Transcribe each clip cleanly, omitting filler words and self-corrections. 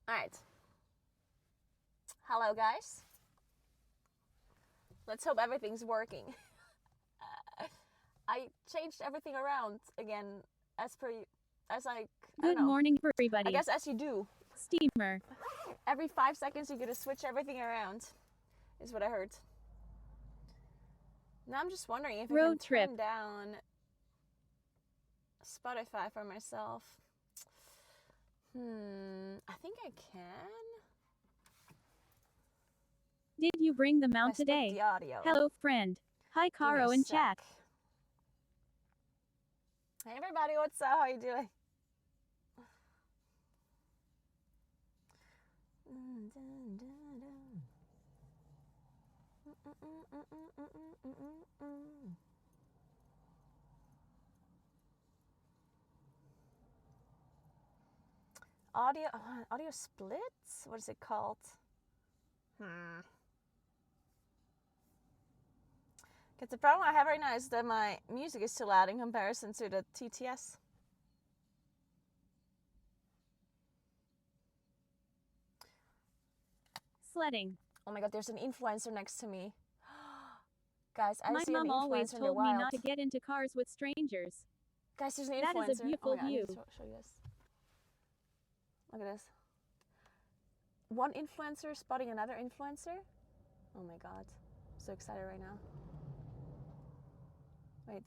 Alright. Hello, guys. Let's hope everything's working. I changed everything around again Good morning, everybody. I guess as you do. Steamer. Every 5 seconds you're gonna switch everything around, is what I heard. Now I'm just wondering if I can turn down Spotify for myself. I think I can. Did you bring the mount today? The audio. Hello, friend. Hi, Caro in chat. Hey, everybody. What's up? How you doing? Audio splits? What is it called? Because the problem I have right now is that my music is too loud in comparison to the TTS. Sledding. Oh my god, there's an influencer next to me. Guys, I my see an influencer mom always in the told wild. me not to get into cars with strangers. Guys, there's an influencer. That is a beautiful view. I need to show you this. Look at this. One influencer spotting another influencer. Oh my god. I'm so excited right now. Wait.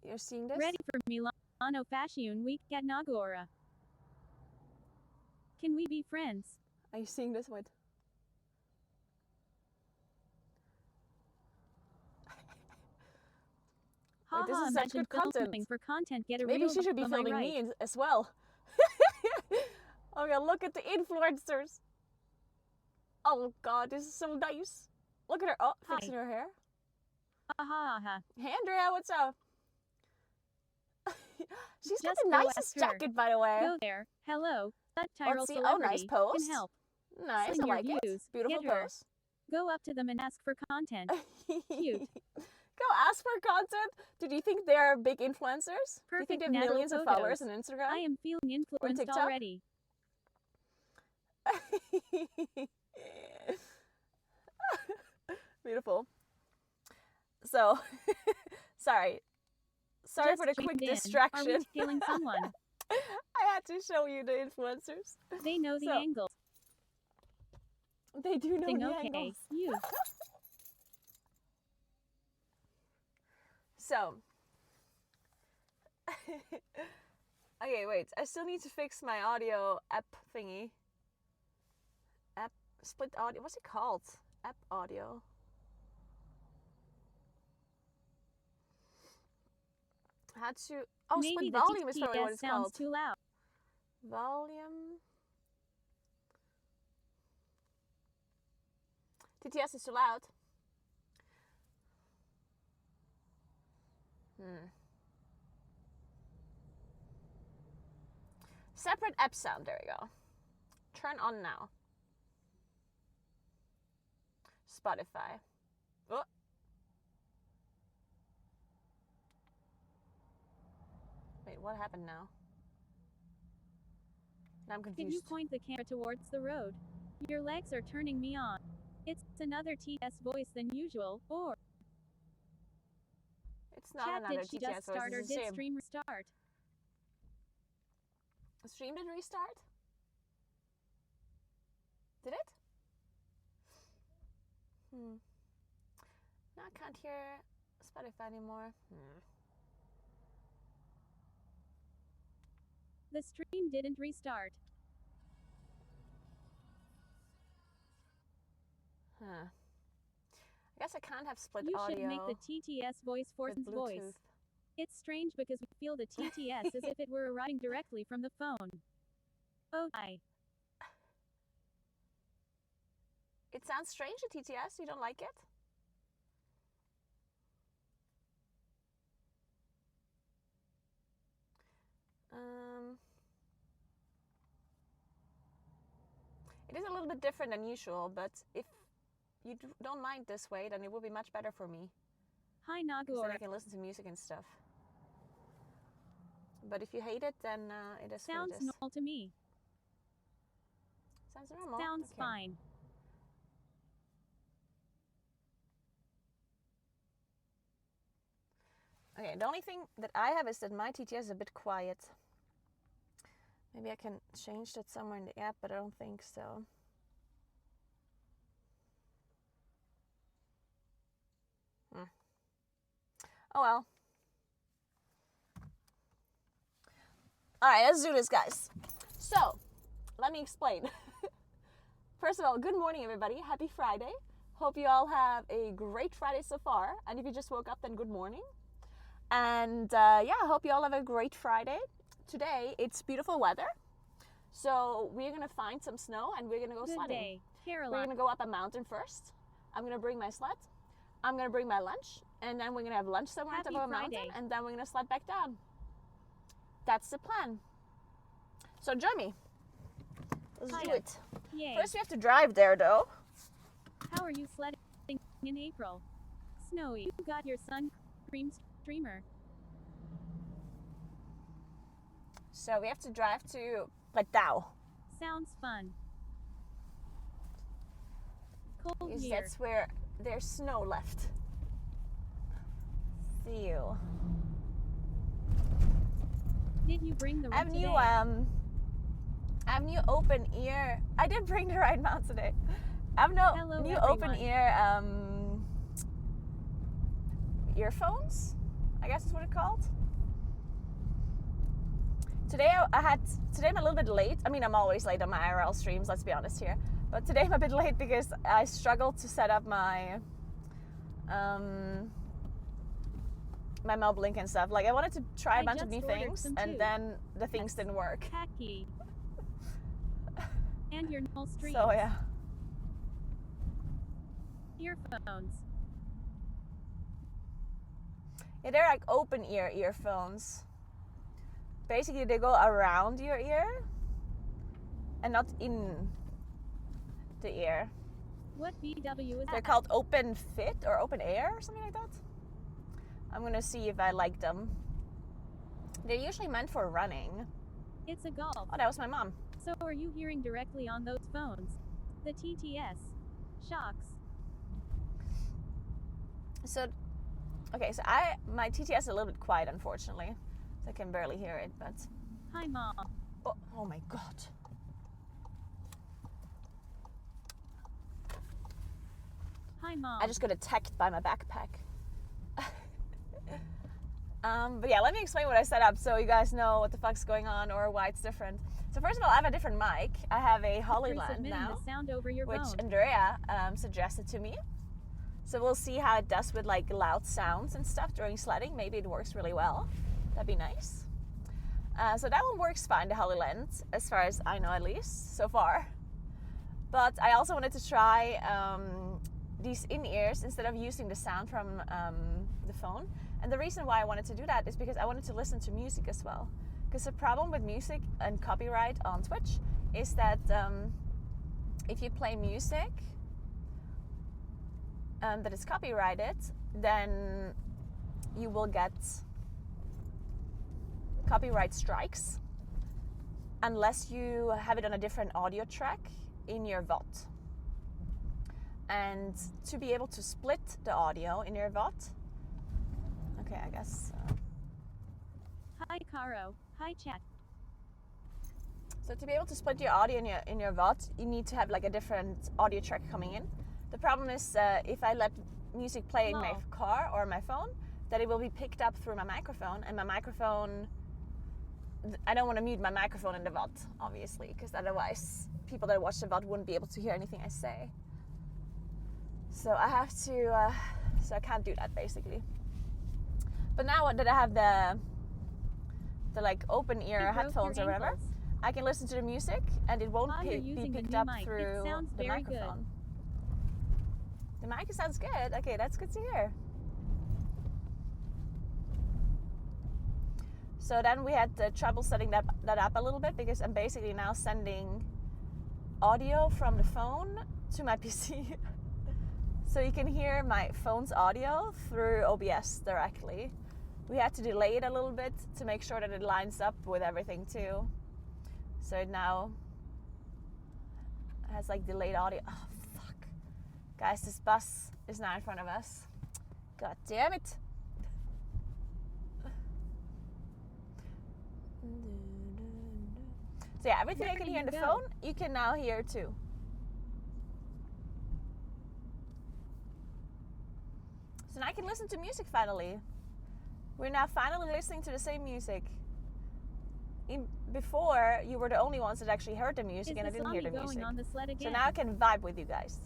You're seeing this? Ready for Milano Fashion Week at Naguura. Can we be friends? Are you seeing this? Wait. Wait, this is such good content. For content, get a Maybe reel. she should be filming me as well. Oh god, look at the influencers. Oh god, this is so nice. Look at her. Oh, fixing her hair. Hey Andrea, what's up? She's got the nicest jacket, by the way. Go there. Hello. That Tyrell celebrity. Oh, nice pose. Can help. Nice, I like it. Beautiful pose. Go up to them and ask for content. Cute. Go ask for content? Do you think they're big influencers? Perfect. Do you think they have millions of followers on Instagram? I am feeling influenced already. Beautiful. So, sorry Just for the quick distraction. Are we killing someone? I had to show you the influencers. They know the angles. They do know the angles. You. So, okay, wait. I still need to fix my audio app thingy. App split audio. What's it called? App audio. Had to. Oh, maybe split volume is probably what it's sounds called. Too loud. Volume. TTS is too loud. Separate app sound. There we go. Turn on now. Spotify. Oh. Wait, what happened now? Now I'm confused. Did you point the camera towards the road? Your legs are turning me on. It's another TTS voice than usual, or... It's not another TTS voice, or did stream restart? Stream did restart? Did it? Now I can't hear Spotify anymore. The stream didn't restart. I guess I can't have split audio. You should make the TTS voice Forsen's voice. It's strange because we feel the TTS as if it were arriving directly from the phone. Oh, hi. It sounds strange, the TTS. You don't like it? It is a little bit different than usual, but if you don't mind this way, then it will be much better for me. Hi, Naguura. Then I can listen to music and stuff. But if you hate it, then it is Sounds what it is. normal to me. Sounds normal. Sounds Okay. fine. Okay, the only thing that I have is that my TTS is a bit quiet. Maybe I can change that somewhere in the app, but I don't think so. Oh well. Alright, let's do this, guys. So, let me explain. First of all, good morning, everybody. Happy Friday. Hope you all have a great Friday so far. And if you just woke up, then good morning. And yeah, I hope you all have a great Friday. Today, it's beautiful weather. So, we're going to find some snow and we're going to go Good sledding. day, Caroline. We're going to go up a mountain first. I'm going to bring my sled. I'm going to bring my lunch. And then we're going to have lunch somewhere on top of a mountain. And then we're going to sled back down. That's the plan. So join me. Let's do it. Yay. First we have to drive there though. How are you sledding in April? Snowy. You got your sun cream streamer. So we have to drive to Platau. Sounds fun. Cold Because year. that's where there's snow left. See you. Did you bring the I have right new today? I have new open ear. I did bring the right mount today. I have no Hello, new everyone. open ear earphones. I guess is what it's called. Today I'm a little bit late. I mean, I'm always late on my IRL streams, let's be honest here. But today I'm a bit late because I struggled to set up my my mob link and stuff. Like I wanted to try a I bunch of just new ordered things some and too. then the things didn't work. Hacky. And your null streams. So yeah. Earphones. Yeah, they're like open ear earphones. Basically they go around your ear and not in the ear. What VW is They're that? called open fit or open air or something like that. I'm gonna see if I like them. They're usually meant for running. It's a golf. Oh, that was my mom. So are you hearing directly on those phones? The TTS. Shocks. So, okay, so my TTS is a little bit quiet, unfortunately. So I can barely hear it, but... Hi, Mom. Oh my God. Hi, Mom. I just got attacked by my backpack. But yeah, let me explain what I set up so you guys know what the fuck's going on or why it's different. So first of all, I have a different mic. I have a Hollyland Submitting now, the sound over your which phone. Andrea suggested to me. So we'll see how it does with like loud sounds and stuff during sledding. Maybe it works really well. That'd be nice. So that one works fine, the Hollyland, as far as I know at least, so far. But I also wanted to try these in-ears instead of using the sound from the phone. And the reason why I wanted to do that is because I wanted to listen to music as well. Because the problem with music and copyright on Twitch is that if you play music that is copyrighted, then you will get copyright strikes unless you have it on a different audio track in your VOD. And to be able to split the audio in your VOD, okay, I guess. Hi, Caro. Hi, chat. So to be able to split your audio in your VOD, you need to have like a different audio track coming in. The problem is if I let music play in my car or my phone, that it will be picked up through my microphone, and my microphone, I don't want to mute my microphone in the VOD, obviously, because otherwise people that watch the VOD wouldn't be able to hear anything I say. So I have to, so I can't do that basically. But now that I have the like open ear You broke headphones your or whatever, ankles. I can listen to the music and it won't While you're be using the picked new up mic, it through sounds the very good. microphone. The mic sounds good. Okay, that's good to hear. So then we had trouble setting that up a little bit because I'm basically now sending audio from the phone to my PC. So you can hear my phone's audio through OBS directly. We had to delay it a little bit to make sure that it lines up with everything too. So now has like delayed audio. Oh fuck. Guys, this bus is now in front of us. God damn it. So yeah, everything I can hear in the phone, you can now hear too. So now I can listen to music finally. We're now finally listening to the same music. Before, you were the only ones that actually heard the music and I didn't hear the music. So now I can vibe with you guys.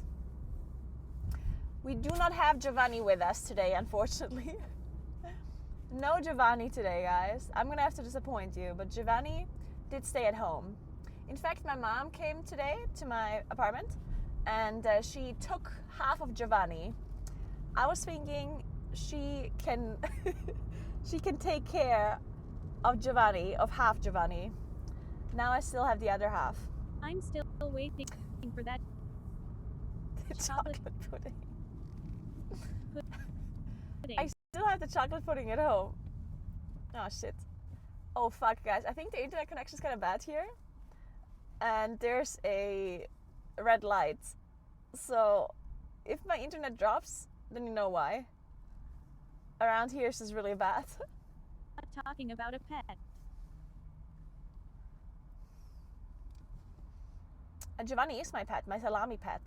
We do not have Giovanni with us today, unfortunately. No Giovanni today, guys. I'm gonna have to disappoint you, but Giovanni did stay at home. In fact, my mom came today to my apartment and she took half of Giovanni. I was thinking she can she can take care of Giovanni, of half Giovanni. Now I still have the other half. I'm still waiting for that chocolate pudding. I still have the chocolate pudding at home. Oh shit. Oh fuck, guys. I think the internet connection is kind of bad here. And there's a red light. So if my internet drops, then you know why. Around here it's just really bad. Talking about a pet. Giovanni is my pet, my salami pet.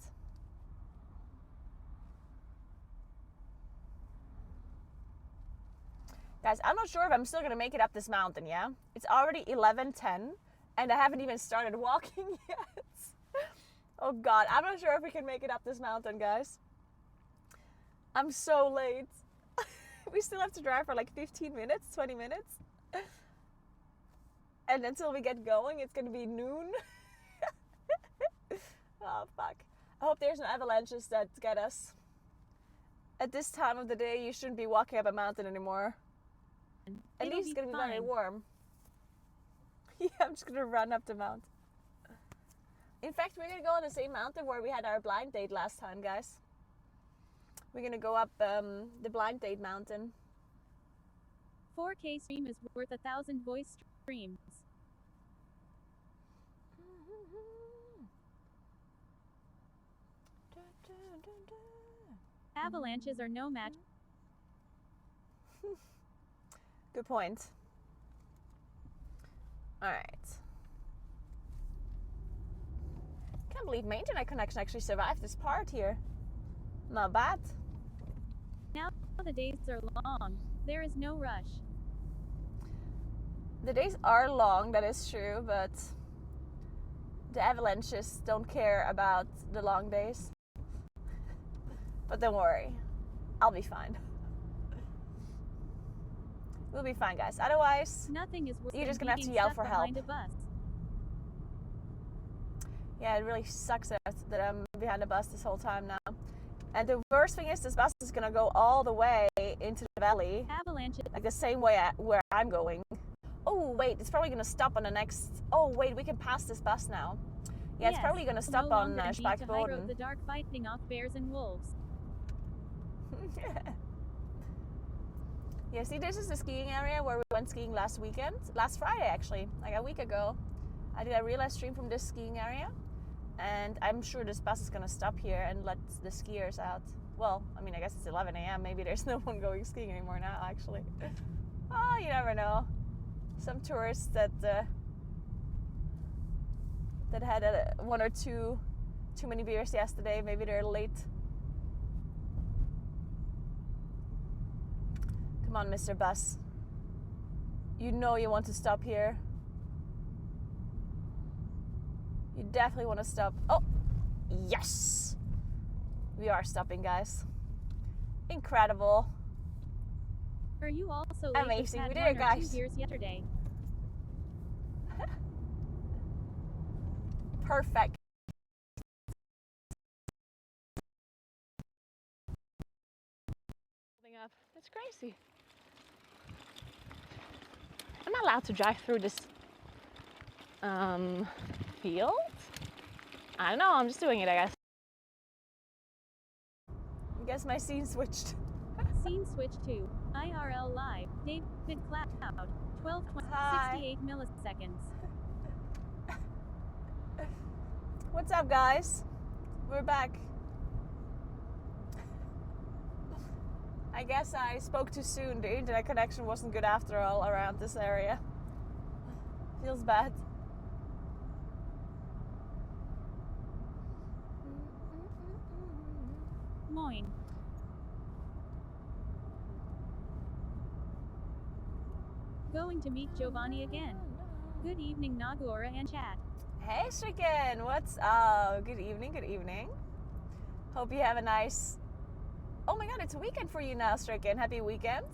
Guys, I'm not sure if I'm still gonna make it up this mountain, yeah? It's already 11:10 and I haven't even started walking yet. Oh god, I'm not sure if we can make it up this mountain, guys. I'm so late. We still have to drive for like 15 minutes, 20 minutes. And until we get going, it's gonna be noon. Oh fuck. I hope there's no avalanches that get us. At this time of the day, you shouldn't be walking up a mountain anymore. At least it's gonna be very warm. Yeah, I'm just gonna run up the mountain. In fact, we're gonna go on the same mountain where we had our blind date last time, guys. We're gonna go up the blind date mountain. 4K stream is worth 1,000 voice streams. Avalanches are no match. Good point. Alright. Can't believe my internet connection actually survived this part here. Not bad. Now the days are long. There is no rush. The days are long, that is true, but the avalanches don't care about the long days. But don't worry, I'll be fine. We'll be fine, guys. Otherwise, nothing is worse you're just than gonna have to being yell stuck for help. behind a bus. Yeah, it really sucks that I'm behind a bus this whole time now. And the worst thing is this bus is gonna go all the way into the valley. Avalanches. Like the same way where I'm going. Oh wait, it's probably gonna stop on the next. Oh wait, we can pass this bus now. Yeah, Yes, it's probably gonna stop no on longer need to Spikerborden. hide the dark fighting off bears and wolves. Yeah, see, this is the skiing area where we went skiing last weekend. Last Friday, actually, like a week ago. I did a real live stream from this skiing area. And I'm sure this bus is gonna stop here and let the skiers out. Well, I mean, I guess it's 11 a.m. Maybe there's no one going skiing anymore now, actually. Oh, you never know. Some tourists that had one or two too many beers yesterday, maybe they're late. Come on, Mr. Bus. You know you want to stop here. You definitely want to stop. Oh, yes! We are stopping, guys. Incredible. Are you also late? Amazing. Had We did one it, or guys. 2 beers yesterday. Perfect. Up. That's crazy. I'm not allowed to drive through this field. I don't know. I'm just doing it, I guess. I guess my scene switched. Scene switch to IRL live. David Cloud. 12:68 milliseconds. What's up, guys? We're back. I guess I spoke too soon. The internet connection wasn't good after all around this area. Feels bad. Moin. Going to meet Giovanni again. Good evening, Naguura and chat. Hey, Stricken, what's up? Good evening, good evening. Hope you have a nice... Oh my god, it's a weekend for you now, Stricken. Happy weekend.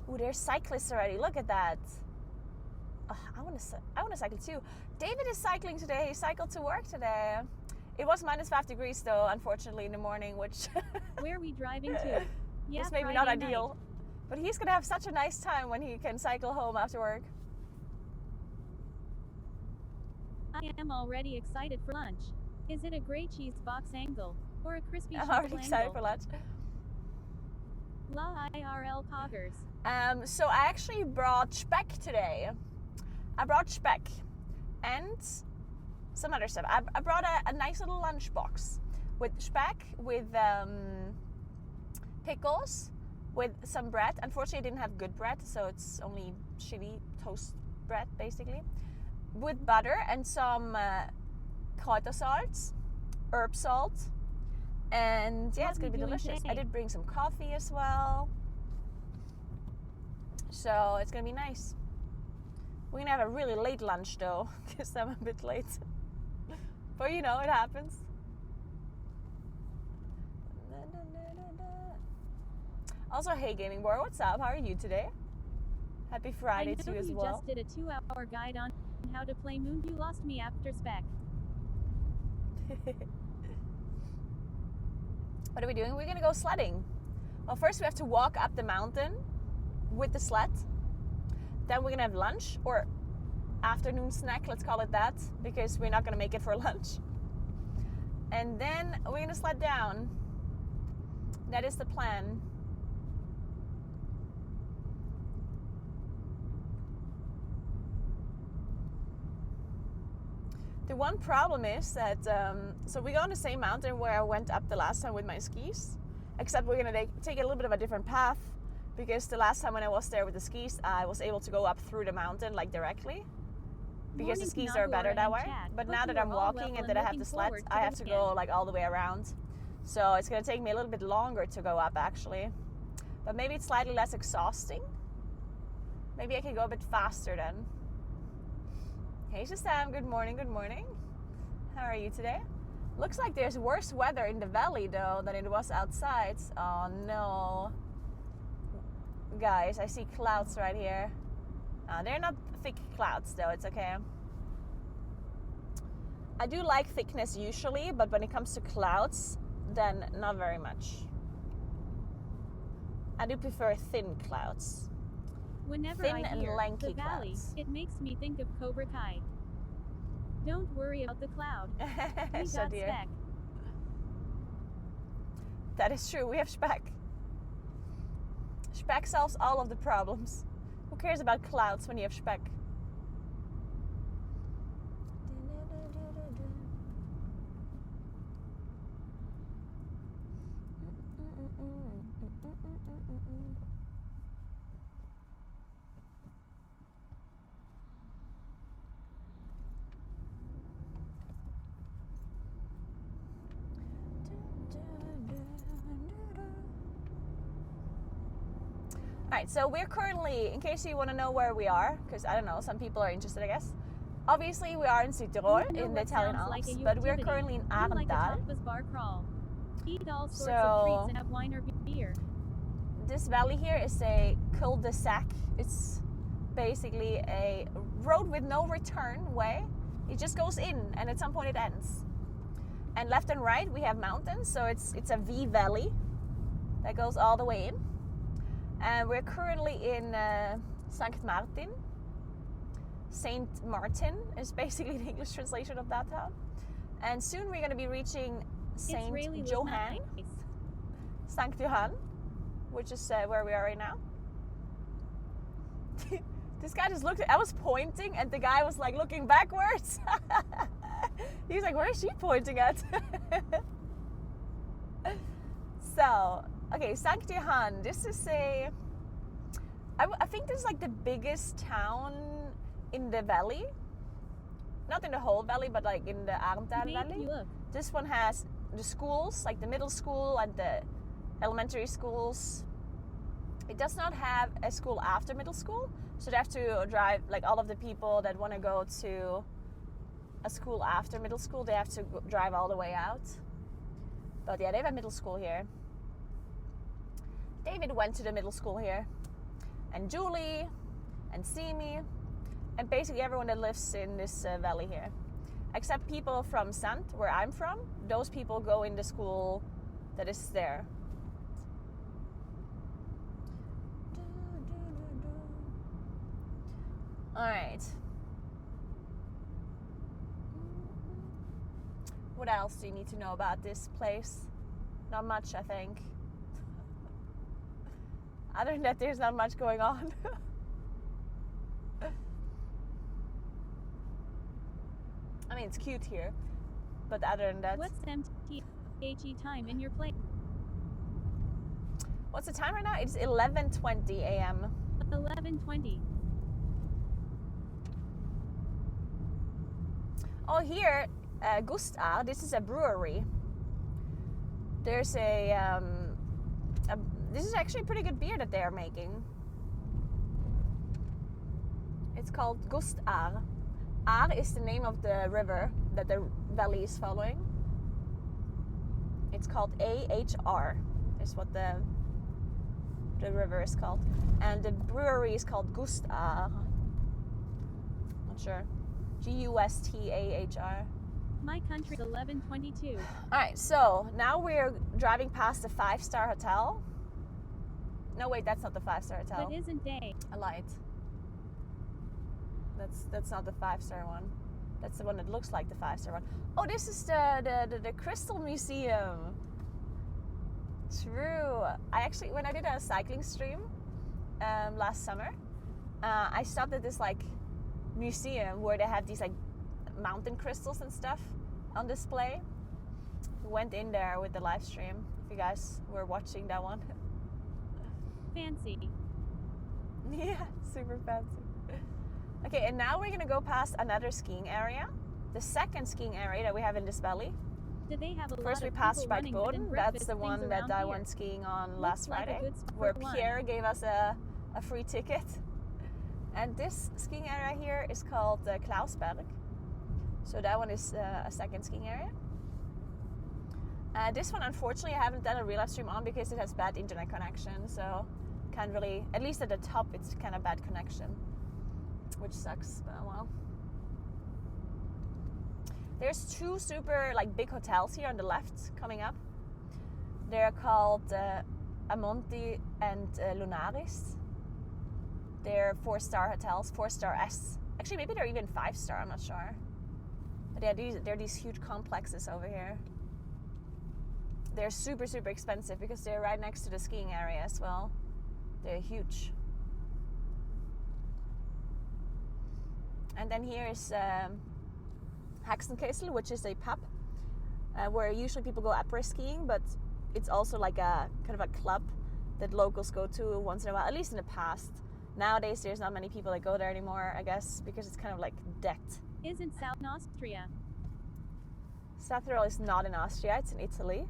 Ooh, there's cyclists already. Look at that. Oh, I want to cycle too. David is cycling today. He cycled to work today. It was -5 degrees though, unfortunately, in the morning, which... Where are we driving to? Yeah, was maybe Friday not night. ideal. But he's gonna have such a nice time when he can cycle home after work. I am already excited for lunch. Is it a grey cheese box angle or a crispy I'm shingle already excited for lunch. La IRL poggers. So I actually brought speck today. I brought speck and some other stuff. I brought a nice little lunch box with speck, with pickles, with some bread. Unfortunately, I didn't have good bread, so it's only shitty toast bread, basically. With butter and some kräutersalz, herb salt. And yeah, What it's gonna we be doing delicious. today? I did bring some coffee as well. So it's gonna be nice. We're gonna have a really late lunch though, because I'm a bit late. But you know, it happens. Also, hey Gaming Boy, what's up? How are you today? Happy Friday to you as well. I just did a 2-hour guide on how to play Moon. You lost me after spec. What are we doing? We're gonna go sledding. Well, first we have to walk up the mountain with the sled. Then we're gonna have lunch, or afternoon snack, let's call it that, because we're not gonna make it for lunch. And then we're gonna sled down. That is the plan. The one problem is that, so we go on the same mountain where I went up the last time with my skis, except we're gonna take a little bit of a different path, because the last time when I was there with the skis, I was able to go up through the mountain, like directly, because the skis are better that way. But now that I'm walking and that I have the sled, I have to go like all the way around. So it's gonna take me a little bit longer to go up actually. But maybe it's slightly less exhausting. Maybe I can go a bit faster then. Hey Shazam, good morning, good morning. How are you today? Looks like there's worse weather in the valley though than it was outside. Oh no. Guys, I see clouds right here. They're not thick clouds though, it's okay. I do like thickness usually, but when it comes to clouds, then not very much. I do prefer thin clouds. Whenever Thin I and hear lanky the valley, clouds. it makes me think of Cobra Kai. Don't worry about the cloud. We So got dear. spec. That is true, we have speck. Speck solves all of the problems. Who cares about clouds when you have speck? Alright, so we're currently, in case you want to know where we are, because I don't know, some people are interested I guess. Obviously we are in Südtirol, You know in the what Italian sounds Alps, like a but we're activity? currently in You like a Arendal. tapas bar crawl. Eat all sorts So- of treats and have wine or beer. This valley here is a cul-de-sac. It's basically a road with no return way. It just goes in and at some point it ends. And left and right we have mountains, so it's a V valley that goes all the way in. And we're currently in Sankt Martin. Saint Martin is basically the English translation of that town. And soon we're going to be reaching Saint Israeli was Johann, nice. Sankt Johann, which is where we are right now. This guy just looked I was pointing and the guy was like looking backwards. He was like, where is she pointing at? So, okay, Sankt Johann. This is I think this is like the biggest town in the valley. Not in the whole valley, but like in the Armtal Valley. This one has the schools, like the middle school and the elementary schools. It does not have a school after middle school, so they have to drive, like all of the people that want to go to a school after middle school, they have to drive all the way out. But yeah, they have a middle school here. David went to the middle school here. And Julie, and Simi, and basically everyone that lives in this valley here. Except people from Sant, where I'm from, those people go in the school that is there. Alright. What else do you need to know about this place? Not much, I think. Other than that, there's not much going on. I mean, it's cute here. But other than that... What's MTHE time in your place? What's the time right now? It's 11:20 a.m. 11:20. Oh, here, Gustar, this is a brewery. There's this is actually a pretty good beer that they are making. It's called Gustar. Ar is the name of the river that the valley is following. It's called AHR, is what the river is called. And the brewery is called Gustar. Not sure. GustahR. My country's 11:22. Alright, so now we're driving past the 5-star hotel. No, wait, that's not the 5-star hotel. But isn't day? I lied. That's not the 5-star one. That's the one that looks like the 5-star one. Oh, this is the Crystal Museum. True. I actually, when I did a cycling stream last summer, I stopped at this like museum where they have these like mountain crystals and stuff on display. Went in there with the live stream. If you guys were watching that one. Fancy. Yeah, super fancy. Okay, and now we're gonna go past another skiing area. The second skiing area that we have in this valley. Do they have a First lot we of passed people running bed Spikeboden. and That's breakfast the one things that around I here? went skiing on Looks last like a Friday, good spot where for one. Pierre gave us a free ticket. And this skiing area here is called Klausberg. So that one is a second skiing area. This one, unfortunately, I haven't done a real live stream on because it has bad internet connection. So can't really, at least at the top, it's kind of bad connection, which sucks, but well. There's two super like big hotels here on the left coming up. They're called Amonti and Lunaris. They're 4-star hotels, 4-star S. Actually, maybe they're even 5-star, I'm not sure. But yeah, they're these huge complexes over here. They're super, super expensive because they're right next to the skiing area as well. They're huge. And then here is Hexenkessel, which is a pub where usually people go après skiing, but it's also like a kind of a club that locals go to once in a while, at least in the past. Nowadays, there's not many people that go there anymore, I guess, because it's kind of like decked. Isn't South Austria? South Tyrol is not in Austria, it's in Italy.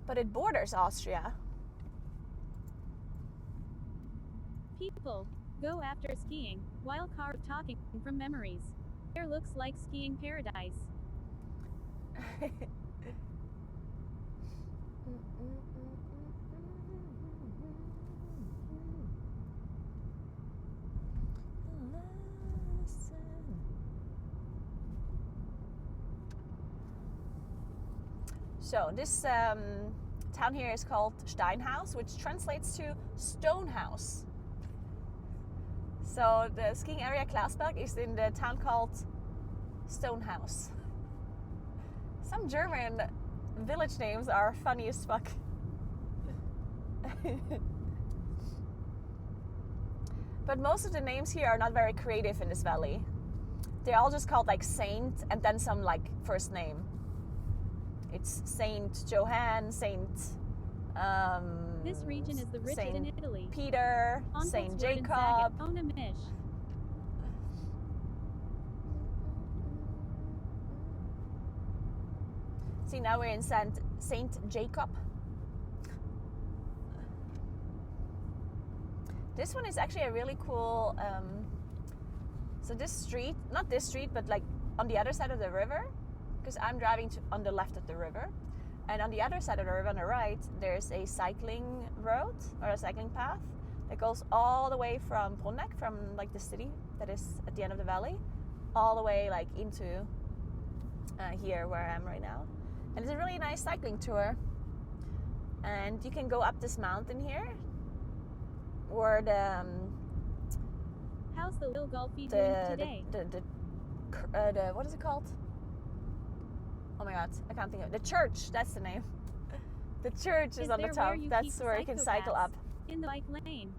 But it borders Austria. People go after skiing while talking from memories. There looks like skiing paradise. So this town here is called Steinhaus, which translates to stone house. So the skiing area Klausberg is in the town called Stonehouse. Some German village names are funny as fuck. But most of the names here are not very creative in this valley. They're all just called like Saint and then some like first name. It's Saint Johann, Saint This region is the richest Saint in Italy. Peter, Saint Jacob. See, now we're in Saint Jacob. This one is actually a really cool, so this street, not this street, but like on the other side of the river, because I'm driving on the left of the river, and on the other side of the river on the right, there's a cycling road or a cycling path that goes all the way from Bruneck, from like the city that is at the end of the valley, all the way like into here where I am right now. And it's a really nice cycling tour. And you can go up this mountain here, where how's the little golfy doing today? The what is it called? Oh my god, I can't think of it. The church, that's the name. The church is on the top. That's where you can cycle up. In the bike lane.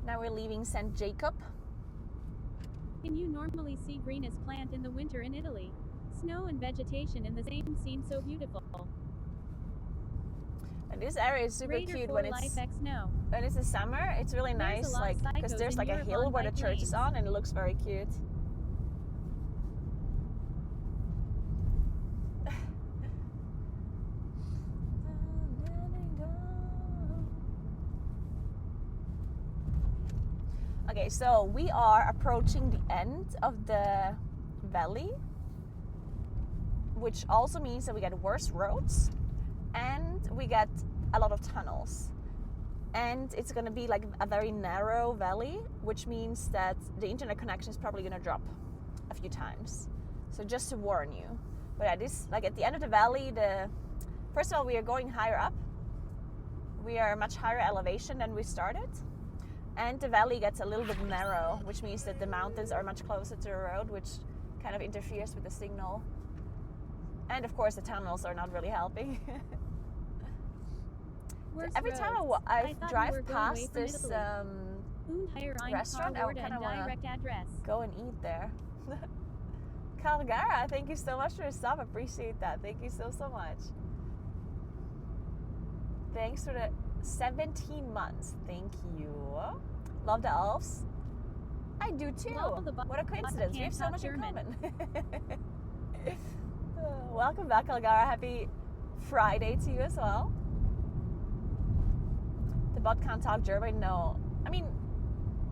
Now we're leaving St. Jacob. Can you normally see greenest plant in the winter in Italy? Snow and vegetation in the same seem so beautiful. And this area is super cute when it's in summer. It's really nice, like because there's like a hill where the church is on, and it looks very cute. Okay, so we are approaching the end of the valley, which also means that we get worse roads and we get a lot of tunnels. And it's going to be like a very narrow valley, which means that the internet connection is probably going to drop a few times. So just to warn you. But at this, like at the end of the valley, first of all, we are going higher up. We are much higher elevation than we started. And the valley gets a little bit narrow, which means that the mountains are much closer to the road, which kind of interferes with the signal. And of course, the tunnels are not really helping. Every time I drive past this restaurant, I kind of want to go and eat there. Calgara, thank you so much for the sub. Appreciate that. Thank you so much. Thanks for the 17 months. Thank you. Love the Alps. I do too. What a coincidence. We have so much in common. Welcome back, Calgara. Happy Friday to you as well. The bot can't talk German? No. I mean,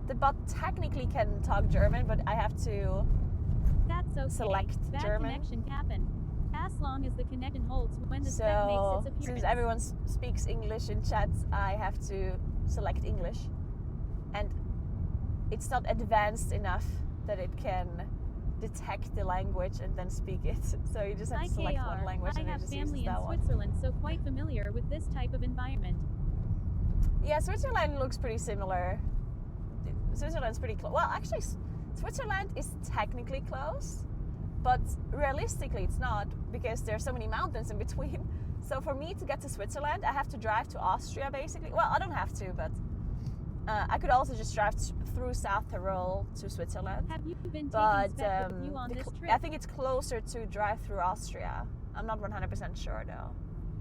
the bot technically can talk German, but I have to select that German. Connection happen. As long as the connection holds when the spec makes its appearance. Since everyone speaks English in chat, I have to select English. And it's not advanced enough that it can detect the language and then speak it. So you just have to select one language and it just uses that one. I have family in Switzerland, so quite familiar with this type of environment. Yeah, Switzerland looks pretty similar. Switzerland's pretty close. Well, actually, Switzerland is technically close, but realistically it's not, because there are so many mountains in between. So for me to get to Switzerland, I have to drive to Austria, basically. Well, I don't have to, but I could also just drive through South Tyrol to Switzerland. Have you been taking spec with you on this trip? I think it's closer to drive through Austria. I'm not 100% sure though.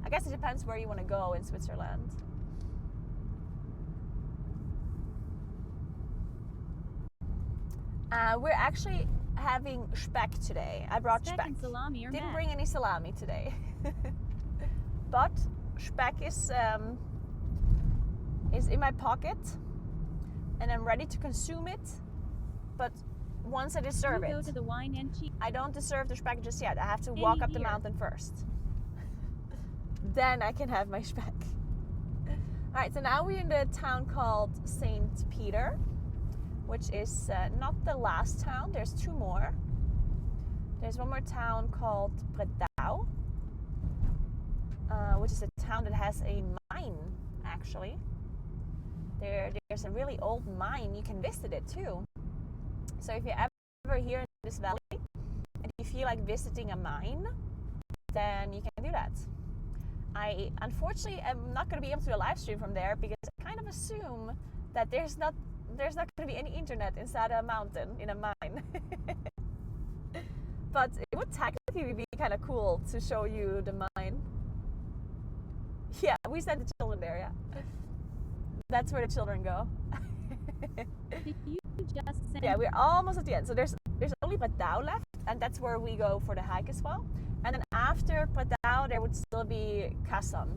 I guess it depends where you want to go in Switzerland. We're actually having speck today. I brought speck. And salami or Didn't bring any salami today. But speck is in my pocket and I'm ready to consume it. But once I deserve it. Go to the wine and cheese. I don't deserve the speck just yet. I have to walk up the mountain first. Then I can have my speck. Alright, so now we're in the town called St. Peter, which is not the last town. There's two more. There's one more town called Bredau, which is a town that has a mine, actually. There's a really old mine. You can visit it too. So if you're ever here in this valley and you feel like visiting a mine, then you can do that. I unfortunately am not going to be able to do a live stream from there because I kind of assume that there's not going to be any internet inside a mountain in a mine. But it would technically be kind of cool to show you the mine. Yeah, we sent the children there. Yeah, that's where the children go. Did you just send? Yeah, we're almost at the end. So there's only Padao left, and that's where we go for the hike as well. And then after Padao, there would still be Kasam.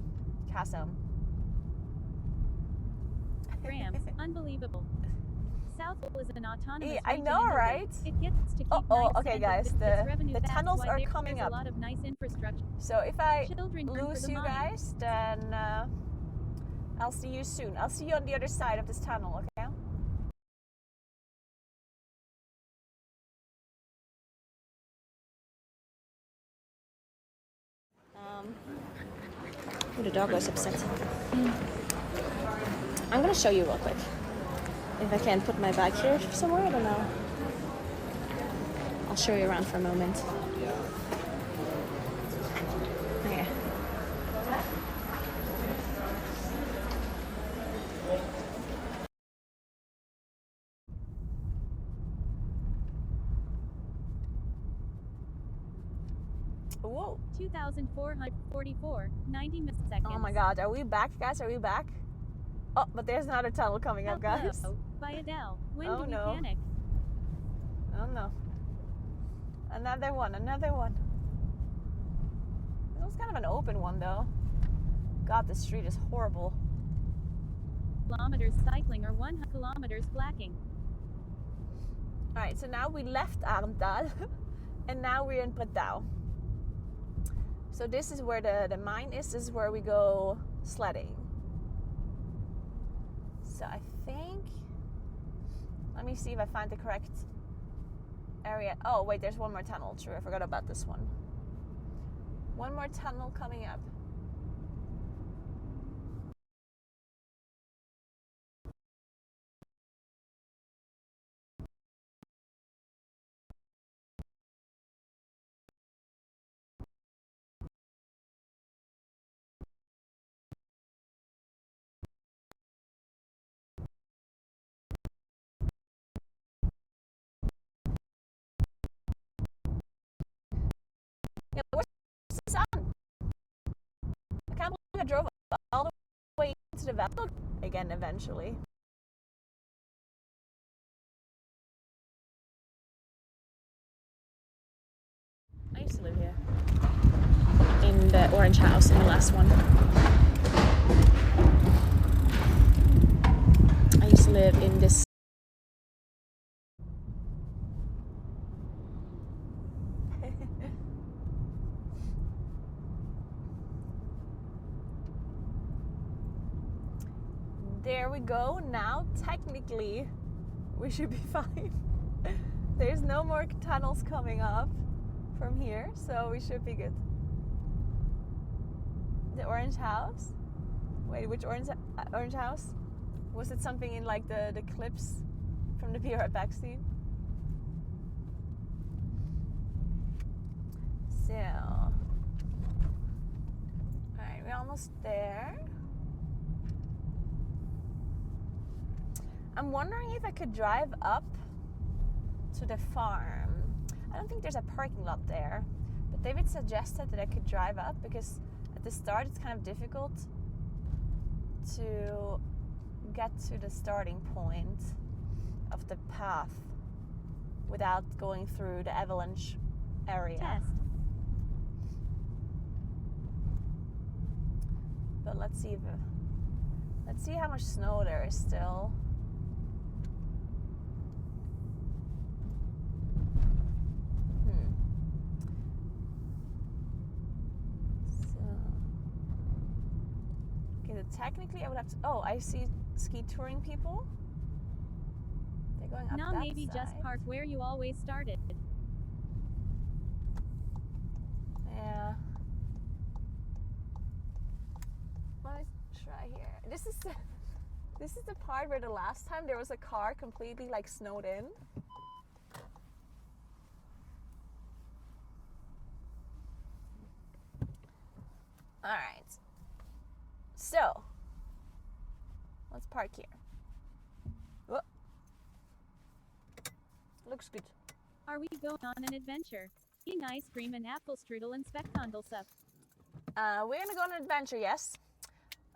Ramps, unbelievable. South Pole is an autonomous I region know, in Oregon. right? It gets to keep Oh, nice okay, and guys, its revenue the that's tunnels why are there's coming a up. lot of nice infrastructure. So if I Children run for lose the you mine. guys, then I'll see you soon. I'll see you on the other side of this tunnel, okay? Oh, the dog was upset. I'm gonna show you real quick. If I can put my bike here somewhere, I don't know. I'll show you around for a moment. Okay. Whoa. 2,444, 90 milliseconds. Oh my god, are we back, guys? Are we back? Oh, but there's another tunnel coming up, guys. Hello, by Adele. When Oh, do we no. panic? Oh no. Another one. This was kind of an open one though. God, the street is horrible. Kilometers cycling or 100 kilometers blacking. Alright, so now we left Arendal and now we're in Padao. So this is where the mine is. This is where we go sledding. So I think, let me see if I find the correct area. Oh wait, there's one more tunnel. True, I forgot about this one. One more tunnel coming up. Yeah, where's the sun? I can't believe I drove all the way into the valley again eventually. I used to live here. In the orange house, in the last one. I used to live in this. There we go. Now, technically, we should be fine. There's no more tunnels coming up from here, so we should be good. The orange house? Wait, which orange house? Was it something in like the clips from the Be Right Back scene? So, alright, we're almost there. I'm wondering if I could drive up to the farm. I don't think there's a parking lot there, but David suggested that I could drive up because at the start it's kind of difficult to get to the starting point of the path without going through the avalanche area. Test. But let's see how much snow there is still. Technically, I would have to. Oh, I see ski touring people. They're going up Now that maybe side. just park where you always started. Yeah. Let me try here. This is the part where the last time there was a car completely like snowed in. All right. So, let's park here. Whoa. Looks good. Are we going on an adventure? Eating ice cream and apple strudel and speckkondelsup. We're gonna go on an adventure, yes.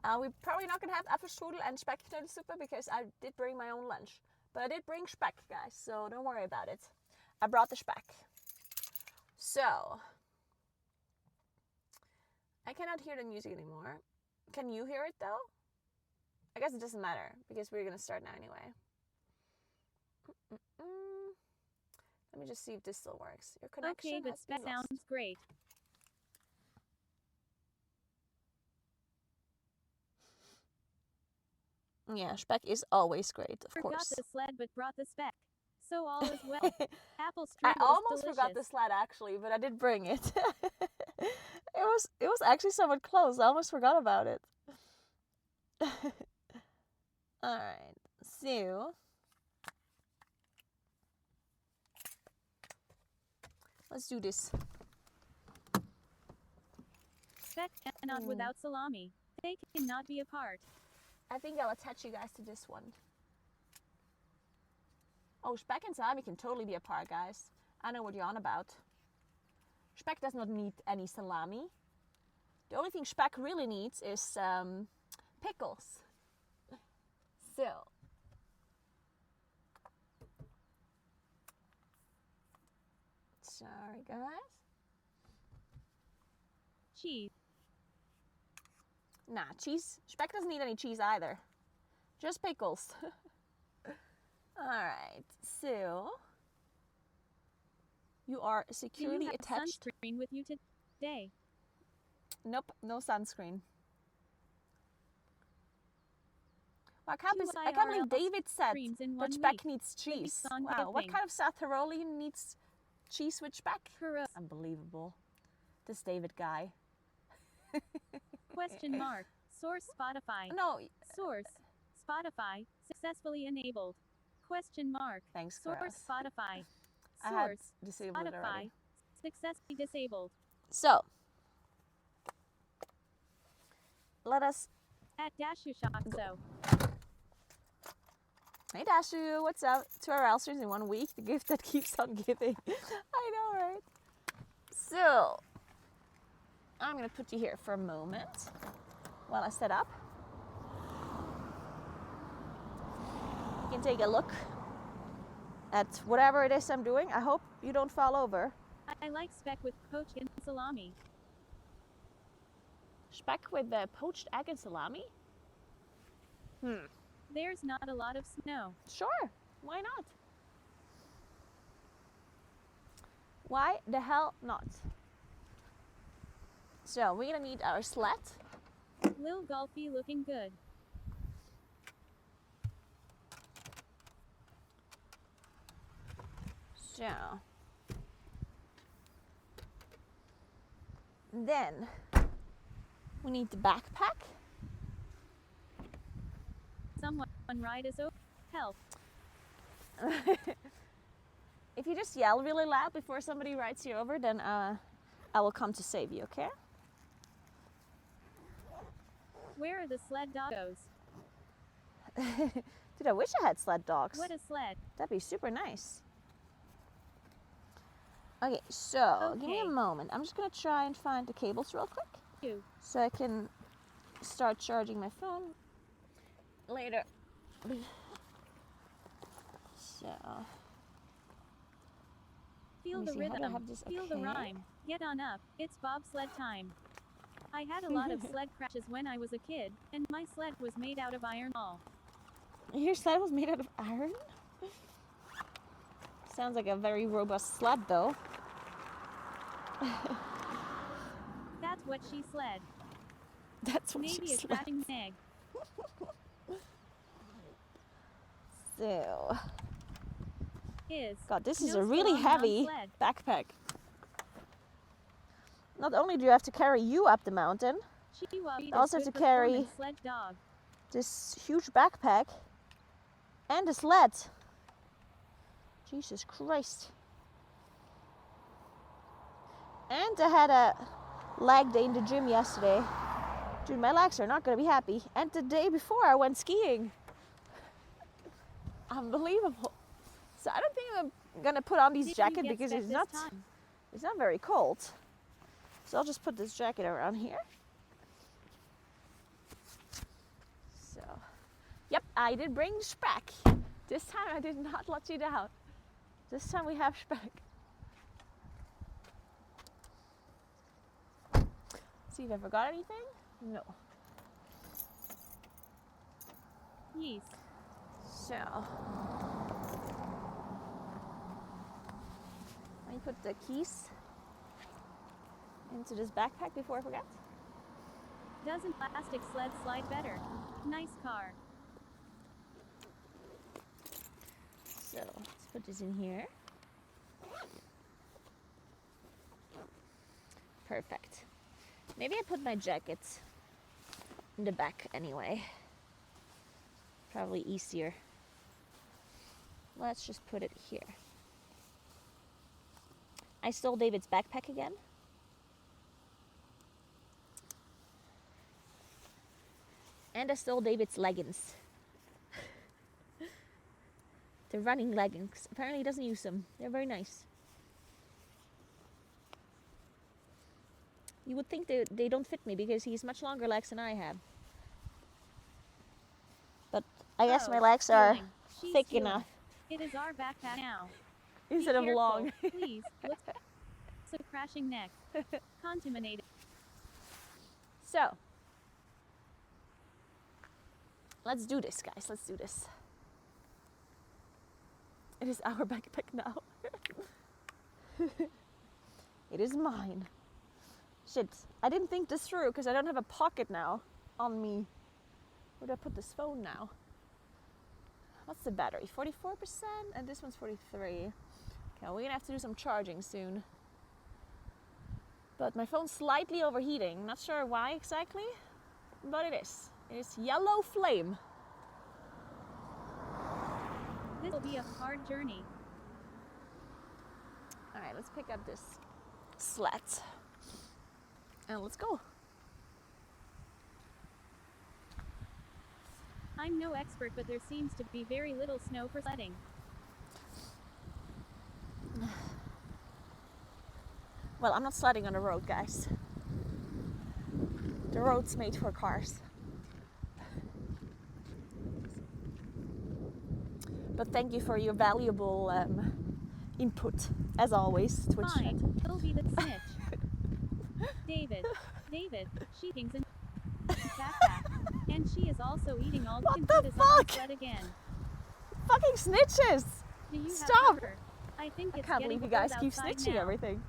We're probably not gonna have apple strudel and speckkondelsup because I did bring my own lunch. But I did bring speck, guys, so don't worry about it. I brought the speck. So, I cannot hear the music anymore. Can you hear it though? I guess it doesn't matter because we're gonna start now anyway. Let me just see if this still works. Your connection Okay, but has been speck lost. sounds great. Yeah, speck is always great, of Forgot course. the sled but brought the speck. So all is well. Apple strudel I is almost forgot the delicious. sled actually, but I did bring it. It was actually somewhat close. I almost forgot about it. Alright, so let's do this. Speck cannot without salami. They cannot be apart. I think I'll attach you guys to this one. Oh, speck and salami can totally be apart, guys. I know what you're on about. Speck does not need any salami. The only thing speck really needs is pickles. So, sorry guys. Cheese. Nah, cheese. Speck doesn't need any cheese either. Just pickles. Alright, so you are Do securely you have attached. sunscreen with you today? Nope, no sunscreen. Well, I can't believe David said creams in that one speck week. needs cheese. on Wow, what dipping. kind of South Tyrolean needs cheese with speck? Gross. Unbelievable. This David guy. Question mark. Source Spotify. No, Source Spotify successfully enabled. Question mark. thanks, Source Chris. Spotify. I had Source disabled it Spotify already. successfully disabled. So, let us... At Dashu Shakso. Hey Dashu, what's up? 2 hour Alsters in 1 week, the gift that keeps on giving. I know, right? So, I'm gonna put you here for a moment while I set up. You can take a look at whatever it is I'm doing. I hope you don't fall over. I like speck with poached and salami. Speck with poached egg and salami? There's not a lot of snow. Sure, why not? Why the hell not? So, we're gonna need our sled. Lil Golfy looking good. So, then we need the backpack. Someone ride us over. Help. If you just yell really loud before somebody rides you over, then I will come to save you, okay? Where are the sled doggos? Dude, I wish I had sled dogs. What a sled. That'd be super nice. Okay, so give me a Okay. moment. I'm just gonna try and find the cables real quick You. so I can start charging my phone later. So, Feel Let me the see, how do I rhythm. have this? Feel the Okay. rhyme. Get on up. It's bobsled time. I had a lot of sled crashes when I was a kid, and my sled was made out of iron all. Your sled was made out of iron? Sounds like a very robust sled, though. That's what she sled. That's what Maybe she a sled. crashing egg. So, Is. God, this is No a really salami on heavy sled. backpack. Not only do you have to carry you up the mountain, Chihuahua I also is have good to carry performance sled dog. this huge backpack and a sled. Jesus Christ. And I had a leg day in the gym yesterday. Dude, my legs are not gonna be happy. And the day before I went skiing. Unbelievable. So I don't think I'm gonna put on this jacket because it's not very cold. So I'll just put this jacket around here. So, yep, I did bring Speck. This time I did not let you down. This time we have Speck. See if I forgot anything? No. Yes. So, I put the keys into this backpack before I forget. Doesn't plastic sled slide better? Nice car. So, let's put this in here. Perfect. Maybe I put my jacket in the back anyway. Probably easier. Let's just put it here. I stole David's backpack again. And I stole David's leggings. The running leggings. Apparently he doesn't use them. They're very nice. You would think they don't fit me because he has much longer legs than I have. But I guess my legs are thick enough. It is our backpack now. Instead of long. Please. So crashing neck. Contaminated. So. Let's do this, guys. Let's do this. It is our backpack now. It is mine. Shit, I didn't think this through because I don't have a pocket now on me. Where do I put this phone now? What's the battery? 44%? And this one's 43. Okay, we're gonna have to do some charging soon. But my phone's slightly overheating. Not sure why exactly, but it is. It is yellow flame. This will be a hard journey. Alright, let's pick up this sled. And let's go. I'm no expert, but there seems to be very little snow for sledding. Well, I'm not sledding on the road, guys. The road's made for cars. But thank you for your valuable input, as always, Twitch chat. Fine, it'll be the snitch. David, she thinks in backpack. And she is also eating all What the the food is on fuck? the sled again. Fucking snitches! Do you Stop! Have cover? I think I it's can't getting believe you guys cold keep outside snitching now. everything.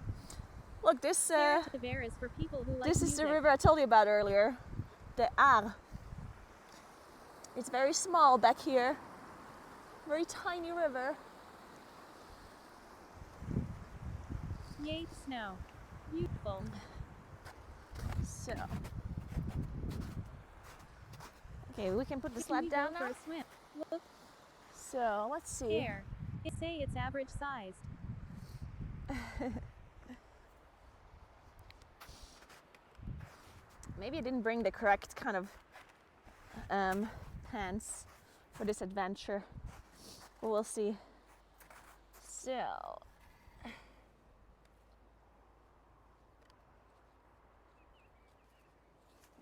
Look, this Tavares for people who like this is music. the river I told you about earlier. The Aar. It's very small back here. Very tiny river. Yay, snow. Beautiful. So. Okay, we can put the Can sled we go down for now. a swim? Look, So, let's see. here. It say it's average sized. Maybe I didn't bring the correct kind of pants for this adventure. But we'll see. So.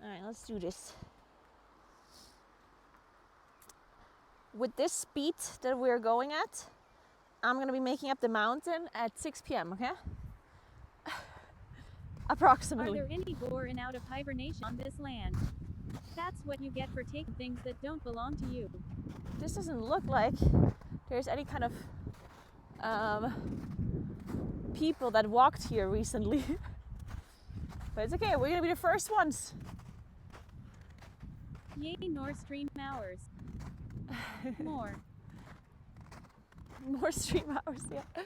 Alright, let's do this. With this speed that we're going at, I'm gonna be making up the mountain at 6 p.m., okay? Approximately. Are there any boar in out of hibernation on this land? That's what you get for taking things that don't belong to you. This doesn't look like there's any kind of people that walked here recently. But it's okay, we're gonna be the first ones. Yay, Nord Stream hours. More. More stream hours, yeah.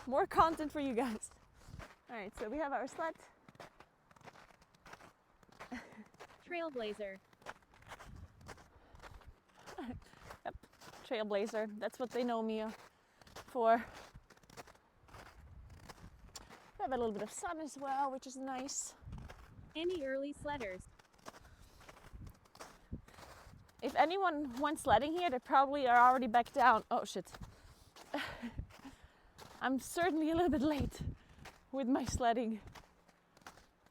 More content for you guys. Alright, so we have our sled. Trailblazer. Yep, trailblazer. That's what they know me for. We have a little bit of sun as well, which is nice. Any early sledders? If anyone went sledding here, they probably are already back down. Oh shit. I'm certainly a little bit late with my sledding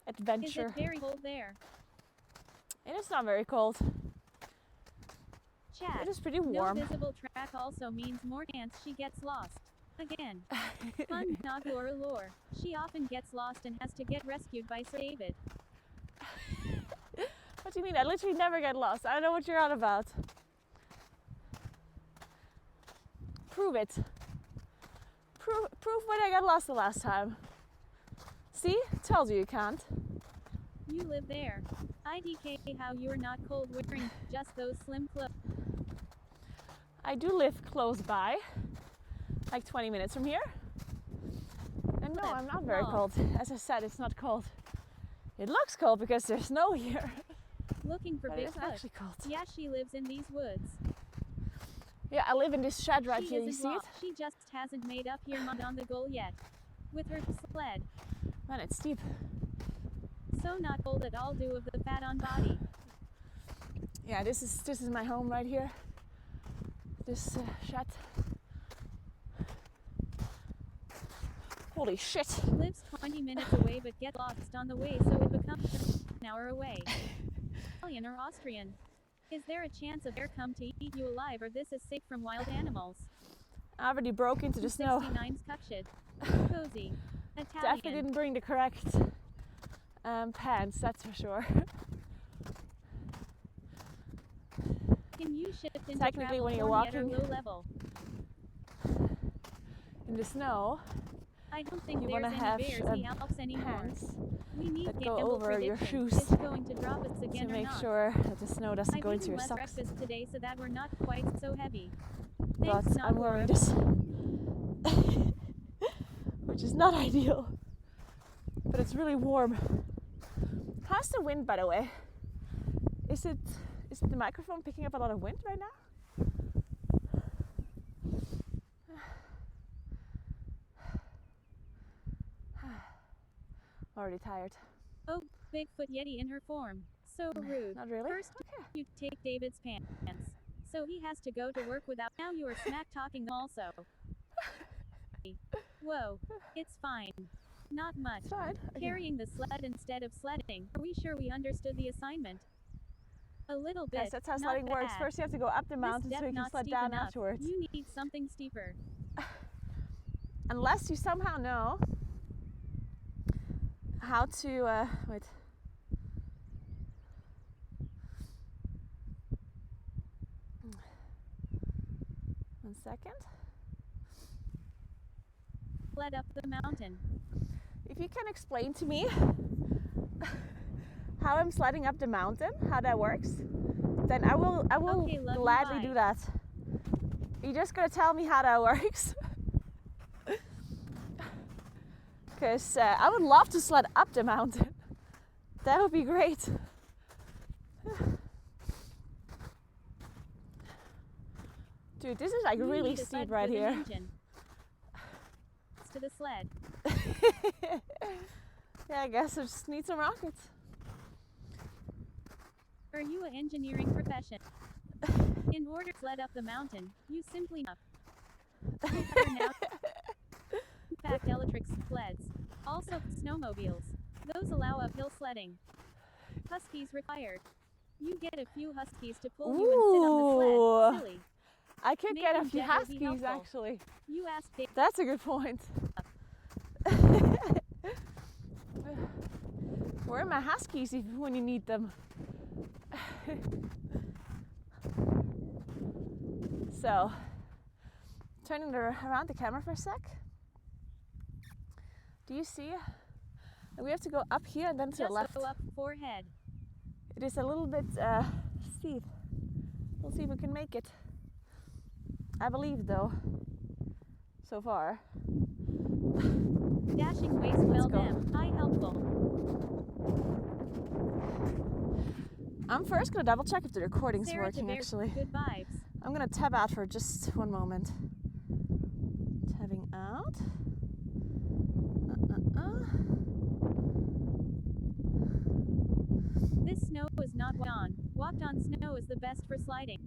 adventure. Is it very cold there? It is not very cold. Chat. It is pretty warm. No visible track also means more chance she gets lost. Again. Fun Naguura lore. She often gets lost and has to get rescued by Sir David. What do you mean? I literally never get lost. I don't know what you're on about. Prove it. Prove when I got lost the last time. See? Tells you can't. You live there. IDK how you're not cold wearing just those slim clothes. I do live close by. Like 20 minutes from here. And no, I'm not very cold. As I said, it's not cold. It looks cold because there's snow here. Looking for But it isn't Bigfoot. actually cold. Yeah, she lives in these woods. Yeah, I live in this shed right She here. You isn't see it? lost. She just hasn't made up her mind on the goal yet. With her sled. Man, it's steep. So not cold at all due of the fat on body. Yeah, this is my home right here. This shed. Holy shit. Lives 20 minutes away but gets lost on the way, so it becomes an hour away. Italian or Austrian? Is there a chance of bear come to eat you alive, or this is safe from wild animals? I already broke into the snow. 69's Kutchid. Cozy. Italian. Definitely didn't bring the correct pants, that's for sure. Can you shift into Technically, travel when you're only at walking or low level? in the snow, I don't think you there's wanna any have bears in the Alps anymore. pants We need that go gamble over your prediction. shoes Is it going to drop us to again or make not? sure that the snow doesn't I've go into eaten your less socks. breakfast today so that we're not quite so heavy. But Thanks, I'm wearing Naguura. this, which is not ideal. But it's really warm. How's the wind, by the way? Is it the microphone picking up a lot of wind right now? Already tired. Oh, Bigfoot Yeti in her form. So rude. Not really? First, Okay. you take David's pants. So he has to go to work without. Now you are smack talking also. Whoa. It's fine. Not much. It's fine. Okay. Carrying the sled instead of sledding. Are we sure we understood the assignment? A little bit. Yes, that's how not sledding works. bad. First you have to go up the This mountain so depth you can not sled steep down enough. afterwards. You need something steeper. Unless you somehow know how to, wait. One second. Led up the mountain. If you can explain to me how I'm sledding up the mountain, how that works, then I will Okay, love you, gladly bye. do that. You're just gonna tell me how that works. Because I would love to sled up the mountain. That would be great. Dude, this is like You really need a steep sled right with an here. engine. To the sled. Yeah, I guess I just need some rockets. Are you an engineering profession? In order to sled up the mountain, you simply up. Now, in fact, electric sleds. Also, snowmobiles. Those allow uphill sledding. Huskies required. You get a few huskies to pull you and sit on the sled. Silly. I could get a Making few Deb will be huskies helpful. actually. You asked Dave. That's a good point. Where are my huskies when you need them? So, turning around the camera for a sec. Do you see? We have to go up here and then to the Just left. go up forehead. It is a little bit steep. We'll see if we can make it. I believe though, so far. Dashing waist well go. them. High helpful. I'm first gonna double check if the recording's Sarah working DeBear, actually. Good vibes. I'm gonna tab out for just one moment. Tabbing out. This snow is not gone. Walked on snow is the best for sliding.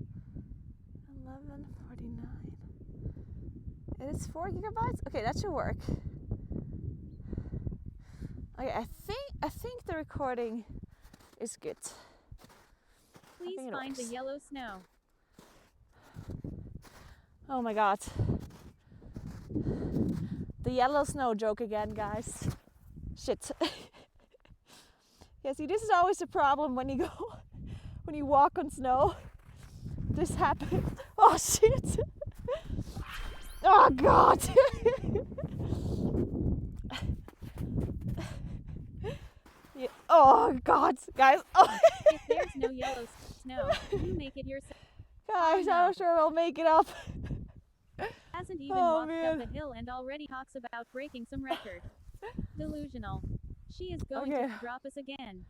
11:49. It is 4 gigabytes. Okay, that should work. Okay, I think the recording is good. Please find the yellow snow. Oh my god. The yellow snow joke again, guys. Shit. Yeah, see, this is always a problem when you when you walk on snow. This happens. Oh shit. Oh god. Yeah. Oh god, guys. Oh. If there's no yellow snow, you make it yourself. Guys, no. I'm sure we'll make it up. Hasn't even Oh, walked man. up a hill and already talks about breaking some record. Delusional. She is going Okay. to drop us again.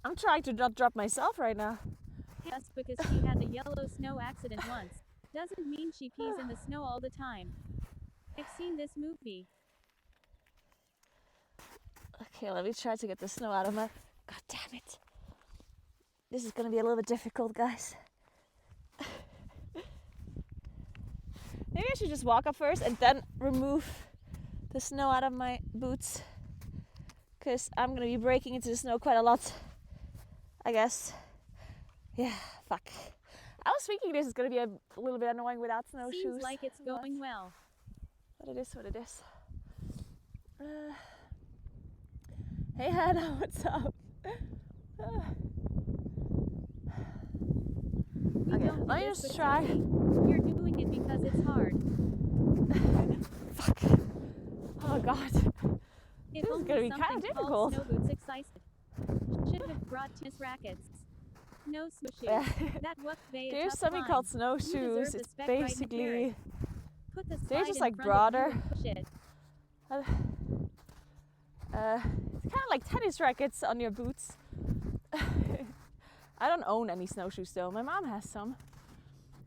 I'm trying to not drop myself right now. Just because she had the yellow snow accident once, doesn't mean she pees in the snow all the time. I've seen this movie. Okay, let me try to get the snow out of my... God damn it. This is gonna be a little bit difficult, guys. Maybe I should just walk up first and then remove the snow out of my boots. Because I'm gonna be breaking into the snow quite a lot, I guess. Yeah, fuck. I was thinking this is gonna be a little bit annoying without snowshoes. Seems like it's going well. But it is what it is. Hey Hannah, what's up? Okay, let me just try. You're doing it because it's hard. Fuck. Oh god. If This is gonna be kind of difficult. Snow boots excited. Should have brought tennis rackets. No snowshoes. Yeah. That was There's something called snowshoes. It's basically Put the they're slide just in like front of broader. you and push it. It's kind of like tennis rackets on your boots. I don't own any snowshoes though. My mom has some.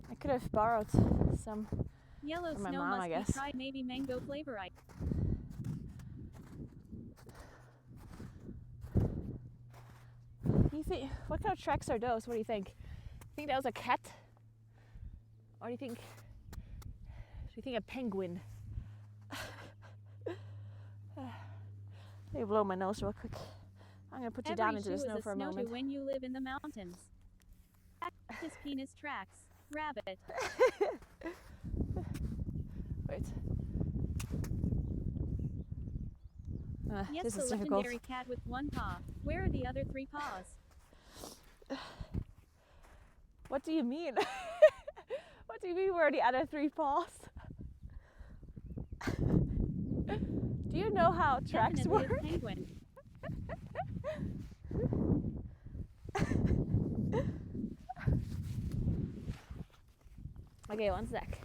I could have borrowed some. Yellow from my snow mom, must I be guess. tried, maybe mango flavor ice. You think what kind of tracks are those? What do you think? You think that was a cat? Or do you think a penguin? Let me blow my nose real quick. I'm gonna put you down into the snow for a moment. When you live in the mountains. Cactus penis tracks. Rabbit. Wait. Yes, This the is difficult. legendary cat with one paw. Where are the other 3 paws? What do you mean? What do you mean where are the other 3 paws? Do you know how tracks Definitely work? a penguin. Okay, one sec.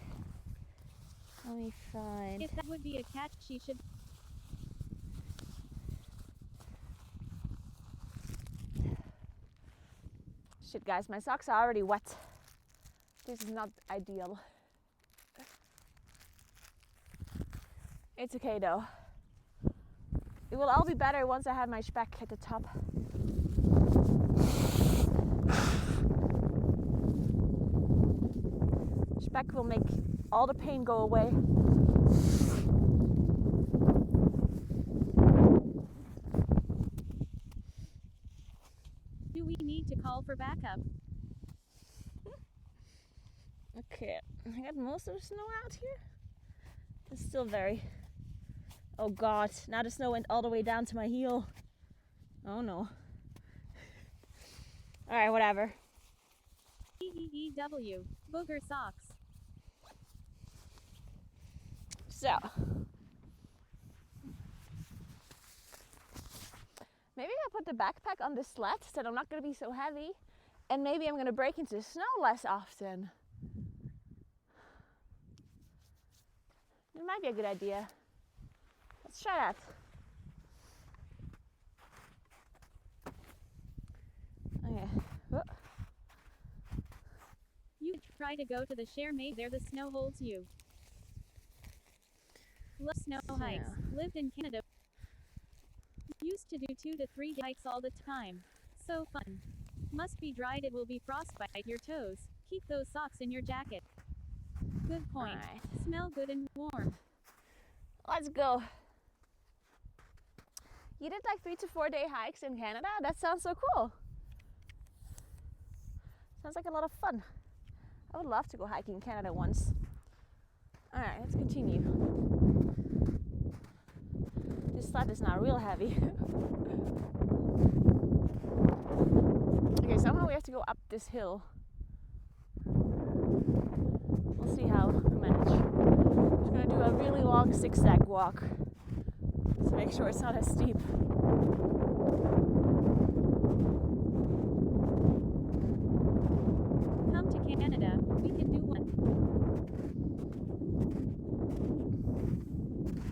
Let me find. If that would be a cat, she should. Shit, guys, my socks are already wet. This is not ideal. It's okay though. It will all be better once I have my speck at the top. Speck will make all the pain go away. Do we need to call for backup? Okay, I got most of the snow out here. It's still very... Oh god, now the snow went all the way down to my heel. Oh no. Alright, whatever. EEEW. Booger socks. So. Maybe I'll put the backpack on the sled so that I'm not going to be so heavy. And maybe I'm going to break into the snow less often. It might be a good idea. Let's try that. Okay. Whoa. You try to go to the share, maybe there the snow holds you. Love snow hikes. Lived in Canada. Used to do 2 to 3 hikes all the time. So fun. Must be dried, it will be frostbite your toes. Keep those socks in your jacket. Good point. Alright. Smell good and warm. Let's go. You did like 3 to 4 day hikes in Canada? That sounds so cool. Sounds like a lot of fun. I would love to go hiking in Canada once. Alright, let's continue. This sled is now real heavy. Okay, somehow we have to go up this hill. We'll see how we manage. I'm just gonna do a really long zigzag walk to make sure it's not as steep. Come to Canada. We can do one.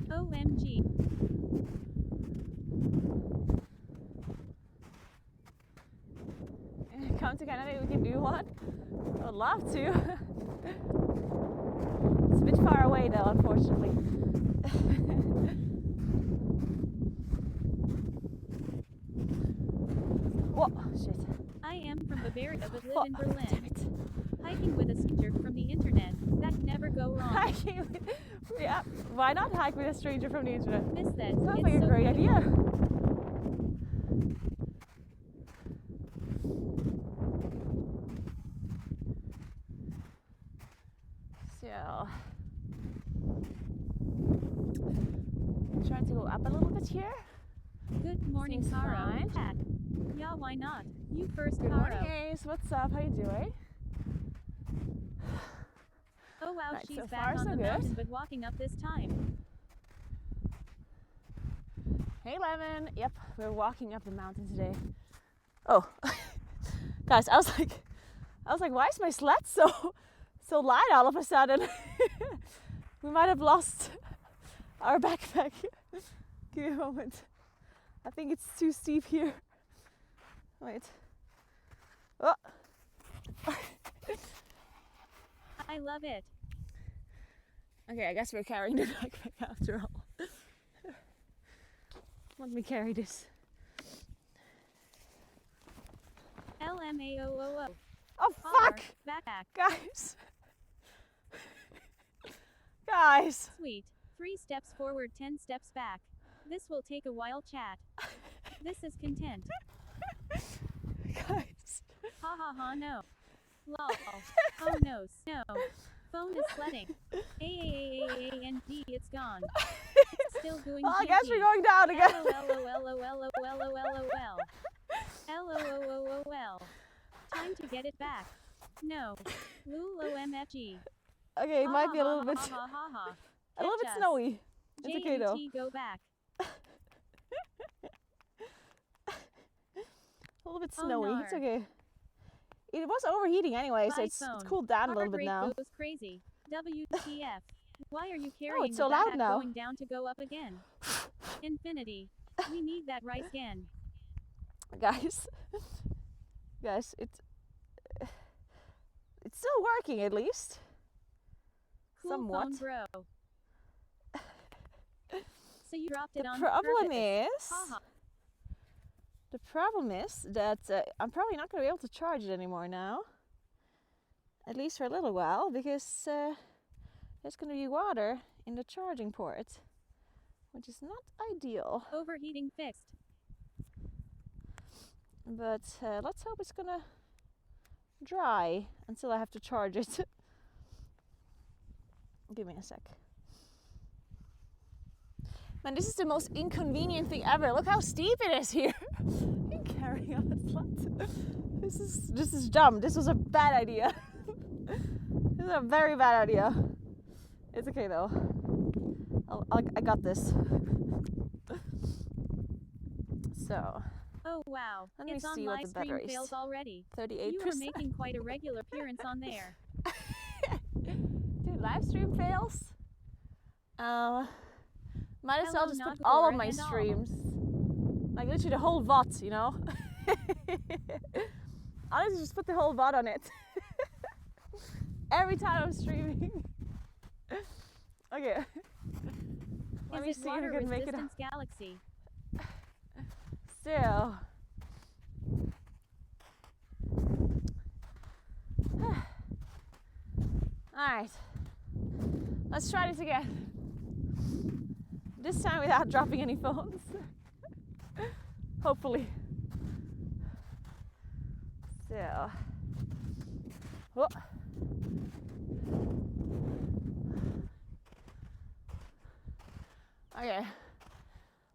OMG. Come to Canada, we can do one. I would love to. It's a bit far away though, unfortunately. Whoa, shit. I am from Bavaria but live Oh, in damn Berlin. it. Hiking with a stranger from the internet. That can never go wrong. Hiking with, yeah, why not hike with a stranger from the internet? Miss that. Sounds It's like a so great beautiful. idea. So, try to go up a little bit here. Good morning, Seems Caro. fine. Chat. Yeah, why not? You first, Good Caro. morning, Ace. What's up? How you doing? Oh wow, Right, she's so back far, on so the good. mountain but walking up this time. Hey, Lemon. Yep, we're walking up the mountain today. Oh, guys, I was like, why is my sled so light all of a sudden? We might have lost our backpack. Give me a moment. I think it's too steep here. Wait. Oh. I love it. Okay, I guess we're carrying the backpack after all. Let me carry this. LMAOOO. Oh fuck! Backpack. Guys! Guys! Sweet. 3 steps forward, 10 steps back. This will take a while, chat. This is content. Guys! Ha ha ha, no. Lol. Oh no, no. Phone is sledding. AAAAAND, it's gone. It's still doing Oh, I guess we're going down again. LOL. Time to get it back. No. LULOMFG. Okay, it might be a little bit snowy. It's okay though. Go back. A little bit Oh, snowy. no. It's okay. It was overheating anyway, so Bye, it's phone. cooled down a little Heart bit rate now. goes crazy. WTF. Why are you carrying it's the so loud backpack now. going down to go up again? Infinity. We need that rice again. Guys, it's still working at least. Cool Somewhat. phone, bro. So you dropped it The on problem purpose. is, Haha. the problem is that I'm probably not going to be able to charge it anymore now. At least for a little while, because there's going to be water in the charging port, which is not ideal. Overheating fixed. But let's hope it's going to dry until I have to charge it. Give me a sec. Man, this is the most inconvenient thing ever. Look how steep it is here. I'm carrying on a sled. This is dumb. This was a bad idea. This is a very bad idea. It's okay though. I got this. So, Oh wow. let me It's on see what live the stream battery is. fails already. 38%. You are making quite a regular appearance on there. Dude, live stream fails? Might as well Hello, just put all of Naguura my and all. streams. Like literally the whole VOD, you know? Honestly, just put the whole VOD on it. Every time I'm streaming. Okay. Let me Is it see if water we can make it. resistance galaxy? Still. Alright, let's try this again. This time without dropping any phones. Hopefully. So. Oh. Okay,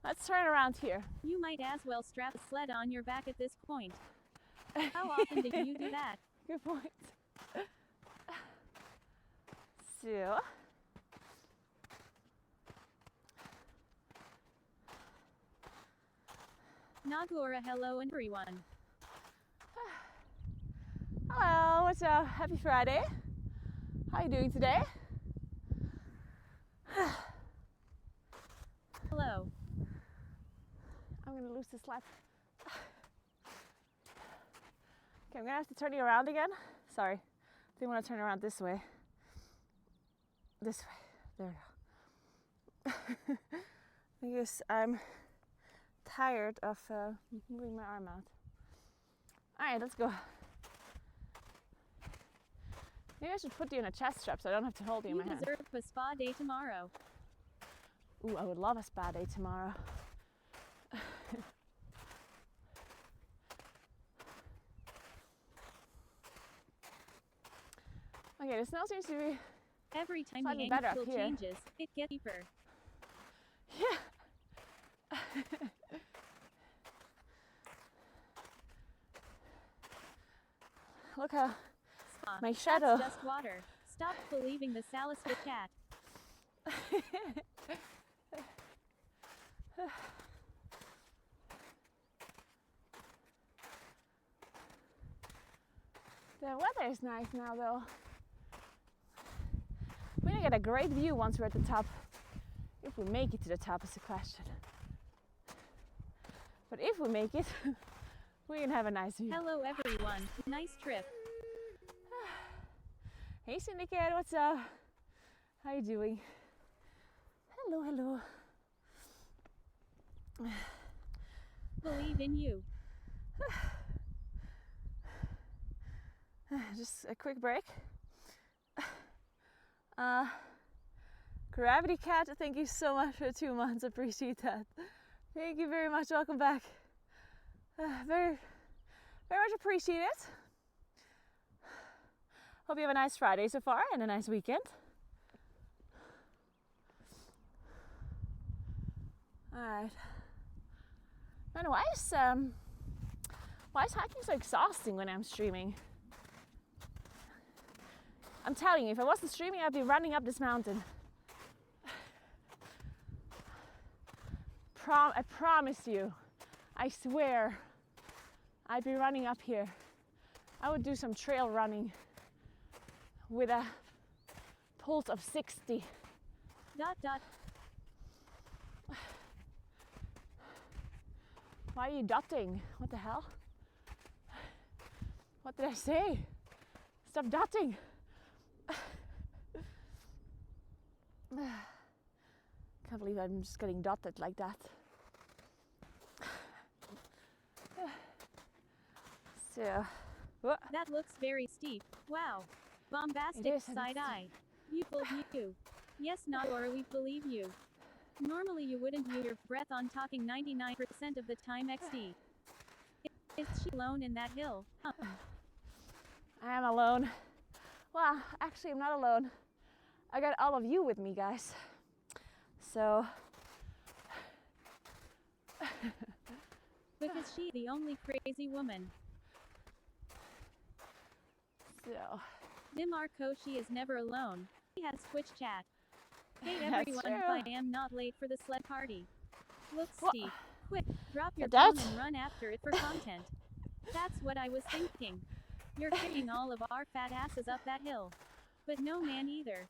let's turn around here. You might as well strap a sled on your back at this point. How often do you do that? Good point. So. Naguura, hello everyone. Hello, what's up? Happy Friday. How are you doing today? Hello. I'm gonna lose the sled. Okay, I'm gonna have to turn you around again. Sorry, didn't want to turn around this way. This way. There we go. Because I'm tired of moving my arm out. All right, let's go. Maybe I should put you in a chest strap so I don't have to hold you in my hand. You deserve a spa day tomorrow. Ooh, I would love a spa day tomorrow. Okay, the snow seems to be Every time slightly the better up angle here. changes, it gets deeper. Yeah. Look how Spa. my shadow. That's just water. Stop believing the Salisbury cat. The weather is nice now though. We're gonna get a great view once we're at the top. If we make it to the top is the question. But if we make it, we can have a nice view. Hello everyone. Nice trip. Hey Syndicate, what's up? How you doing? Hello, hello. Believe in you. Just a quick break. Gravity Cat, thank you so much for 2 months. Appreciate that. Thank you very much. Welcome back. Very much appreciate it. Hope you have a nice Friday so far and a nice weekend. Alright. Man, why is hiking so exhausting when I'm streaming? I'm telling you, if I wasn't streaming, I'd be running up this mountain. I promise you, I swear, I'd be running up here. I would do some trail running with a pulse of 60. ... Why are you dotting? What the hell? What did I say? Stop dotting. Can't believe I'm just getting dotted like that. So, what? That looks very steep. Wow. Bombastic It is, side eye. You believe you. Yes, Naguura, we believe you. Normally you wouldn't use your breath on talking 99% of the time XD. Is she alone in that hill? I am alone. Well, actually I'm not alone. I got all of you with me, guys. So... Because she's the only crazy woman. So... Dimarco, she is never alone. He has Twitch chat. Hey That's everyone, true. I am not late for the sled party. Look What? steep. Quick, drop your That- phone and run after it for content. That's what I was thinking. You're kicking all of our fat asses up that hill. But no man either.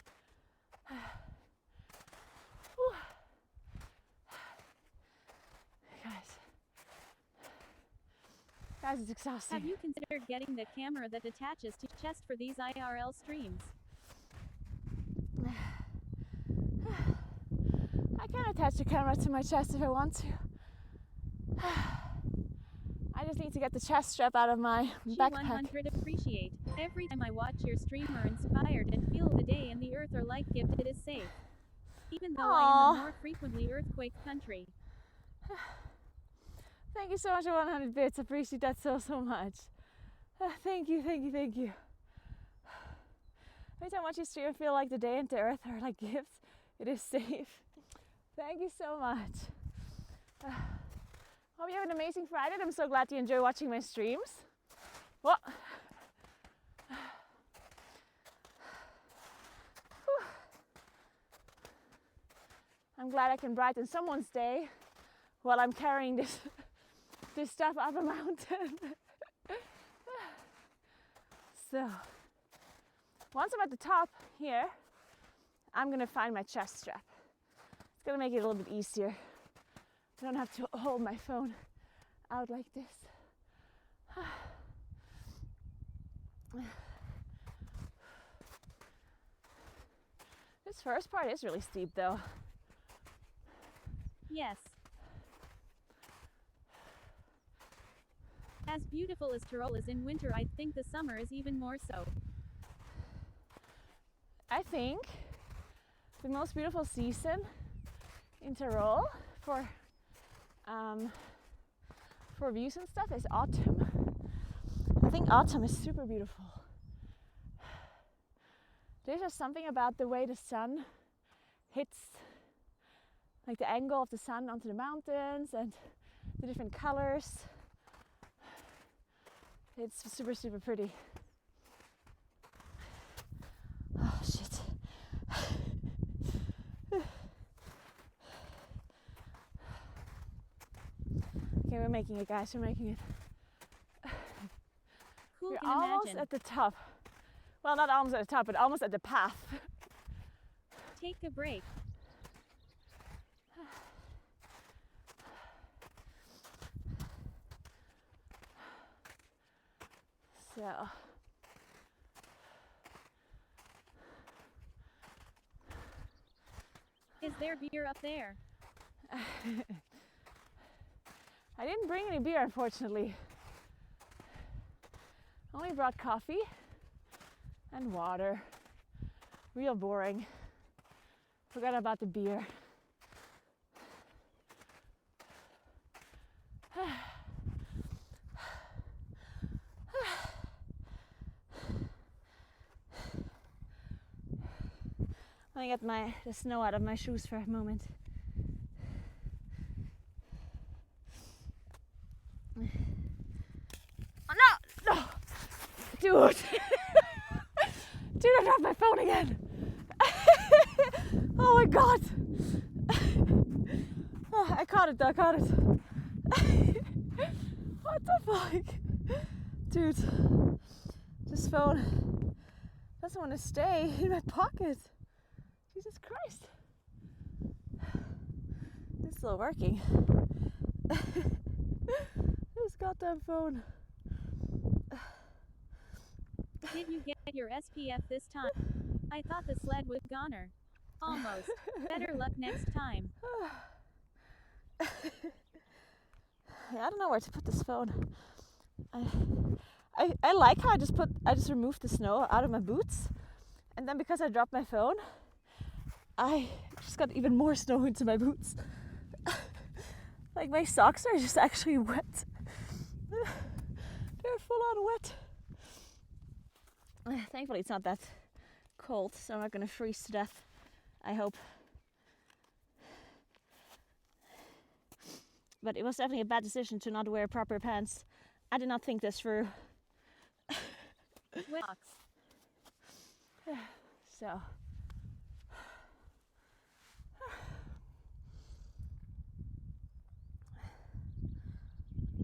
Guys, it's exhausting. Have you considered getting the camera that attaches to chest for these IRL streams? I can attach the camera to my chest if I want to. I just need to get the chest strap out of my backpack. G100 appreciate. Every time I watch your stream are inspired and feel the day and the earth are like gift it is safe. Even though I am Aw. a more frequently earthquake country. Thank you so much for 100 bits. Appreciate that so much. Thank you. Every time I watch you stream, I feel like the day and the earth are like gifts. It is safe. Thank you so much. Hope you have an amazing Friday. I'm so glad you enjoy watching my streams. What? I'm glad I can brighten someone's day while I'm carrying this stuff up a mountain. So, once I'm at the top here, I'm gonna find my chest strap. It's gonna make it a little bit easier. I don't have to hold my phone out like this. This first part is really steep though. Yes. As beautiful as Tyrol is in winter, I think the summer is even more so. I think the most beautiful season in Tyrol for views and stuff is autumn. I think autumn is super beautiful. There's just something about the way the sun hits, like the angle of the sun onto the mountains and the different colors. It's super pretty. Oh shit. Okay, we're making it, guys. We're making it. Who We're can almost imagine? at the top. Well, not almost at the top, but almost at the path. Take a break. So, Is there beer up there? I didn't bring any beer, unfortunately. Only brought coffee and water. Real boring. Forgot about the beer. Let me get the snow out of my shoes for a moment. Oh no! No! Dude! Dude, I dropped my phone again! Oh my god! Oh, I caught it though, I caught it. What the fuck? Dude, this phone doesn't want to stay in my pocket. Jesus Christ. It's still working. This goddamn phone. Did you get your SPF this time? I thought the sled was goner. Almost. Better luck next time. I don't know where to put this phone. I like how I just removed the snow out of my boots, and then because I dropped my phone, I just got even more snow into my boots. Like my socks are just actually wet. They're full on wet. Thankfully it's not that cold, so I'm not gonna freeze to death, I hope. But it was definitely a bad decision to not wear proper pants. I did not think this through. So.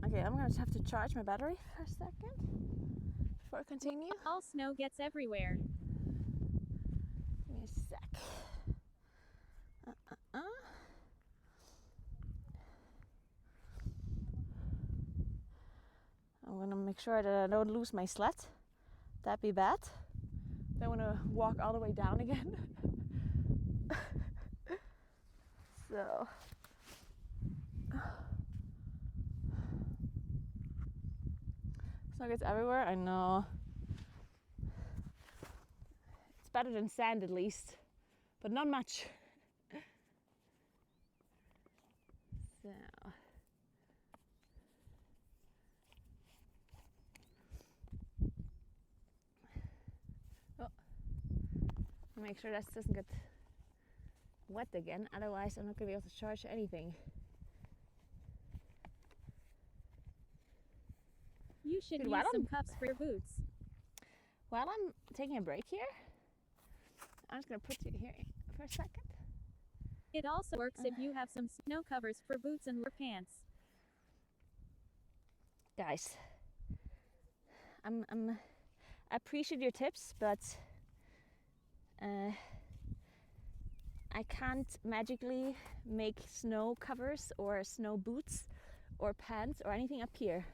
Okay, I'm gonna have to charge my battery for a second before I continue. All snow gets everywhere. Give me a sec. I'm gonna make sure that I don't lose my sled. That'd be bad. Then I'm gonna walk all the way down again. So. Snow gets everywhere, I know. better than sand at least, but not much. So. Oh. Make sure that doesn't get wet again, otherwise I'm not going to be able to charge anything. You should use some cuffs for your boots. While I'm taking a break here, I'm just going to put you here for a second. It also works if you have some snow covers for boots and your pants. Guys, I appreciate your tips, but I can't magically make snow covers or snow boots or pants or anything up here.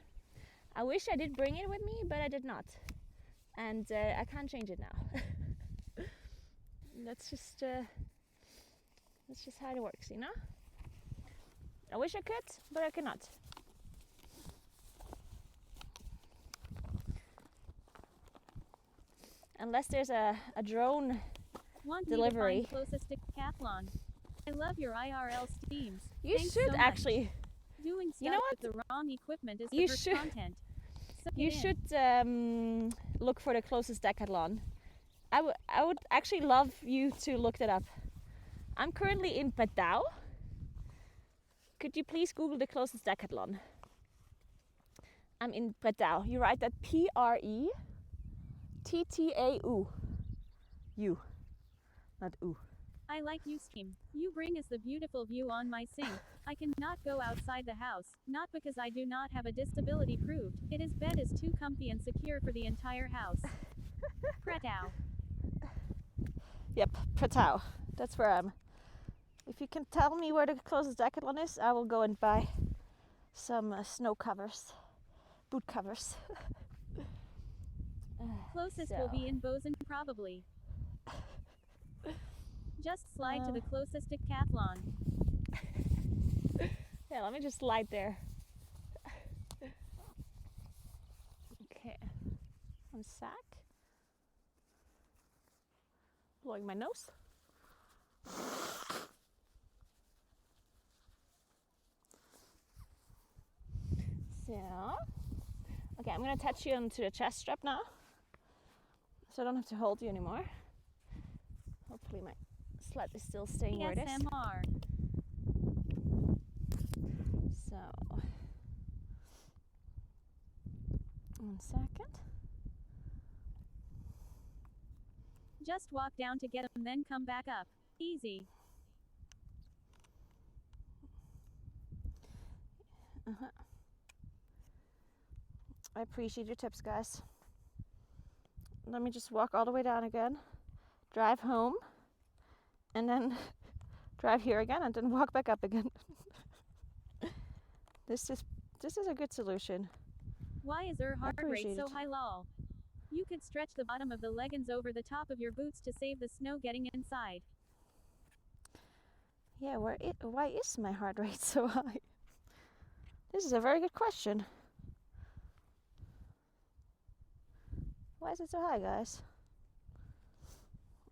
I wish I did bring it with me, but I did not. And I can't change it now. That's just how it works, you know? I wish I could, but I cannot. Unless there's a drone delivery. Want me to find closest decathlon? I love your IRL streams. You Thanks should so actually. Much. Doing stuff You know what? with the wrong equipment is You the first should. content. You should look for the closest decathlon. I would actually love you to look that up. I'm currently in Padau. Could you please Google the closest decathlon? I'm in Padau. You write that Prettau. U. Not U. I like you stream. You bring us the beautiful view on my sink. I cannot go outside the house, not because I do not have a disability proved. It bed is too comfy and secure for the entire house. Prettau. Yep, Prettau. That's where I'm. If you can tell me where the closest decathlon is, I will go and buy some snow covers, boot covers. Closest will be in Bozen probably. Just slide to the closest decathlon. Yeah, let me just slide there. Okay. One sec. Blowing my nose. So, okay, I'm gonna attach you onto the chest strap now, so I don't have to hold you anymore. Hopefully my sled is still staying where it is. ASMR. So, 1 second. Just walk down to get them, then come back up. Easy. I appreciate your tips, guys. Let me just walk all the way down again, drive home, and then drive here again, and then walk back up again. This is a good solution. Why is your heart rate appreciate so it. high, lol? You could stretch the bottom of the leggings over the top of your boots to save the snow getting inside. Yeah, why is my heart rate so high? This is a very good question. Why is it so high, guys?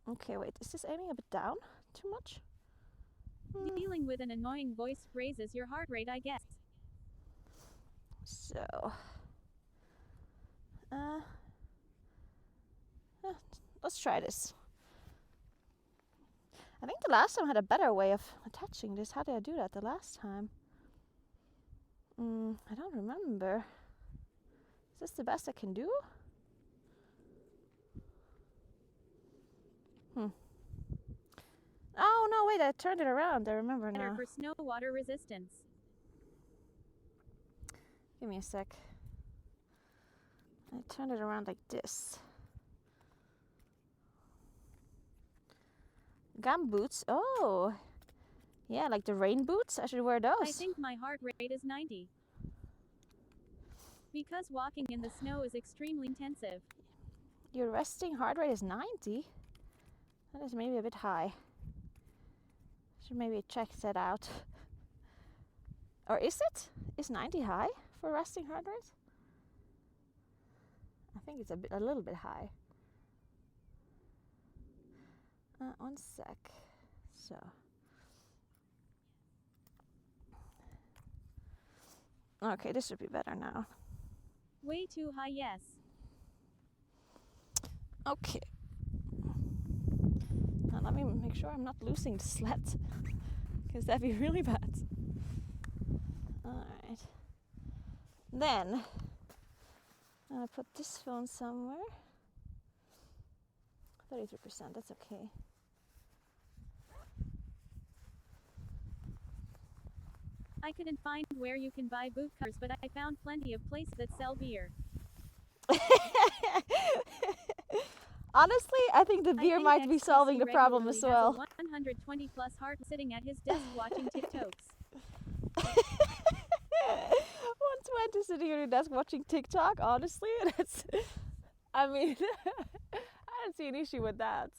Okay, wait, is this aiming a bit down too much? Dealing with an annoying voice raises your heart rate, I guess. So, let's try this. I think the last time I had a better way of attaching this. How did I do that the last time? I don't remember. Is this the best I can do? Oh no, wait, I turned it around. I remember Better now. for snow water resistance. Give me a sec. I turned it around like this. Gum boots. Oh, yeah, like the rain boots. I should wear those. I think my heart rate is 90. Because walking in the snow is extremely intensive. Your resting heart rate is 90. That is maybe a bit high. Should maybe check that out. Or is it? Is 90 high for resting heart rate? I think it's a little bit high. One sec. So. Okay, this should be better now. Way too high, yes. Okay. Now let me make sure I'm not losing the sled, because that'd be really bad. Alright. Then, I'm gonna put this phone somewhere. 33%, that's okay. I couldn't find where you can buy boot covers, but I found plenty of places that sell beer. Honestly, I think the beer might be solving the problem as well. 120 plus heart sitting at his desk watching TikToks. 120 sitting at your desk watching TikTok, honestly, that's, I mean, I don't see an issue with that.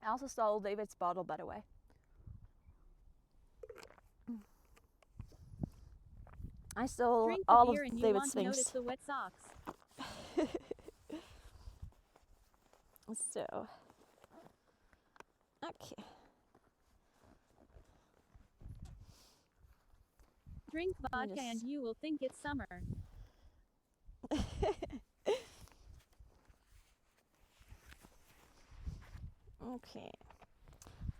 I also stole David's bottle, by the way. I stole Drink the all beer of and David's you want to things. notice the wet socks. So, okay. Drink vodka and you will think it's summer. Okay.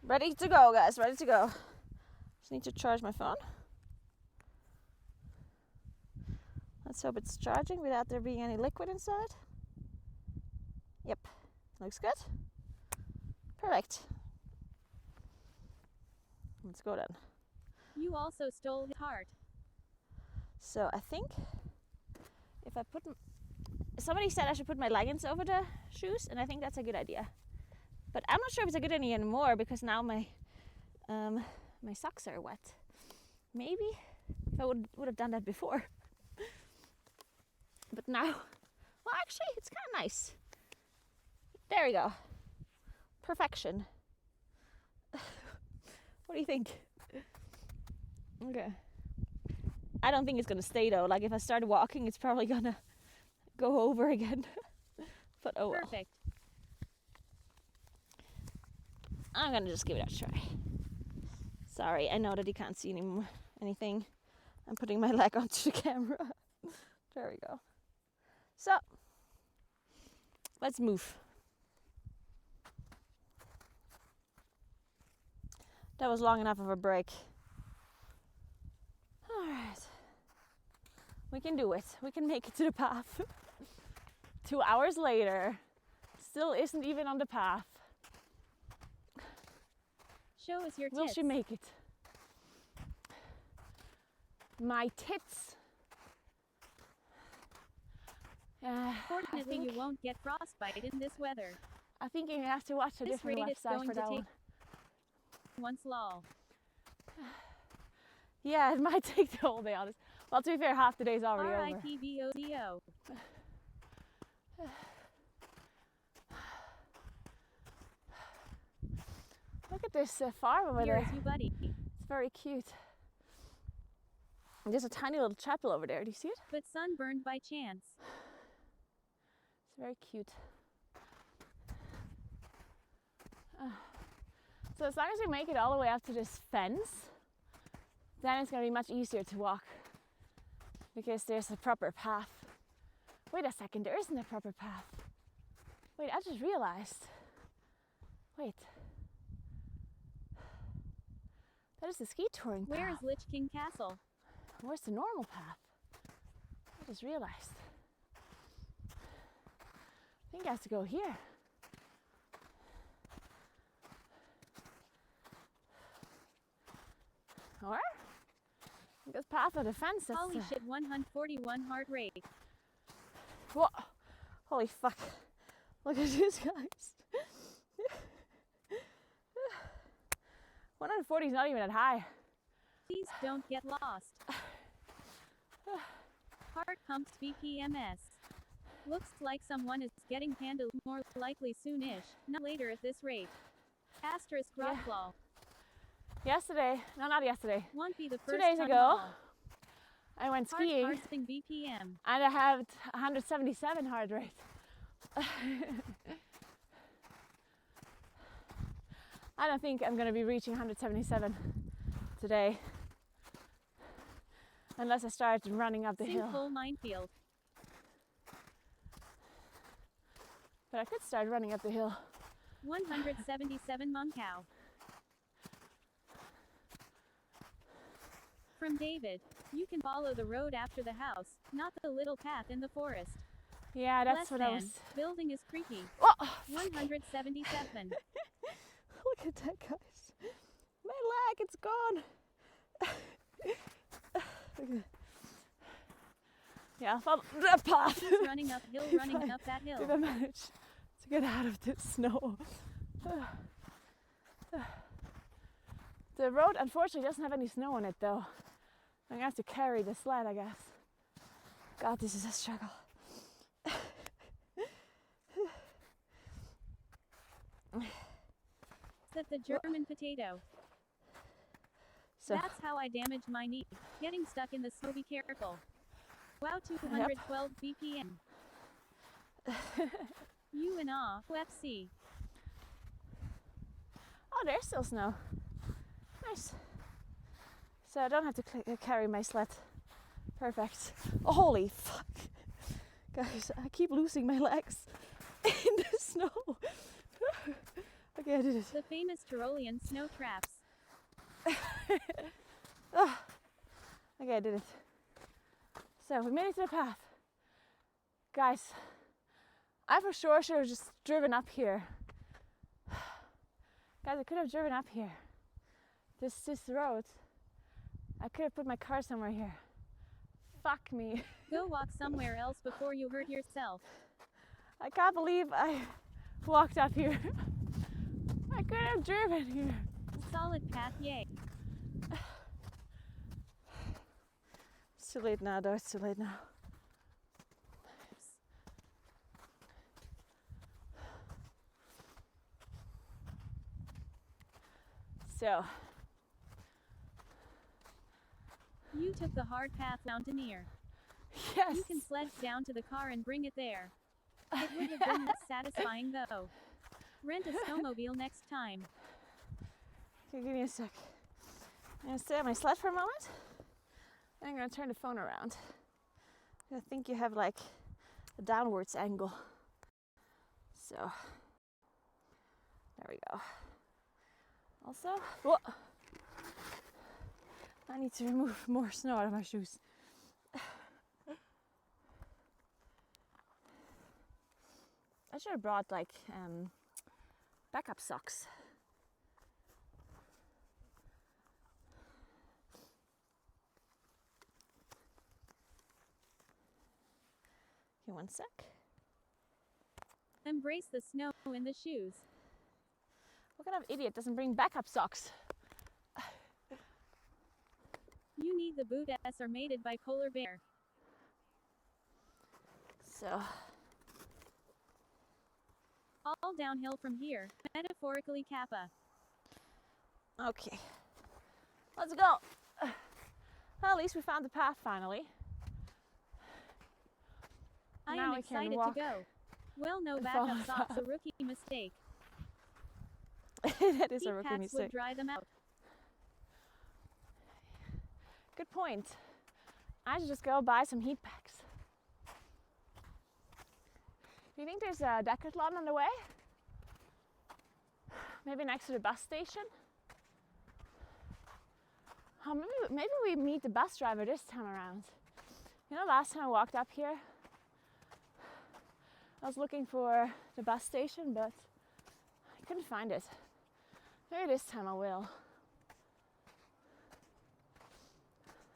Ready to go, guys. Ready to go. Just need to charge my phone. Let's hope it's charging without there being any liquid inside. Yep. Looks good. Perfect. Let's go then. You also stole his heart. So I think if I put... Somebody said I should put my leggings over the shoes, and I think that's a good idea. But I'm not sure if it's a good idea anymore because now my my socks are wet. Maybe if I would have done that before. But now, well, actually, it's kind of nice. There we go. Perfection. What do you think? Okay. I don't think it's gonna stay though. Like if I start walking, it's probably gonna go over again. But oh well. Perfect. I'm gonna just give it a try. Sorry, I know that you can't see anything. I'm putting my leg onto the camera. There we go. So, let's move. That was long enough of a break. Alright. We can do it. We can make it to the path. 2 hours later. Still isn't even on the path. Show us your tits. Will she make it? My tits. Fortunately, you won't get frostbite in this weather. I think you have to watch a different website for that one. Once lol. Yeah, it might take the whole day, honest. Well, to be fair, half the day's already over. R-I-P-V-O-D-O. Look at this farm over there. Here's you, buddy. It's very cute. And there's a tiny little chapel over there. Do you see it? But sunburned by chance. It's very cute. So as long as we make it all the way up to this fence, then it's going to be much easier to walk because there's a proper path. Wait a second, there isn't a proper path. Wait, I just realized. Wait. That is the ski touring path. Where is Lich King Castle? Where's the normal path? I just realized. I think I have to go here. Or? This path of the fence. Holy shit, 141 heart rate. What? Holy fuck. Look at this, guys. 140 is not even that high. Please don't get lost. Heart pumps BPMS. Looks like someone is getting handled more likely soonish, not later at this rate. Asterisk Rockflaw. Yesterday, no, not yesterday. Won't be the first 2 days time ago, all. I went skiing Hardsing BPM. and I had 177 heart rate. I don't think I'm going to be reaching 177 today unless I start running up the hill. Sinkhole minefield. But I could start running up the hill. 177 Moncow. From David, you can follow the road after the house, not the little path in the forest. Yeah, that's Less what I than. was. Building is creaky. Oh, 177. look at that, guys. My leg, it's gone. Yeah, I'll follow the path. He's running uphill, running up that hill. If I manage to get out of the snow. The road unfortunately doesn't have any snow on it though. I'm gonna have to carry the sled, I guess. God, this is a struggle. Set the German potato. So, That's how I damaged my knee. Getting stuck in the snow, be careful. Wow, 212 BPM. UFC. oh, there's still snow. Nice. So I don't have to carry my sled. Perfect. Oh, holy fuck. Guys, I keep losing my legs in the snow. Okay, I did it. The famous Tyrolean snow traps. Oh, okay, I did it. So we made it to the path. Guys, I for sure should have just driven up here. Guys, I could have driven up here. This road. I could have put my car somewhere here. Fuck me. Go walk somewhere else before you hurt yourself. I can't believe I walked up here. I could have driven here. Solid path, yay. It's too late now, though. It's too late now. So, You took the hard path, mountaineer. yes. You can sled down to the car and bring it there. It would have been less satisfying though. Rent a snowmobile next time. Okay, give me a sec. I'm gonna stay on my sled for a moment. And I'm gonna turn the phone around. I think you have like a downwards angle. So, there we go. Also, whoa, I need to remove more snow out of my shoes. I should have brought like backup socks. Okay, one sec. Embrace the snow in the shoes. What kind of idiot doesn't bring backup socks? You need the boot as are mated by polar bear. So, All downhill from here, metaphorically Kappa. okay. Let's go. Well, at least we found the path finally. I Now am we can excited to walk go. Well, no and follow backup the socks, path. a rookie mistake. That is a Heat rookie packs mistake. would dry them out. Good point. I should just go buy some heat packs. Do you think there's a decathlon on the way? Maybe next to the bus station? Oh, maybe we meet the bus driver this time around. You know, last time I walked up here, I was looking for the bus station, but I couldn't find it. Maybe this time I will.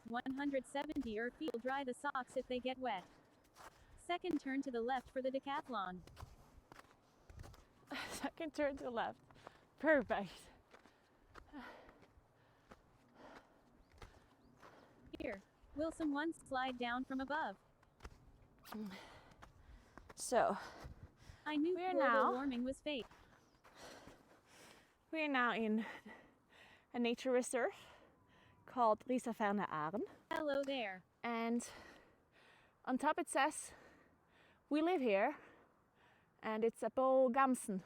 170 or feet will dry the socks if they get wet. Second turn to the left for the decathlon. Second turn to the left. Perfect. Here, will someone slide down from above? So, I knew We are global now- warming was fake. we are now in a nature reserve called Risaferne Aaren. Hello there. And on top it says, we live here, and it's Bo Gamsen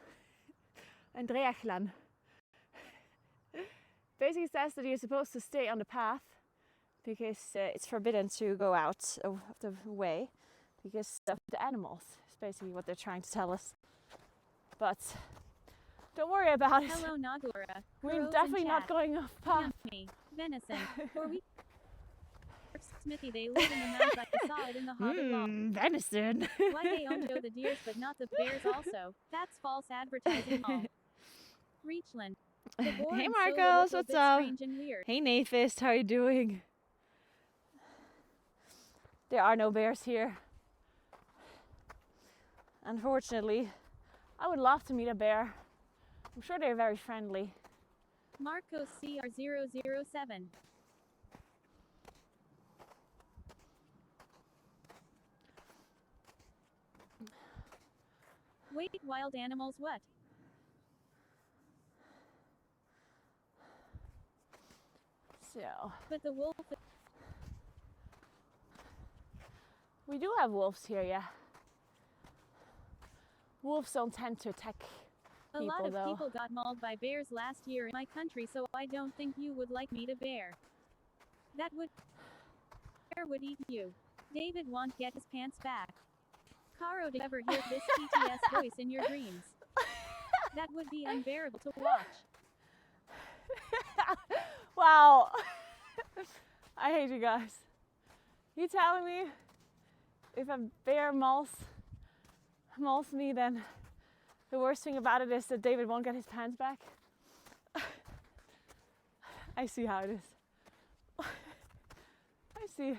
and Dreechland. Basically says that you're supposed to stay on the path because it's forbidden to go out of the way because of the animals. It's basically what they're trying to tell us. But don't worry about it. Hello, Naguura. We're Crows definitely and not chat. going off path. Yummy. Venison. For we Smithy, they live in the mountains. I saw it in the Hobbit law. Venison. Why they only show the deers but not the bears also? That's false advertising. All. Reachland. The boar Hey and Marcos, Silver look a what's bit up? strange and weird. Hey Nafist, how are you doing? There are no bears here. Unfortunately, I would love to meet a bear. I'm sure they're very friendly. Marcos CR007. Wait, wild animals what? So, But the wolf. we do have wolves here, yeah. Wolves don't tend to attack A lot people, of though. people got mauled by bears last year in my country, so I don't think you would like meet a bear. That would. Bear would eat you. David won't get his pants back. Caro, do you ever hear this TTS voice in your dreams? That would be unbearable to watch. Wow. I hate you guys. You telling me if a bear mauls me, then the worst thing about it is that David won't get his pants back? I see how it is. I see.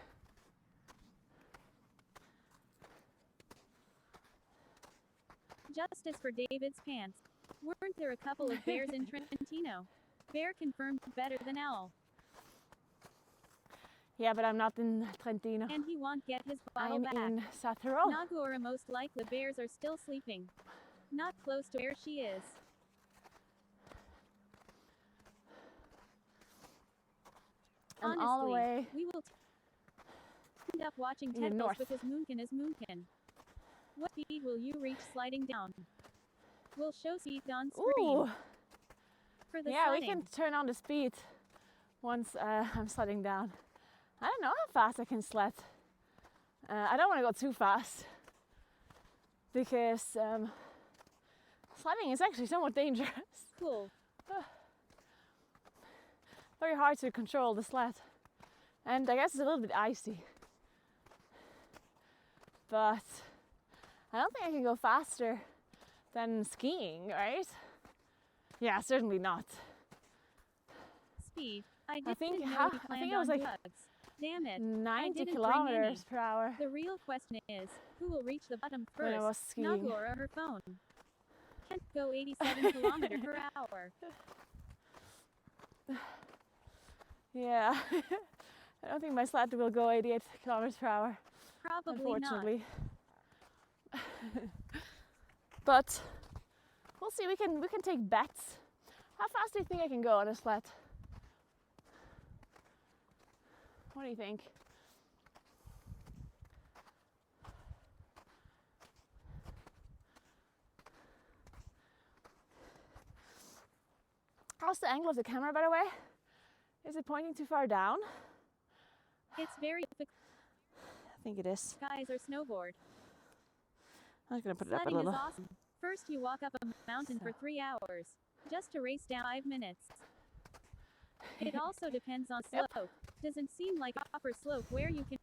Justice for David's pants. Weren't there a couple of bears in Trentino? Bear confirmed better than owl. Yeah, but I'm not in Trentino. And he won't get his bottle I'm back. in South Tyrol. Naguura, most likely the bears are still sleeping. Not close to where she is. I'm all the Honestly, way we will end up watching in the Ted north. with his moonkin as moonkin. What speed will you reach sliding down? We'll show speed on screen. Ooh, For the yeah, we sledding. can turn on the speed once I'm sledding down. I don't know how fast I can sled. I don't want to go too fast because sledding is actually somewhat dangerous. Cool. Very hard to control the sled. And I guess it's a little bit icy. But I don't think I can go faster than skiing, right? Yeah, certainly not. Speed. I didn't think know how- you I planned think it was on like drugs. Damn it. 90 didn't bring kilometers per hour The real question is, who will reach the bottom when I first? was skiing. Naguura or her phone? Can't go 87 kilometers per hour. Yeah, I don't think my sled will go 88 kilometers per hour, Probably unfortunately. But we'll see. We can take bets. How fast do you think I can go on a sled? What do you think? How's the angle of the camera, by the way? Is it pointing too far down? not. It's very difficult. I think it is. Skies or snowboard. I'm just gonna put it up a Sledding is little. awesome. First you walk up a mountain for 3 hours. Just to race down 5 minutes. It also depends on Yep. slope. Doesn't seem like upper slope where you can.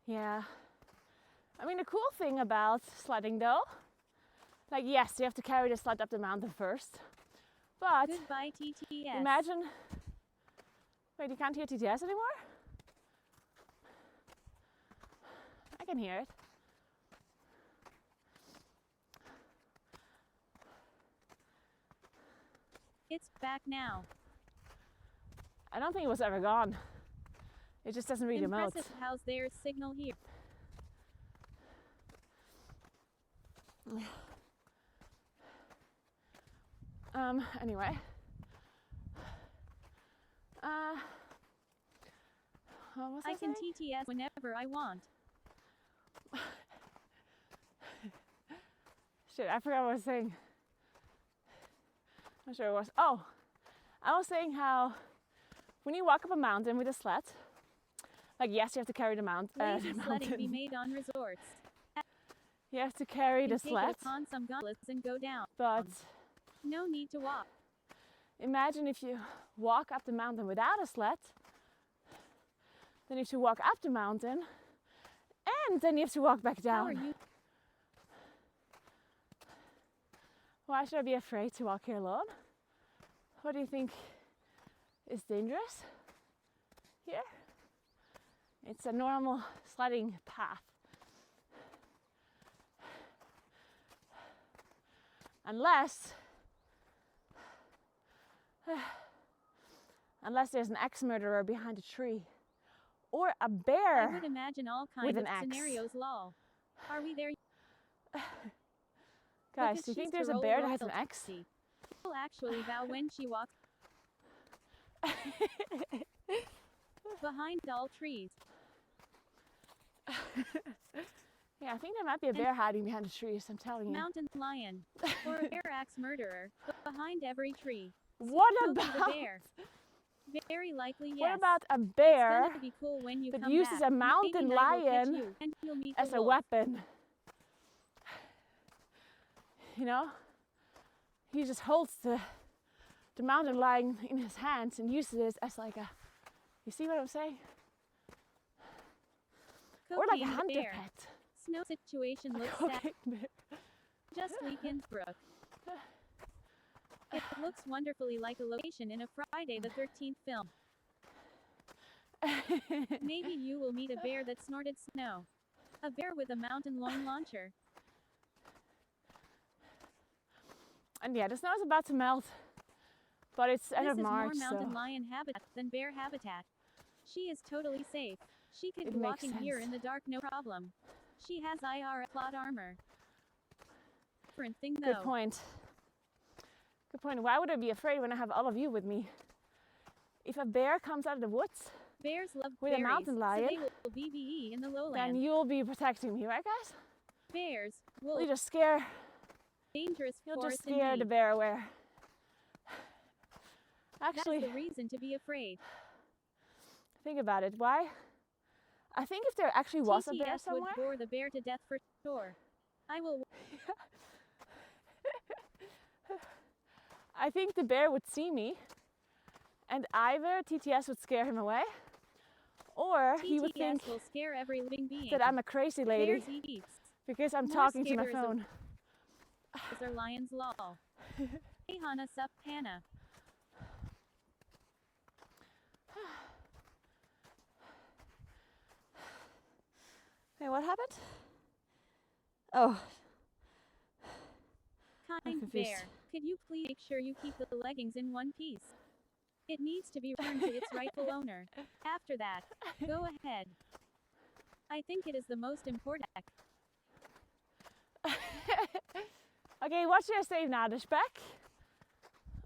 Yeah. I mean, the cool thing about sledding though, like yes, you have to carry the sled up the mountain first, but Goodbye TTS. imagine, wait, you can't hear TTS anymore? I can hear it. It's back now. I don't think it was ever gone. It just doesn't read emotes. Impressive. How's their signal here? Anyway. What was I can saying? TTS whenever I want. Shit, I forgot what I was saying. I'm not sure it was. Oh, I was saying how when you walk up a mountain with a sled, like yes, you have to carry the Lazy the sledding be mountain. made on resorts. You have to carry You the take sled, it upon some gauntlets and go down. but No need to walk. imagine if you walk up the mountain without a sled, then you have to walk up the mountain, and then you have to walk back How are down. you? Why should I be afraid to walk here alone? What do you think is dangerous here? It's a normal sledding path. Unless there's an axe murderer behind a tree. Or a bear. I would imagine all with kinds an of axe. scenarios. Lol. Are we there? Guys, do you think there's a bear that has an axe? Will actually vow when she walks behind all trees. Yeah, I think there might be a bear hiding behind the trees, I'm telling you. Mountain lion or a bear axe murderer behind every tree. What Will be the about bear? Very likely, yes. what about a It's bear gonna be cool when you that come uses back. a mountain Maybe night will catch lion you, and you'll meet as the a wolf. weapon? You know? He just holds the mountain lion in his hands and uses it as like a, you see what I'm saying? Or like a Cocaine hunter bear. pet. Snow situation A looks sad. cocaine bear. Just leave Innsbruck. It looks wonderfully like a location in a Friday the 13th film. Maybe you will meet a bear that snorted snow. A bear with a mountain lion launcher. And yeah, the snow is about to melt, but it's end This of is March, more mountain so lion habitat than bear habitat. She is totally safe. She could It be makes walking here sense. in the dark, no problem. She has IR plot armor. Different thing though. good point. Good point. Why would I be afraid when I have all of you with me? If a bear comes out of the woods, Bears love with a berries, mountain lion, so they will BBE in the then lowland. you'll be protecting me, right, guys? Bears Will will you just scare? dangerous You'll forest just scare the indeed. bear away. Actually, That's the reason to be afraid. think about it. Why? I think if there actually was a bear TTS would somewhere, bore the bear to death for sure. I will. I think the bear would see me, and either TTS would scare him away, or he would think TTS will scare every living being. that I'm a crazy lady Bears eats. because I'm More talking to my scarers of- phone. Those are lions lol. Hey Hannah sup Hannah. Hey, what happened? Oh, Kind confused. bear. Could you please make sure you keep the leggings in one piece? It needs to be returned to its rightful owner. After that, go ahead. I think it is the most important. okay, what should I save now? The spec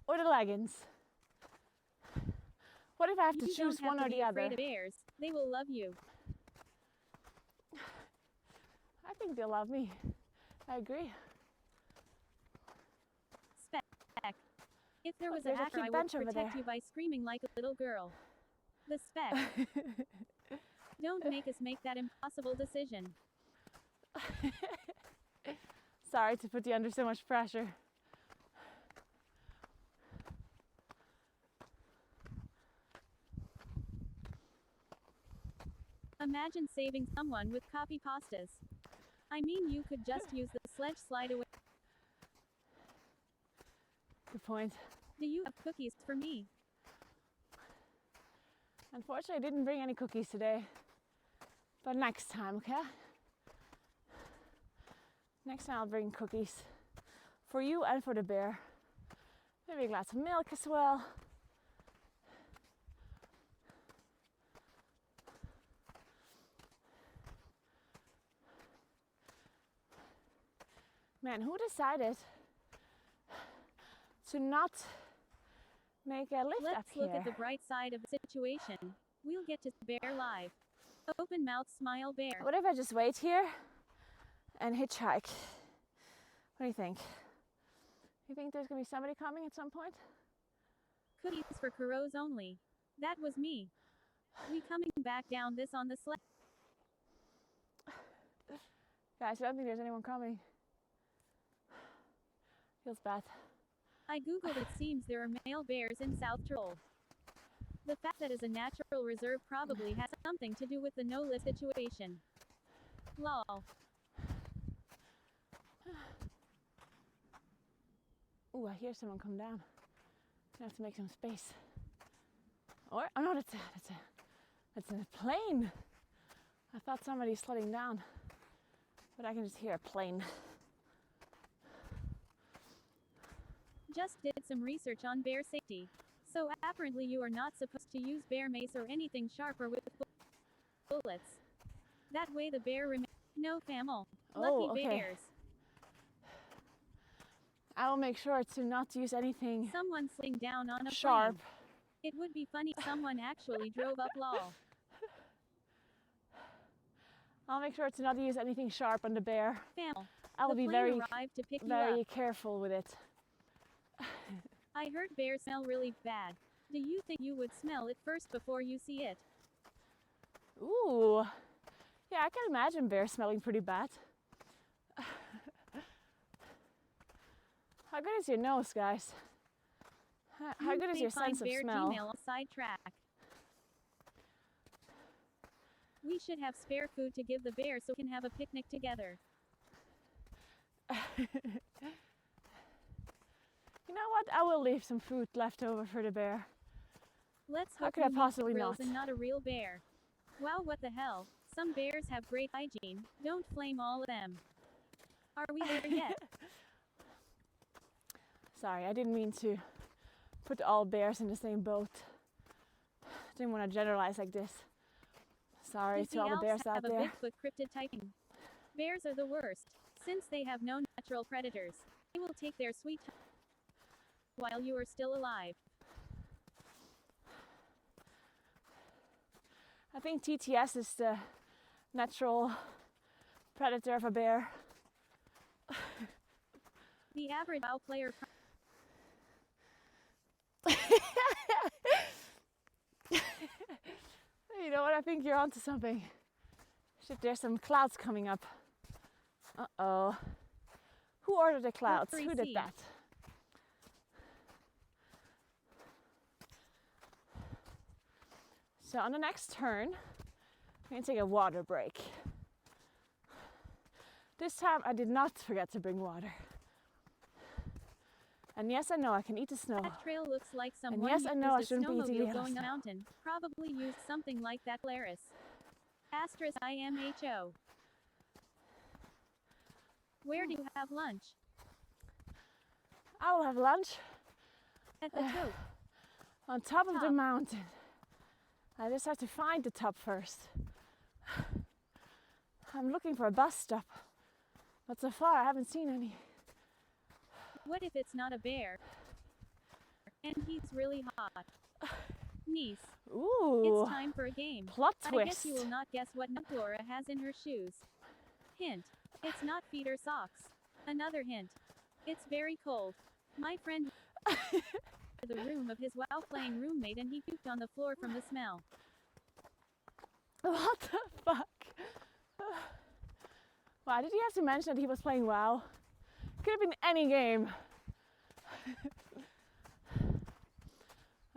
or the leggings? What if I have to You choose don't have one to or be the other? afraid of bears. They will love you. I think they'll love me. I agree. Spec. If there Look, was a there's a hacker, cute I would bench over protect there. you by screaming like a little girl. The spec. Don't make us make that impossible decision. Sorry to put you under so much pressure. Imagine saving someone with copy pastas. I mean, you could just use the sledge slide away. Good point. Do you have cookies for me? Unfortunately, I didn't bring any cookies today. But next time, okay? Next time I'll bring cookies for you and for the bear. Maybe a glass of milk as well. Man, who decided to not make a lift up Let's here? look at the bright side of the situation. We'll get to see Bear live. Open mouth smile Bear. What if I just wait here and hitchhike? What do you think? You think there's gonna be somebody coming at some point? Cookies for Kuros only. That was me. We coming back down this on the sled. Guys, I don't think there's anyone coming. Feels bad. I googled, it seems there are male bears in South Tyrol. The fact that it's a natural reserve probably has something to do with the no-lift situation. Lol. Ooh, I hear someone come down. I have to make some space. Or, oh no, that's a plane. I thought somebody's sledding down, but I can just hear a plane. Just did some research on bear safety. So apparently you are not supposed to use bear mace or anything sharper with bullets. That way the bear remains. No famil. Lucky okay. bears. I will make sure to not use anything Someone sitting down on a sharp. plane. It would be funny if someone actually drove up lol. I'll make sure to not use anything sharp on the bear. Famil. I will The be plane very, arrived to pick you very up. careful with it. I heard bears smell really bad. Do you think you would smell it first before you see it? Ooh, yeah, I can imagine bears smelling pretty bad. How good is your nose, guys? How good is your sense of bear smell? Gmail sidetrack. We should have spare food to give the bear so we can have a picnic together. You know what? I will leave some food left over for the bear. Let's How hope could I you meet possibly grills not? and not a real bear. Wow, what the hell? Some bears have great hygiene. Don't flame all of them. Are we there yet? Sorry, I didn't mean to put all bears in the same boat. Didn't want to generalize like this. Sorry If to all the Alps bears out have there. a Bigfoot cryptid typing. Bears are the worst. Since they have no natural predators, they will take their sweet time while you are still alive. I think TTS is the natural predator of a bear. The average WoW player You know what? I think you're onto something. Shit, there's some clouds coming up. Uh-oh. Who ordered the clouds? Who did that? So on the next turn, I'm going to take a water break. This time I did not forget to bring water. And yes, I know I can eat the snow. That trail looks like someone yes, I know I used a shouldn't be eating snowmobile the going snow. a mountain. Probably used something like that Claris. Asterisk IMHO. Where do you have lunch? I will have lunch At the top. on top of the Top. mountain. I just have to find the top first. I'm looking for a bus stop, but so far I haven't seen any. What if it's not a bear? And he's really hot. Niece. Ooh, It's time for a game. plot I twist. guess you will not guess what Naguura has in her shoes. Hint. It's not feet or socks. Another hint. It's very cold. My friend the room of his WoW playing roommate and he puked on the floor from the smell. What the fuck? Why did he have to mention that he was playing WoW? Could have been any game.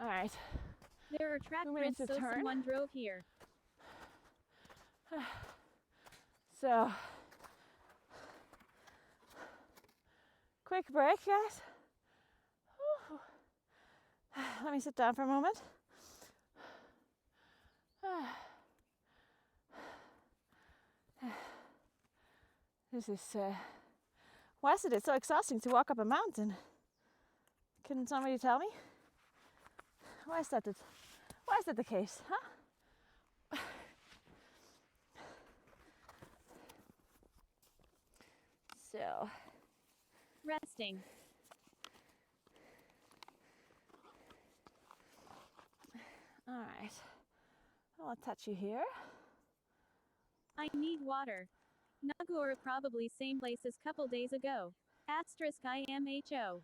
Alright. There are track 2 prints, minutes to so turn. someone drove here. So, quick break, guys. Whew. Let me sit down for a moment. This is, why is it so exhausting to walk up a mountain? Couldn't somebody tell me? Why is that the case, huh? So, Resting. All right. I'll touch you here. I need water. Naguura probably same place as couple days ago. Asterisk IMHO.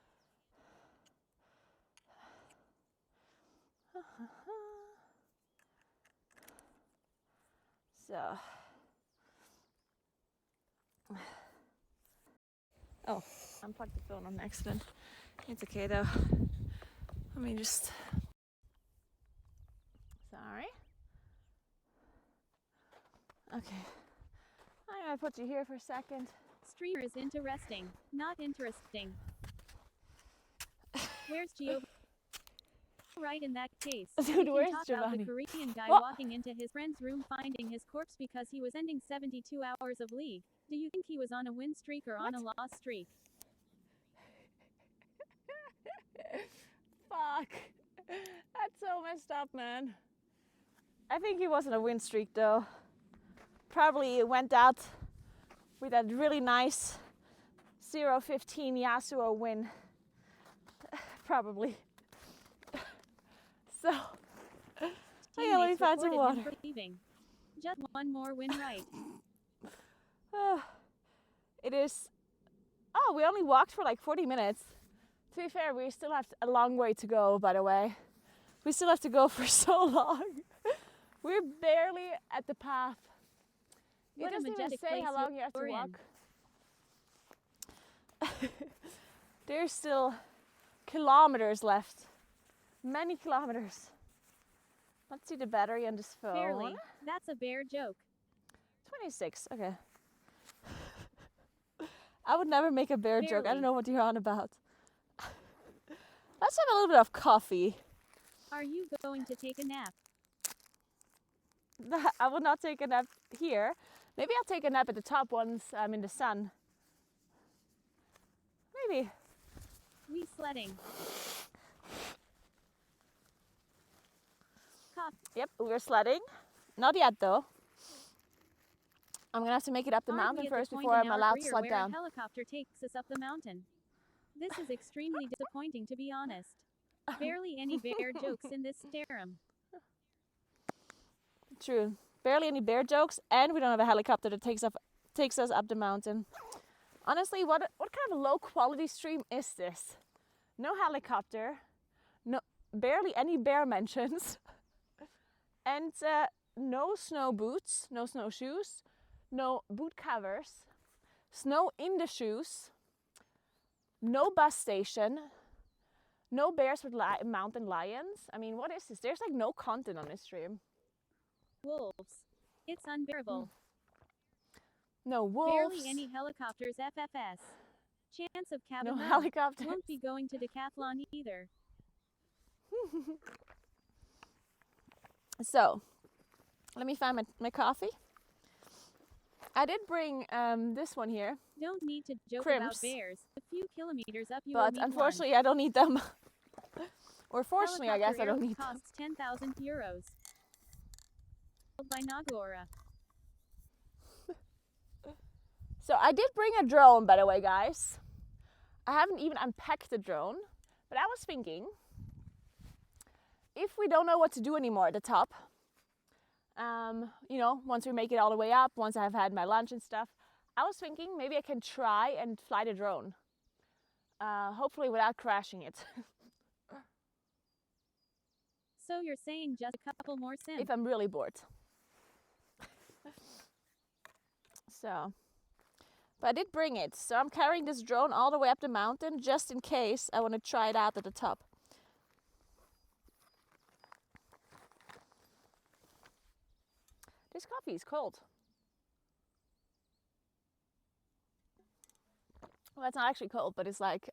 So. Oh, unplugged the phone on accident. It's okay though. Let me just. Sorry. Okay. I'm gonna put you here for a second. Streamer is into resting. Not interesting. Where's Gio? Right in that case. Dude, where's talk Giovanni? about the Korean guy What? walking into his friend's room finding his corpse because he was ending 72 hours of league. Do you think he was on a win streak or on a loss streak? Fuck. That's so messed up, man. I think he wasn't a win streak though. Probably went out with that really nice 0-15 Yasuo win. Probably. So, okay, let me find some water. Just one more win right. It is. Oh, we only walked for like 40 minutes. To be fair, we still have a long way to go, by the way. We still have to go for so long. We're barely at the path. What It doesn't even say how long you have to walk. There's still kilometers left. Many kilometers. Let's see the battery on this phone. Barely. That's a bear joke. 26, okay. I would never make a bear joke. I don't know what you're on about. Let's have a little bit of coffee. Are you going to take a nap? I will not take a nap here. Maybe I'll take a nap at the top once I'm in the sun. Maybe. We sledding. Yep, we're sledding. Not yet though. I'm gonna have to make it up the mountain first before I'm allowed to sled down. A helicopter takes us up the mountain. This is extremely disappointing, to be honest. Barely any bear jokes in this sterum. True. Barely any bear jokes, and we don't have a helicopter that takes us up the mountain. Honestly, what kind of low quality stream is this? No helicopter, no barely any bear mentions, and no snow boots, no snowshoes, no boot covers, snow in the shoes, no bus station, no bears with mountain lions. I mean, what is this? There's like no content on this stream. Wolves. It's unbearable. No wolves. Barely any helicopters FFS. Chance of cabin. No helicopters. Won't be going to decathlon either. So, let me find my coffee. I did bring this one here. Don't need to joke Crimps. about bears. A few kilometers up you But unfortunately I don't need them. Or fortunately, I guess I don't need them. Costs 10,000 euros. By Naguura. So I did bring a drone, by the way, guys. I haven't even unpacked the drone, but I was thinking, if we don't know what to do anymore at the top, you know, once we make it all the way up, once I've had my lunch and stuff, I was thinking maybe I can try and fly the drone. Hopefully without crashing it. So you're saying just a couple more sims? If I'm really bored. So, but I did bring it. So I'm carrying this drone all the way up the mountain just in case I want to try it out at the top. This coffee is cold. Well, it's not actually cold, but it's like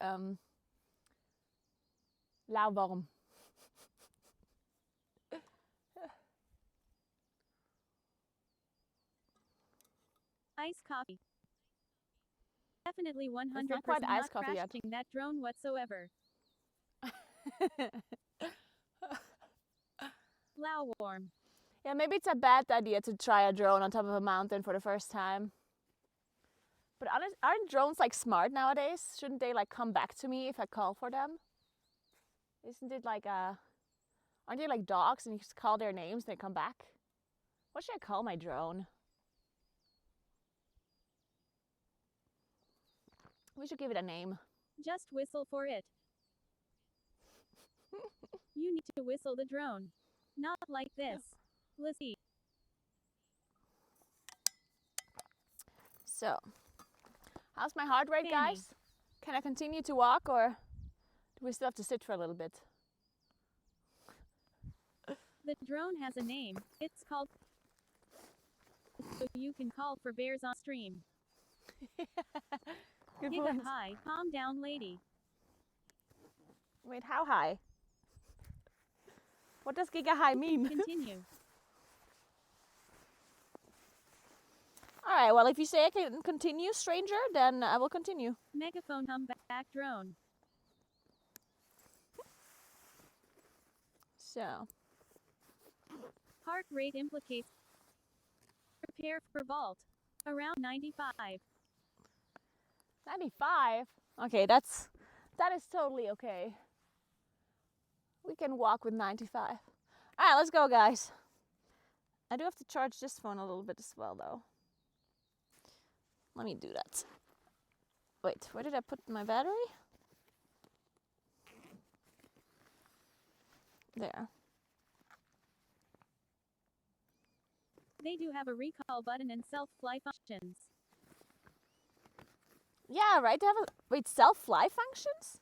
lauwarm. Iced coffee. Definitely 100% It's not quite not iced coffee yet. crashing that drone whatsoever. Lauwarm. Yeah, maybe it's a bad idea to try a drone on top of a mountain for the first time. But aren't drones like smart nowadays? Shouldn't they like come back to me if I call for them? Isn't it like aren't they like dogs and you just call their names and they come back? What should I call my drone? We should give it a name. Just whistle for it. You need to whistle the drone. Not like this. Let's see. So, how's my heart rate, Fanny. guys? Can I continue to walk or do we still have to sit for a little bit? The drone has a name. It's called. So you can call for bears on stream. Good Giga point. high. Calm down, lady. Wait, how high? What does giga high mean? Continue. All right, well, if you say I can continue, stranger, then I will continue. Megaphone humpback drone. So, Heart rate implicates. Prepare for vault. Around 95. 95? Okay, that is totally okay. We can walk with 95. All right, let's go, guys. I do have to charge this phone a little bit as well, though. Let me do that. Wait, where did I put my battery? There. They do have a recall button and self-fly functions. Yeah, right, they have wait, self-fly functions?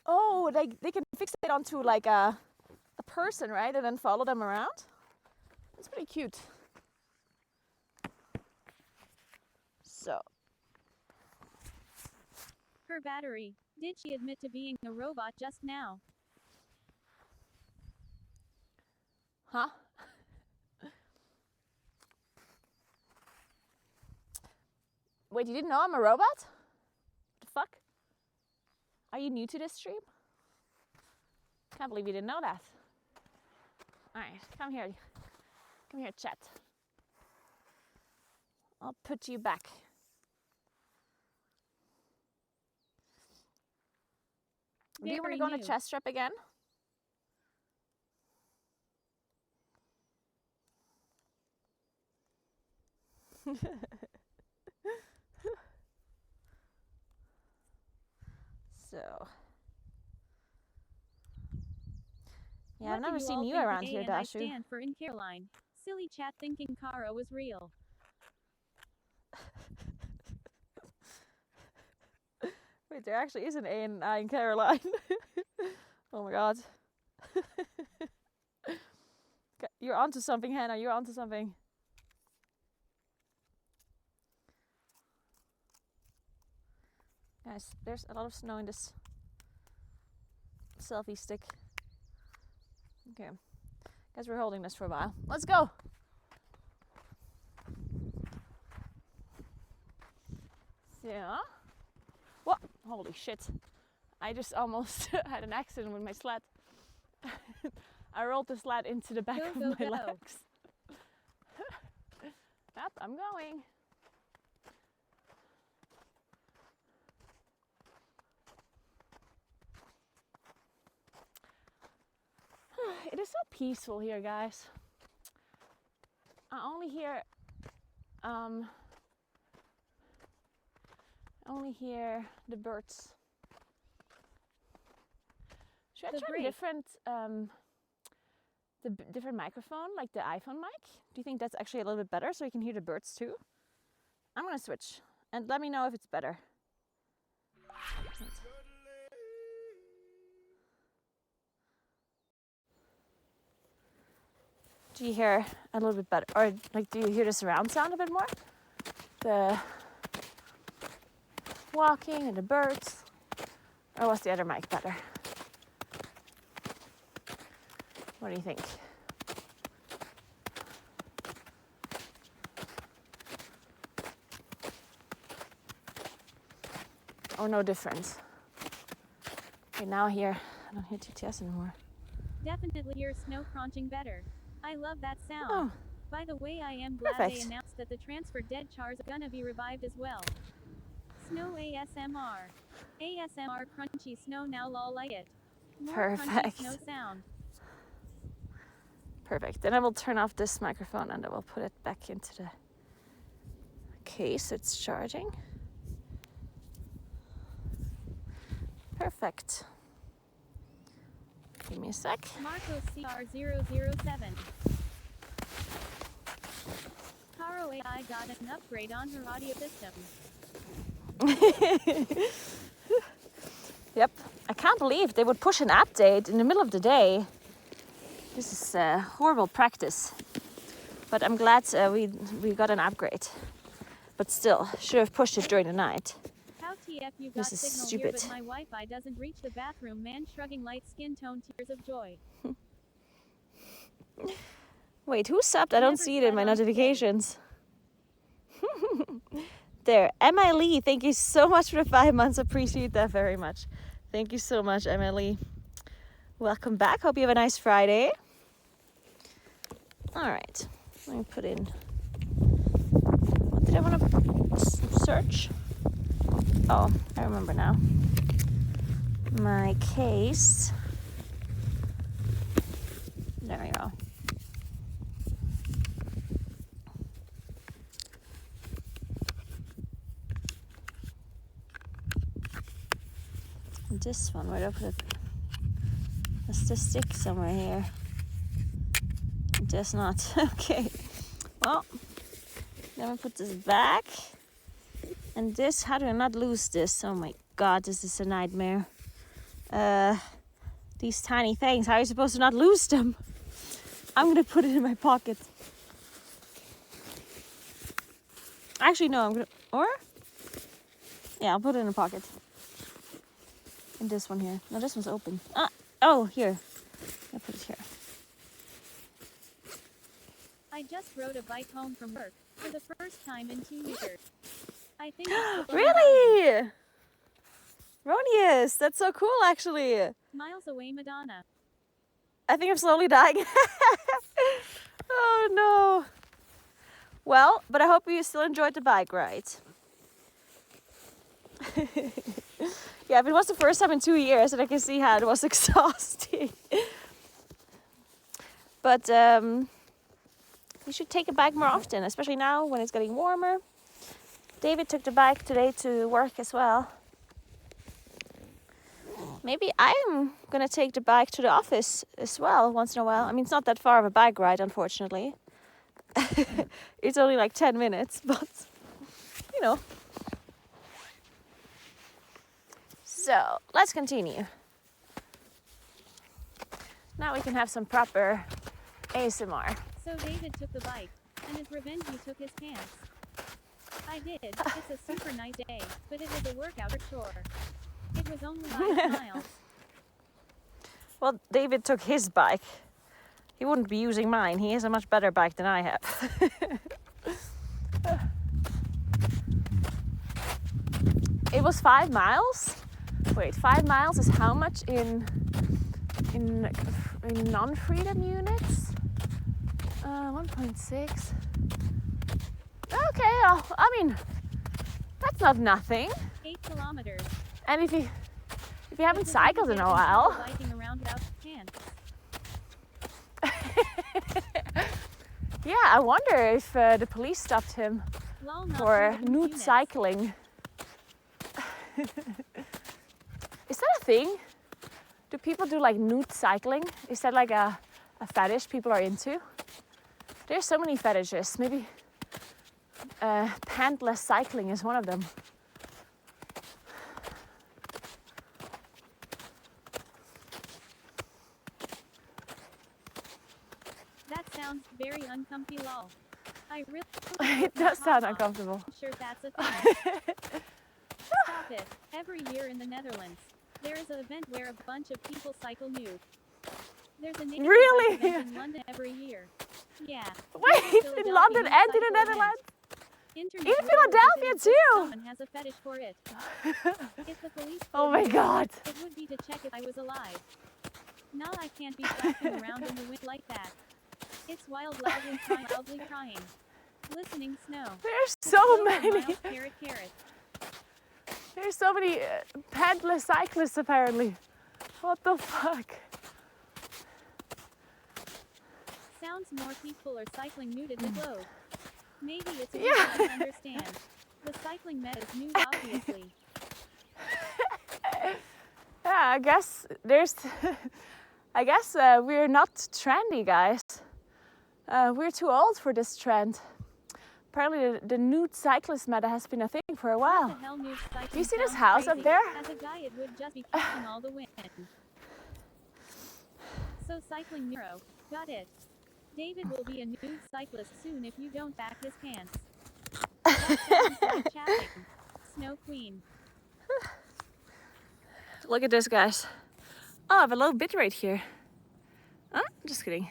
Oh, they can fix it onto like a person, right? And then follow them around? That's pretty cute. So, Her battery. Did she admit to being a robot just now? huh? Wait, you didn't know I'm a robot? What the fuck? Are you new to this stream? Can't believe you didn't know that. Alright, come here. Come here, chat. I'll put you back. Do you want to Very go on a new. chest strap again? So, yeah, What I've do never you seen all you think around the here, A and I Dashu. stand for in Caroline. Silly chat thinking Kara was real. Wait, there actually is an A and I in Caroline. Oh my god. You're onto something, Hannah. You're onto something. Guys, there's a lot of snow in this selfie stick. Okay. Guys, we're holding this for a while. Let's go! Yeah. What? Holy shit. I just almost had an accident with my sled. I rolled the sled into the back Go, of go, my go. legs. Yep, I'm going. It is so peaceful here, guys. I only hear the birds. Should I The try break. a different different microphone, like the iPhone mic? Do you think that's actually a little bit better so you can hear the birds too? I'm gonna switch and let me know if it's better. Do you hear a little bit better, or like do you hear the surround sound a bit more? The walking and the birds, or was the other mic better? What do you think? Or no difference? Okay, now I don't hear TTS anymore. Definitely hear snow crunching better. I love that sound. Oh, By the way, I am glad they perfect. announced announced that the transferred dead chars are gonna be revived as well. Snow ASMR. ASMR crunchy snow now lol like it. More crunchy Perfect. snow sound. Perfect. Then I will turn off this microphone and I will put it back into the case. It's charging. Perfect. Give me a sec. Marcos CR007. Caro AI got an upgrade on her audio system. Yep. I can't believe they would push an update in the middle of the day. This is horrible practice. But I'm glad we got an upgrade. But still, should have pushed it during the night. How TF you got This is signal stupid. here but my Wi-Fi doesn't reach the bathroom, man shrugging light skin tone tears of joy. Wait, who subbed? I don't Never see it in my said on notifications. There, Emma Lee, thank you so much for the 5 months. Appreciate that very much. Thank you so much, Emma Lee. Welcome back. Hope you have a nice Friday. All right, let me put in. What did I want to search? Oh, I remember now. My case. There we go. This one, where did I put it? Has to stick somewhere here. It does not. Okay. Well, let me put this back. And this, how do I not lose this? Oh my god, this is a nightmare. These tiny things, how are you supposed to not lose them? I'm gonna put it in my pocket. Actually, no, I'm gonna, or? Yeah, I'll put it in a pocket. And this one here. No, this one's open. Oh, here. I'll put it here. I just rode a bike home from work for the first time in 2 years. I think Really? Ronius, that's so cool actually. miles away Madonna. I think I'm slowly dying. Oh no. Well, but I hope you still enjoyed the bike ride. Yeah, if it was the first time in 2 years, and I can see how it was exhausting. But you should take a bike more often, especially now when it's getting warmer. David took the bike today to work as well. Maybe I'm gonna take the bike to the office as well once in a while. I mean, it's not that far of a bike ride, unfortunately. It's only like 10 minutes, but you know. So let's continue. Now we can have some proper ASMR. So David took the bike, and as revenge he took his pants. I did. It's a super nice day, but it was a workout for sure. It was only 5 miles. Well, David took his bike. He wouldn't be using mine. He has a much better bike than I have. It was 5 miles. Wait, 5 miles is how much in non-freedom units? 1.6. Okay, I mean, that's not nothing. 8 kilometers. And if you haven't cycled in a while. Biking around without pants. Yeah, I wonder if the police stopped him Lol, not for freedom nude units. cycling. Is that a thing? Do people do like nude cycling? Is that like a fetish people are into? There's so many fetishes. Maybe pantless cycling is one of them. That sounds very uncomfy lol. I really It does sound uncomfortable. sure that's a thing. Stop it. Every year in the Netherlands, there is an event where a bunch of people cycle nude. There's a naked Really? bike event in London every year. Yeah. Wait, in Philadelphia London nude and in the cycle Netherlands? event. Internet In rumors Philadelphia is too? Someone has a fetish for it. If the police Oh pulled my me, god. it would be to check if I was alive. Now I can't be flashing around in the wind like that. It's wild, loudly crying. Glistening snow. There's The so slow many. miles, carrot, carrot. There's so many pedalist cyclists apparently. What the fuck? Sounds more peaceful or cycling nude at the globe. Maybe it's a Yeah. I don't understand. The cycling meta is nude, obviously. Yeah, I guess there's. I guess we're not trendy, guys. We're too old for this trend. Apparently, the nude cyclist meta has been a thing for a while. What the hell, nude cycling Do you see this sounds house up crazy. there? As a guy, it would just be catching all the wind. So cycling Nero. Got it. David will be a nude cyclist soon if you don't back his pants. That sounds like chatting. Snow Queen. Look at this, guys. Oh, I have a low bit rate here. Oh, just kidding.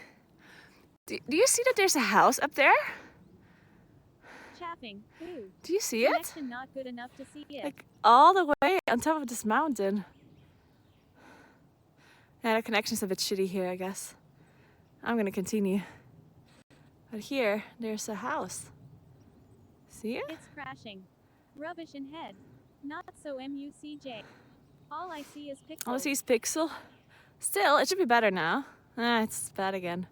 Do you see that there's a house up there? Chapping. Ooh. Do you see it? Connection not good enough to see it. Like all the way on top of this mountain. Yeah, the connection's a bit shitty here, I guess. I'm gonna continue. But here, there's a house. See it? It's crashing. Rubbish in head. Not so MUCJ. All I see is pixels. All I see is pixel. Still, it should be better now. Ah, it's bad again.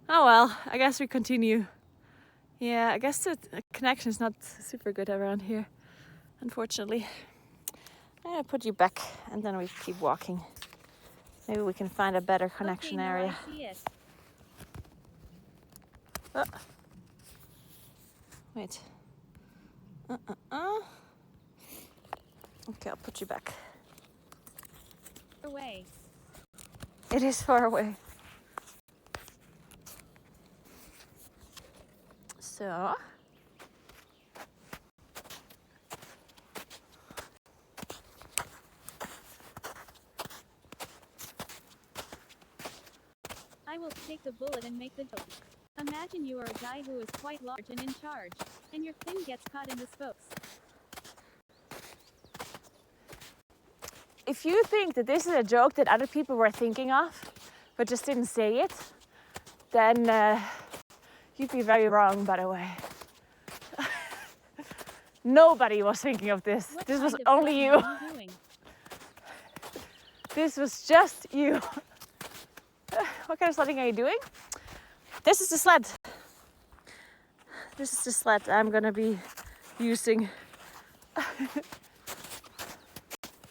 Oh well, I guess we continue. Yeah, I guess the connection is not super good around here, unfortunately. I'm gonna put you back and then we keep walking. Maybe we can find a better connection Okay, now area. I see it. Oh. Wait. Okay, I'll put you back. Away. It is far away. So. I will take the bullet and make the joke. Imagine you are a guy who is quite large and in charge, and your fin gets caught in the spokes. If you think that this is a joke that other people were thinking of, but just didn't say it, then you'd be very wrong, by the way. Nobody was thinking of this. What This was kind of only sledding you. are you doing? This was just you. What kind of sledding are you doing? This is the sled. This is the sled I'm gonna be using.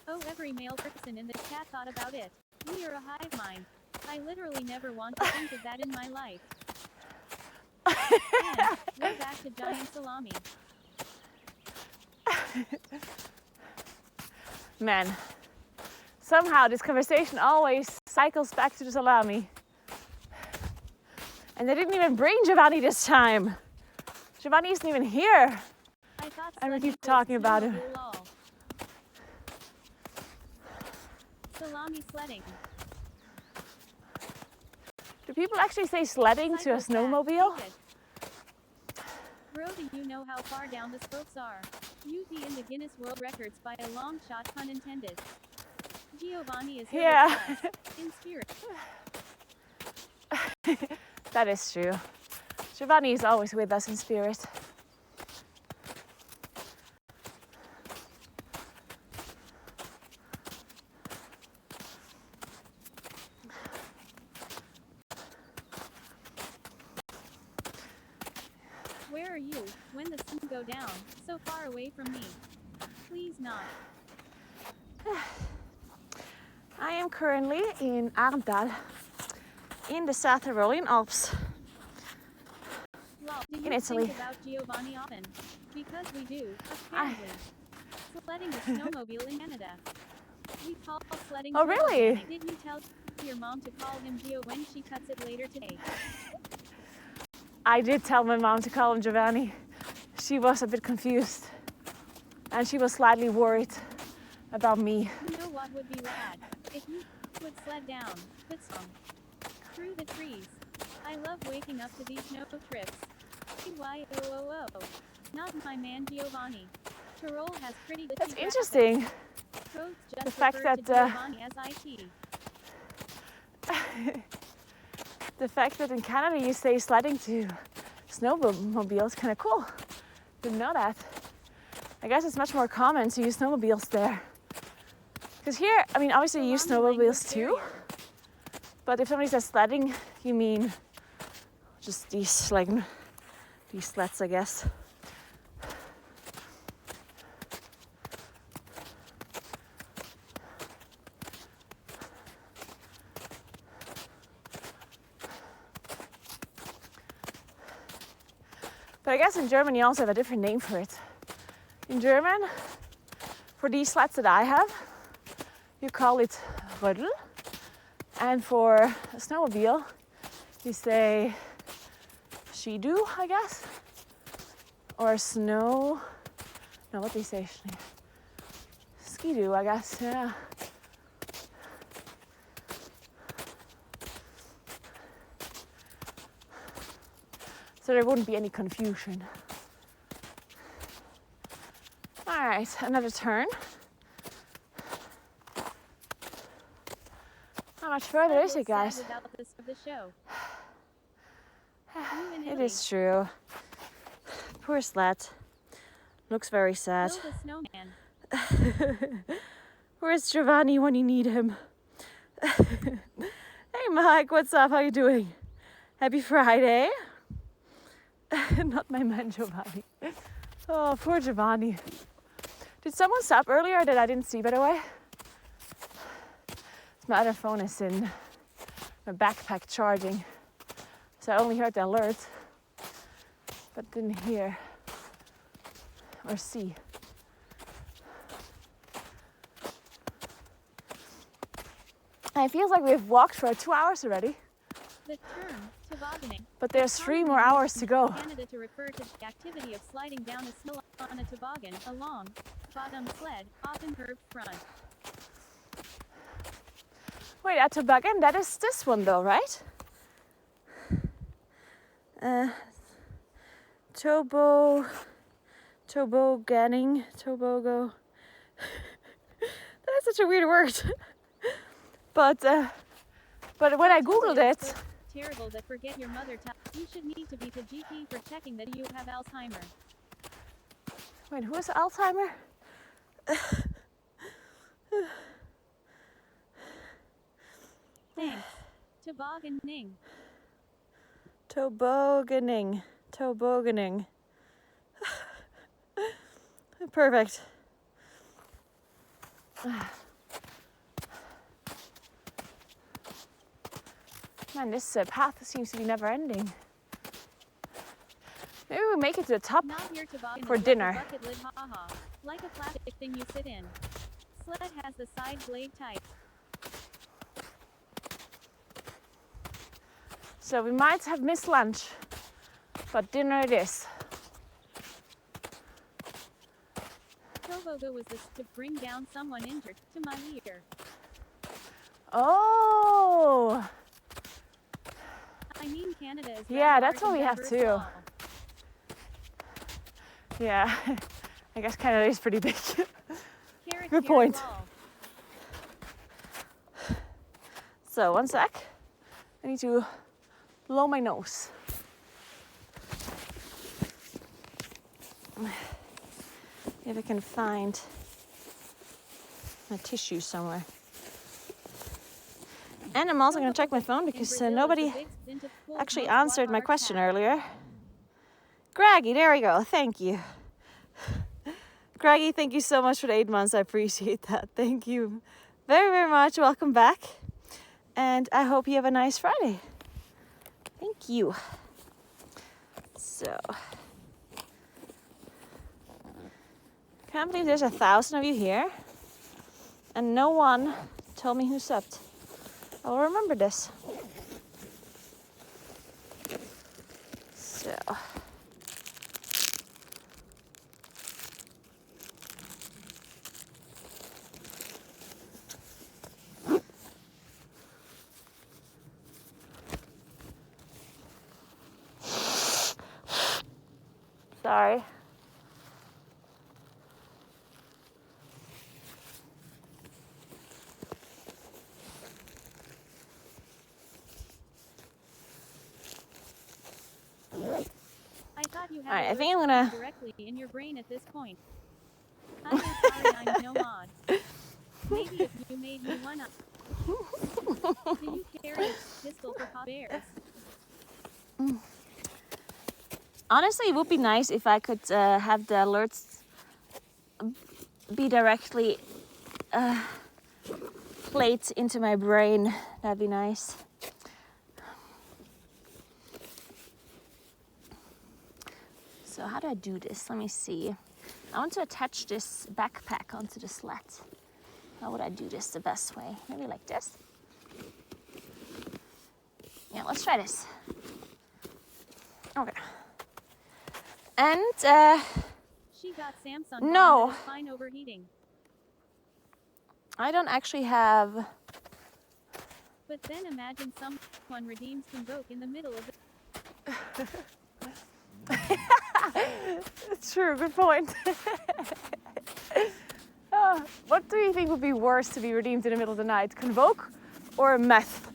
Oh, every male person in this chat thought about it. We are a hive mind. I literally never want to think of that in my life. And we're back to giant salami. Man, somehow this conversation always cycles back to the salami. And they didn't even bring Giovanni this time. Giovanni isn't even here. I thought And we sledding keep talking was about him. lol. Salami sledding. Do people actually say sledding to a Psychopath, snowmobile? take it. Bro, do you know how far down the spokes are? You'd be in the Guinness World Records by a long shot, pun intended. Giovanni is here Yeah. with us, in spirit. That is true. Giovanni is always with us in spirit. Where are you, when the sun go down, so far away from me? Please not. I am currently in Arntal, in the South Tyrolean Alps. Lol, do you In Italy. think about Giovanni often? Because we do, apparently. Sledding the snowmobile in Canada. We call sledding Oh, turbo really? sledding. Did you tell your mom to call him Gio when she cuts it later today? I did tell my mom to call him Giovanni. She was a bit confused. And she was slightly worried about me. You know what would be rad? If you would sled down, but some through the trees. I love waking up to these snow trips. Why, not my man Giovanni. Tyrol has pretty good That's traffic. interesting. Codes just The fact refer to that, Giovanni as IT. The fact that in Canada you say sledding to snowmobile is kind of cool. Didn't know that. I guess it's much more common to use snowmobiles there. Because here, I mean, obviously you use snowmobiles too. But if somebody says sledding, you mean just these sleds, I guess. But I guess in German you also have a different name for it. In German, for these sleds that I have, you call it Rödel. And for a snowmobile, you say Skidoo, I guess. Or snow, no, what do you say? Skidoo, I guess, yeah. So there wouldn't be any confusion. All right, another turn. How much further is it, guys? It is true. Poor Sled. Looks very sad. Where's Giovanni when you need him? Hey Mike, what's up? How you doing? Happy Friday. Not my man Giovanni. Oh, poor Giovanni. Did someone stop earlier that I didn't see, by the way? My other phone is in my backpack charging. So I only heard the alert, but didn't hear or see. And it feels like we've walked for 2 hours already. The term tobogganing. But there's 3 more hours to go. Canada to refer to the activity of sliding down a hill on a toboggan, a long, bottom sled, often curved front. Wait, a toboggan? That is this one though, right? Tobogganing, tobogo. That's such a weird word. But when I googled it, terrible that forget your mother tongue. You should need to be to GP for checking that you have Alzheimer. Wait, who is Alzheimer? Thanks. Tobogganing. Tobogganing. Perfect. Man, this path seems to be never ending. Maybe we'll make it to the top for dinner. Like a bucket lid, haha. Like a plastic thing you sit in. Sled has the side blade type. So we might have missed lunch, but dinner it is. Tobogo was this to bring down someone injured to my ear. Oh! I mean, Canada is yeah, that's what we have too. Yeah, I guess Canada is pretty big. Good point. So, one sec. I need to blow my nose. If I can find my tissue somewhere. And I'm also going to check my phone because nobody actually answered my question earlier. Greggy, there we go. Thank you. Greggy, thank you so much for the 8 months. I appreciate that. Thank you very, very much. Welcome back. And I hope you have a nice Friday. Thank you. So, can't believe there's 1,000 of you here. And no one told me who subbed. I'll remember this. So. Sorry. you have Alright, I alerts think I'm gonna- directly in your brain at this point. I'm sorry I'm no mod. Maybe if you made me one up. Do you carry a pistol for hot bears? Honestly, it would be nice if I could have the alerts be directly played into my brain. That'd be nice. So how do I do this? Let me see. I want to attach this backpack onto the sled. How would I do this the best way? Maybe like this? Yeah, let's try this. Okay. And She got Samsung No. that is fine overheating. I don't actually have... But then imagine someone redeems Convoke in the middle of the True, good point. What do you think would be worse to be redeemed in the middle of the night? Convoke or meth?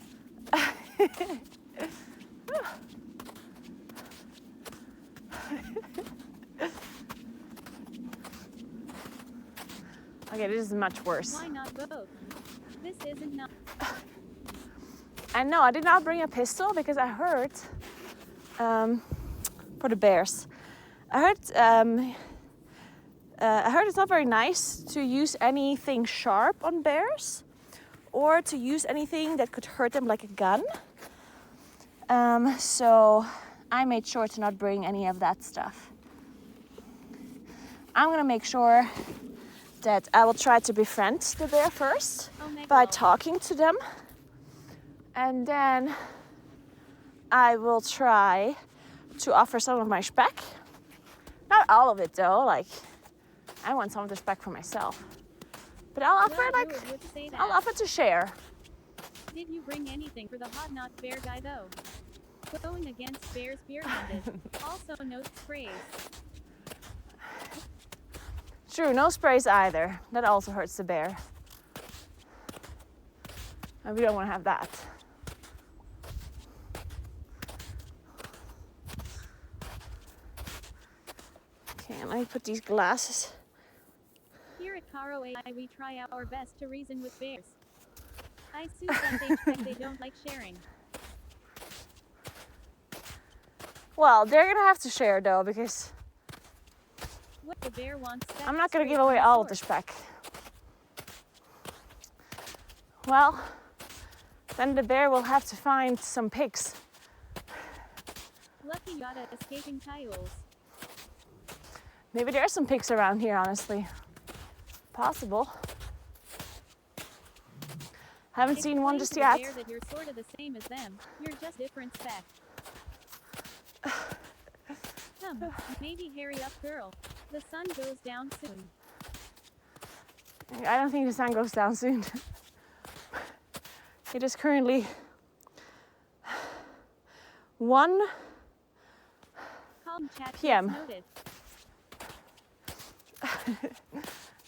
Okay, this is much worse. Why not both? This isn't not. And no, I did not bring a pistol because I heard for the bears. I heard it's not very nice to use anything sharp on bears or to use anything that could hurt them like a gun. So I made sure to not bring any of that stuff. I'm gonna make sure that I will try to befriend the bear first by talking to them. And then I will try to offer some of my speck. Not all of it though, like I want some of the speck for myself. But I'll offer I'll offer to share. Did you bring anything for the hot knot bear guy though? Going against bears beer-handed. Also no sprays. True, no sprays either. That also hurts the bear. And we don't want to have that. Okay, let me put these glasses. Here at Caro AI we try our best to reason with bears. I assume that they don't like sharing. Well, they're gonna have to share though because What the bear wants. I'm not gonna give away all of the speck. Well, then the bear will have to find some pigs. Lucky Yada escaping coyotes. Maybe there are some pigs around here, honestly. Possible. Haven't seen one just yet. Bear that you're sort of the same as them. You're just different spec. Maybe hurry up, girl. The sun goes down soon. I don't think the sun goes down soon. It is currently 1 p.m.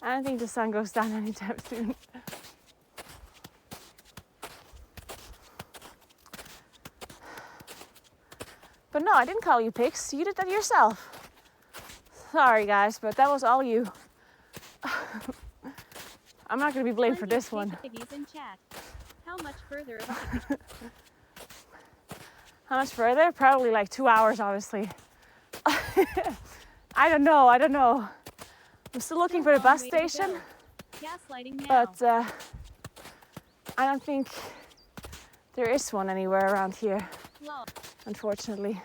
I don't think the sun goes down anytime soon. But no, I didn't call you pigs. You did that yourself. Sorry guys, but that was all you. I'm not going to be blamed for this one. In chat. How much further? How much further? Probably like 2 hours, honestly. I don't know. I'm still looking for the bus station. Gaslighting now. But I don't think there is one anywhere around here, unfortunately.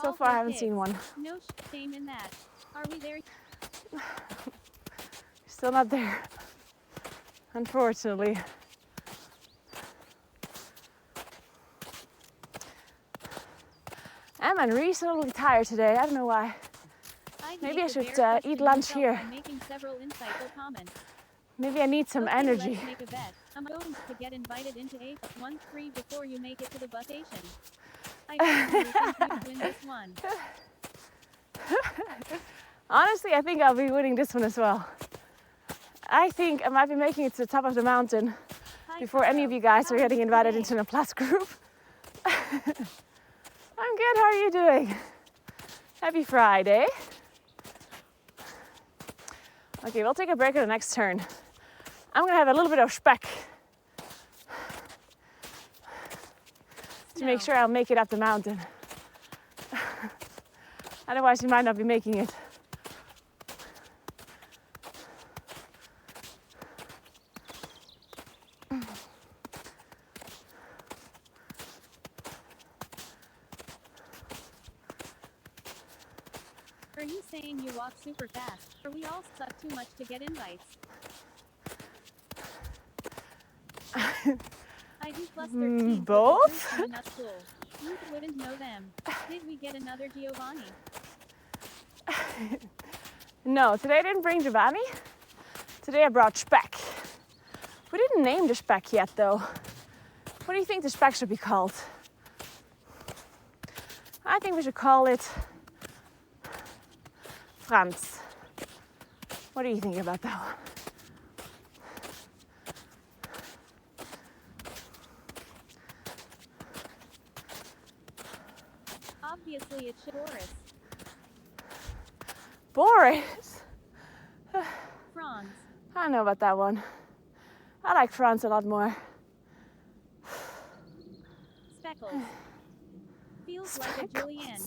So far, I haven't seen one. No shame in that. Are we there? Still not there, unfortunately. I'm unreasonably tired today. I don't know why. Maybe I should eat lunch here. Making several insightful comments. Maybe I need some energy. Let's make a bet. I'm going to get invited into A1-3 before you make it to the bus station. I personally think you win this one. Honestly, I think I'll be winning this one as well. I think I might be making it to the top of the mountain before any of you guys are getting invited into the Plus group. I'm good, how are you doing? Happy Friday. Okay, we'll take a break at the next turn. I'm gonna have a little bit of speck to make sure I'll make it up the mountain. Otherwise, you might not be making it. Are you saying you walk super fast, or we all suck too much to get invites? I do plus 13. Both? In that school. You wouldn't know them. Did we get another Giovanni? No, today I didn't bring Giovanni. Today I brought speck. We didn't name the speck yet though. What do you think the speck should be called? I think we should call it Franz. What do you think about that one? Obviously it's Boris. Boris? Franz. I don't know about that one. I like Franz a lot more. Speckles. Feels like a Julian.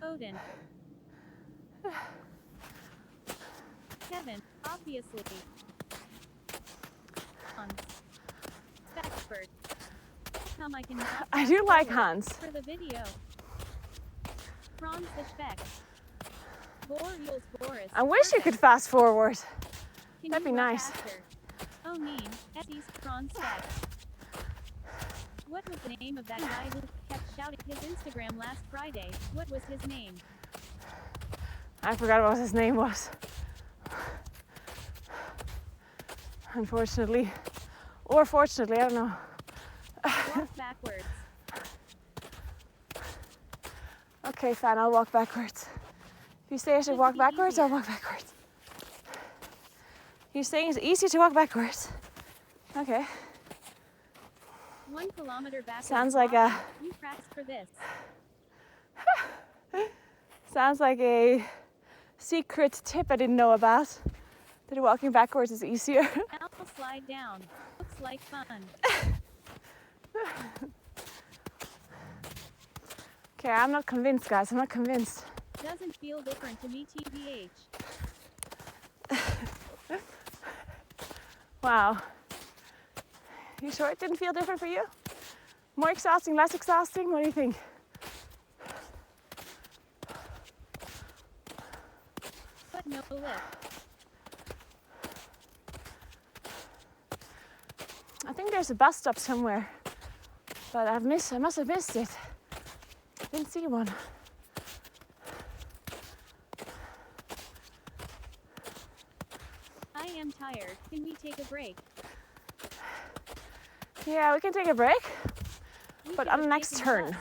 Odin. Kevin, obviously. Hans. Speckbird. Come, I can. I do like Hans. For the video. Franz the Speck. Boreals Boris. I wish you could fast forward. Can That'd be you run nice. faster? Oh, mean. Essie's Franz Speck. What was the name of that guy who kept shouting his Instagram last Friday? What was his name? I forgot what his name was. Unfortunately. Or fortunately, I don't know. Walk backwards. Okay, fine, I'll walk backwards. If you say I should walk backwards, I'll walk backwards. You're saying it's easy to walk backwards? Okay. 1 kilometer backwards. Sounds like You practiced for this. Sounds like a secret tip I didn't know about. That walking backwards is easier. I'll slide down. Looks like fun. Okay, I'm not convinced, guys. I'm not convinced. Doesn't feel different to me, TBH. Wow. You sure it didn't feel different for you? More exhausting, less exhausting? What do you think? But no lift. I think there's a bus stop somewhere, but I must have missed it. I didn't see one. I am tired. Can we take a break? Yeah, we can take a break, We but could on the have next taken turn, bus.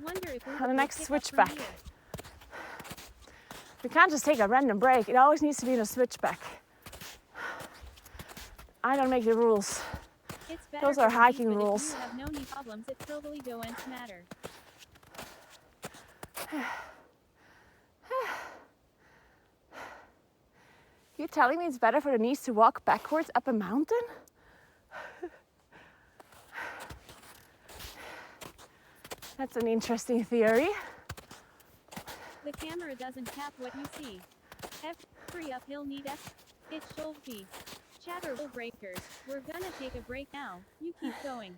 Wonder if we on the could next pick up switchback. from here. We can't just take a random break. It always needs to be in a switchback. I don't make the rules. It's better Those for are me, hiking but rules. If you have no knee problems, it totally don't matter. You telling me it's better for the knees to walk backwards up a mountain? That's an interesting theory. The camera doesn't cap what you see. Every uphill need it should be. Chatter rule breakers. We're gonna take a break now. You keep going.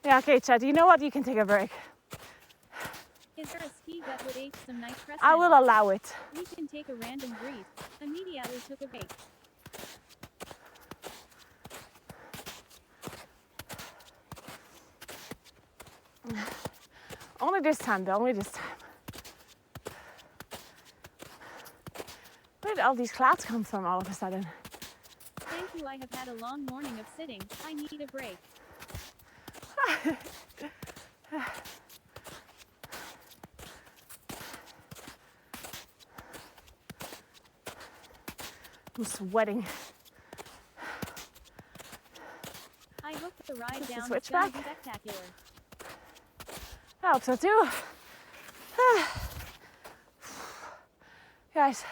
Yeah, okay, Chad, you know what? You can take a break. Is there a ski that would aid some nice rest? I will allow it. We can take a random breathe. Immediately took a break. Only this time, though, only this time. Where did all these clouds come from all of a sudden? Thank you. I have had a long morning of sitting. I need a break. I'm sweating. I hope The ride This is down is switchback. gonna be spectacular. I hope so too. Guys,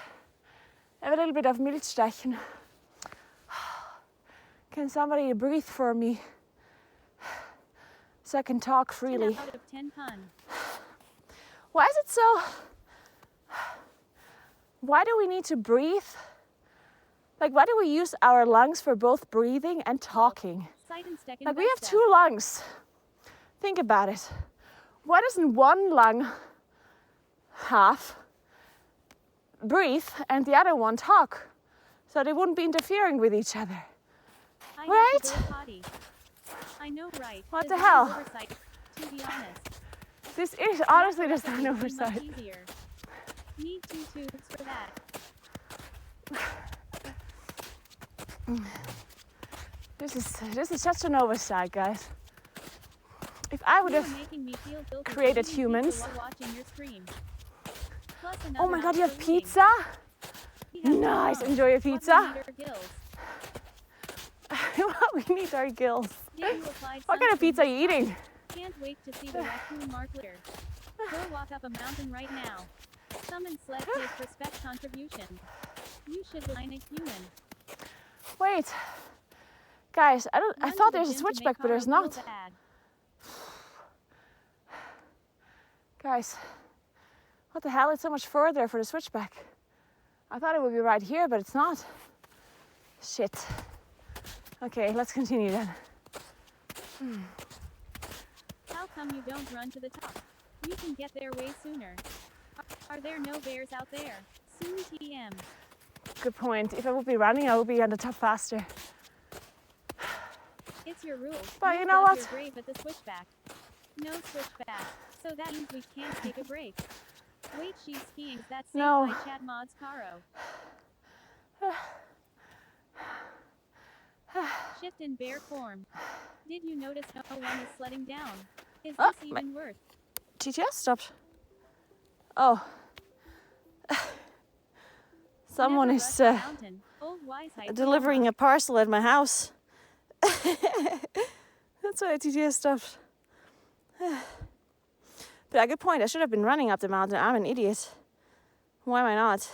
I have a little bit of Milchstechen. Can somebody breathe for me so I can talk 10 freely? out of 10 pun. Why is it so? Why do we need to breathe? Like, why do we use our lungs for both breathing and talking? Seitenstecken Like, we have Besta. 2 lungs. Think about it. Why doesn't one lung half breathe and the other one talk? So they wouldn't be interfering with each other. I have Right? to go potty. I know, right? What Is the this hell? an oversight, to be honest. This is honestly That just recipe an would be much oversight. easier. Need 2 tubes for that. This is such an oversight, guys. If I would You are have making me feel guilty for created eating pizza humans. while watching your stream. Plus Oh another my god, you hour have for eating. pizza? We have Nice, fun. enjoy your What we pizza. need are gills. We need our gills. Did you apply What kind of sunscreen pizza are this you eating? time? Can't wait to see the raccoon mark later. Go walk up a mountain right now. Summon sled take respect contribution. You should align a human. Wait. Guys, I Run thought to the there's a gym to switchback, make but there's Kara not. feel bad. Guys, what the hell? It's so much further for the switchback. I thought it would be right here, but it's not. Shit. Okay, let's continue then. How come you don't run to the top? You can get there way sooner. Are there no bears out there? Soon TM. Good point. If I would be running, I would be on the top faster. It's your rules. But you know thought what? You're brave at the switchback. No switchback. So that means we can't take a break. Wait, she's skiing. That's saved No. by Chat Mods Caro. Shift in bear form. Did you notice no one is sledding down? Is Oh, this even worth? TTS stopped. Oh. Someone Never is rush the mountain. Old wise height delivering a parcel at my house. That's why TTS stopped. But a good point. I should have been running up the mountain. I'm an idiot. Why am I not?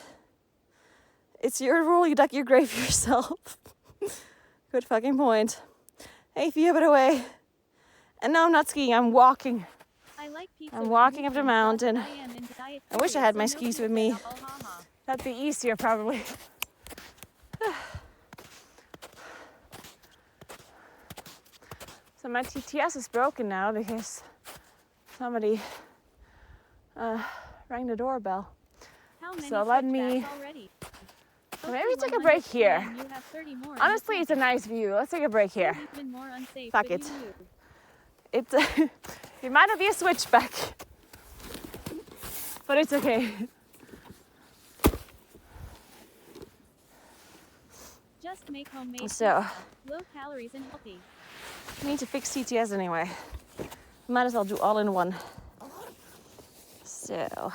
It's your rule. You duck your grave yourself. Good fucking point. Hey, Fia, but away. And no, I'm not skiing. I'm walking. I like pizza I'm with walking up the movement, but mountain. I am in diet I wish I period, had so my no skis pizza with me. at all, haha. That'd be easier, probably. So my TTS is broken now because somebody rang the doorbell. How many So let me- switchbacks already? Maybe Okay, take a break 100 here. PM, you have 30 more in Honestly, the it's a nice view. Let's take a break here. tank. Even more unsafe, Fuck but it. you knew. It's it might not be a switchback, but it's okay. Just make homemade So- pizza. Low calories and healthy. I need to fix TTS anyway. Might as well do all in one. So,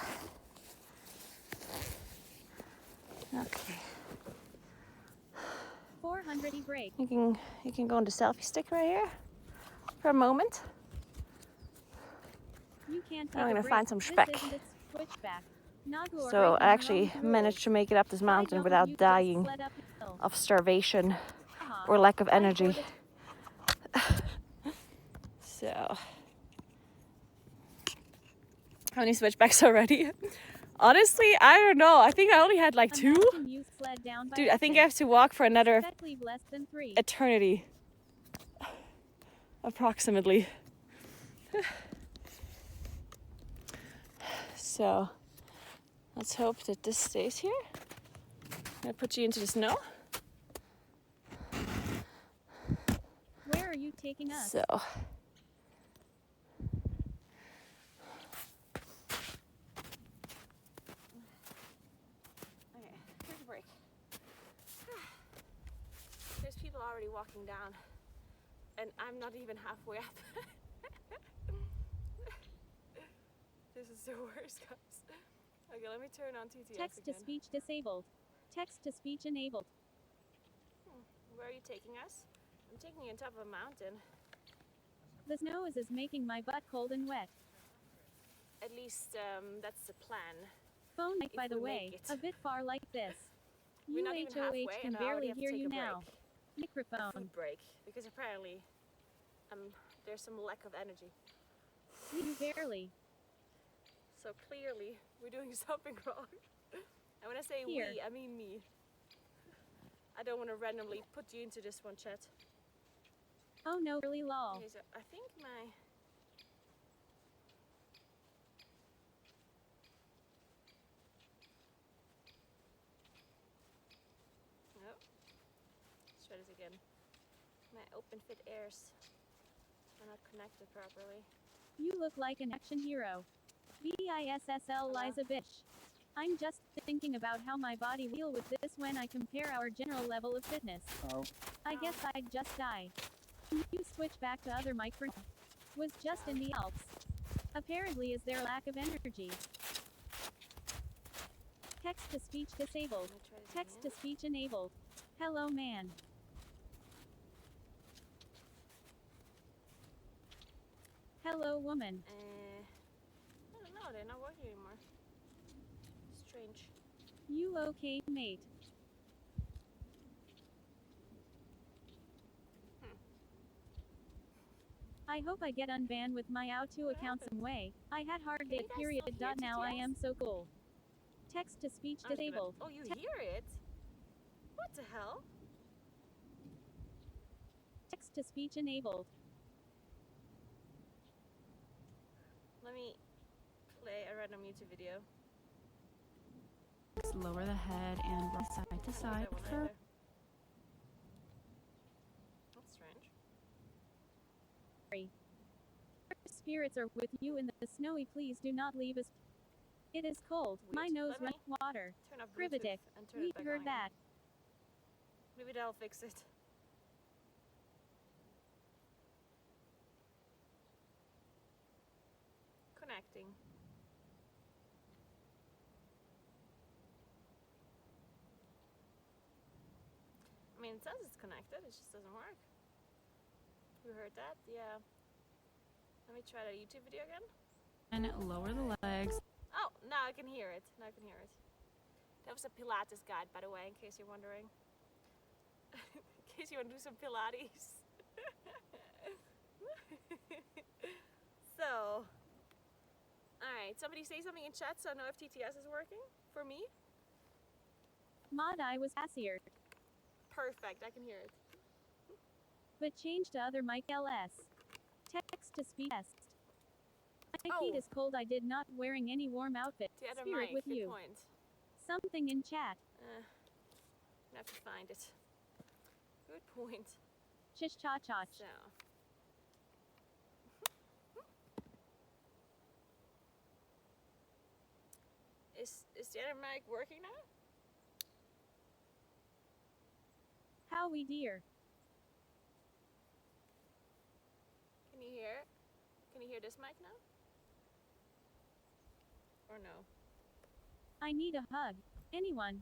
okay. 400 break. You can go on the selfie stick right here for a moment. You can't take I'm a gonna break. find some This speck. isn't a switchback. Naguura So breaking I her actually own managed to make it up this rules. Why mountain don't without you just dying sled uphill? of starvation Haha. or lack of I energy. ordered- So, how many switchbacks already? Honestly, I don't know. I think I only had like A 2. mountain you sled down by Dude, I think I accident. have to walk for another Bet leave less than 3. eternity. Approximately. So, let's hope that this stays here. I'm gonna put you into the snow. Where are you taking us? So, okay, here's a break. There's people already walking down, and I'm not even halfway up. This is the worst, guys. Okay, let me turn on TTS Text to again. speech disabled. Text to speech enabled. Where are you taking us? I'm taking you on top of a mountain. The snow is making my butt cold and wet. At least that's the plan. Phone mic, If by the we make way, it. a bit far like this. We're not even halfway, UHOH can and I already barely have to hear take you a break. now. A Microphone. food break, because apparently there's some lack of energy. You barely. So clearly we're doing something wrong. And when I say Here. we, I mean me. I don't want to randomly put you into this one, chat. Oh no, really lol. Okay, so I think my... No. Let's try this again. My open fit airs are not connected properly. You look like an action hero. BISSL Liza bitch. I'm just thinking about how my body will deal with this when I compare our general level of fitness. Oh. I guess I'd just die. You switch back to other mic for was just in the Alps. Apparently is there a lack of energy. Text to speech disabled. Let me try this Text to again. speech enabled. Hello man. Hello woman. I don't know, they're not working anymore. Strange. You okay mate? I hope I get unbanned with my Out2 What account some happened? way. I had hard Can you date guys period. still hear Now I TTS? am so cool. Text to speech I'm just gonna- disabled. Oh, you hear it? What the hell? Text to speech enabled. Let me play a random YouTube video. Lower the head and rock side to I don't know side that one for either. That's strange. Spirits are with you in the snowy. Please do not leave us. It is cold. My Weird. nose Let me runs water. Turn off Bluetooth Privatic. and turn We it back heard on that. again. Maybe that'll fix it. Connecting. I mean, it says it's connected, it just doesn't work. You heard that? Yeah. Let me try that YouTube video again. and lower the legs. Oh, now I can hear it. Now I can hear it. That was a Pilates guide, by the way, in case you're wondering. In case you want to do some Pilates. So, alright, somebody say something in chat so I know if TTS is working for me. Mod I was passier. Perfect, I can hear it. But change to other mic LS. Text to speech test. My feet Oh. is cold. I did not wearing any warm outfit. The other Spirit mic, with good you. point. Something in chat. I have to find it. Good point. Chish cha cha. So. Is the other mic working now? Howie dear. Can you hear? Can you hear this mic now? Or no? I need a hug. Anyone.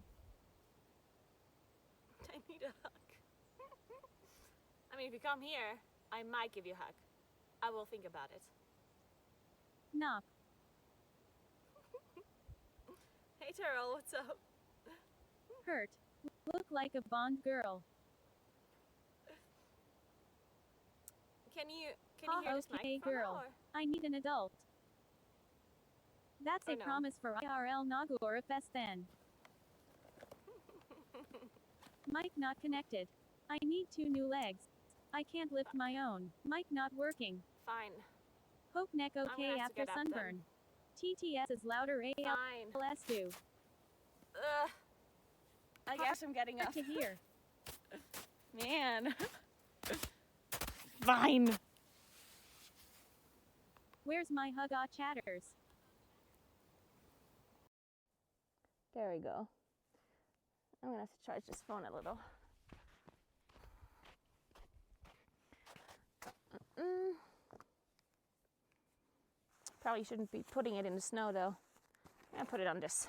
I need a hug. I mean, if you come here, I might give you a hug. I will think about it. Knock. Hey Terrell, what's up? Hurt. Look like a Bond girl. Can you hear this Okay, microphone girl. now, or? I need an adult. That's Or a no? promise for IRL Naguura Fest then. Mic not connected. I need 2 new legs. I can't lift my own. Mic not working. Fine. Hope neck gonna okay have to after get up then. sunburn. TTS is louder Fine. ALS do. Ugh. I guess I'm getting up. To hear. Man. Fine. Where's my hug-ah chatters? There we go. I'm gonna have to charge this phone a little. Probably shouldn't be putting it in the snow though. I'm gonna put it on this.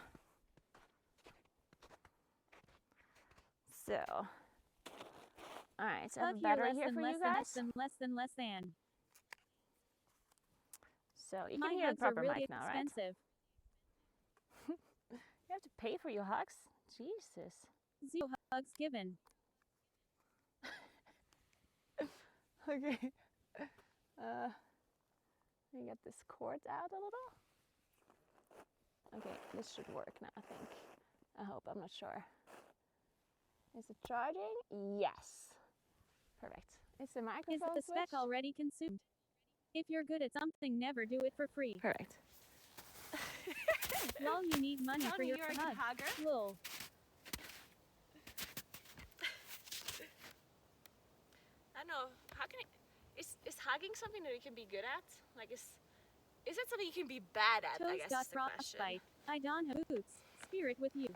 So, alright, so I have a Hug battery less here than for less you than guys. less than. So you My can hear the hugs are proper really mic now, right? expensive. You have to pay for your hugs? Jesus. 0 hugs given. Okay. Let me get this cord out a little. Okay, this should work now, I think. I hope, I'm not sure. Is it charging? Yes. Perfect. Is the Is microphone the spec switched? already consumed? If you're good at something, never do it for free. Perfect. Lol, you need money for your hug. hugger? Lol. I don't know. How can is hugging something that you can be good at? Like is it something you can be bad at? I Toes guess got is the question. frostbite. I don't have boots. Spirit with you.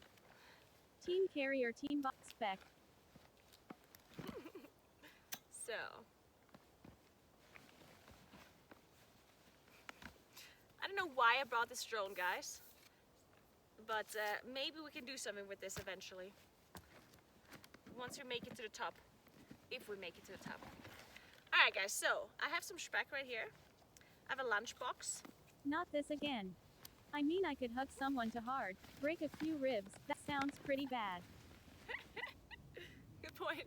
Team carrier, team box spec. So I don't know why I brought this drone, guys, but maybe we can do something with this eventually. Once we make it to the top, if we make it to the top. All right, guys. So I have some speck right here. I have a lunchbox. Not this again. I mean, I could hug someone to hard, break a few ribs. That sounds pretty bad. Good point.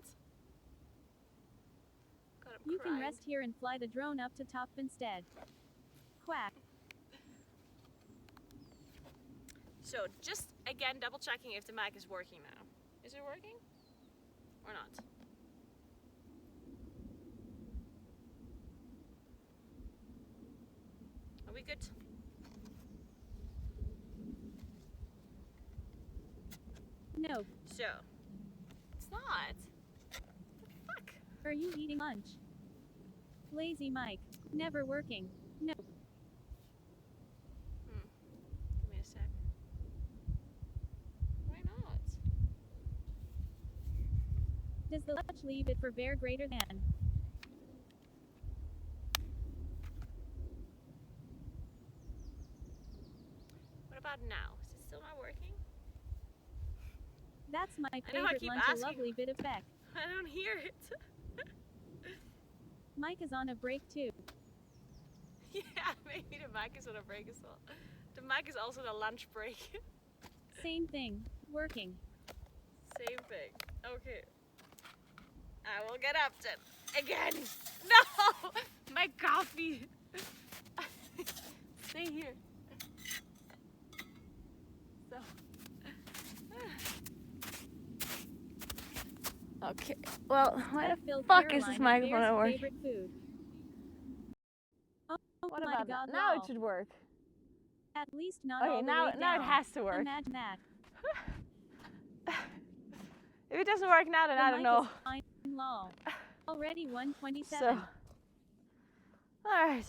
God, I'm You crying. can rest here and fly the drone up to top instead. Quack. So just again double checking if the mic is working now. Is it working or not? Are we good? No. So it's not. What the fuck? Are you eating lunch? Lazy Mike. Never working. No. Give me a sec. Why not? Does the latch leave it for bear greater than? What about now? Is it still not working? That's my I know I favorite keep lunch, asking. a lovely bit of feck. I don't hear it. Mike is on a break too. Yeah, maybe the mic is on a break as well. The mic is also the lunch break. Same thing. Working. Same thing. Okay. I will get up then. Again. No! My coffee. Stay here. So. Okay. Well, why the Filled fuck is Caroline this is microphone Bear's not working? favorite food. Oh What my about God, now? Now it lol. should work. At least not Okay, all the now way now it down. has to work. Imagine that. If it doesn't work now, then The I don't mic know. is fine, lol. Already 127. So, all right.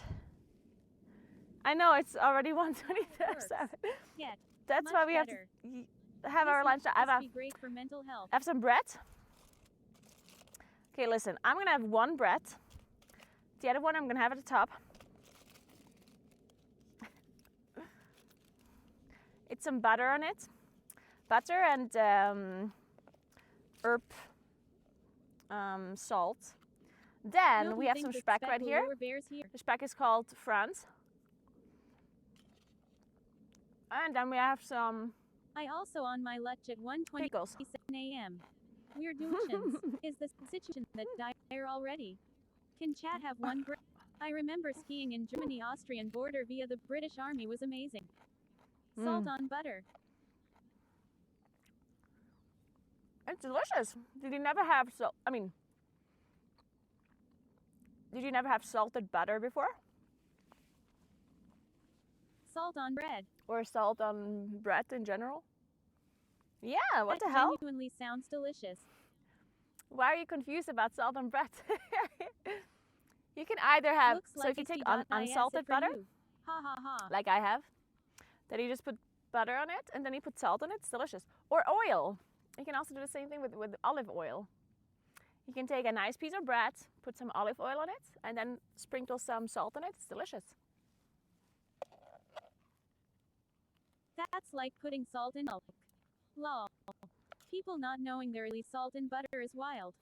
I know it's already 1:27. Yet. That's Much why we better. have to have our lunch. I Must be great for mental health. have some bread. Okay, listen. I'm gonna have one bread. The other one I'm gonna have at the top. It's some butter on it. Butter and herb salt. Then Don't we you have think some the speck speck right will here. lure bears here? The speck is called Franz. And then we have some I also on my lunch at 1:27 pickles. a.m. Weird dutions. Is the situation that dire already? Can chat have one break? I remember skiing in Germany Austrian border via the British Army was amazing. Salt on butter. It's delicious. Did you never have did you never have salted butter before? Salt on bread. Or salt on bread in general? Yeah, what That the hell? genuinely sounds delicious. Why are you confused about salt on bread? You can either have, Looks so like if you take acid unsalted for butter, you. Ha ha ha. like I have, then you just put butter on it and then you put salt on it, it's delicious. Or oil. You can also do the same thing with olive oil. You can take a nice piece of bread, put some olive oil on it, and then sprinkle some salt on it, it's delicious. That's like putting salt in milk. Lol. People not knowing there is salt in butter is wild.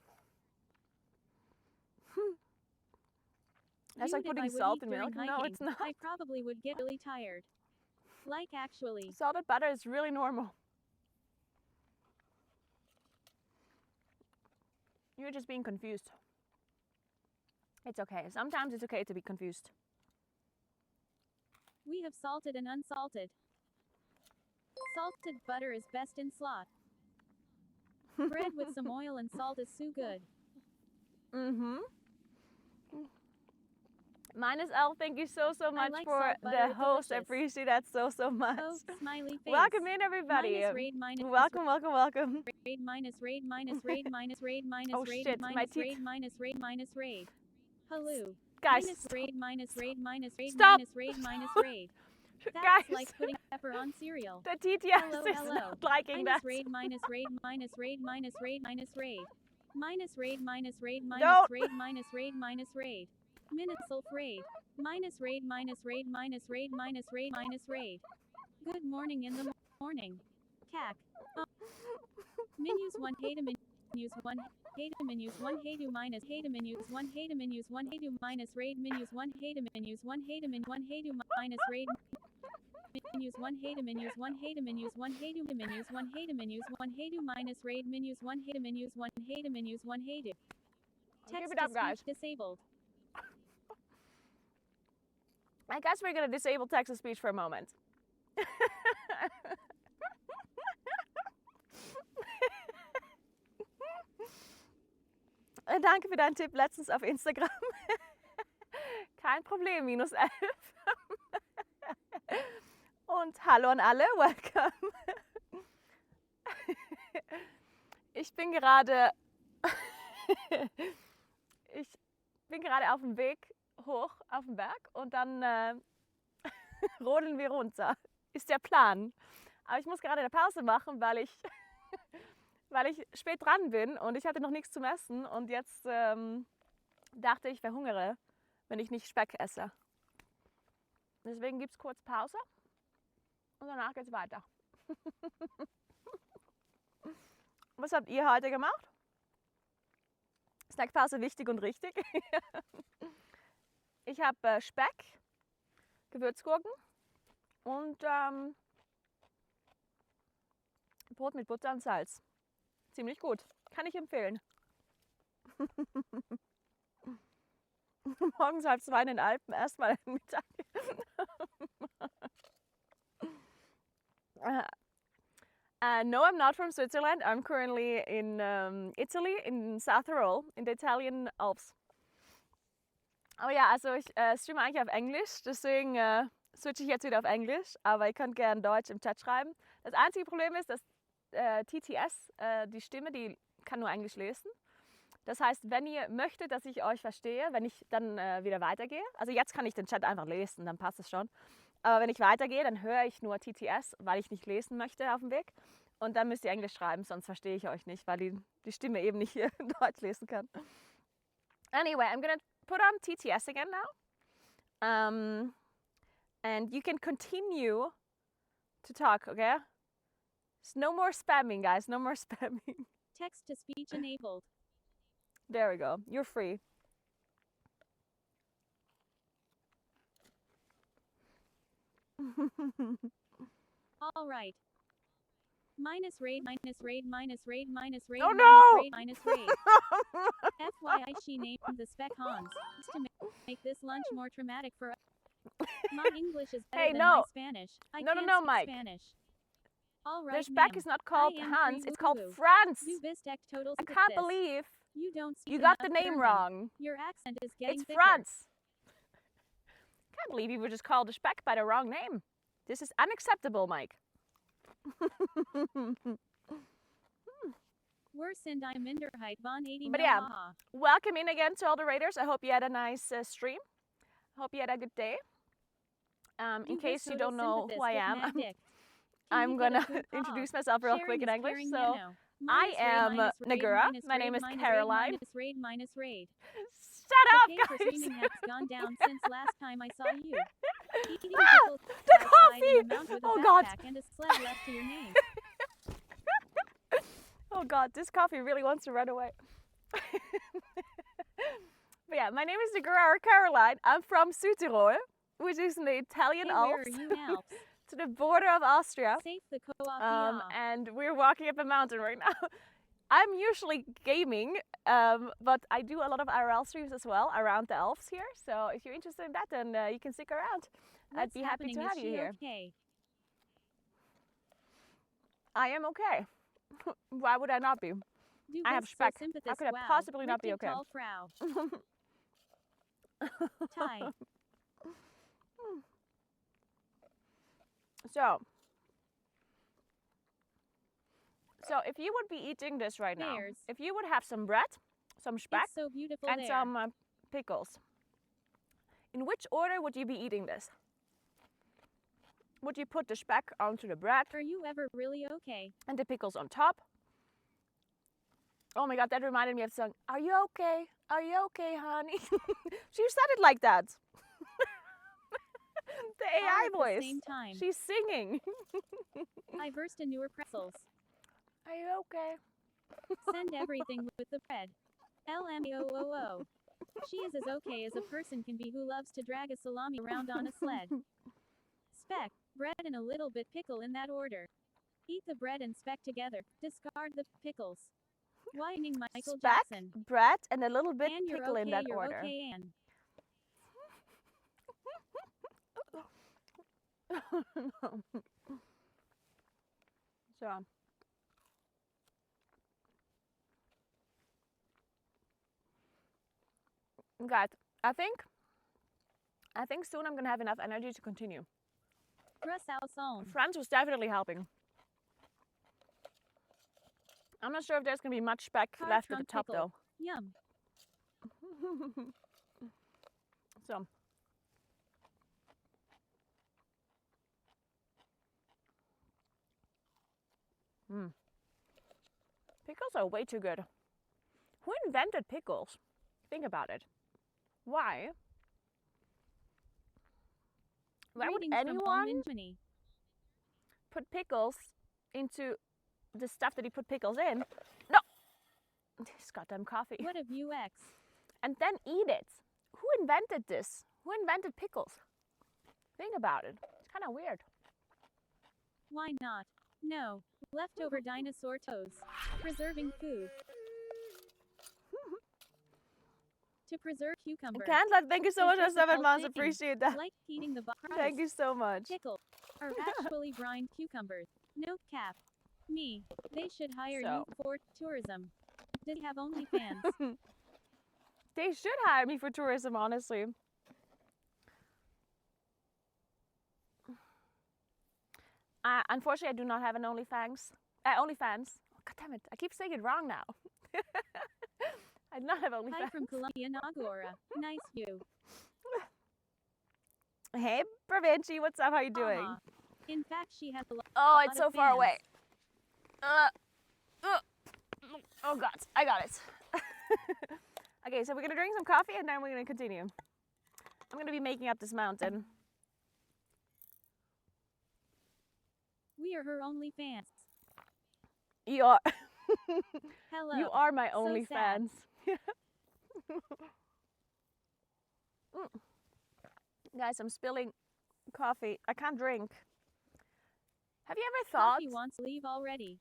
That's like Dude, if putting I would salt eat in during milk. No, hiking, it's not. I probably would get really tired. Like actually. Salted butter is really normal. You're just being confused. It's okay. Sometimes it's okay to be confused. We have salted and unsalted. Salted butter is best in slot. Bread with some oil and salt is so good. Mm-hmm. Minus L, thank you so much like for salt butter, the it's host. I delicious. appreciate that so much. Oh, smiley face. Welcome in, everybody. Minus raid, minus Welcome. raid, minus raid, minus raid, minus raid, minus Oh raid, shit, my minus teeth. raid, minus raid, minus raid. Hello. Guys, Minus raid, minus raid, minus raid, Stop. minus raid, minus raid. That's guys, like putting pepper on cereal. the TTS Hello, is hello. not liking Minus that. raid, minus raid, minus raid, minus raid, minus raid. Minus raid, minus raid, minus Don't. raid, minus raid, minus raid. Minusel raid. Minus raid, minus raid, minus raid, minus raid, minus raid. Good morning in the morning. Cack. Menus 1 hate menus 1 hate menus 1 hate minus hate menus 1 hate menus 1 hate minus raid menus 1 hate menus 1 hate min 1 hate minus raid menus 1 hate menus 1 hate menus 1 hate menus 1 hate menus 1 hate minus raid menus 1 hate menus 1 hate menus 1 hate. Text Give it up, to guys. speech disabled. I guess we're gonna disable text to speech for a moment. Danke für deinen Tipp letztens auf Instagram. Kein Problem, -11. Und hallo an alle, welcome. Ich bin gerade auf dem Weg hoch auf den Berg und dann rodeln wir runter. Ist der Plan. Aber ich muss gerade eine Pause machen, weil ich spät dran bin und ich hatte noch nichts zum Essen und jetzt dachte ich verhungere, wenn ich nicht Speck esse. Deswegen gibt es kurz Pause und danach geht's weiter. Was habt ihr heute gemacht? Snackpause wichtig und richtig. Ich habe Speck, Gewürzgurken und Brot mit Butter und Salz. Ziemlich gut. Kann ich empfehlen. Morgens 1:30 in den Alpen, erstmal Mittag. No, I'm not from Switzerland. I'm currently in Italy, in South Tyrol, in the Italian Alps. Oh ja, also ich streame eigentlich auf Englisch, deswegen switche ich jetzt wieder auf Englisch, aber ihr könnt gerne Deutsch im Chat schreiben. Das einzige Problem ist, dass TTS, die Stimme, die kann nur Englisch lesen. Das heißt, wenn ihr möchtet, dass ich euch verstehe, wenn ich dann wieder weitergehe, also jetzt kann ich den Chat einfach lesen, dann passt es schon. Aber wenn ich weitergehe, dann höre ich nur TTS, weil ich nicht lesen möchte auf dem Weg. Und dann müsst ihr Englisch schreiben, sonst verstehe ich euch nicht, weil die Stimme eben nicht Deutsch lesen kann. Anyway, I'm gonna put on TTS again now. And you can continue to talk, okay? So no more spamming, guys. No more spamming. Text to speech enabled. There we go. You're free. All right. Minus raid, minus raid, minus raid, minus raid, Oh, minus no! raid, minus raid. FYI, she named the Speck Hans to make this lunch more traumatic for us. My English is better Hey, than no. my Spanish. I No, can't no, speak Mike. Spanish. All right, Their Speck ma'am. is not called I am Hans, free it's called woo-woo. Franz. Du bist echt total I can't this. believe You don't speak you got the enough name German. wrong. Your accent is getting It's thicker. Franz. Can't believe you were just called a Speck by the wrong name. This is unacceptable, Mike. We're Sindai Minderheit von 80 But yeah. Maha. Welcome in again to all the raiders. I hope you had a nice stream. Hope you had a good day. In Du case bist you total don't know who I sympathist, am, Matt Dick. Can I'm we get a gonna good call? introduce myself real Sharing quick in is English. caring So, nano. I Minus am raid, Naguura. minus My raid, name is minus Caroline. Raid, minus raid, minus raid. Shut The up, pay for guys! streaming has gone down since last time I saw you. Eating Ah, pickles the outside coffee! in the mount with a Oh, God. backpack and a sled left to your name. Oh God, this coffee really wants to run away. But yeah, my name is Naguura or Caroline. I'm from Südtirol, which is in the Italian Hey, Alps, where are you in Alps? to the border of Austria. Safe the co-op. And we're walking up a mountain right now. I'm usually gaming, but I do a lot of IRL streams as well around the Alps here. So if you're interested in that, then you can stick around. I'd be happy to have you here. Okay? I am okay. Why would I not be? Du I have bist so speck. sympathisch. How could I Wow. possibly not be Richtig okay? toll, Frau. Thai. So if you would be eating this right now, Bears. if you would have some bread, some speck, It's so beautiful and there. some pickles, in which order would you be eating this? Would you put the speck onto the bread Are you ever really okay? and the pickles on top? Oh my god, that reminded me of the song, Are you okay? Are you okay, honey? She said it like that. The All AI at the voice. same time. She's singing. I versed in newer pretzels. Are you okay? Send everything with the bread. LMAOOO. She is as okay as a person can be who loves to drag a salami around on a sled. Speck, bread and a little bit pickle in that order. Eat the bread and speck together. Discard the pickles. Whining Michael Speck, Jackson. bread, and a little bit Anne, you're pickle okay, in that you're order. okay, Anne. So, guys, I think soon I'm gonna have enough energy to continue. Russ Alson. Franz was definitely helping. I'm not sure if there's gonna be much speck Car left at the trunk top pickle. though. Yum. So. Pickles are way too good. Who invented pickles? Think about it. Why? Why would Greetings from anyone Germany. put pickles into the stuff that he put pickles in? No! This goddamn coffee. What of UX? And then eat it. Who invented this? Who invented pickles? Think about it. It's kind of weird. Why not? No. Leftover dinosaur toes. Preserving food. To preserve cucumber. Candlelight, thank you so much for It's 7 all months. things. Appreciate that. Like eating the Thank you so much. Pickle. Are actually brined cucumbers. No cap. Me. They should hire you for tourism. Did he have OnlyFans? They should hire me for tourism, honestly. Unfortunately, I do not have an OnlyFans. OnlyFans. Oh, God damn it! I keep saying it wrong now. I do not have Hi OnlyFans. from Colombia, Naguura. Nice view. Hey, Provinci, what's up? How you doing? In fact, she has a lot. Oh, lot it's so of far fans. away. Oh God, I got it. Okay, so we're gonna drink some coffee and then we're gonna continue. I'm gonna be making up this mountain. We are her only fans. You are. Hello. You are my So only sad. fans. Guys, I'm spilling coffee. I can't drink. Have you ever thought? Coffee wants to leave already.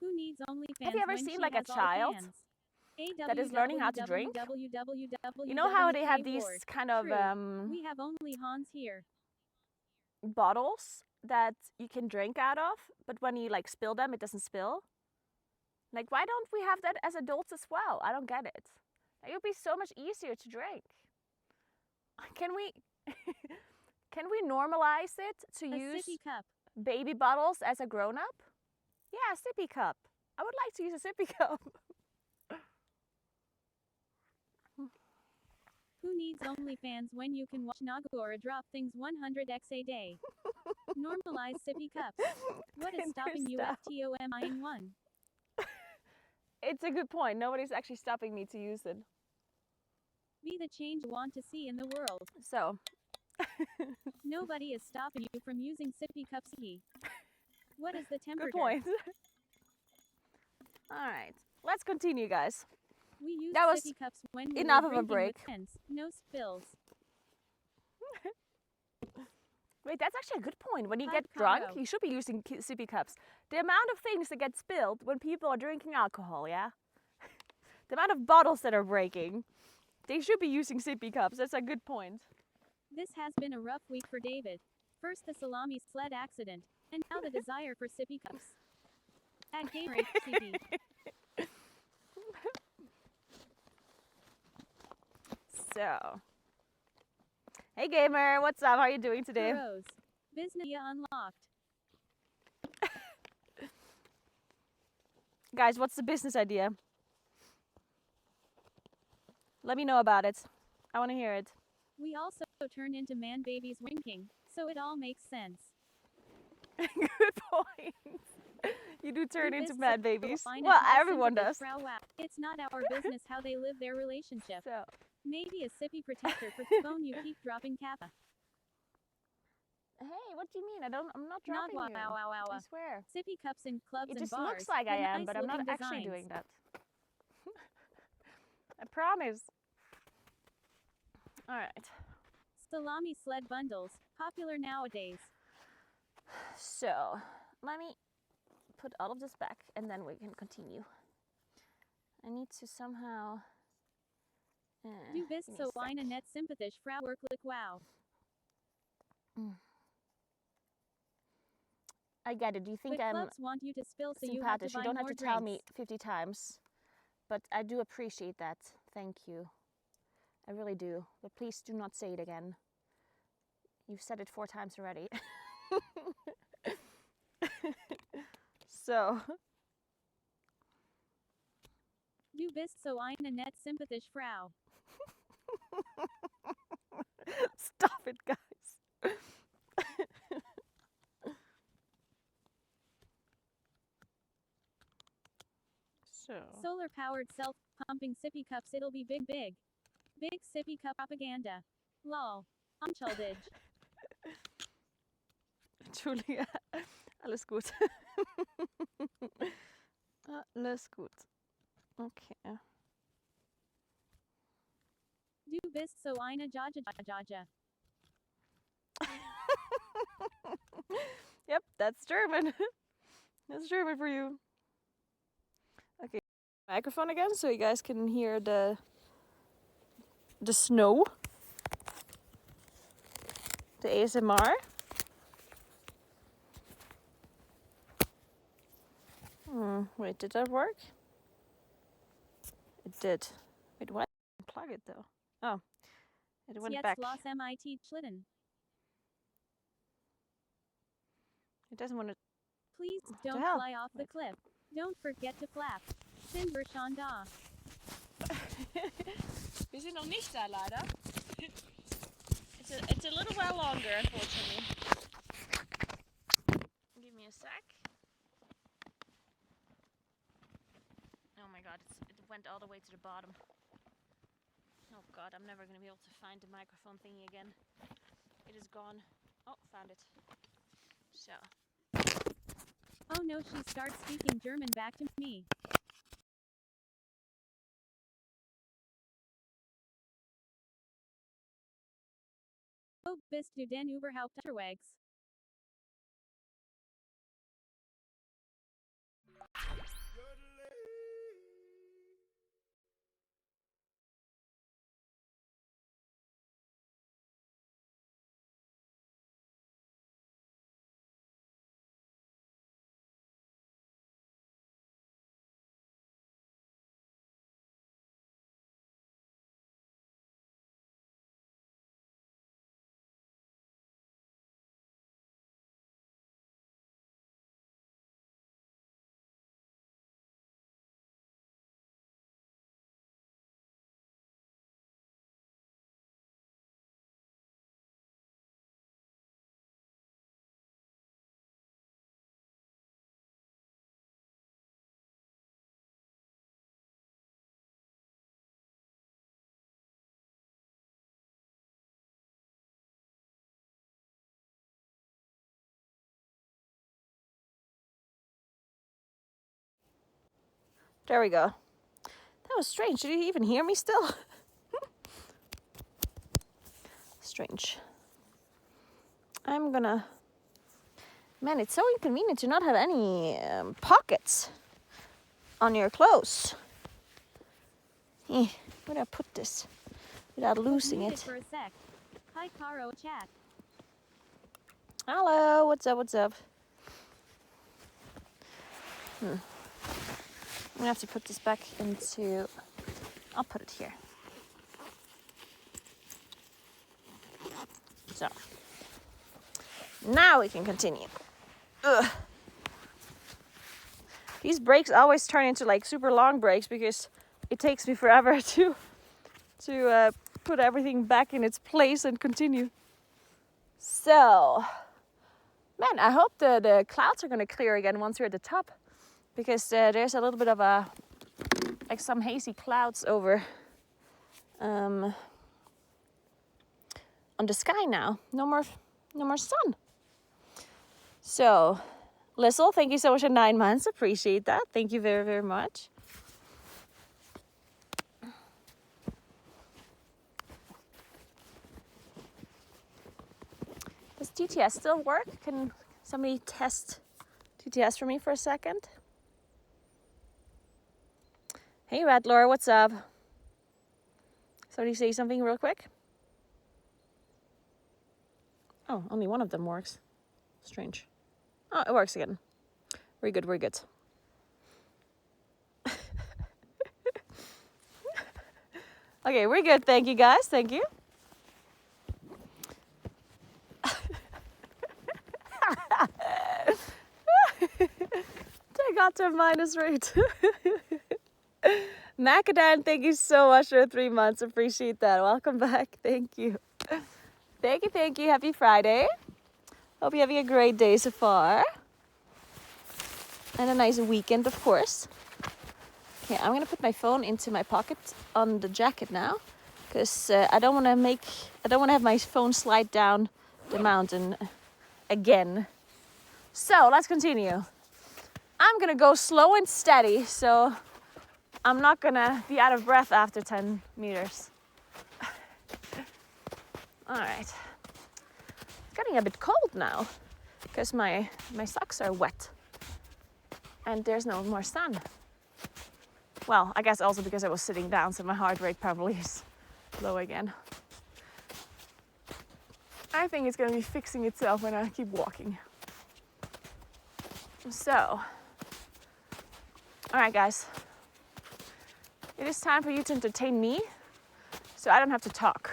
Who needs OnlyFans? Have you ever when seen she like a has all the child fans? that is learning how to drink? You know how they have these kind of True. We have only Hans here. bottles that you can drink out of, but when you like spill them, it doesn't spill. Like, why don't we have that as adults as well? I don't get it. It would be so much easier to drink. Can we can we normalize it to A use sippy cup. baby bottles as a grown-up? Yeah, a sippy cup. I would like to use a sippy cup. Who needs OnlyFans when you can watch Naguura drop things 100x a day? Normalize sippy cups. What is stopping you Stop. FTOMI in one? It's a good point. Nobody's actually stopping me to use it. Be the change you want to see in the world. So, Nobody is stopping you from using sippy cups. What is the temperature? good point. All right, let's continue, guys. We use That was sippy cups when we enough were of a drinking break. with friends. No spills. Wait, that's actually a good point. When you Hot get drunk, cocoa. you should be using sippy cups. The amount of things that get spilled when people are drinking alcohol, yeah? The amount of bottles that are breaking. They should be using sippy cups. That's a good point. This has been a rough week for David. First the salami sled accident, and now the desire for sippy cups. At Gatorade CP. So, hey gamer, what's up? How are you doing today? Rose. Business unlocked. Guys, what's the business idea? Let me know about it. I want to hear it. We also turn into man babies winking, so it all makes sense. Good point. You do turn Do into this mad so babies. fine Well, as high everyone sympathy does. Frau Wow. It's not our business how they live their relationship. So, Maybe a sippy protector for phone you keep dropping kappa. hey, what do you mean? I'm not Not dropping wow, you. wow, wow, wow. I swear. Sippy cups in clubs It and just bars. looks like I with am, nice but I'm not looking actually designs. doing that. I promise. All right. Salami sled bundles, popular nowadays. So, let me put all of this back and then we can continue. I need to somehow... Du bist give me so a sec. eine net sympathisch Frau wirklich wow. I get it. You think But I'm clubs want you to spill so you have to sympathetic. buy You don't have more to tell me drinks. 50 times. But I do appreciate that. Thank you. I really do. But please do not say it again. You've said it 4 times already. So... Du bist so eine net sympathisch Frau. Stop it, guys. So... Solar powered self pumping sippy cups, it'll be big, big. Big sippy cup propaganda. Lol. Unschuldig. Julia, alles gut. Alles gut. Okay. Du bist so eine Jaja Jaja. Yep, that's German. That's German for you. Okay, microphone again so you guys can hear the snow. The ASMR. Wait, did that work? It did. Wait, why didn't I unplug it though? Oh, it went Jetzt back. los MIT Schlitten. It doesn't want to. Please the don't hell? fly off the Wait. cliff. Don't forget to flap. Sind wir schon da? Wir sind noch nicht da, leider. It's a little while longer, unfortunately. Give me a sec. Oh my god, it went all the way to the bottom. Oh god, I'm never going to be able to find the microphone thingy again. It is gone. Oh, found it. So. Oh no, she starts speaking German back to me. Oh, bist du denn überhaupt unterwegs? There we go. That was strange. Did you even hear me still? Strange. I'm gonna... Man, it's so inconvenient to not have any pockets on your clothes. Where do I put this without losing Muted it? for a sec. Hi, Caro chat. Hello, what's up, what's up? I'm gonna have to put this back into... I'll put it here. So, now we can continue. Ugh. These breaks always turn into like super long breaks because it takes me forever to put everything back in its place and continue. So, man, I hope the clouds are gonna clear again once we're at the top, because there's a little bit of like some hazy clouds over on the sky now. No more sun. So, Lissel, thank you so much for 9 months. Appreciate that. Thank you very, very much. Does TTS still work? Can somebody test TTS for me for a second? Hey, Rattler, what's up? Somebody say something real quick? Oh, only one of them works. Strange. Oh, it works again. Very good, very good. Okay, we're good. Thank you, guys. Thank you. I got to a minus rate. Macadam, thank you so much for 3 months. Appreciate that. Welcome back. Thank you. Thank you, thank you. Happy Friday. Hope you're having a great day so far. And a nice weekend, of course. Okay, I'm gonna put my phone into my pocket on the jacket now, because I don't want to have my phone slide down the mountain again. So let's continue. I'm gonna go slow and steady, so I'm not gonna be out of breath after 10 meters. All right. It's getting a bit cold now because my socks are wet and there's no more sun. Well, I guess also because I was sitting down, so my heart rate probably is low again. I think it's gonna be fixing itself when I keep walking. So, all right, guys. It is time for you to entertain me, so I don't have to talk,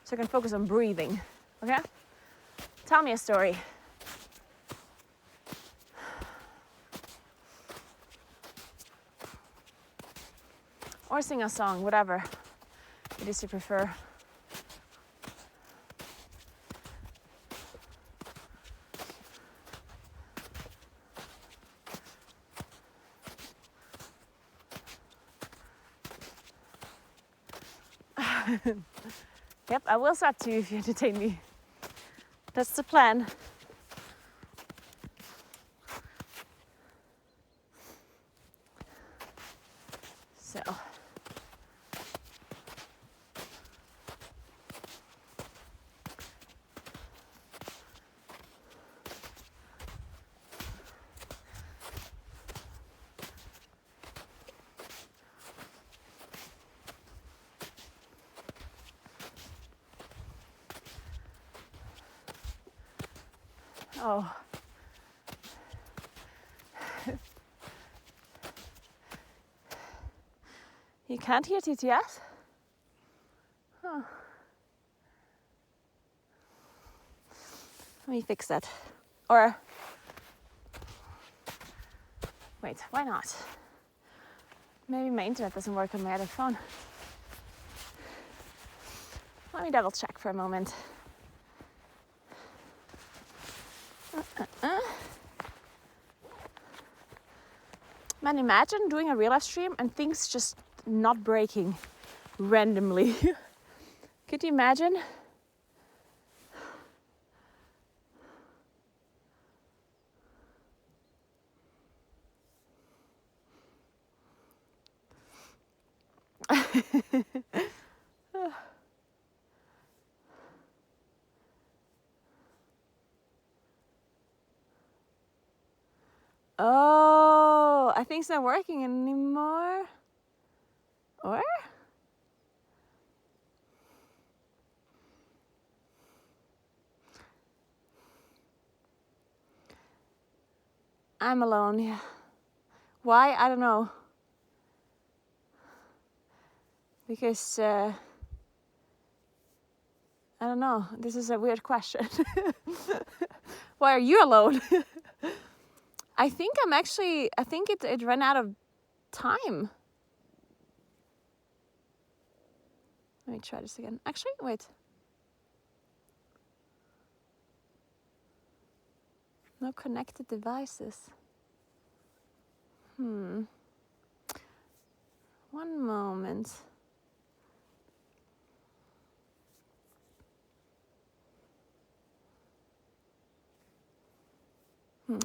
so I can focus on breathing, okay? Tell me a story. Or sing a song, whatever it is you prefer. Yep, I will start to if you entertain me. That's the plan. So. Oh. You can't hear TTS? Huh. Let me fix that. Or, wait, why not? Maybe my internet doesn't work on my other phone. Let me double check for a moment. Man, imagine doing a real life stream and things just not breaking randomly. Could you imagine? Oh, I think it's not working anymore. Or? I'm alone, yeah. Why? I don't know. Because, I don't know. This is a weird question. Why are you alone? I think it ran out of time. Let me try this again. Actually, wait. No connected devices. One moment.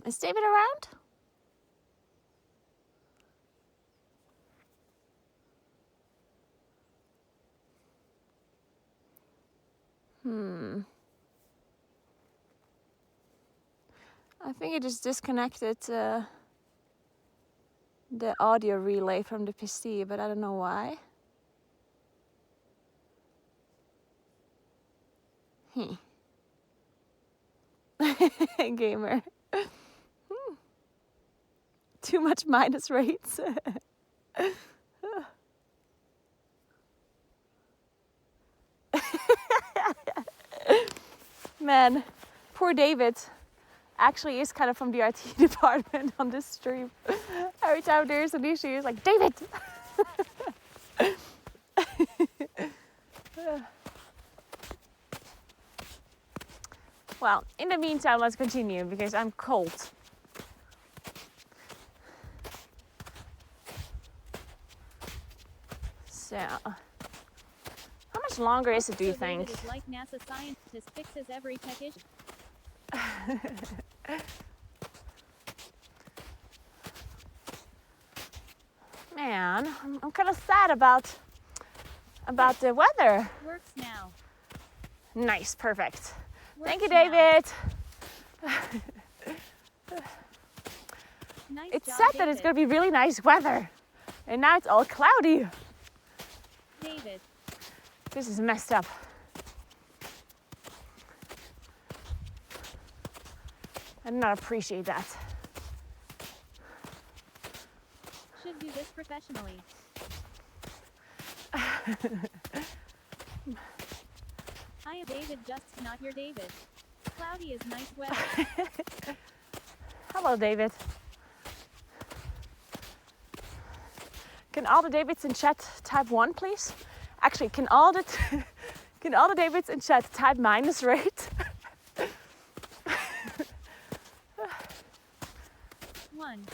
Is David around? I think it just disconnected the audio relay from the PC, but I don't know why. Gamer. Too much minus rates. Man, poor David. Actually is kind of from the IT department on this stream. Every time there's an issue, he's like, David! Well, in the meantime, let's continue because I'm cold. So, how much longer is it, do you think? David is like NASA scientist fixes every tech issue. Man, I'm kind of sad about the weather. Works now. Nice, perfect. Thank you, Works now. David. Nice It's job, said that David. it's gonna be really nice weather, and now it's all cloudy. David. This is messed up. I do not appreciate that. Should do this professionally. I am David, just not your David. Cloudy is nice weather. Hello, David. Can all the Davids in chat type 1, please? Actually, can all the Davids in chat type minus rate? One.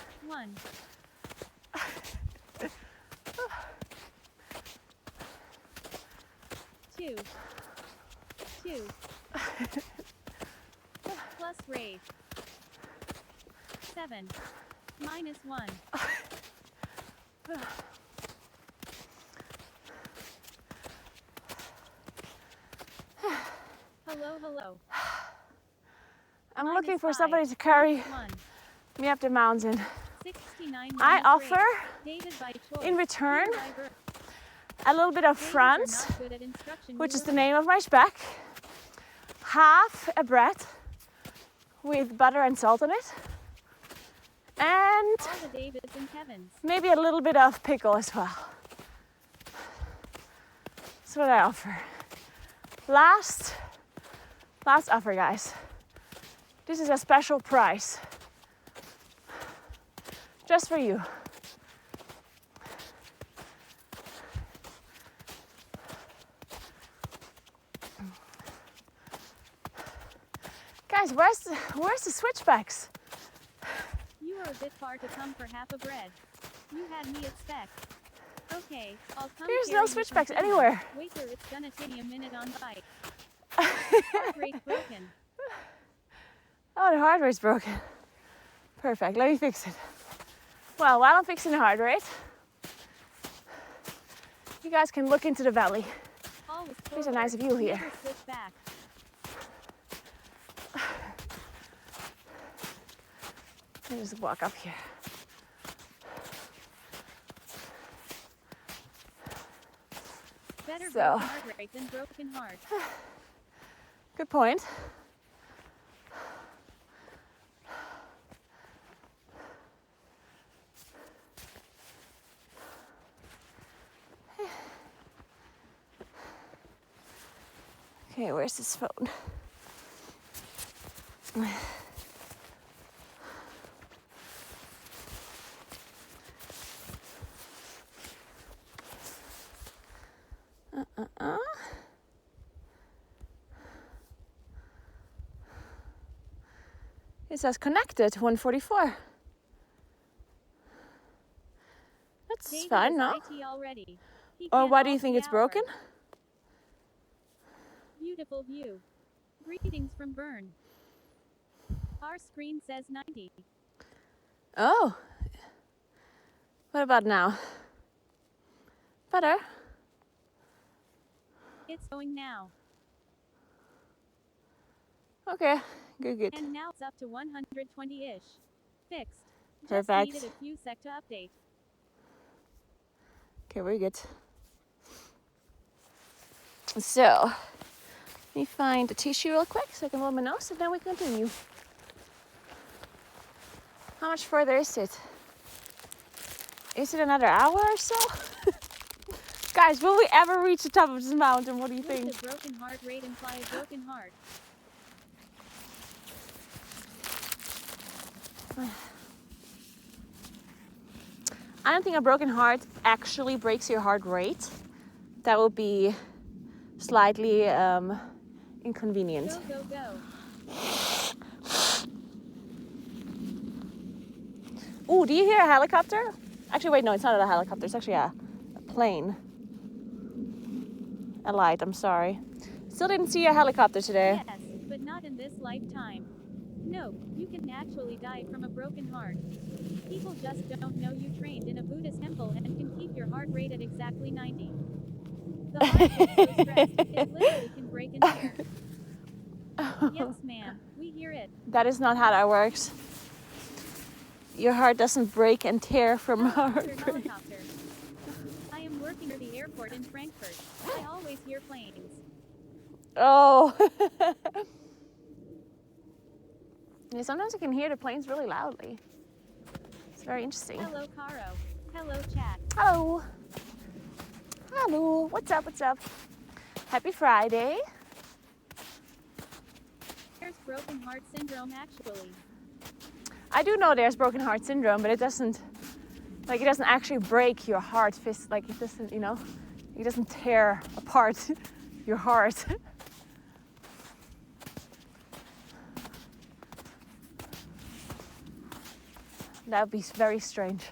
Two. Plus rate. 7. Minus 1. Hello. I'm Minus looking for 5. somebody to carry 1. me up the mountain. 69 I minus offer, rate. David by choice. in return, David by birth. a little bit of Davids are France, not good at instruction. which You is the were name of my speck, half a bread with butter and salt on it, and all the Davids and Kevins. maybe a little bit of pickle as well. That's what I offer. Last offer, guys. This is a special price. Just for you. Guys, where's the switchbacks? You are a bit far to come for half a bread. You had me at spec. Okay, I'll come. There's carry no you from switchbacks Finland. anywhere. Waiter, it's gonna take me a minute on bike. Heart rate broken. Oh, the hard rate's broken. Perfect, let me fix it. Well, while I'm fixing the hard rate, You guys can look into the valley. Always Here's a forward, nice view here. never switch back. Let me just walk up here. Better So. broken heart rate than broken heart. Good point. Okay, where's this phone? It says connected 144. That's David fine, is no? IT already. He Or can't why do you off think the it's hour. broken? Beautiful view. Greetings from Bern. Our screen says 90. Oh. What about now? Better? It's going now. Okay, good. And now it's up to 120-ish. Fixed. Just Perfect. needed a few sec to update. Okay, very good. So, let me find a tissue real quick so I can blow my nose and then we continue. How much further is it? Is it another hour or so? Guys, will we ever reach the top of this mountain? What do you Would think? the broken heart rate imply a broken heart? I don't think a broken heart actually breaks your heart rate. That would be slightly inconvenient. Go, go, go. Ooh, do you hear a helicopter? Actually, wait, no, it's not a helicopter. It's actually a plane. A light, I'm sorry. Still didn't see a helicopter today. Yes, but not in this lifetime. No, you can actually die from a broken heart. People just don't know you trained in a Buddhist temple and can keep your heart rate at exactly 90. The heart is so stressed, it literally can break and tear. Yes, ma'am, we hear it. That is not how that works. Your heart doesn't break and tear from heart Helicopter, rate. helicopter. I am working at the airport in Frankfurt. I always hear planes. Oh. Yeah, sometimes you can hear the planes really loudly. It's very interesting. Hello, Caro. Hello, chat. Hello. Hello. What's up? What's up? Happy Friday. There's broken heart syndrome actually. I do know there's broken heart syndrome, but it doesn't actually break your heart. Like it doesn't, it doesn't tear apart your heart. That would be very strange.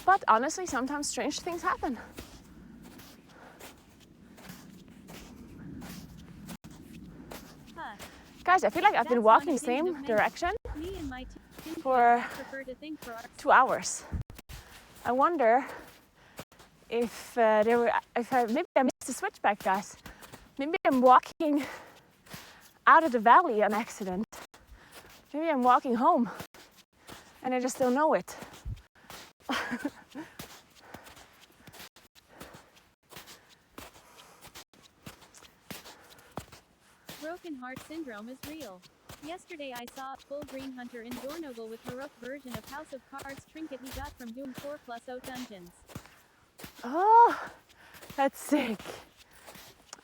But honestly, sometimes strange things happen. Huh. Guys, I feel like I've been That's one one the same opinion of many. direction Me and my team for prefer to think for our 2 hours. I wonder if maybe I missed the switchback, guys. Maybe I'm walking out of the valley on accident. Maybe I'm walking home and I just don't know it. broken heart syndrome is real. Yesterday I saw a full green hunter in Dornogle with heroic version of House of Cards trinket he got from doing 4+0 dungeons. Oh, that's sick.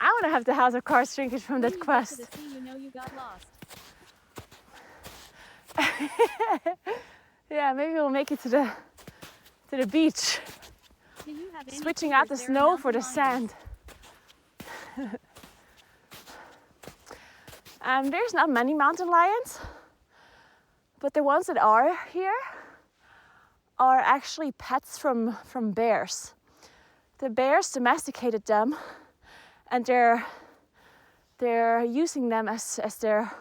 I want to have the House of Cards trinket from When that you quest. get to the sea, you know you got lost. Yeah, maybe we'll make it to the beach. Do you have any Switching out the clues there are snow for the mountain sand. There's not many mountain lions, but the ones that are here are actually pets from bears. The bears domesticated them, and they're using them as their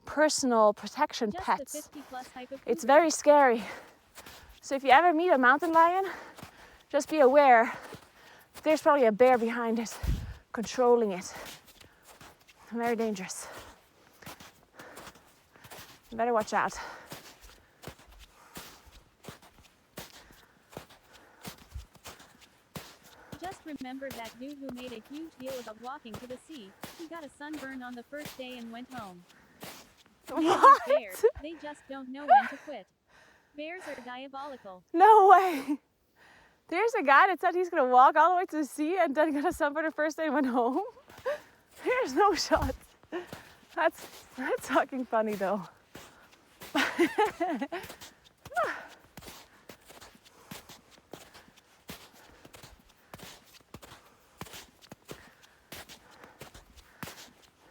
personal protection Just pets. the 50+ type of It's cougar. very scary. So if you ever meet a mountain lion, just be aware there's probably a bear behind it, controlling it. Very dangerous. You better watch out. Just remember that dude who made a huge deal about walking to the sea. He got a sunburn on the first day and went home. What? Bears, they just don't know when to quit. Bears are diabolical. No way. There's a guy that said he's gonna walk all the way to the sea and then got a sunburn the first day and went home. There's no shot. That's fucking funny though.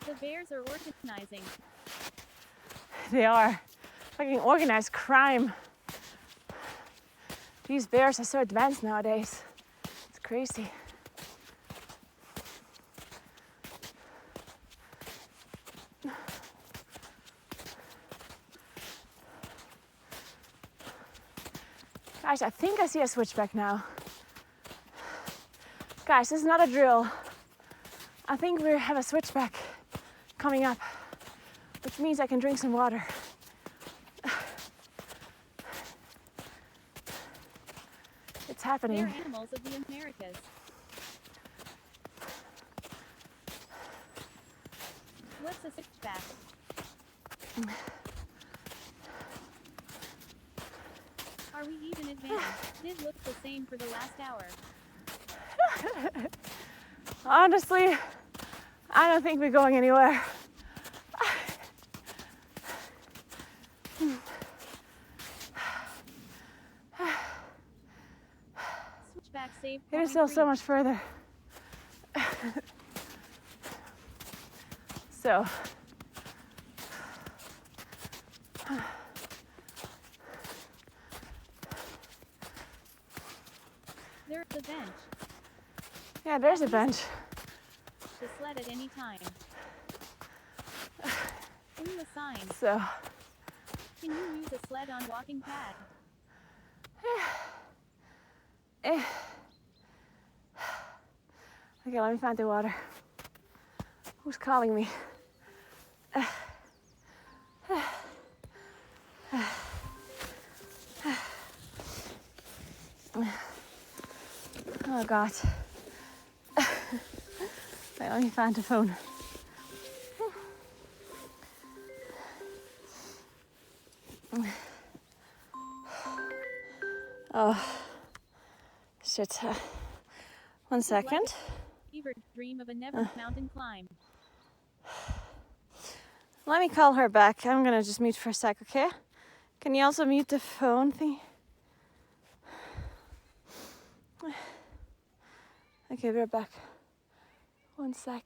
The bears are organizing. They are. Fucking organized crime. These bears are so advanced nowadays. It's crazy. Guys, I think I see a switchback now. Guys, this is not a drill. I think we have a switchback coming up, which means I can drink some water. It's happening. They're animals of the Americas. What's a switchback? Are we even advanced? Did look the same for the last hour. Honestly, I don't think we're going anywhere. Switchback saved. It is still so much further. So, There's a bench. yeah, there's a bench. The sled at any time. In the sign. So, Can you use a sled on walking pad? okay, let me find the water. Who's calling me? Oh God. Wait, let me find the phone. Oh, shit. 1 second. Fever dream of a never mountain climb. Let me call her back. I'm gonna just mute for a sec, okay? Can you also mute the phone thing? Okay, we're back. 1 sec.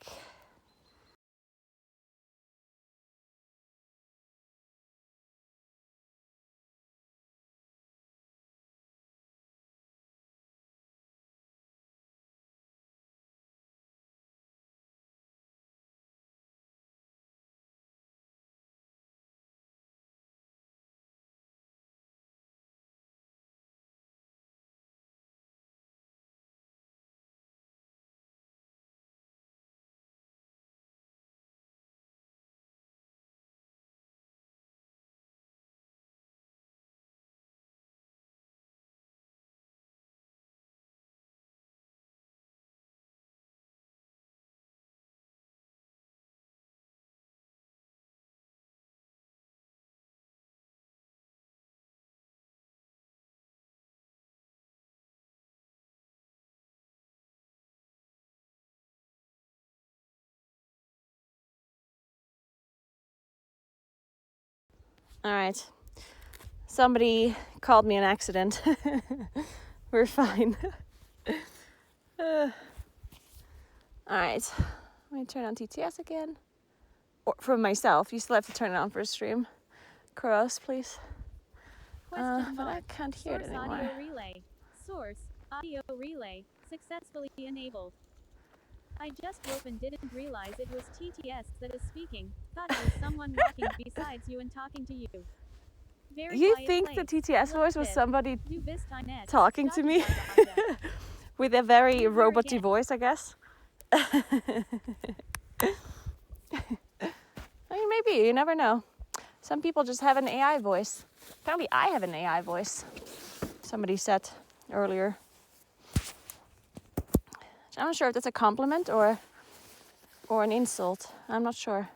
All right. Somebody called me an accident. We're fine. All right. Let me turn on TTS again. Or from myself. You still have to turn it on for a stream. Cross, please. But I can't hear it Source anymore. audio relay. Source audio relay successfully enabled. I just woke and didn't realize it was TTS that is speaking. Thought it was someone walking besides you and talking to you. Very You quiet think the place. TTS Love voice was it. somebody Du bist ein Netz. talking to me Stadtgeist. with a very Here roboty again. voice, I guess? I mean, maybe, you never know. Some people just have an AI voice. Apparently I have an AI voice, somebody said earlier. I'm not sure if that's a compliment or an insult. I'm not sure.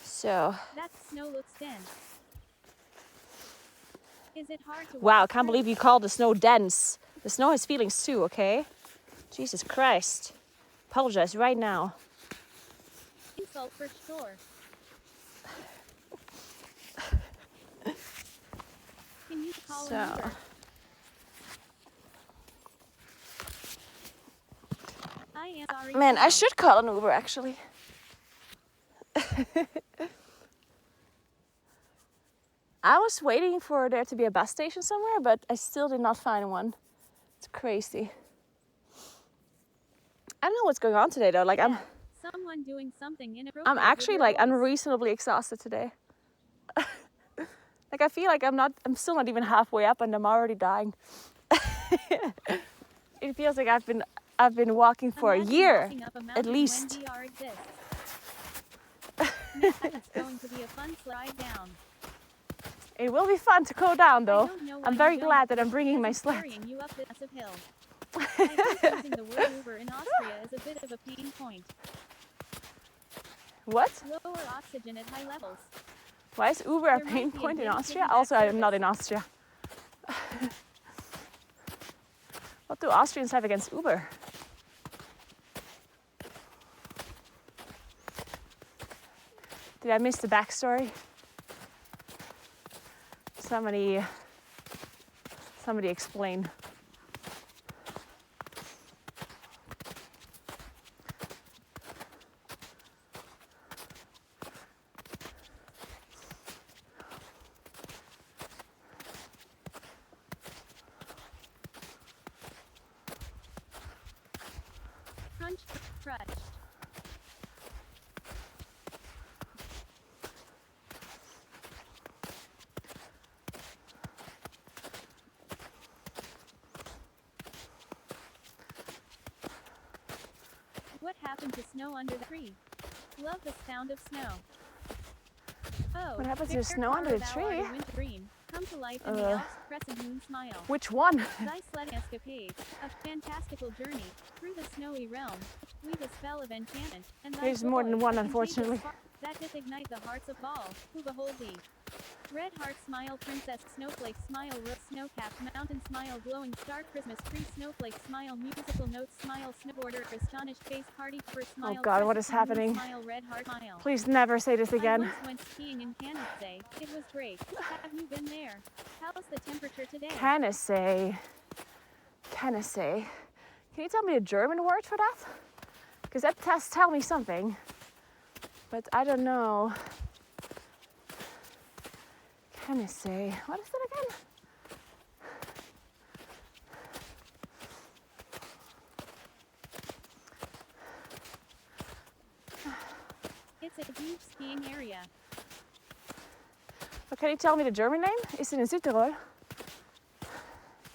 So, That snow looks dense. Is it hard to wow, walk can't through? believe you call the snow dense. The snow has feelings too, okay? Jesus Christ. Apologize right now. Insult for sure. Can you call an So, Uber? I am sorry. man, I now. should call an Uber actually. I was waiting for there to be a bus station somewhere, but I still did not find one. It's crazy. I don't know what's going on today though. Like Yeah, someone doing something inappropriate. I'm actually with your like voice. unreasonably exhausted today. Like I feel like I'm still not even halfway up and I'm already dying. It feels like I've been walking for Imagine a year walking up a at mountain least. when VR exists. That's going to be a fun slide down. It will be fun to go down I though. don't know why I'm you very don't, glad that I'm bringing my because it's sled. carrying you up this massive hill. I think using the word Uber in Austria is a bit of a pain point. What? Lower oxygen at high levels. Why is Uber a There pain might be a point in hidden Austria? piggyback Also, I'm not service. in Austria. What do Austrians have against Uber? Did I miss the backstory? Somebody explain. Crunch, crushed. What happened to snow under the tree? Love the sound of snow. Oh, What happened to fair snow under the Colorado tree? winter dream. Come to life in the Alps, crescent moon smile. Which one? Thy sledding escapade, a fantastical journey through the snowy realm. Weave a spell of enchantment, and thy There's more than voice, one, a contagious unfortunately. spark that doth ignite the hearts of all who behold thee. Red heart smile, princess snowflake smile, rose snow-capped mountain smile, glowing star, Christmas tree snowflake smile, musical notes smile, snowboarder astonished face, party pepper smile. Oh God, what is crescent moon happening? Smile, red heart smile. Please never say this I again. once went skiing in Canada. It was great. Have you been there? How's the temperature today? Cannassay. Can you tell me a German word for that? Because that does tell me something. But I don't know. Cannassay. What is that again? It's a deep skiing area. But can you tell me the German name? Is it in Südtirol?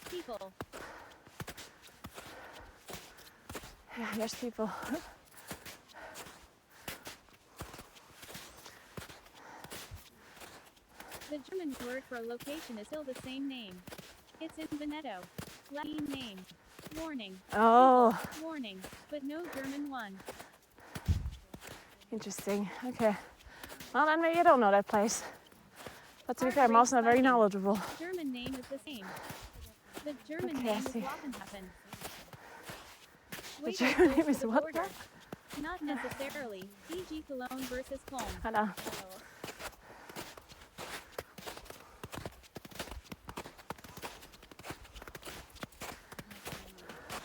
People. Yeah, there's people. The German word for a location is still the same name. It's in Veneto. Latin name. Warning. Oh, Warning. But no German one. interesting. Okay. Well, then maybe I don't know that place. But to be fair, I'm also not very knowledgeable. German name is the same. The German Okay, I name is see. Wappenhafen. The Way German close name to is the what border. now? Not necessarily. E.g. Cologne versus Köln. Hello.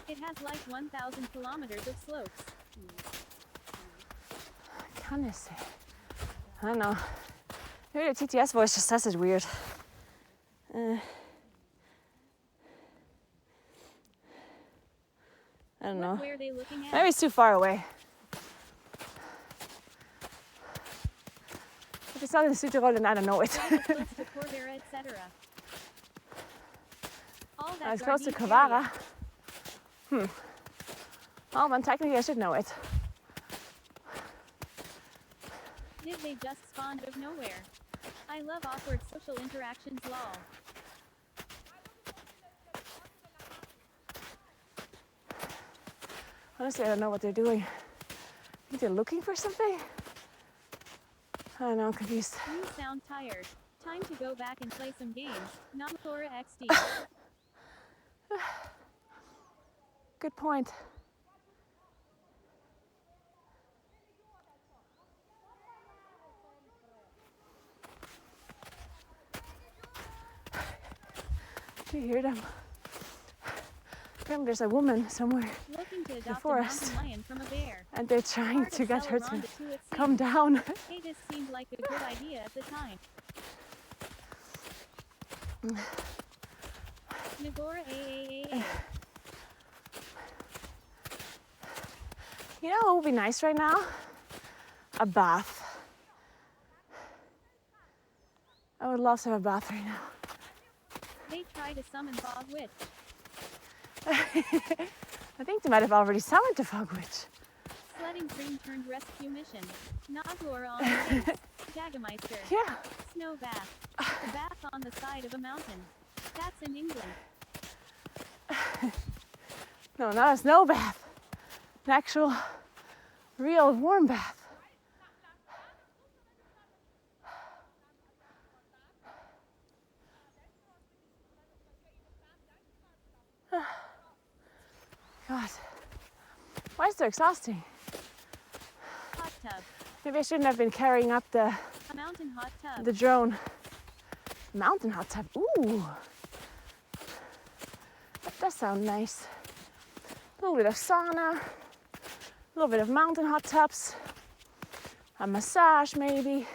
It has like 1,000 kilometers of slopes. Cannassay. I don't know. Maybe the TTS voice just says it weird. I don't know. What were they looking at? Maybe it's too far away. If it's not in Südtirol, then I don't know it. Close to Cordera, etc. All that It's close to garden Cavara. area. Well, then technically I should know it. Did they just spawn out of nowhere? I love awkward social interactions, lol. Honestly, I don't know what they're doing. I think they're looking for something? I don't know, I'm confused. You sound tired. Time to go back and play some games. Naguura XD. Good point. Do you hear them? Apparently there's a woman somewhere Looking to in the adopt a forest, mountain lion from a bear. and they're trying Hard to get sell her around to it too, it come seems. down. Hey, this seemed like a good idea at the time. Naguura AAAA. You know what would be nice right now? A bath. I would love to have a bath right now. They try to summon Fog Witch. I think they might have already summoned the fog witch. Sledding dream turned rescue mission. Naguura on the base. Jagermeister. Yeah. Snow bath. The bath on the side of a mountain. That's in England. No, not a snow bath. An actual, real warm bath. God. Why is it so exhausting? Hot tub. Maybe I shouldn't have been carrying up the A mountain hot tub. drone. Mountain hot tub. Ooh. That does sound nice. A little bit of sauna. A little bit of mountain hot tubs. A massage maybe.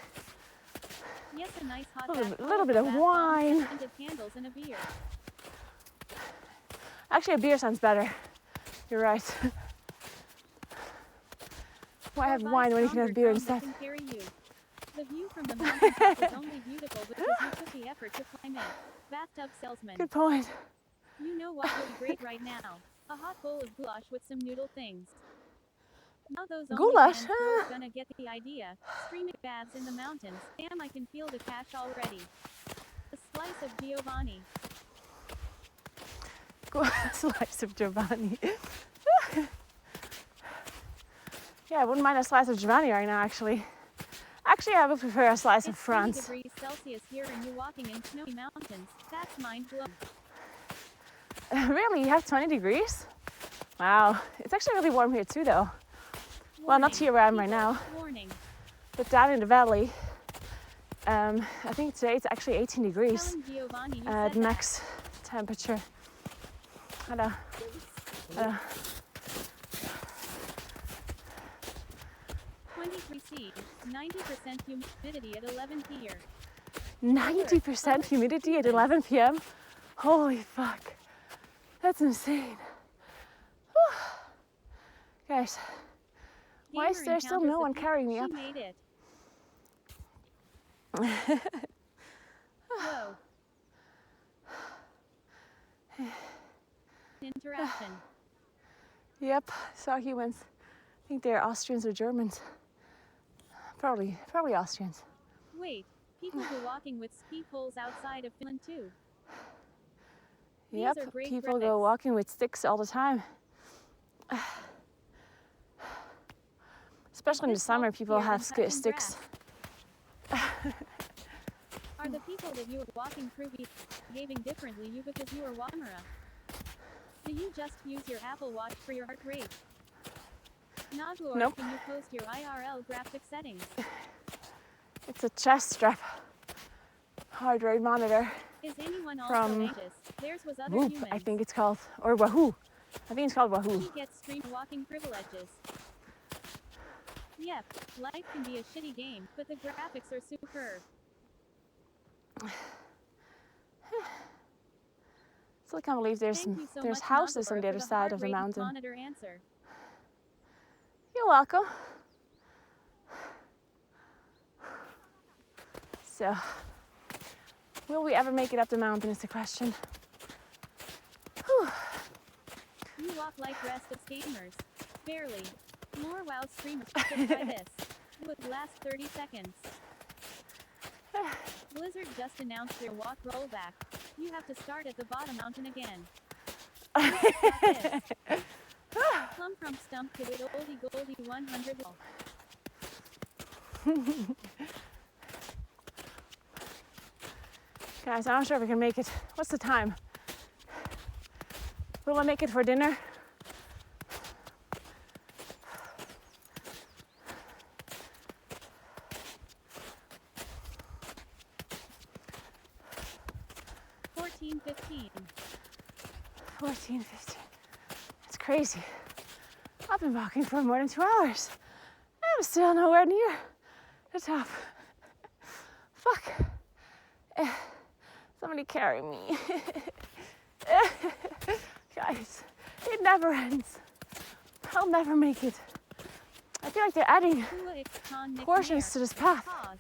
Yes, a nice hot Little bath. bit- little bit of bath bombs, wine. scented candles and a beer. Actually, a beer sounds better. You're right. Why have Or buy wine when you can stronger have beer drone that instead? can carry you. The view from the mountain top is only beautiful because you took the effort to climb it. Bathtub salesman. Good point. You know what would be great right now? A hot bowl of goulash with some noodle things. Now those Goulash, OnlyFans girls gonna get the idea. Streaming baths in the mountains. Damn, I can feel the cash already. A slice of Giovanni. Slice of Giovanni. Yeah, I wouldn't mind a slice of Giovanni right now, actually. Actually, I would prefer a slice of It's 20 France. degrees Celsius here and you walking in snowy mountains. That's mind blowing. Really? You have 20 degrees? Wow. It's actually really warm here too, though. Well, not here where I am right now, Warning. but down in the valley. I think today it's actually 18 degrees Telling Giovanni you at said that. max temperature. Hello. Hello. 23C, 90% humidity at 11 p.m. 90% humidity at 11 p.m. Holy fuck. That's insane. Whew. Guys, why is Gamer there still encounters no the one peak. carrying me She up? made it. Whoa. Interaction. Yep, saw humans. I think they're Austrians or Germans. Probably Austrians. Wait, people go walking with speed poles outside of Finland too. These Yep, are great people go graphics. walking with sticks all the time. Especially in the This summer, helps people here have than cutting sticks. Are the people that you are walking through behaving differently you because you are Wamara? Do you just use your Apple Watch for your heart rate? Naguura, Nope. can you post your IRL graphic settings? It's a chest strap heart rate monitor. Is anyone also From anxious? Theirs was other Whoop, humans. I think it's called, or Wahoo. I think it's called Wahoo. He gets stream walking privileges. Yep, life can be a shitty game, but the graphics are superb. Still can't believe there's Thank you so there's much, houses on Naguura, the for other the side heart of the rate mountain. monitor answer. You're welcome. So, will we ever make it up the mountain is the question. Whew. You walk like rest of gamers. Barely. More WoW streamers could try this. Would last 30 seconds. Blizzard just announced their walk rollback. You have to start at the bottom mountain again. Got this. Plum from stump to it oldie goldie 100 wall. Guys, I'm not sure if we can make it. What's the time? Will I make it for dinner? $14.15. 14, 15. It's crazy. I've been walking for more than 2 hours. I'm still nowhere near the top. Fuck. Somebody carry me. Guys, it never ends. I'll never make it. I feel like they're adding portions to this path. Pause.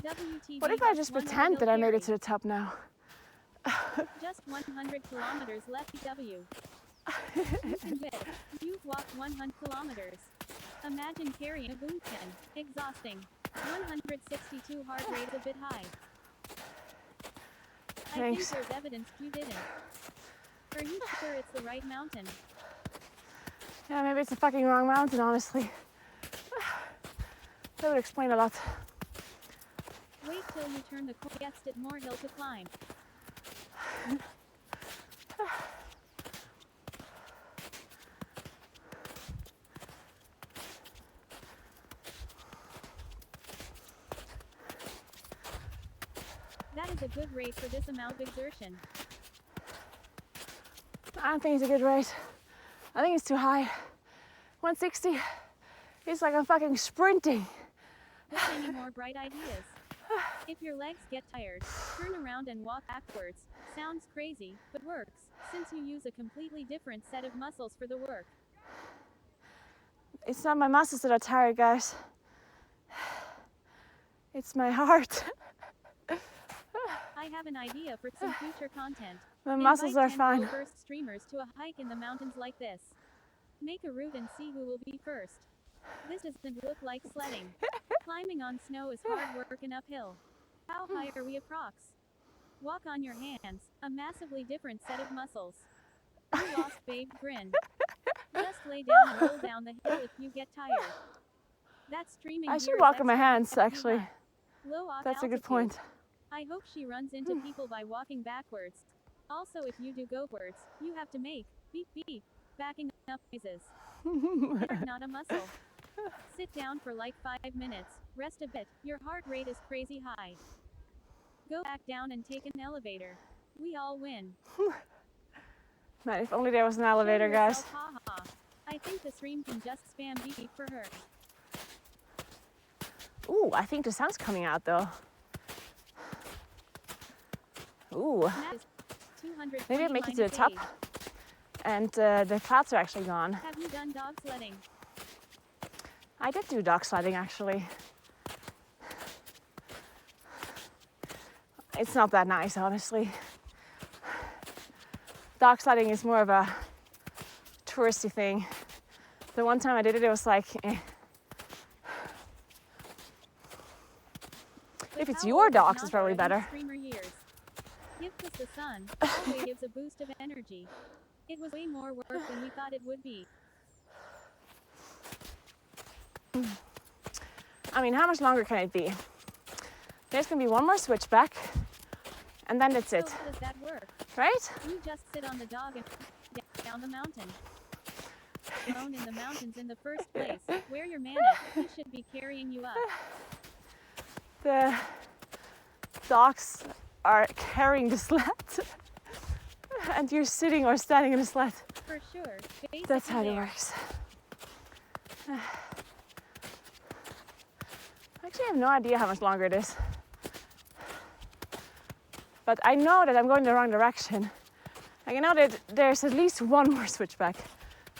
WTB What if I just pretend that I made it to the top now? Just 100 kilometers left W. You can do it. You've walked 100 kilometers. Imagine carrying a boom tin. Exhausting. 162 heart rate a bit high. I think Thanks. there's evidence you didn't. Are you sure it's the right mountain? Yeah, maybe it's a fucking wrong mountain, honestly. That would explain a lot. Wait till you turn the corner. Guessed it, more hill to climb. That is a good rate for this amount of exertion. I don't think it's a good rate. I think it's too high. 160. It's like I'm fucking sprinting. What's any more bright ideas? If your legs get tired, turn around and walk backwards. Sounds crazy, but works, since you use a completely different set of muscles for the work. It's not my muscles that are tired, guys. It's my heart. I have an idea for some future content. My muscles are Invite 10 fine. first streamers to a hike in the mountains like this. Make a route and see who will be first. This doesn't look like sledding. Climbing on snow is hard work and uphill. How high are we approx? Walk on your hands, a massively different set of muscles. You lost, babe, grin. Just lay down and roll down the hill if you get tired. That streaming I gear should is walk on my extra hands, heavy actually. high. Low off That's a good altitude. point. I hope she runs into people by walking backwards. Also, if you do go-wards, you have to make beep beep backing up noises. You're not a muscle. Sit down for like 5 minutes, rest a bit, your heart rate is crazy high. Go back down and take an elevator. We all win. Man, if only there was an Show elevator, guys. yourself, ha ha. I think the stream can just spam beep for her. Ooh, I think the sun's coming out though. Ooh, That is 220 maybe I make it to the minus top. age. And the clouds are actually gone. Have you done dog sledding? I did do dog sledding actually. It's not that nice, honestly. Dog sledding is more of a touristy thing. The one time I did it, it was like, eh. If it's How your old is dogs, it's Naguura probably in better. Streamer years? Gift us the sun, always gives a boost of energy. It was way more work than we thought it would be. I mean, how much longer can it be? There's gonna be one more switchback, and then that's So it, how does that work? right? You just sit on the dog and down the mountain. Alone in the mountains in the first place. Where your man is, he should be carrying you up. The dogs are carrying the sled, and you're sitting or standing in the sled. For sure. That's how it Basically there. works. Actually, I have no idea how much longer it is. But I know that I'm going the wrong direction. I know that there's at least one more switchback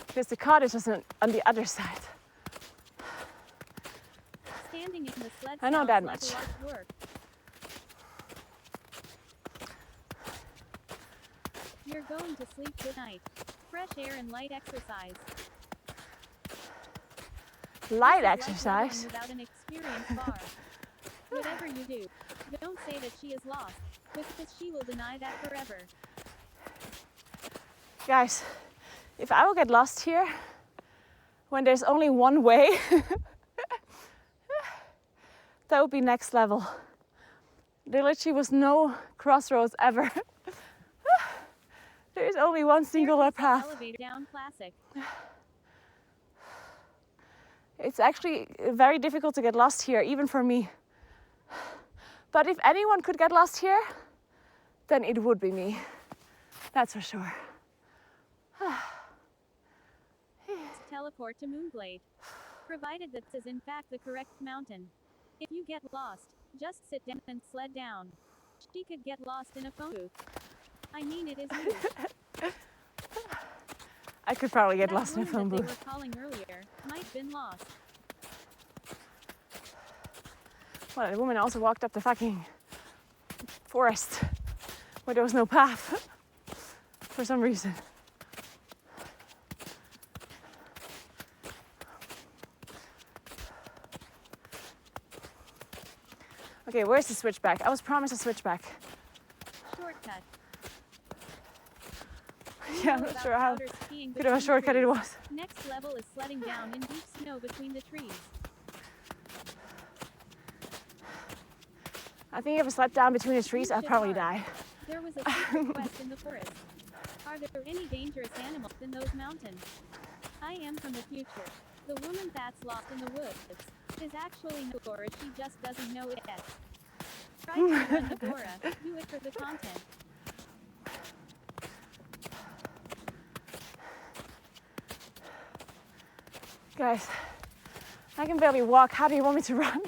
because the cottage is on the other side. Standing in the sled I know sounds that like much. a lot of work. You're going to sleep tonight. Fresh air and light exercise. Light This is like exercise. leveling without an experienced bar. Whatever you do, don't say that she is lost, because she will deny that forever. Guys, if I will get lost here when there's only one way, that would be next level. There literally was no crossroads ever. There is only one singular path. Elevator down classic. It's actually very difficult to get lost here, even for me. But if anyone could get lost here, then it would be me. That's for sure. Teleport to Moonblade. Provided that this is in fact the correct mountain. If you get lost, just sit down and sled down. She could get lost in a phone booth. I mean, it is you. I could probably get That lost in a woman phone that booth. they were calling earlier might have been lost. Well, the woman also walked up the fucking forest where there was no path for some reason. Okay, where's the switchback? I was promised a switchback. Shortcut. Yeah, I'm not sure how powder skiing good of a between shortcut it trees. was. Next level is sledding down in deep snow between the trees. I think if I slept down between the trees, You I'd should probably run. die. There was a secret quest in the forest. Are there any dangerous animals in those mountains? I am from the future. The woman that's lost in the woods is actually Naguura. She just doesn't know it yet. Try to run Naguura. Do it for the content. Guys, I can barely walk. How do you want me to run?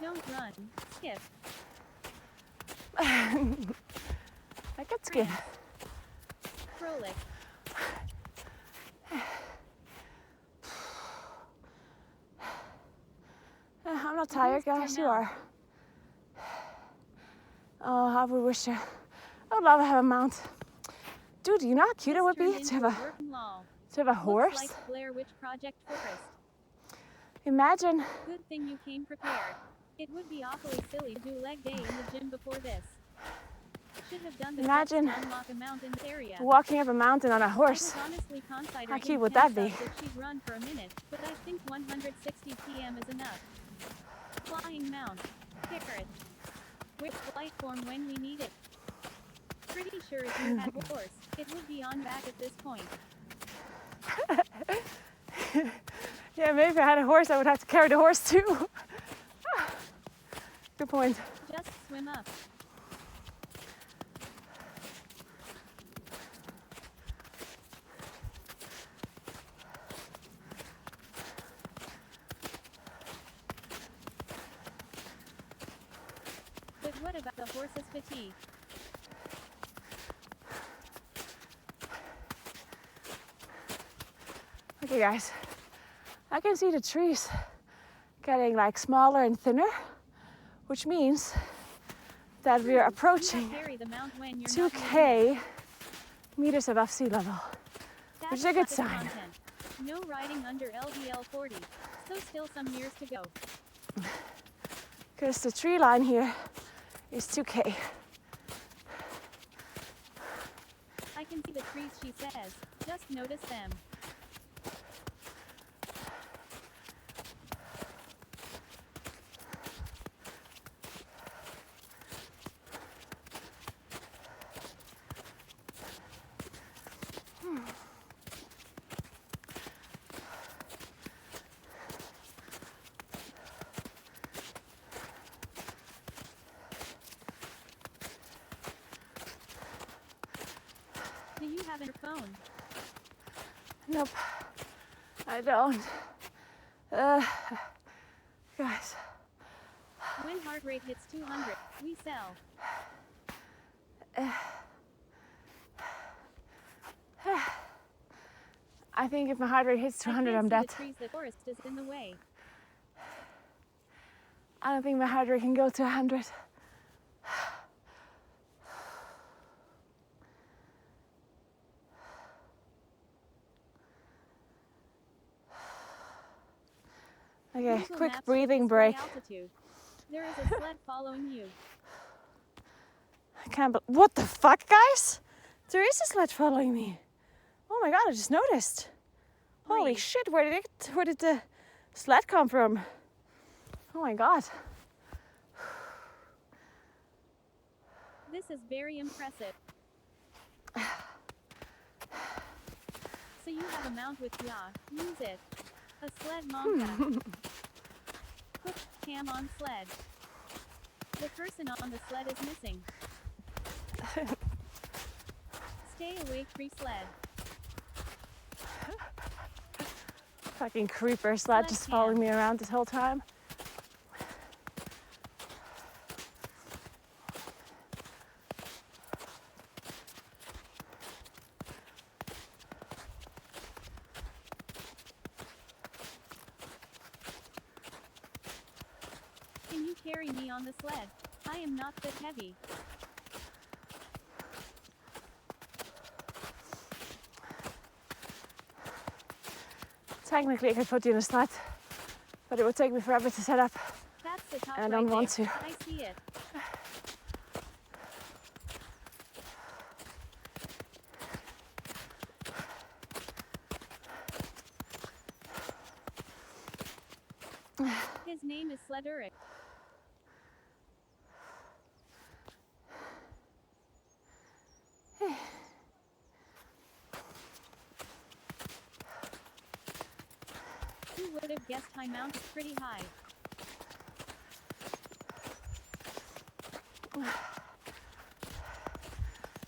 Don't run. Skip. I could skip. Frolic. I'm not tired, guys. You are. Oh, how we wish I would love to have a mount. Dude, you know how cute it would be to have a horse? Looks like Blair Witch Project Forest. Imagine. Good thing you came prepared. It would be awfully silly to do leg day in the gym before this. Should have done the steps Imagine to unlock a mount in this area. walking up a mountain on a I horse. was honestly considering How cute would that be? if she'd run for a minute, but I think 160 PM is enough. Flying mount. Carrot. With flight form when we need it. Pretty sure if you had a horse, it would be on back at this point. Yeah, maybe if I had a horse, I would have to carry the horse too. Good point. Just swim up. But what about the horse's fatigue? Okay, guys, I can see the trees getting like smaller and thinner, which means that we are approaching Carry the mount when you're not 2K meters above sea level, which is a good That's sign. content. No riding under LDL 40, so still some years to go. Because the tree line here is 2K. I can see the trees, she says. Just notice them. phone. Nope, I don't. Guys, When heart rate hits 200, we sell. I think if my heart rate hits 200, I'm dead. The trees, the forest is in the way. I don't think my heart rate can go to 100. Okay, Google quick Maps breathing shows break. altitude. There is a sled following you. I can't what the fuck, guys? There is a sled following me. Oh my god, I just noticed. Holy Breathe. shit, where did the sled come from? Oh my god. This is very impressive. So you have a mount with yaw. Use it. A sled monka. Put cam on sled. The person on the sled is missing. Stay awake, free sled. Fucking creeper sled just following me around this whole time. Can you carry me on the sled? I am not that heavy. Technically, I could put you in a sled, but it would take me forever to set up, That's the top and I right don't want there. to. I see it. His name is Sledding. Who would have guessed high mount is pretty high?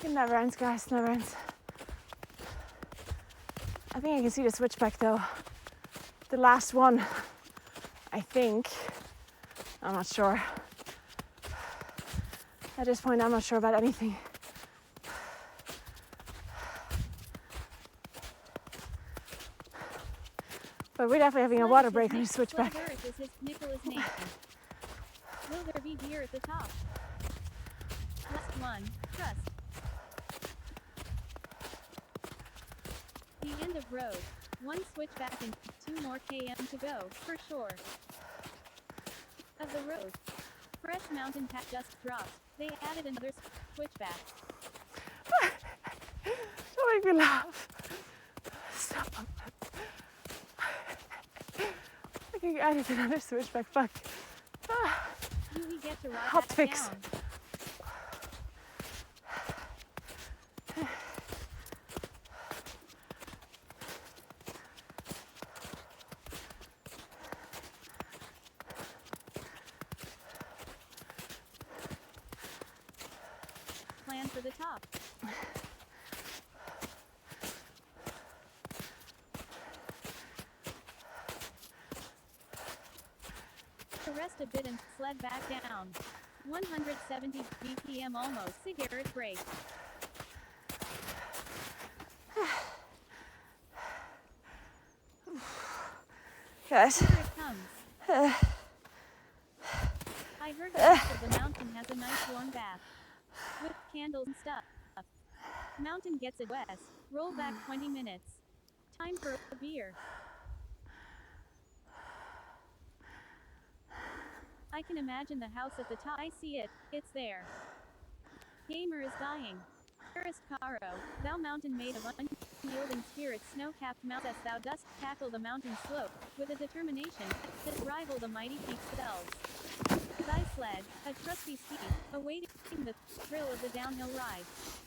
It never ends, guys, never ends. I think I can see the switchback though. The last one, I think. I'm not sure. At this point, I'm not sure about anything. But we're definitely having a water break on the switchback. Sledding is his Nicola's name. Will there be deer at the top? Last one, trust. The end of road. One switchback and 2 more km to go, for sure. Of the road. Fresh mountain path just dropped. They added another switchback. Don't make me laugh. Stop. I think I added another switchback. Fuck. Do we get to ride Hot back fix. down? Plan for the top. Rest a bit and sled back down. 170 BPM almost. Cigarette break. Guys. Here it comes. I heard the top of the mountain has a nice warm bath. With candles and stuff. Mountain gets it west. Roll back 20 minutes. Time for a beer. I can imagine the house at the top. I see it. It's there. Gamer is dying. Dearest Caro, thou mountain made of unyielding spirit, snow-capped mounts as thou dost tackle the mountain slope, with a determination that rival the mighty peaks themselves. Thy sled, a trusty steed, awaiting the thrill of the downhill ride.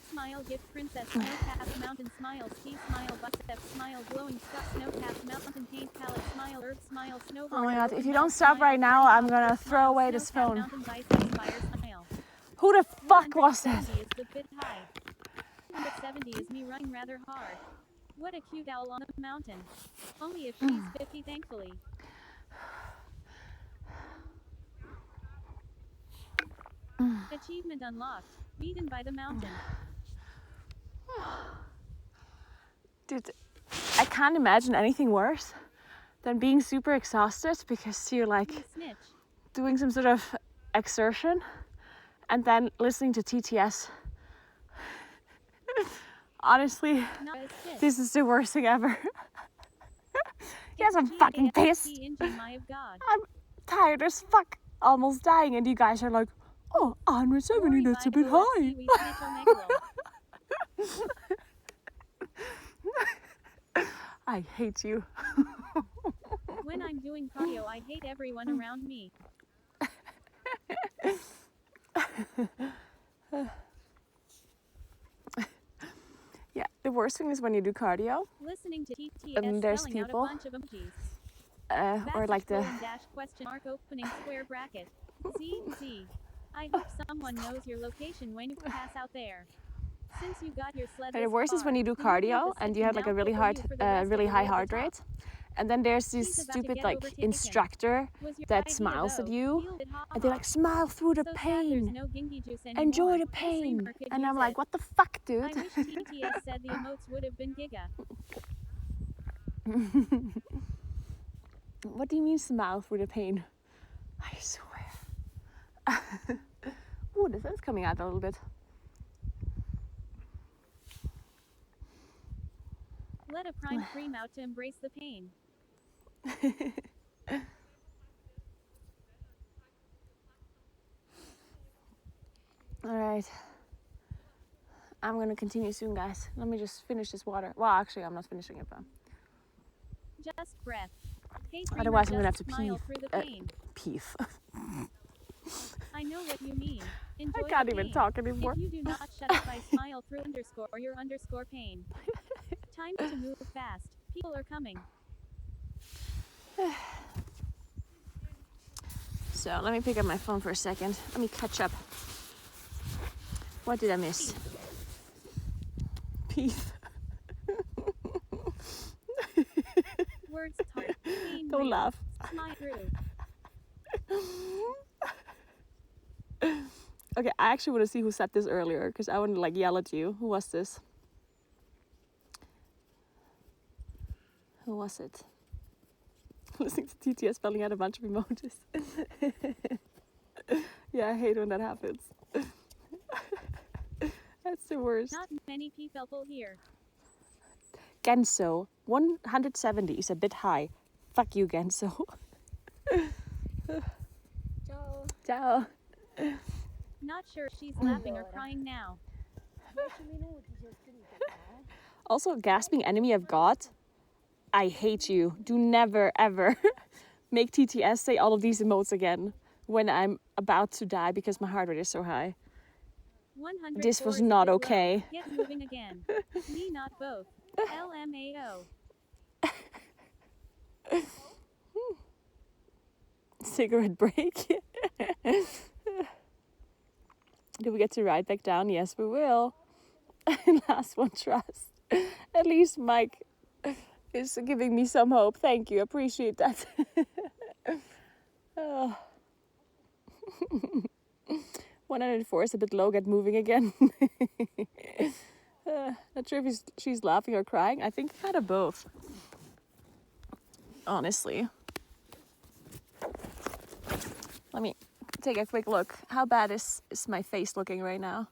Smile, gift princess, snow-capped mountain, smile, ski, smile, bicep, smile, glowing stuff, snow-capped mountain, paint palette, smile, herb, smile, snow. Oh my god, if you don't stop right now, I'm gonna throw away this phone. Mountain, bicep, smile. Who the fuck was that? 170 is the bit high. 70 is me running rather hard. What a cute owl on the mountain. Only if she's 50, thankfully. Achievement unlocked. Beaten by the mountain. Dude, I can't imagine anything worse than being super exhausted because you're like You snitch. doing some sort of exertion and then listening to TTS. Honestly, Not a stitch. this is the worst thing ever. Yes, I'm It's fucking pissed. GAST, my of God. I'm tired as fuck, almost dying, and you guys are like, oh, 170, that's a bit high. We snitch omegalo. I hate you. When I'm doing cardio, I hate everyone around me. Yeah, the worst thing is when you do cardio, Listening to TTS And there's spelling people, out a bunch of emojis. or like the, Backslash dash question mark opening square bracket. Z. I hope someone knows your location when you pass out there. Since you got your sled and the this worst is when far, you do can you give cardio a and you have like a second really now hard, for you for the rest of really the high way to heart the top? rate. And then there's this She's about to stupid get like overtaken. instructor Was your that idea, smiles though. at you, Feel it, and they're like, smile through the So sad pain, there's no gingy juice anymore. enjoy the The pain. streamer could And I'm use like, it. what the fuck, I dude? wish TTS said the emotes would have been giga. What do you mean smile through the pain? I swear. Ooh, the sun's coming out a little bit. Let a prime cream out to embrace the pain. All right. I'm gonna continue soon, guys. Let me just finish this water. Well, actually, I'm not finishing it, but Just breath. Hey, Otherwise, I'm dreamer, gonna have just to smile pee. through the pain. peef. I know what you mean. Enjoy I can't the even pain. talk anymore. If you do not shut up, I smile through underscore or your underscore pain. Time to move fast. People are coming. So let me pick up my phone for a second. Let me catch up. What did I miss? Peef. Words tart. Pain Don't real. laugh. Smile through. Okay, I actually want to see who said this earlier because I want to like yell at you. Who was this? Who was it? Listening to TTS spelling out a bunch of emojis. Yeah, I hate when that happens. That's the worst. Not many people here. Genso, 170 is a bit high. Fuck you, Genso. Ciao. Ciao. Not sure if she's laughing or crying now. 10 minuti c'è scritto qua, Also, gasping enemy of God. I hate you. Do never ever make TTS say all of these emotes again when I'm about to die because my heart rate is so high. 104 This was is a not bit low. okay. Get moving again. Me not both. LMAO. Cigarette break. Do we get to ride back down? Yes, we will. Last one, trust. At least Mike is giving me some hope. Thank you. Appreciate that. Oh. 104 is a bit low. Get moving again. Not sure if she's laughing or crying. I think kind of both. Honestly. Let me take a quick look. How bad is my face looking right now?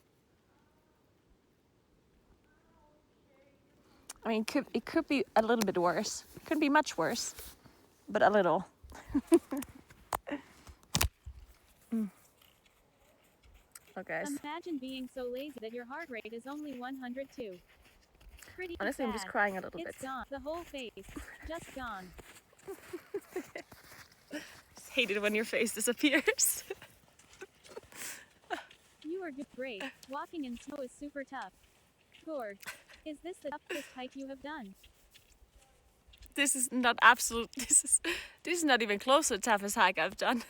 I mean, it could be a little bit worse. It couldn't be much worse, but a little. Okay. Imagine being so lazy that your heart rate is only 102. Pretty Honestly, sad. I'm just crying a little It's bit. gone. The whole face. Just gone. Just hate it when your face disappears. You are good. Great. Walking in snow is super tough. Gord, is this the toughest hike you have done? This is not absolute. This is not even close to the toughest hike I've done.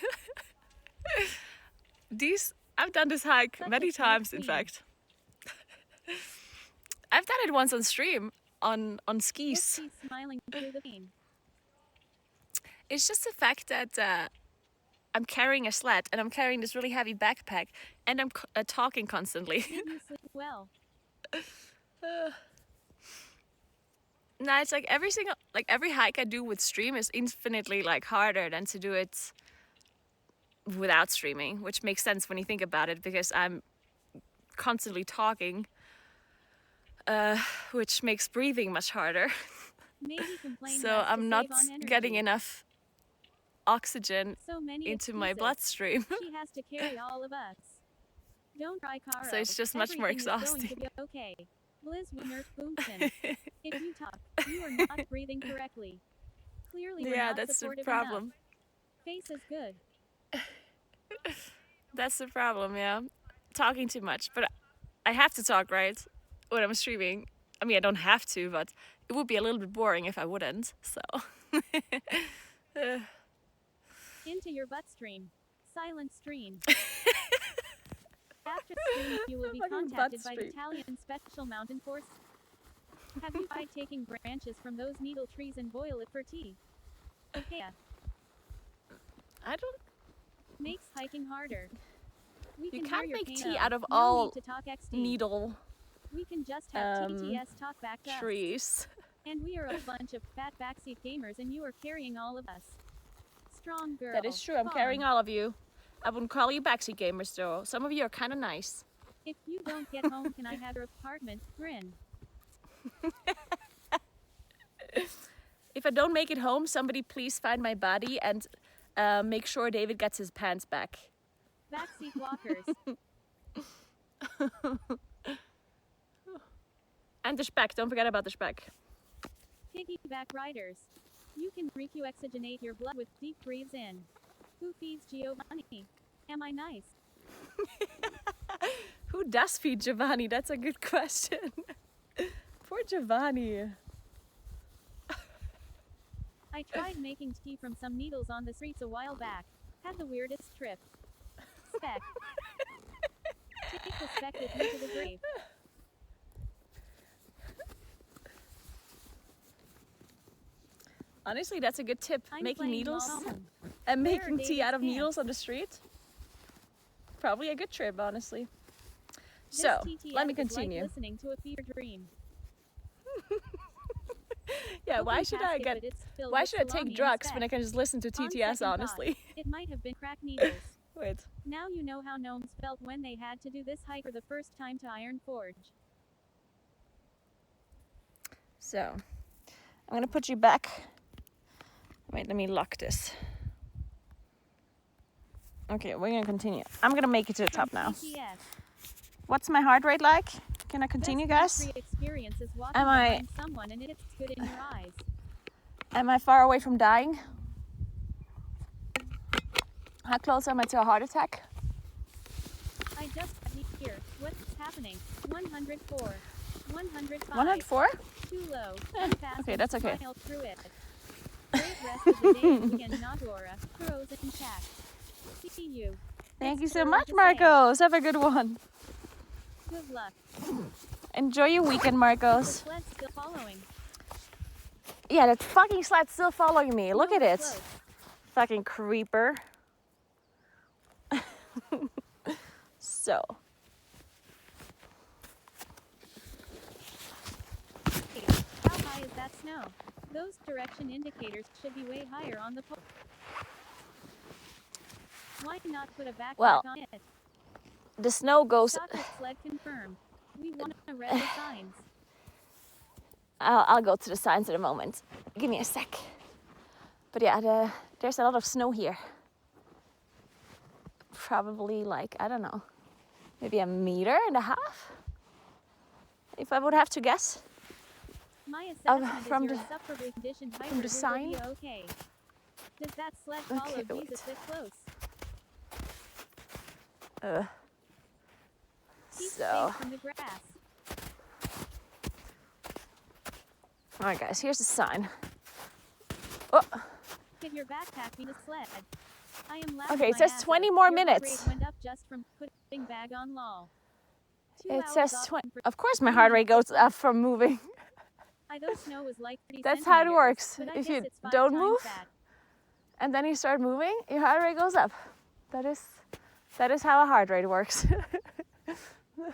I've done this hike Such many a smart times, in queen. fact. I've done it once on stream on Look, skis. she's smiling through the pain. It's just the fact that I'm carrying a sled and I'm carrying this really heavy backpack and I'm talking constantly. Did you sleep well? No, it's like every hike I do with stream is infinitely like harder than to do it without streaming, which makes sense when you think about it because I'm constantly talking, which makes breathing much harder. Maybe complain So less to I'm not save on energy. getting enough oxygen So many into my excuses. bloodstream. She has to carry all of us. Don't cry, Caro. So it's just much more Everything is exhausting. going to be okay. Liz Winner Boomson. If you talk, you are not breathing correctly. Clearly, we're Yeah, not that's the supportive problem. enough. Face is good. That's the problem, yeah. Talking too much. But I have to talk, right? When I'm streaming. I mean, I don't have to, but it would be a little bit boring if I wouldn't. So. Into your butt stream. Silent stream. After stream, you will be Fucking butt contacted by stream. Italian Special Mountain Force. Have you tried taking branches from those needle trees and boil it for tea? Yeah, I don't. makes hiking harder. We You can can't hear your make pain tea out. out of No all need to talk XD. needle We can just have TTS talk back to us. trees. And we are a bunch of fat backseat gamers and you are carrying all of us. Strong girl. That is true. I'm Fun. carrying all of you. I wouldn't call you backseat gamers though. Some of you are kind of nice. If you don't get home, can I have your apartment? Grin. If I don't make it home, somebody please find my body and make sure David gets his pants back. Backseat walkers. And the speck. Don't forget about the speck. Piggyback riders. You can reoxygenate your blood with deep breathes in. Who feeds Giovanni? Am I nice? Who does feed Giovanni? That's a good question. Poor Giovanni. I tried making tea from some needles on the streets a while back. Had the weirdest trip. Speck. Take the speck with you to the grave. Honestly, that's a good tip. I'm Making playing needles alone. and Where are making tea David's out of pants? needles on the street. Probably a good trip, honestly. This So, TTS let me is like continue. listening to a fever dream. Yeah, why Open should I casket, get? but it's filled Why with should I salami take and drugs speck. when I can just listen to On TTS? second thought, Honestly. It might have been crack needles. Wait. Now you know how gnomes felt when they had to do this hike for the first time to Iron Forge. So, I'm gonna put you back. Wait, let me lock this. Okay, we're gonna continue. I'm gonna make it to the top now. TTS. What's my heart rate like? Can I continue, Best guys? country experience is walking Am I- behind someone and it's good in your eyes. Am I far away from dying? How close am I to a heart attack? I just need here. What's happening? 104. 105. 104? Too low. Eh, Too fast okay, and that's okay. smile through it. Great rest of the day in Naguura. Crows and cats. See you. Thank you It's so cool much, to say. Marcos. Have a good one. Good luck. Enjoy your weekend, The Marcos. sled's still following. Yeah, that fucking sled's still following me. Look No, at it. close. Fucking creeper. So, Hey, how high is that snow? Those direction indicators should be way higher on the pole. Why not put a backpack Well, on it? the snow goes. Soccer sled confirmed. We want to read the signs. I'll go to the signs in a moment. Give me a sec. But yeah, there's a lot of snow here. Probably like, I don't know, maybe 1.5 meters. If I would have to guess. My assessment from is you're the- a sufferably conditioned hiker from the who sign? will be okay. Does that sled follow Okay, wait. Jesus this close? Keep So, safe from the grass. alright guys, here's the sign. Oh, Get your backpack in the sled. I am laughing okay, it my says ass 20 off. more Your heart minutes. rate went up just from putting bag on lol. 2 It hours says off 20. for Of course, my heart rate goes up from moving. I thought snow was like 30 That's how it centimeters, works. but I If guess you it's 5 don't times move, that. and then you start moving, your heart rate goes up. That is how a heart rate works.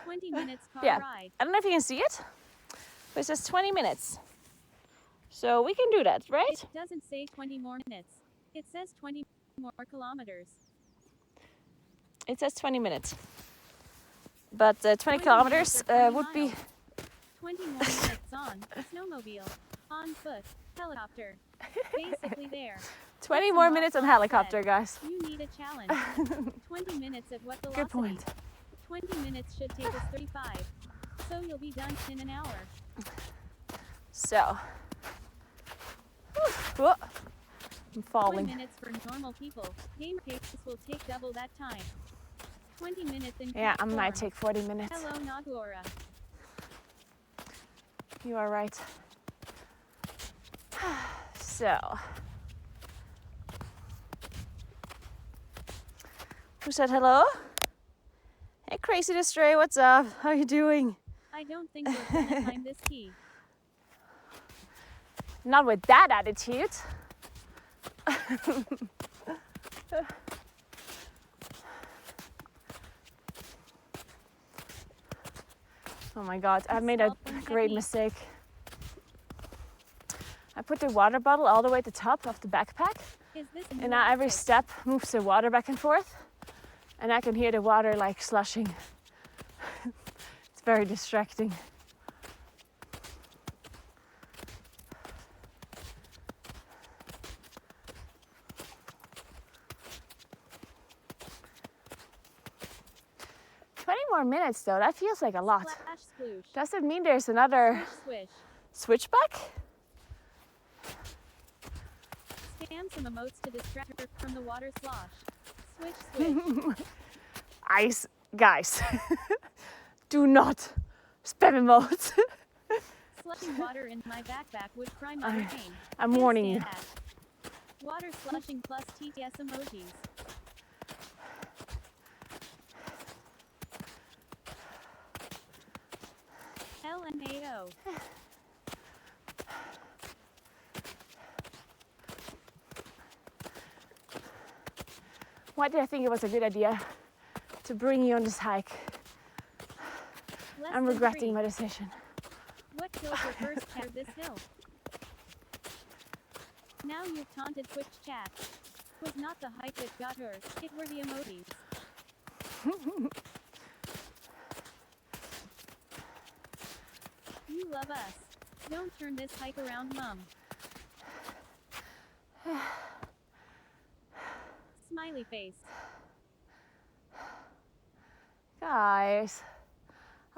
20 minutes car Yeah. ride. I don't know if you can see it, but it says 20 minutes. So we can do that, right? It doesn't say 20 more minutes. It says 20 more kilometers. It says 20 minutes. But 20 20 kilometers minutes or 20 would be... miles. 20 more minutes on a snowmobile, on foot, helicopter. Basically there. 20 That's more a minutes on mile helicopter, guys. You need a challenge. 20 minutes at what velocity? Good point. 20 minutes should take us 35. So you'll be done in an hour. So... Whoa. I'm 20 falling. minutes for normal people. Game cases will take double that time. 20 minutes in Yeah, I peak might form. take 40 minutes. Hello, Naguura. You are right. So... Who said hello? Hey, Crazy the Stray, what's up? How you doing? I don't think we're gonna climb this key. Not with that attitude. Oh my god, I made a great mistake. I put the water bottle all the way at the top of the backpack, Is this a and new now every outfit? step moves the water back and forth, and I can hear the water like slushing. It's very distracting. More minutes though, that feels like a lot. Splash, sploosh. Does it mean there's another Swish, switchback? swish. Spam some emotes to distract her from the water slosh. Swish, swish. Ice, guys, do not spam emotes. Slushing water in my backpack would fry my brain. I'm warning you. Understand that. Water slushing plus TTS emojis. LMAO. Why did I think it was a good idea to bring you on this hike? Less I'm than regretting 3. my decision. What killed your first cat of this hill? Now you've taunted Twitch chat. Was not the hike that got her, it were the emojis. You love us. Don't turn this hike around, Mum. Smiley face. Guys,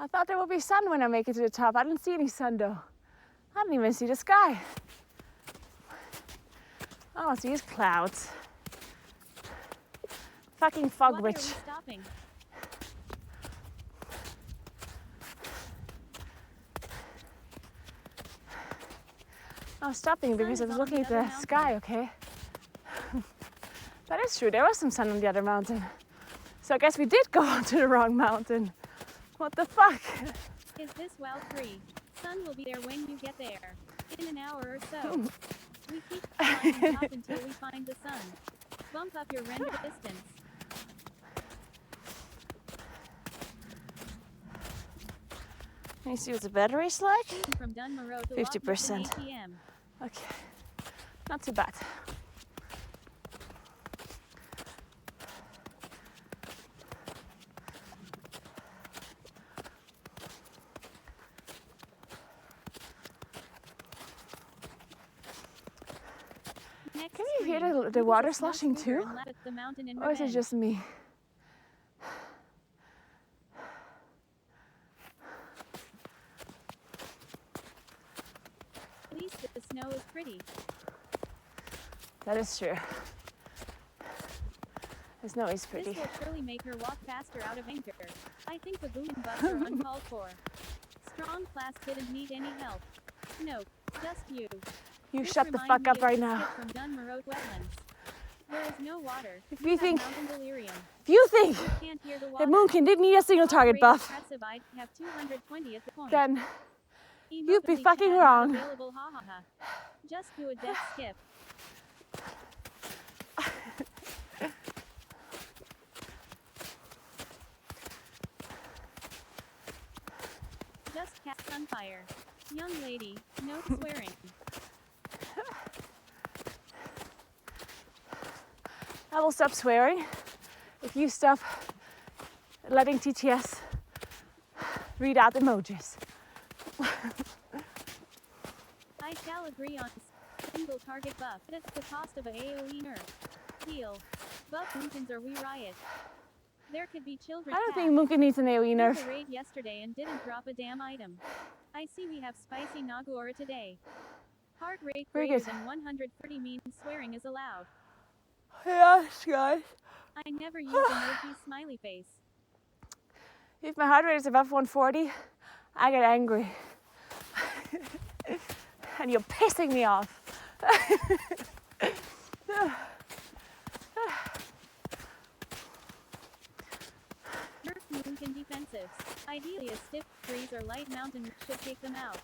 I thought there would be sun when I make it to the top. I didn't see any sun though. I didn't even see the sky. All I see is clouds. Fucking fog Why witch. are we stopping? I was stopping because I Sun was is looking on at the the other sky, okay? That is true, there was some sun on the other mountain. So I guess we did go onto the wrong mountain. What the fuck? Is this well free? Sun will be there when you get there. In an hour or so. We keep climbing up until we find the sun. Bump up your render distance. Let me see what the battery's like. From Dunmore to 50%. 8 p.m. Okay, not too bad. Next Can you hear screen. the Use water a small sloshing scooter too? and lap the mountain in Or is it revenge. just me? At least the snow is pretty. That is true. The snow is pretty. This will surely make her walk faster out of anger. I think the boom bugs are uncalled for. Strong class didn't need any help. Nope, just you. You This shut the reminds fuck me up of right the now. skip from Dunmore wetlands. There is no water. If You you have think, mountain delirium. if you think You can't hear the water. that Moonkin didn't need a single Heart target rate buff, impressive. I have 220 at the point. then you'd be Emotically fucking chat not wrong. available, ha ha ha. Just do a death skip. Just cast Sunfire. Young lady, no swearing. I will stop swearing if you stop letting TTS read out emojis. I shall agree on single target buff. That's the cost of a AoE nerf. Deal. Buff Moonkins or we riot. There could be children. I don't think Moonkin needs an AoE Did nerf. the raid yesterday and didn't drop a damn item. I see we have spicy Naguura today. Heart rate Very greater good. than 130 means swearing is allowed. Yes, guys. I never use emoji smiley face. If my heart rate is above 140, I get angry. And you're pissing me off. Nerf Moonkin defensives. Ideally a stiff freeze or light mountain should take them out.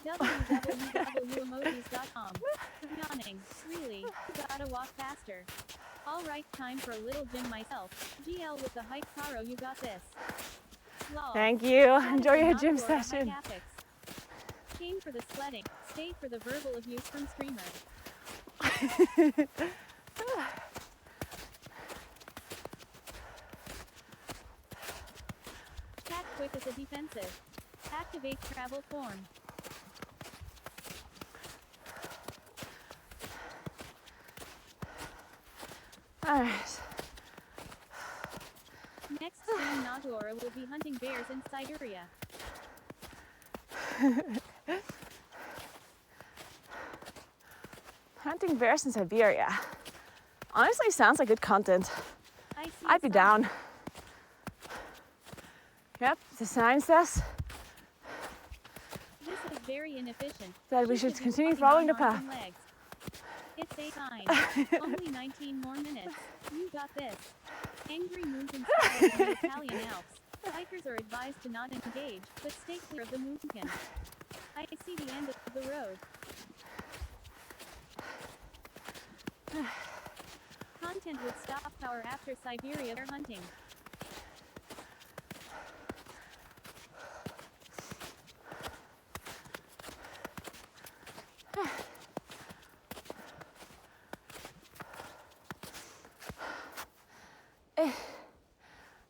www.emojis.com. Yawning. Really? Gotta walk faster. Alright, time for a little gym myself. GL with the hype Caro, you got this. Lol. Thank you. That Enjoy is your not gym for a high session. graphics. Came for the sledding, stayed for the verbal abuse from streamer. Attack quick as a defensive. Activate travel form. Alright. Next stream Naguura will be hunting bears in Siberia. Hunting bears in Siberia. Honestly, sounds like good content. I see I'd a be sign. down. Yep, the sign says This is very inefficient. that we She should be continue walking following on the path. arms and legs. It's a sign. Only 19 more minutes. You got this. Angry Moonkin style in the Italian Alps. Hikers are advised to not engage, but stay clear of the Moonkin. I see the end of the road. Content with stop power after Siberia bear hunting.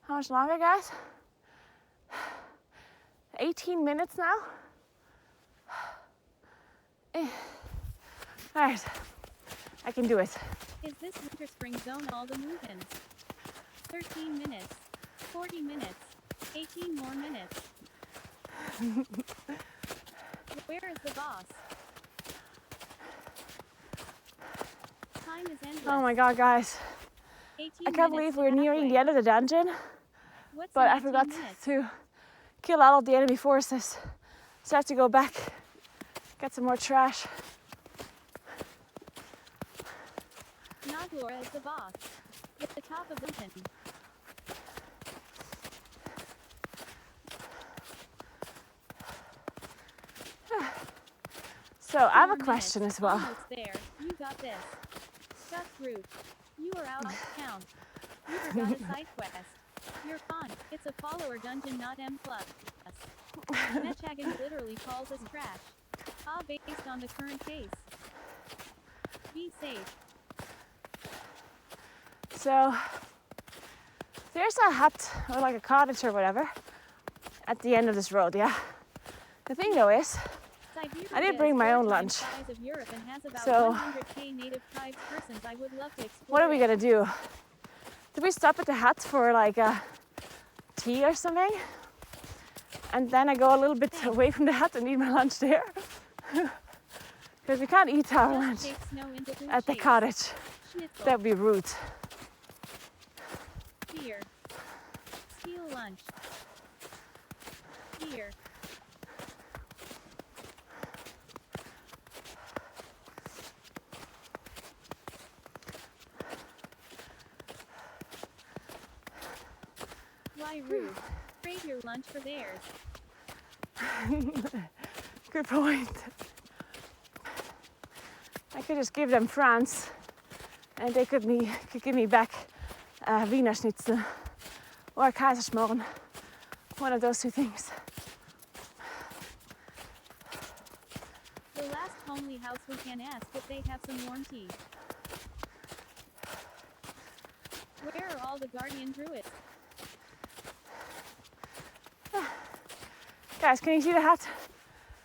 How much longer, guys? 18 minutes now? Alright, I can do it. Is this winter spring zone all the Moonkins? 13 minutes. 40 minutes. 18 more minutes. Where is the boss? Time is endless. Oh my god, guys. 18 I can't believe minutes we're nearing halfway. the end of the dungeon, What's but in I 18 forgot minutes? to kill all of the enemy forces. So I have to go back, get some more trash. Naguura is the boss. At the top of the mountain. So I have a 4 question minutes. as well. Almost there. You got this. Gus Root. You are out of town. You forgot a side quest. You're fun. It's a follower dungeon, not M+. Mechagan literally calls us trash. Based on the current pace. Be safe. So there's a hut or like a cottage or whatever at the end of this road, yeah? The thing though is, Siberia I did is bring my 4 own times lunch. size of Europe and has about So 100k native tribes persons. I would love to explore. what are we it. gonna do? Do we stop at the hut for like a tea or something? And then I go a little bit away from the hut and eat my lunch there? Because we can't eat our lunch Just take snow into food at the shapes. cottage. Schnitzel. That would be rude. Beer. Steal lunch. Beer. Why rude? Trade your lunch for theirs. Good point. I could just give them France and they could give me back Wiener Schnitzel or Kaiserschmarrn. One of those two things. The last homely house we can ask if they have some warm tea. Where are all the guardian druids? Guys, can you see the hat?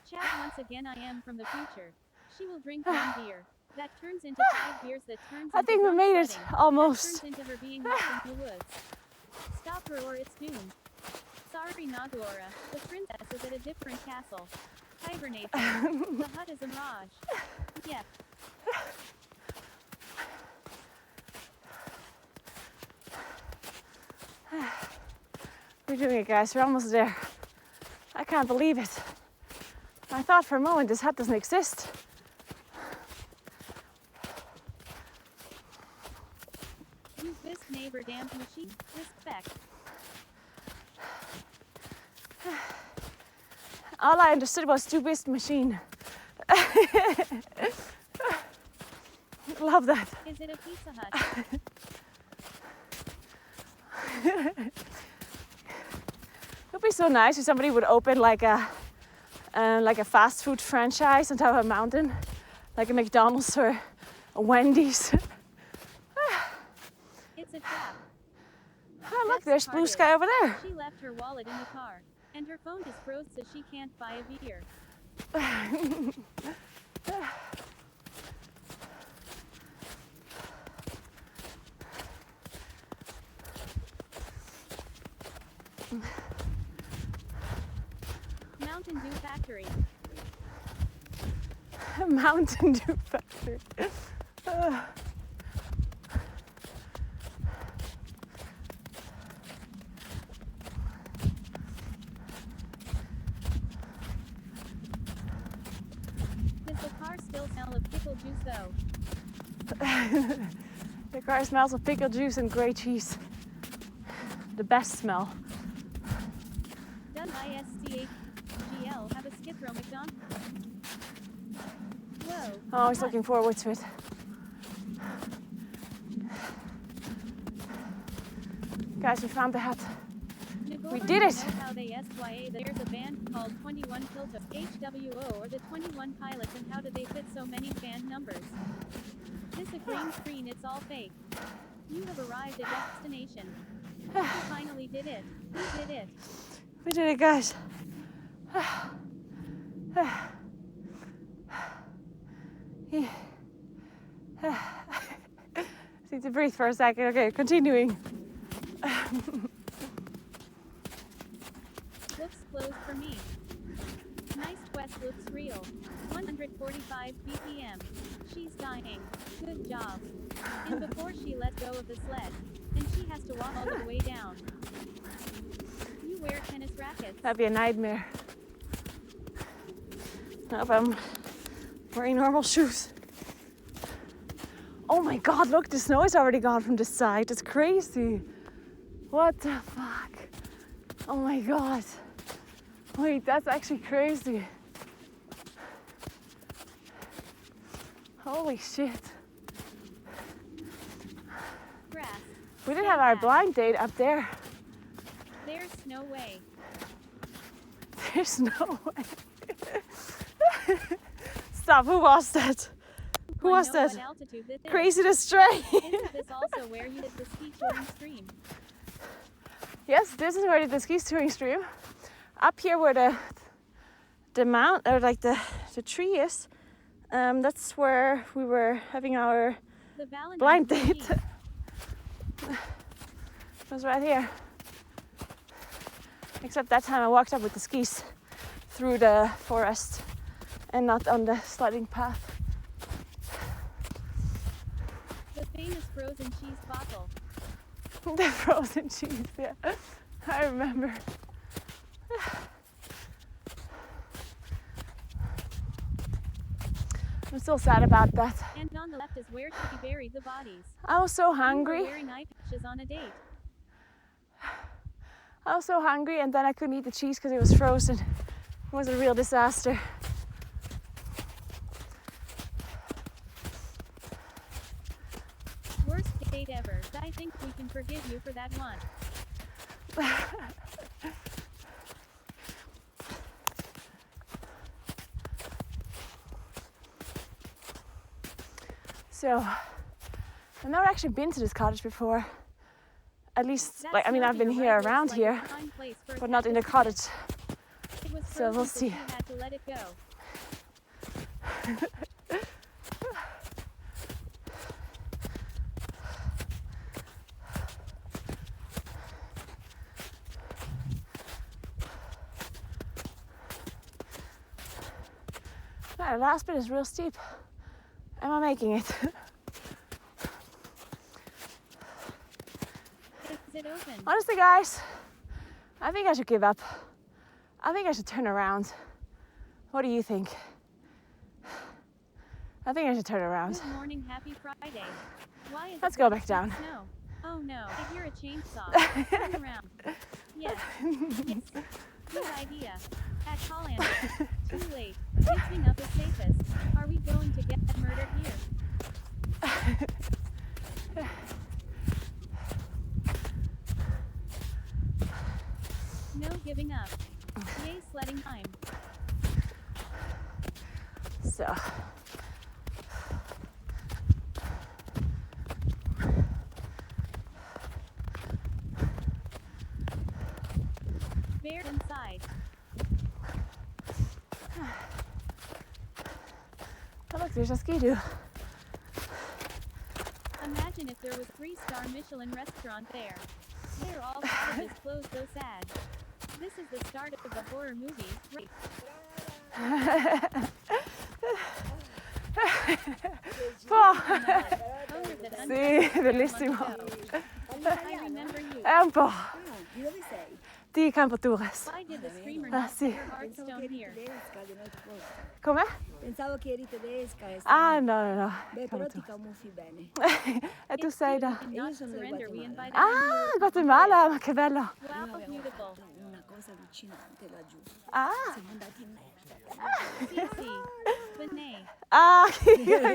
Chat once again, I am from the future. She will drink one beer. That turns into 5 beers that turns I into think we drunk made it sledding. That almost. turns into her being lost in the woods. Stop her or it's doomed. Sorry, Naguura. The princess is at a different castle. Hibernate. The hut is a mirage. Yeah. We're doing it, guys. We're almost there. I can't believe it. I thought for a moment this hut doesn't exist. Use this neighbor damned machine. Respect. All I understood was do bist machine. Love that. Is it a Pizza Hut? It would be so nice if somebody would open like a fast food franchise on top of a mountain, like a McDonald's or a Wendy's. It's a trap. Oh, look, there's blue sky over there. She left her wallet in the car, and her phone is froze so she can't buy a beer. Mountain Dew Factory. Mountain Dew Factory. Does the car still smell of pickle juice though? The car smells of pickle juice and grey cheese. The best smell. Does ISCHGL have a Skid Row McDonald's? Whoa. Always looking forward to it. Guys, we found the hut. We did it. Know how they SYA there's a band called 21 Kilto HWO or the 21 Pilots, and how do they fit so many band numbers? This a green screen, it's all fake. You have arrived at destination. You finally did it. You did it. We did it, guys. Need to breathe for a second. Okay, continuing. Looks closed for me. Nice West looks real. 145 BPM. She's dying. Good job. And before she let go of the sled, and she has to walk all the way down. You wear tennis rackets. That'd be a nightmare. Nope, I'm wearing normal shoes. Oh my god, look, the snow is already gone from this side. It's crazy. What the fuck? Oh my god. Wait, that's actually crazy. Holy shit. Grass. We did have our blind date up there. There's no way. There's no way. Stop, who was that? Who was that? What altitude this is. Crazy to stray. Isn't this also where you did the ski touring stream? Yes, this is where the ski touring stream. Up here where the mount or like the tree is, that's where we were having our The Valentine's blind date. ski. It was right here. Except that time I walked up with the skis through the forest and not on the sledding path. The famous frozen cheese bottle. The frozen cheese, yeah. I remember. I'm still sad about that. And on the left is where she buried the bodies. I was so You were hungry. wearing eye patches on a date. I was so hungry, and then I couldn't eat the cheese because it was frozen. It was a real disaster. Worst date ever. I think we can forgive you for that one. So, I've never actually been to this cottage before. At least, That's like, I mean, I've been working here right. Looks around like here, a fine place for a but not in the cactus. cottage. It was So we'll frozen, so see. she had to let it go. Wow, the last bit is real steep. Am I making it? Is it open? Honestly, guys, I think I should give up. I think I should turn around. What do you think? I think I should turn around. Good morning, happy Friday. Why is Let's it go so back down. Snow? Oh no, I hear a chainsaw. Turn around. Yes. Yes. Good idea. At Holland. Too late. Mixing up is safest. Are we going to get murdered here? No giving up. Yay, sledding time. So, Bear inside. oh look, there's a ski-doo. Imagine if there was 3-star Michelin restaurant there. Why are all cottages closed so sad? This is the start of a horror movie. Right. Sì, bellissimo. I remember you. È un po' Di dove sei? di Campo Tours. Why did the screamer Ah, not sì. put her heartstone here? Tedesca, di un'altra cosa. Com'è? Pensavo che eri tedesca. E Ah, no, no, no. Beh, Campo però ti Tours. camuffi bene. E tu It's sei good da... we did Io not sono del surrender. We Guatemala. invited Ah, Guatemala, ma che bello. Wow, beautiful. Una cosa allucinante laggiù. Ah, Siamo andati in merda. Sì, sì. Benet. ah,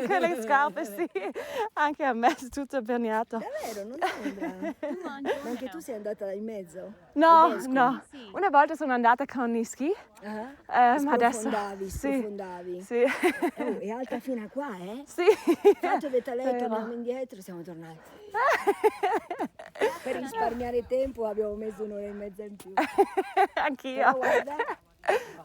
quelle scarpe, sì. Anche a me è tutto bagnato. Davvero, non sembra? Ma anche tu Buongiorno. sei andata in mezzo? No, Al vescovo? no. Sì. Una volta sono andata con i ski, Ah. ma adesso... Sprofondavi, Sì, sprofondavi. sì. Oh, è alta fino a qua, eh? Sì. Tanto avete lei, Vero. torniamo indietro, siamo tornati. Per risparmiare tempo abbiamo messo un'ora e mezza in più. Anch'io. Però guarda,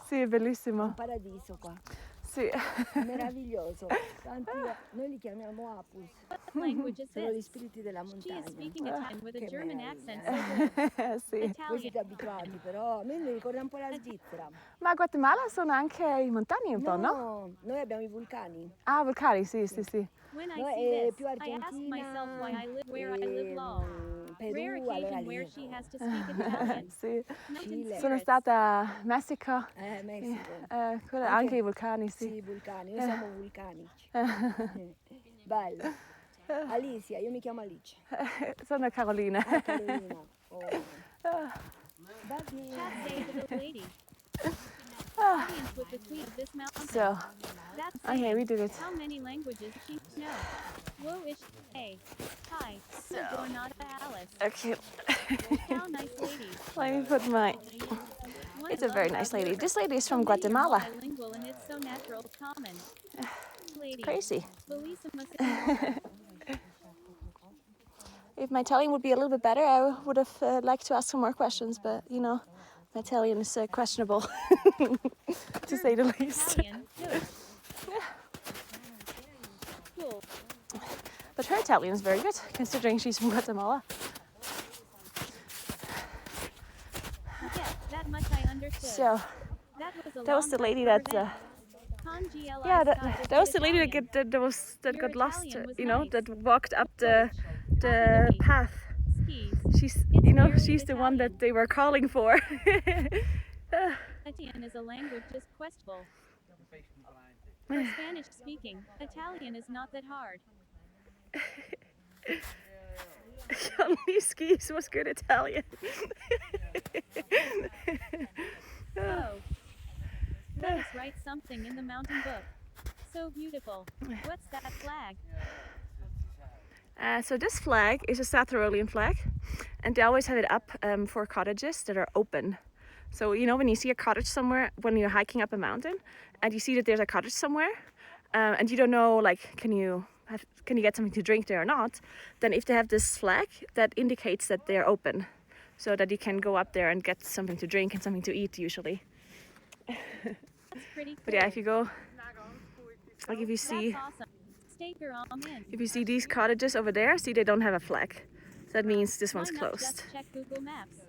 Sì, è bellissimo. un paradiso qua. Sì. Meraviglioso. Tanti, noi li chiamiamo Apus. Language is Sono gli this? spiriti della She is montagna. speaking Italian with a Che German meraviglia. accent. So good. Sì. Voi Italian. siete abituati, però a me mi ricorda un po' la Svizzera. Ma a Guatemala sono anche i montagni un po', no? No, noi abbiamo i vulcani. Ah, vulcani, sì, sì, sì. When I No, see è this, più I ask Argentina, myself why I live where I live long. Perù, Rare allora occasion lì. where she has to speak Italian. Sì. Mountain Cile. Sono spirits. stata a Messico, Messico. anche i vulcani, sì. Sì, i vulcani, noi siamo vulcanici. Bello. Alicia, io mi chiamo Alice. Sono Carolina. Ah, Carolina. Oh. Va bene. Chat say to the lady. Audience with the queen of this mountain. So, That's okay, saying, we did it. how many languages she know? Whoa ish. Hey. Hi. So Dornata Alice. Okay, How nice lady. let me put my... One It's a love very about nice lady. her. This lady is So from many are Guatemala. bilingual and it's so natural, common. Lady. Crazy. Bellissima. If my Italian would be a little bit better, I would have liked to ask some more questions, but you know, my Italian is questionable, to say the least. Italian. Good. Cool. But her Italian is very good, considering she's from Guatemala. Yeah, that much I understood. So, that was the lady that, yeah, that was the lady that got lost, you know, that walked up the path. She's, you know, she's the one that they were calling for. Italian is a language just questionable. For Spanish speaking, Italian is not that hard. Johnny Skis was good Italian. Oh. Let us write something in the mountain book. So beautiful. What's that flag? So this flag is a South Tyrolean flag, and they always have it up for cottages that are open. So you know when you see a cottage somewhere, when you're hiking up a mountain, and you see that there's a cottage somewhere, and you don't know like can you get something to drink there or not, then if they have this flag, that indicates that they're open, so that you can go up there and get something to drink and something to eat usually. That's pretty cool. But yeah, if you go, like if you see. That's awesome. Stake your arm in. If you see these cottages over there, see they don't have a flag. So that means this one's Why not closed. just check Google Maps?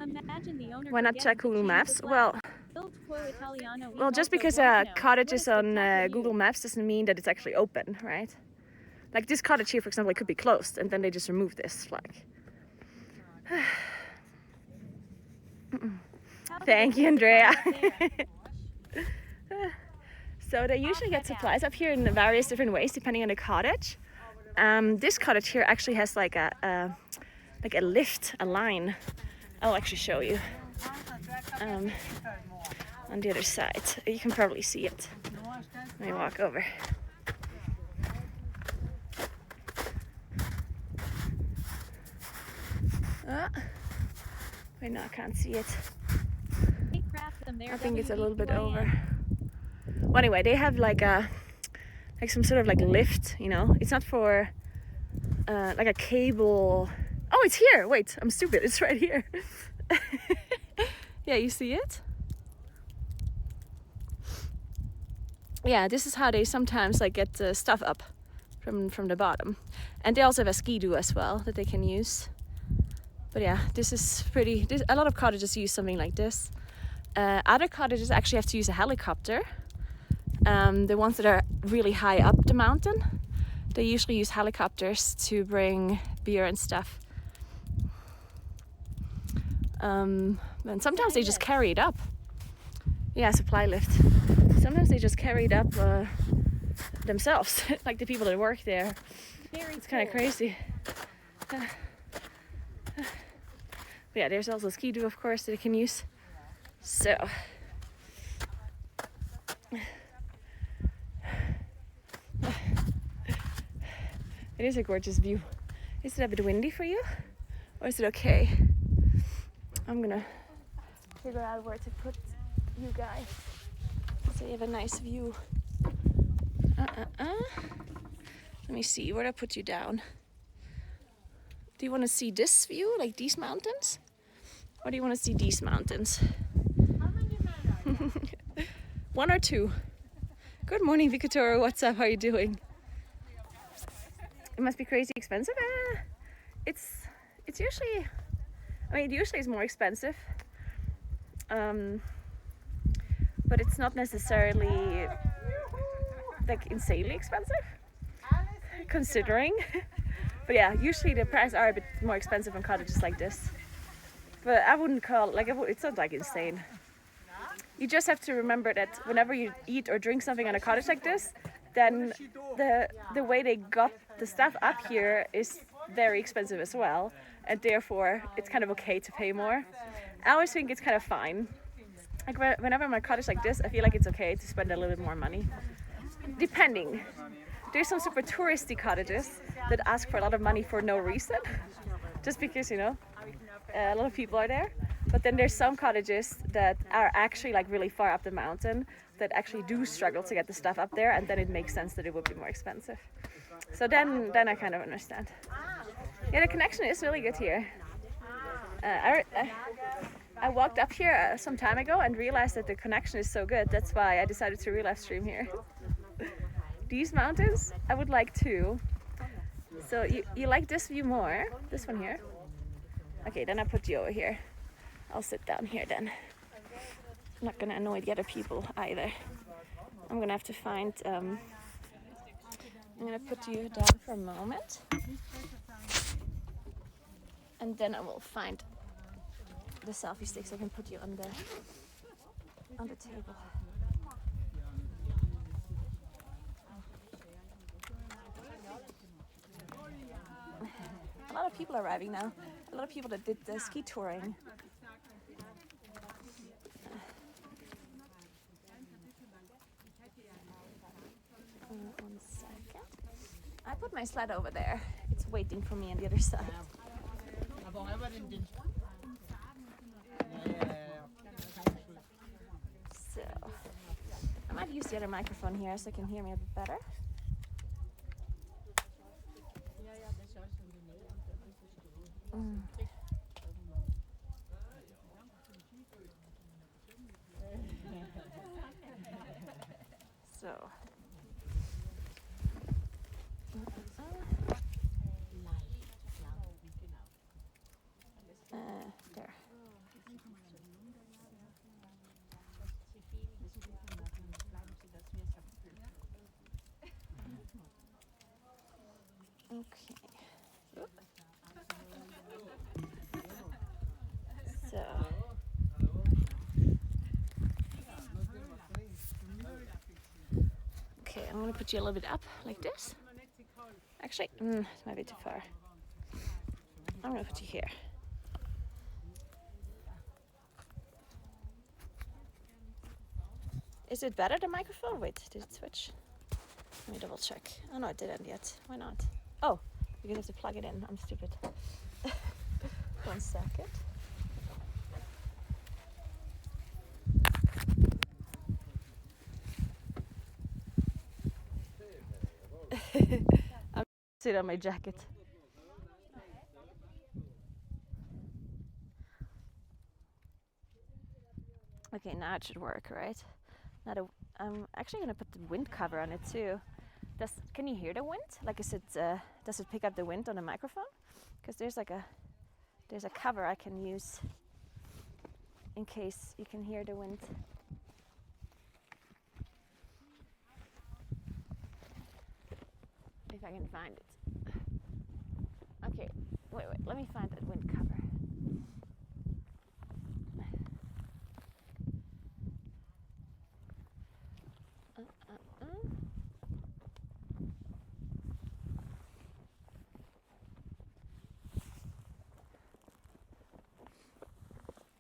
Imagine the owner Why not forgets check to Google change the Maps? flag. Well, Il tuo italiano well, is just also because a Buongiorno. cottage What is the on heck with Google you? Maps doesn't mean that it's actually open, right? Like this cottage here, for example, it could be closed, and then they just remove this flag. How did Thank they you, get Andrea. supplies up there? So they usually get supplies up here in various different ways, depending on the cottage. This cottage here actually has like a lift, a line. I'll actually show you on the other side. You can probably see it. Let me walk over. Wait, no, I can't see it. They craft them there. I think it's a little bit WDQIN. over. Well, anyway, they have like some sort of like lift, you know. It's not for like a cable. Oh, it's here. Wait, I'm stupid. It's right here. Yeah, you see it? Yeah, this is how they sometimes like get the stuff up from the bottom. And they also have a ski-doo as well that they can use. But yeah, this is pretty. A lot of cottages use something like this. Other cottages actually have to use a helicopter. The ones that are really high up the mountain, they usually use helicopters to bring beer and stuff. And sometimes they just carry it up. Yeah, supply lift. Sometimes they just carry it up themselves, like the people that work there. Very It's kind of cool. crazy. But yeah, there's also ski-doo, of course, that you can use. So. It is a gorgeous view. Is it a bit windy for you? Or is it okay? I'm gonna figure out where to put you guys so you have a nice view. Let me see, where do I put you down? Do you want to see this view, like these mountains? Or do you want to see these mountains? One or two? Good morning, Victoria. What's up? How are you doing? It must be crazy expensive. It's usually, I mean, it usually is more expensive, but it's not necessarily like insanely expensive, considering. But yeah, usually the prices are a bit more expensive on cottages like this. But I wouldn't call it's not like insane. You just have to remember that whenever you eat or drink something on a cottage like this, then the way they got the stuff up here is very expensive as well, and therefore it's kind of okay to pay more. I always think it's kind of fine. Like whenever I'm at a cottage like this, I feel like it's okay to spend a little bit more money. Depending. There's some super touristy cottages that ask for a lot of money for no reason, just because, you know, a lot of people are there. But then there's some cottages that are actually like really far up the mountain that actually do struggle to get the stuff up there, and then it makes sense that it would be more expensive. So then I kind of understand. Yeah, the connection is really good here. I walked up here some time ago and realized that the connection is so good. That's why I decided to live stream here. These mountains, I would like too. So you like this view more? This one here? Okay, then I put you over here. I'll sit down here then. I'm not gonna annoy the other people either. I'm gonna have to find, I'm gonna put you down for a moment. And then I will find the selfie stick so I can put you on the table. A lot of people are arriving now. A lot of people that did the ski touring put my sled over there. It's waiting for me on the other side. So I might use the other microphone here so you can hear me a bit better. So there. Okay. Oop. So. Okay, I'm gonna put you a little bit up like this. Actually, it might be too far. I'm gonna put you here. Is it better, the microphone? Wait, did it switch? Let me double check. Oh no, it didn't yet. Why not? Oh, because I have to plug it in. I'm stupid. 1 second. I'm sit on my jacket. Okay, now it should work, right? Now I'm actually gonna put the wind cover on it too. Can you hear the wind? Like, does it pick up the wind on the microphone? Because there's a cover I can use in case you can hear the wind. If I can find it. Okay, wait, let me find that wind cover.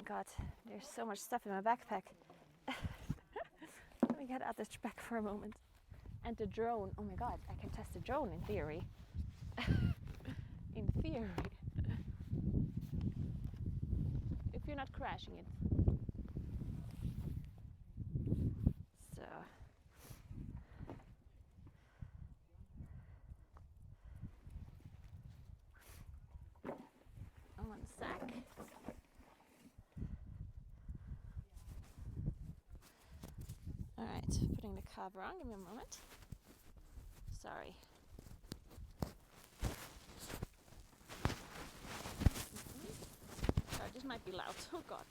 God, there's so much stuff in my backpack. Let me get out this back for a moment. And the drone, oh my God, I can test the drone in theory. In theory. If you're not crashing it. So. Oh, 1 sec. Alright, putting the cover on, give me a moment. Sorry. Sorry, this might be loud. Oh God.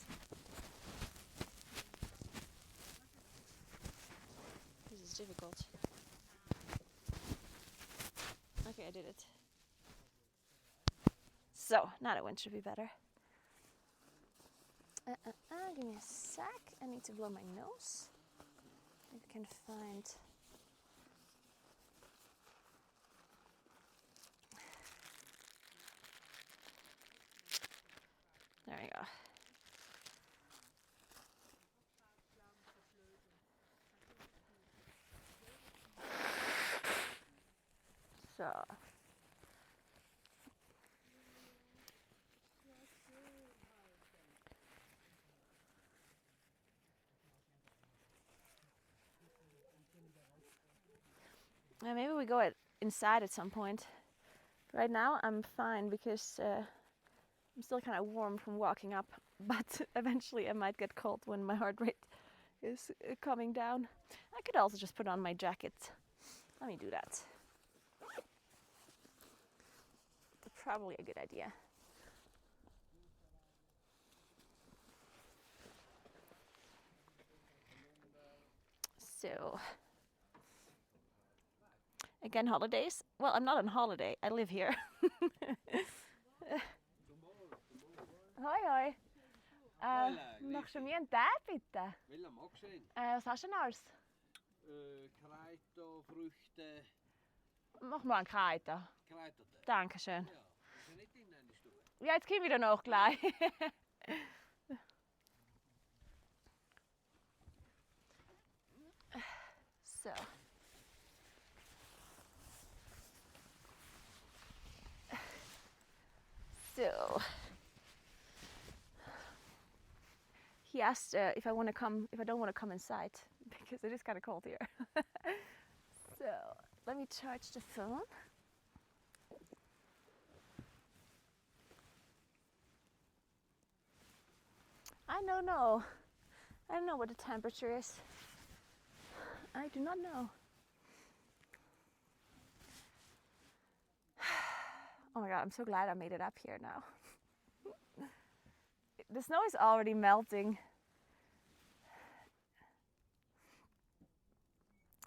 This is difficult. Okay, I did it. So, now the wind should be better. Give me a sec. I need to blow my nose. If I can find. There we go. So. Maybe we go inside at some point. Right now I'm fine because I'm still kind of warm from walking up, but eventually I might get cold when my heart rate is coming down. I could also just put on my jacket. Let me do that. That's probably a good idea. So, again, holidays. Well, I'm not on holiday. I live here. Hoi, hoi. Machst du mir einen Tee, bitte? Welchen magst du denn? Was hast du denn alles? Kräuter, Früchte. Mach mal einen Kräuter. Kräutertee. Dankeschön. Ja, ist ja nicht in deiner Stube. Ja, jetzt kommen wir dann auch gleich. So. he asked if I don't want to come inside because it is kind of cold here. So let me charge the phone. I don't know. I don't know what the temperature is. I do not know. Oh my god, I'm so glad I made it up here now. The snow is already melting.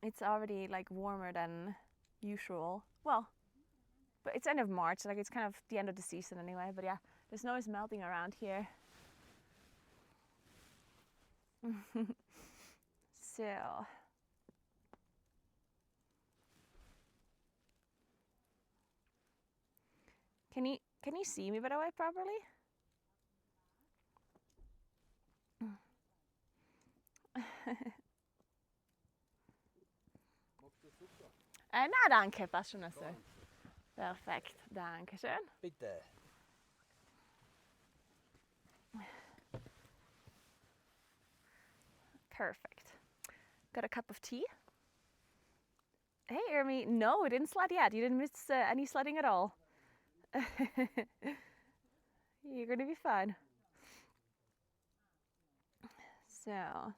It's already like warmer than usual. Well, but it's end of March, like it's kind of the end of the season anyway. But yeah, the snow is melting around here. So can you see me by the way properly? Na, danke, passt schon so. Perfekt, danke schön. Bitte. Perfect. Got a cup of tea. Hey, Ermi. No, we didn't sled yet. You didn't miss any sledding at all. You're gonna be fine. So.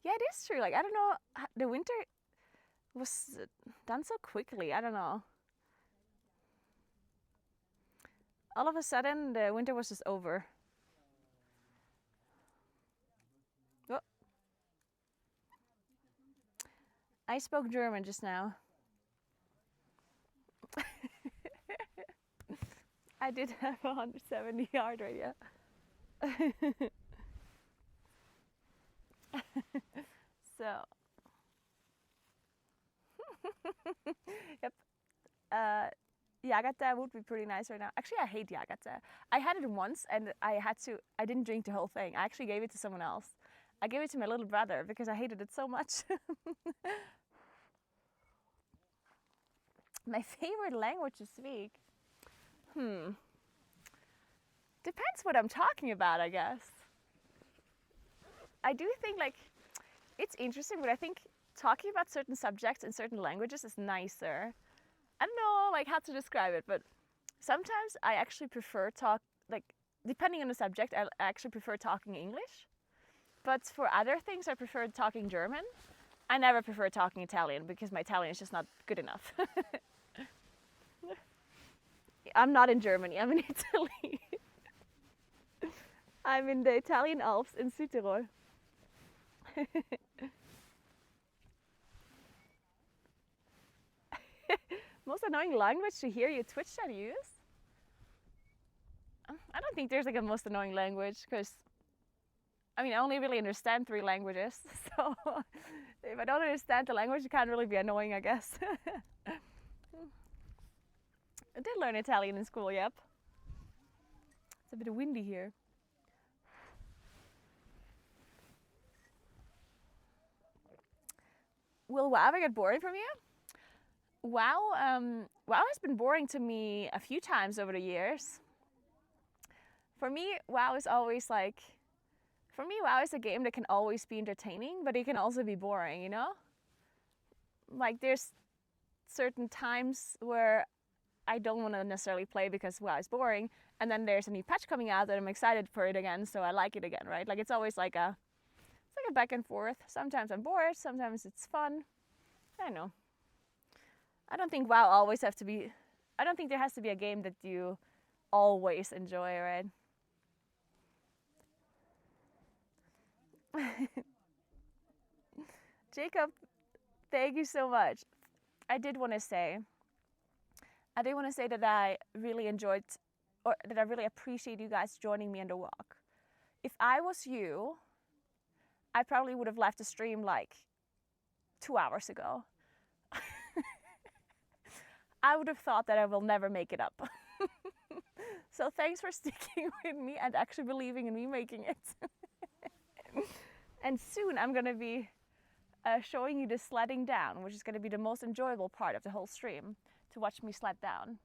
Yeah, it is true. Like, I don't know, the winter was done so quickly. I don't know. All of a sudden, the winter was just over. Oh. I spoke German just now. I did have a 170 yard rate, yeah. So. Yep. Yagata would be pretty nice right now. Actually, I hate Yagata. I had it once and I didn't drink the whole thing. I actually gave it to someone else. I gave it to my little brother because I hated it so much. My favorite language to speak? Depends what I'm talking about, I guess. I do think like, it's interesting, but I think talking about certain subjects in certain languages is nicer. I don't know like how to describe it, but sometimes I actually prefer depending on the subject, I actually prefer talking English. But for other things, I prefer talking German. I never prefer talking Italian because my Italian is just not good enough. I'm not in Germany, I'm in Italy. I'm in the Italian Alps in Südtirol. Most annoying language to hear you Twitch chat use? I don't think there's like a most annoying language because I mean I only really understand 3 languages, so if I don't understand the language it can't really be annoying, I guess. I did learn Italian in school, yep. It's a bit windy here. Will WoW ever get boring from you? WoW has been boring to me a few times over the years. For me, WoW is always like, WoW is a game that can always be entertaining, but it can also be boring, you know? Like there's certain times where I don't want to necessarily play because WoW is boring, and then there's a new patch coming out and I'm excited for it again, so I like it again, right? Like it's always like a back and forth. Sometimes I'm bored, sometimes it's fun. I don't know. I don't think WoW always have to be, I don't think there has to be a game that you always enjoy, right? Jacob, thank you so much. I did want to say that I really enjoyed, or that I really appreciate you guys joining me on the walk. If I was you, I probably would have left the stream like 2 hours ago. I would have thought that I will never make it up. So thanks for sticking with me and actually believing in me making it. And soon I'm gonna be showing you the sledding down, which is going to be the most enjoyable part of the whole stream, to watch me sled down.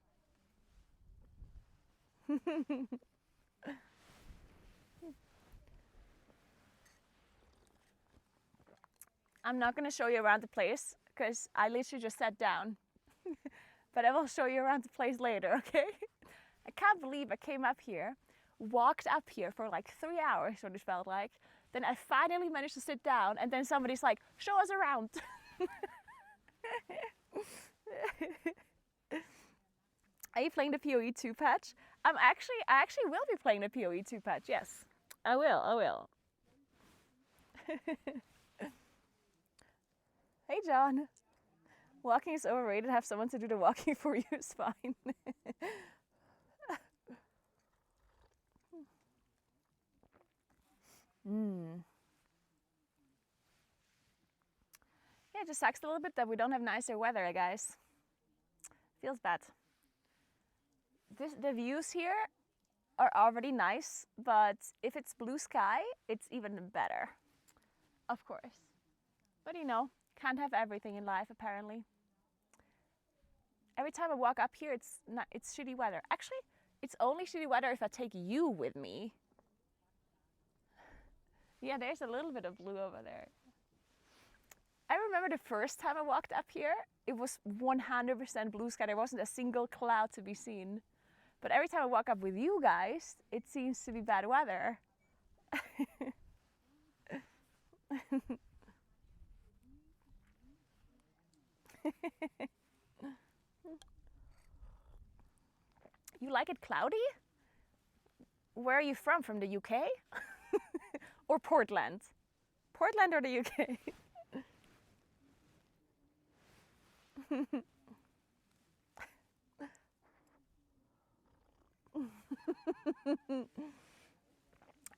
I'm not going to show you around the place because I literally just sat down. But I will show you around the place later, okay? I can't believe I came up here, walked up here for like 3 hours, what it felt like. Then I finally managed to sit down, and then somebody's like, show us around. Are you playing the PoE 2 patch? I actually will be playing the PoE 2 patch, yes. I will. Hey John. Walking is overrated, have someone to do the walking for you is fine. Yeah, it just sucks a little bit that we don't have nicer weather, guys. Feels bad. The views here are already nice, but if it's blue sky, it's even better. Of course. But you know, can't have everything in life apparently. Every time I walk up here, it's shitty weather. Actually, it's only shitty weather if I take you with me. Yeah, there's a little bit of blue over there. I remember the first time I walked up here, it was 100% blue sky. There wasn't a single cloud to be seen. But every time I walk up with you guys, it seems to be bad weather. You like it cloudy? Where are you from? From the UK? Or Portland? Portland or the UK?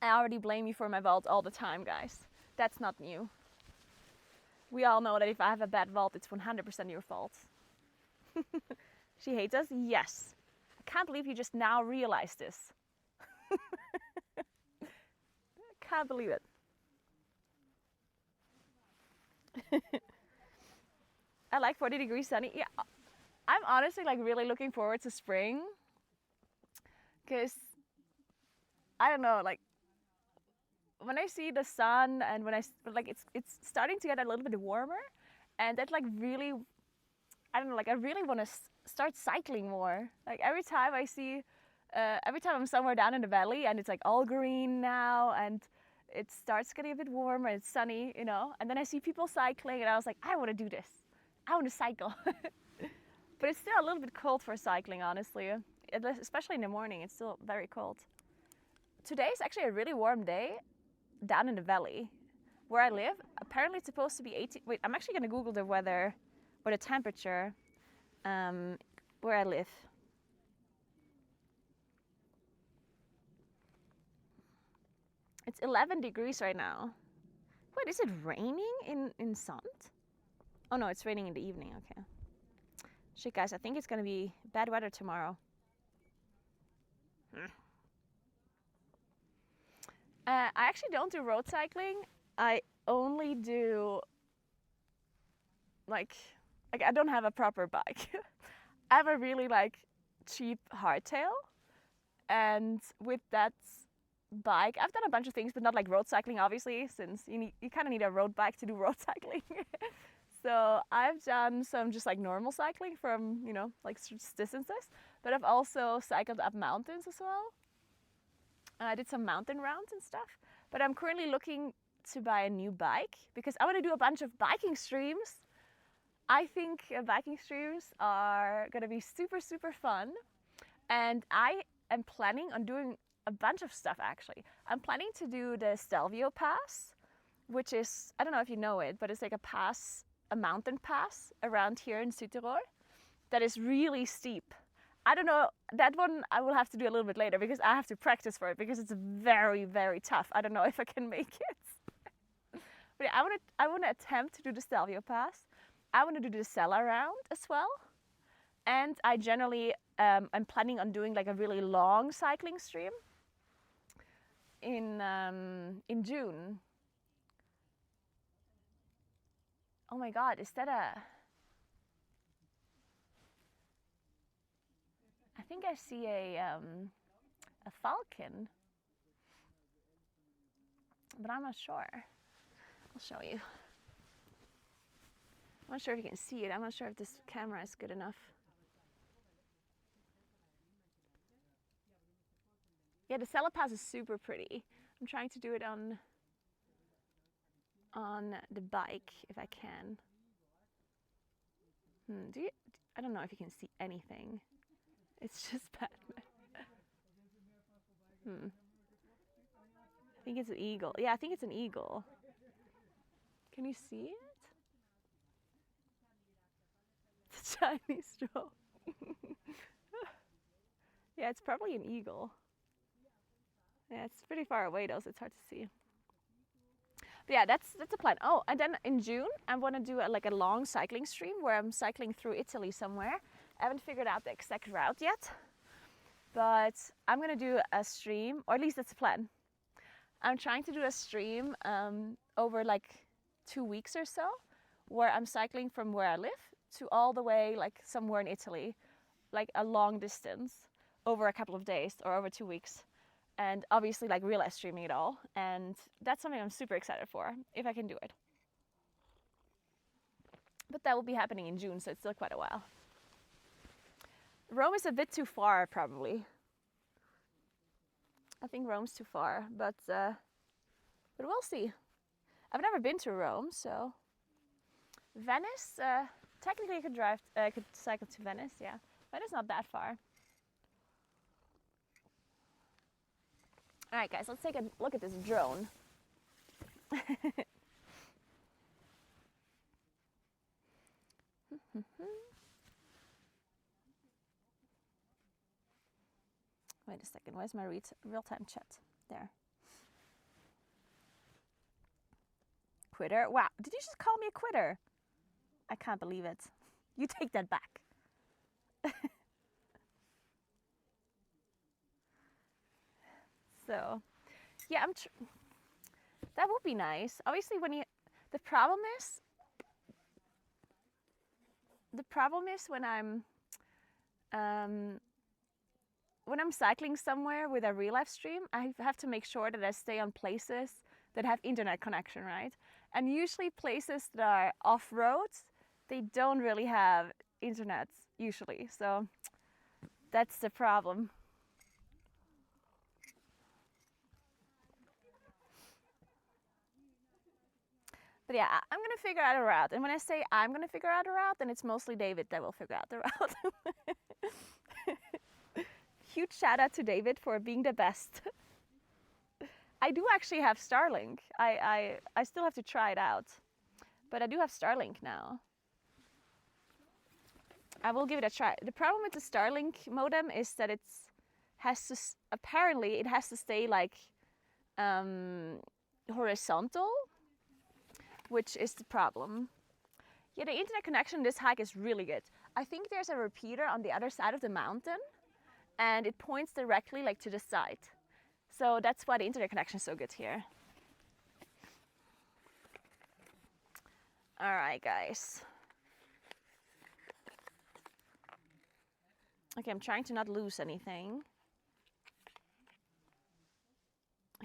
I already blame you for my vault all the time, guys. That's not new. We all know that if I have a bad vault, it's 100% your fault. She hates us? Yes. I can't believe you just now realized this. Can't believe it. I like 40 degrees sunny. Yeah, I'm honestly like really looking forward to spring. Because, I don't know, like, when I see the sun and when it's starting to get a little bit warmer. And that like really, I don't know, like I really want to start cycling more. Like every time I'm somewhere down in the valley and it's like all green now and it starts getting a bit warmer, it's sunny, you know. And then I see people cycling and I was like, I want to do this. I want to cycle. But it's still a little bit cold for cycling, honestly. Especially in the morning, it's still very cold. Today is actually a really warm day down in the valley where I live. Apparently it's supposed to be 18. Wait, I'm actually going to Google the weather or the temperature where I live. It's 11 degrees right now. Wait, is it raining in Sant? Oh no, it's raining in the evening, okay. Shit guys, I think it's gonna be bad weather tomorrow. I actually don't do road cycling. I only do like I don't have a proper bike. I have a really like cheap hardtail, and with that bike I've done a bunch of things, but not like road cycling obviously, since you kind of need a road bike to do road cycling. So I've done some just like normal cycling from, you know, like distances, but I've also cycled up mountains as well. I did some mountain rounds and stuff, but I'm currently looking to buy a new bike because I want to do a bunch of biking streams. I think biking streams are going to be super, super fun, and I am planning on doing a bunch of stuff actually. I'm planning to do the Stelvio Pass, which is, I don't know if you know it, but it's like a mountain pass around here in Südtirol that is really steep. I don't know, that one I will have to do a little bit later because I have to practice for it because it's very, very tough. I don't know if I can make it. But yeah, I want to attempt to do the Stelvio Pass. I want to do the Sella round as well. And I generally am planning on doing like a really long cycling stream in June. Oh my God, is that I think I see a falcon, but I'm not sure. I'll show you. I'm not sure if you can see it. I'm not sure if this camera is good enough. Yeah, the Celepass is super pretty. I'm trying to do it on the bike if I can. I don't know if you can see anything. It's just bad. I think it's an eagle. Yeah, I think it's an eagle. Can you see it? It's a Chinese drone. Yeah, it's probably an eagle. Yeah, it's pretty far away though, so it's hard to see. But yeah, that's a plan. Oh, and then in June, I want to do like a long cycling stream where I'm cycling through Italy somewhere. I haven't figured out the exact route yet, but I'm gonna do a stream, or at least that's the plan. I'm trying to do a stream over like 2 weeks or so, where I'm cycling from where I live to all the way like somewhere in Italy, like a long distance over a couple of days or over 2 weeks. And obviously like real life streaming it all. And that's something I'm super excited for, if I can do it. But that will be happening in June, so it's still quite a while. Rome is a bit too far, probably. I think Rome's too far, but we'll see. I've never been to Rome, so Venice. Technically, I could cycle to Venice. Yeah, Venice is not that far. All right, guys, let's take a look at this drone. Wait a second, where's my real-time chat? There. Quitter? Wow, did you just call me a quitter? I can't believe it. You take that back. So, yeah, that would be nice. Obviously, the problem is when I'm cycling somewhere with a real life stream, I have to make sure that I stay on places that have internet connection, right? And usually places that are off-road, they don't really have internet usually. So that's the problem. But yeah, I'm gonna figure out a route. And when I say I'm gonna figure out a route, then it's mostly David that will figure out the route. Huge shout out to David for being the best. I do actually have Starlink. I still have to try it out. But I do have Starlink now. I will give it a try. The problem with the Starlink modem is that apparently it has to stay like horizontal, which is the problem. Yeah, the internet connection this hike is really good. I think there's a repeater on the other side of the mountain and it points directly like to the side. So that's why the internet connection is so good here. All right, guys. Okay, I'm trying to not lose anything.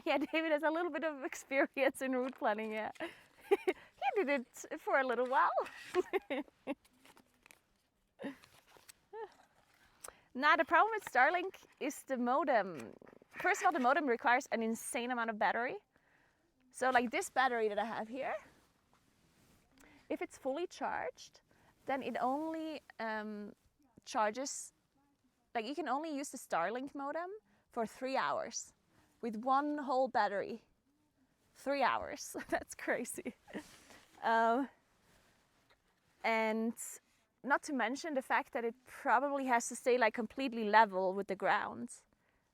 Yeah, David has a little bit of experience in route planning, yeah. He did it for a little while. Now, the problem with Starlink is the modem. First of all, the modem requires an insane amount of battery. So like this battery that I have here, if it's fully charged, then it only charges, like you can only use the Starlink modem for 3 hours with one whole battery. 3 hours, that's crazy. And not to mention the fact that it probably has to stay like completely level with the ground.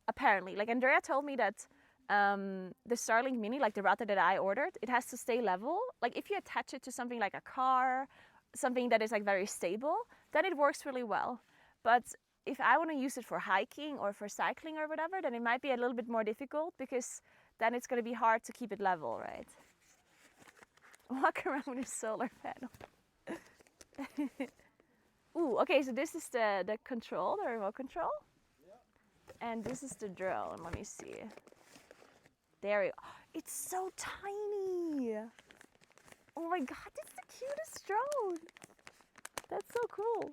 Apparently, like Andrea told me that the Starlink Mini, like the router that I ordered, it has to stay level. Like if you attach it to something like a car, something that is like very stable, then it works really well. But if I want to use it for hiking or for cycling or whatever, then it might be a little bit more difficult because then it's going to be hard to keep it level, right? Walk around with a solar panel. Ooh, okay, so this is the control, the remote control. And this is the drone. Let me see. There we go. It's so tiny. Oh my god, it's the cutest drone. That's so cool.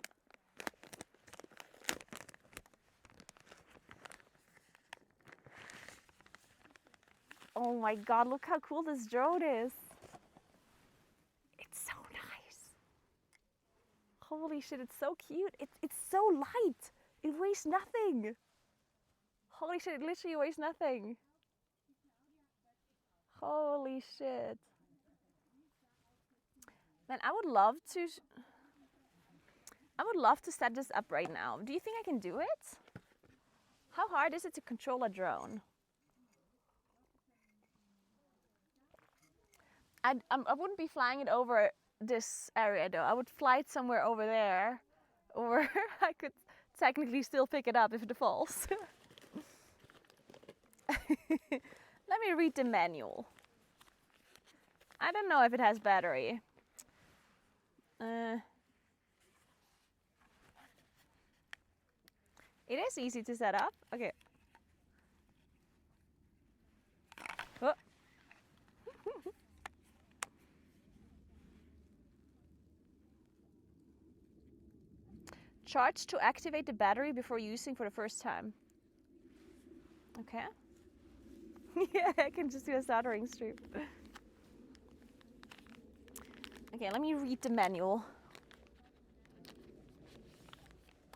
Oh my god, look how cool this drone is. It's so nice. Holy shit, it's so cute. It's so light. It weighs nothing. Holy shit, it literally weighs nothing. Holy shit. Man, I would love to set this up right now. Do you think I can do it? How hard is it to control a drone? I wouldn't be flying it over this area though. I would fly it somewhere over there, or I could technically still pick it up if it falls. Let me read the manual. I don't know if it has battery. It is easy to set up. Okay. Oh. Charge to activate the battery before using for the first time. Okay. Yeah, I can just do a soldering stream. Okay, let me read the manual.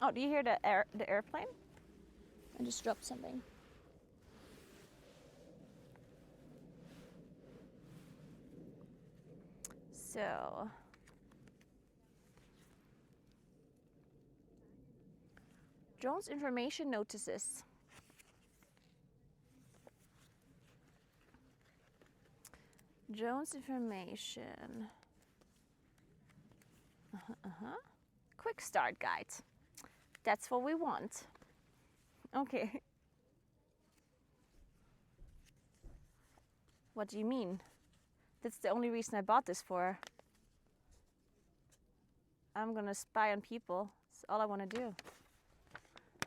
Oh, do you hear the airplane? I just dropped something. So, drones information notices. Drones information. Quick start guide. That's what we want. Okay. What do you mean? That's the only reason I bought this for. I'm gonna spy on people. That's all I want to do.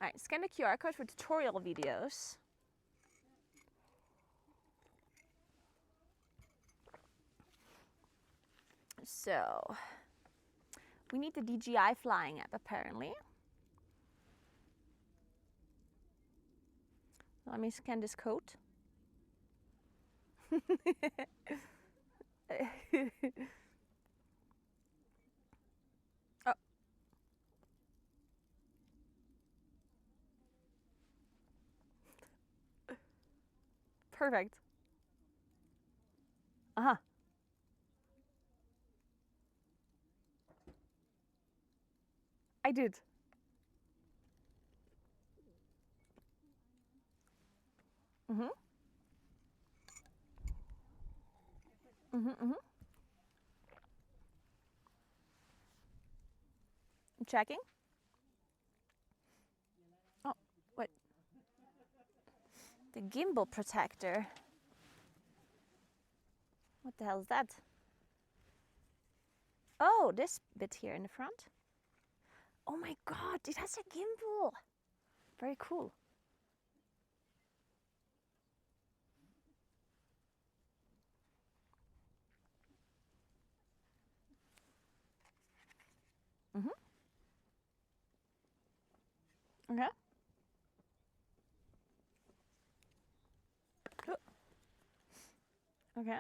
Alright, scan the QR code for tutorial videos. So, we need the DJI flying app apparently. Let me scan this code. Oh. Perfect. Uh-huh. I did. Mm-hmm. Mm-hmm, mm-hmm. I'm checking. Oh, wait. The gimbal protector. What the hell is that? Oh, this bit here in the front. Oh my god, it has a gimbal. Very cool. Mm-hmm. Okay. Oh. Okay.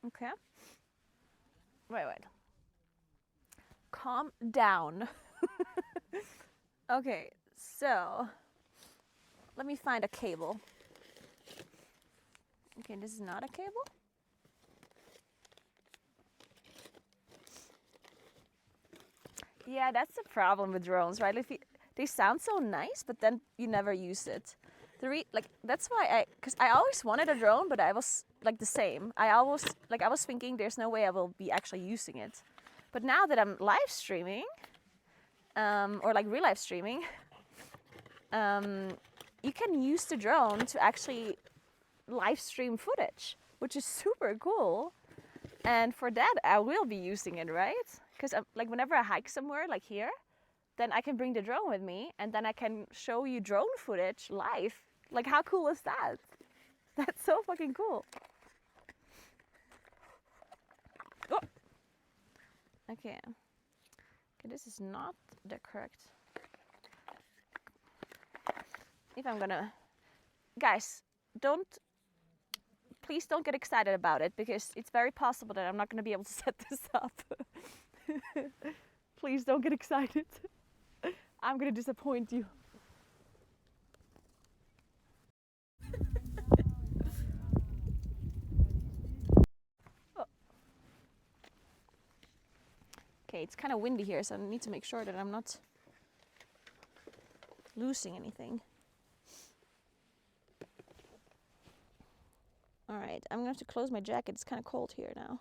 Okay. Wait. Calm down. Okay, so let me find a cable. Okay, this is not a cable. Yeah, that's the problem with drones, right? They sound so nice, but then you never use it. That's why because I always wanted a drone, but I was like the same. I was thinking there's no way I will be actually using it. But now that I'm live streaming, or like real live streaming, you can use the drone to actually live stream footage, which is super cool. And for that, I will be using it, right? Because like whenever I hike somewhere, like here, then I can bring the drone with me, and then I can show you drone footage live. Like, how cool is that? That's so fucking cool. Oh. Okay. Okay, this is not the correct. If I'm gonna, guys, please don't get excited about it, because it's very possible that I'm not gonna be able to set this up. Please don't get excited. I'm gonna disappoint you. Oh. Okay, it's kind of windy here, so I need to make sure that I'm not losing anything. All right, I'm gonna have to close my jacket. It's kind of cold here now.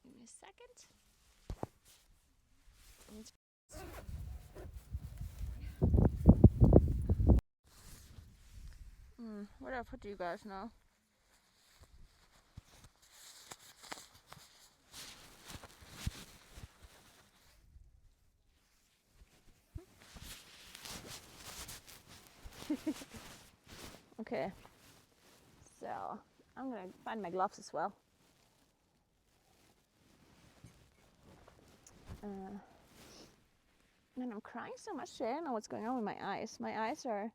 Give me a second. Where do I put you guys now? Okay, so I'm gonna find my gloves as well. And I'm crying so much today. I don't know what's going on with my eyes. My eyes are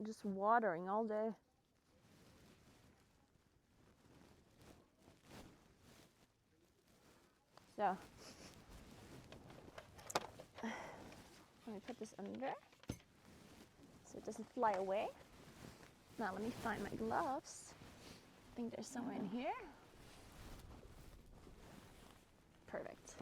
just watering all day. So let me put this under so it doesn't fly away. Now let me find my gloves. I think there's somewhere in here. Perfect.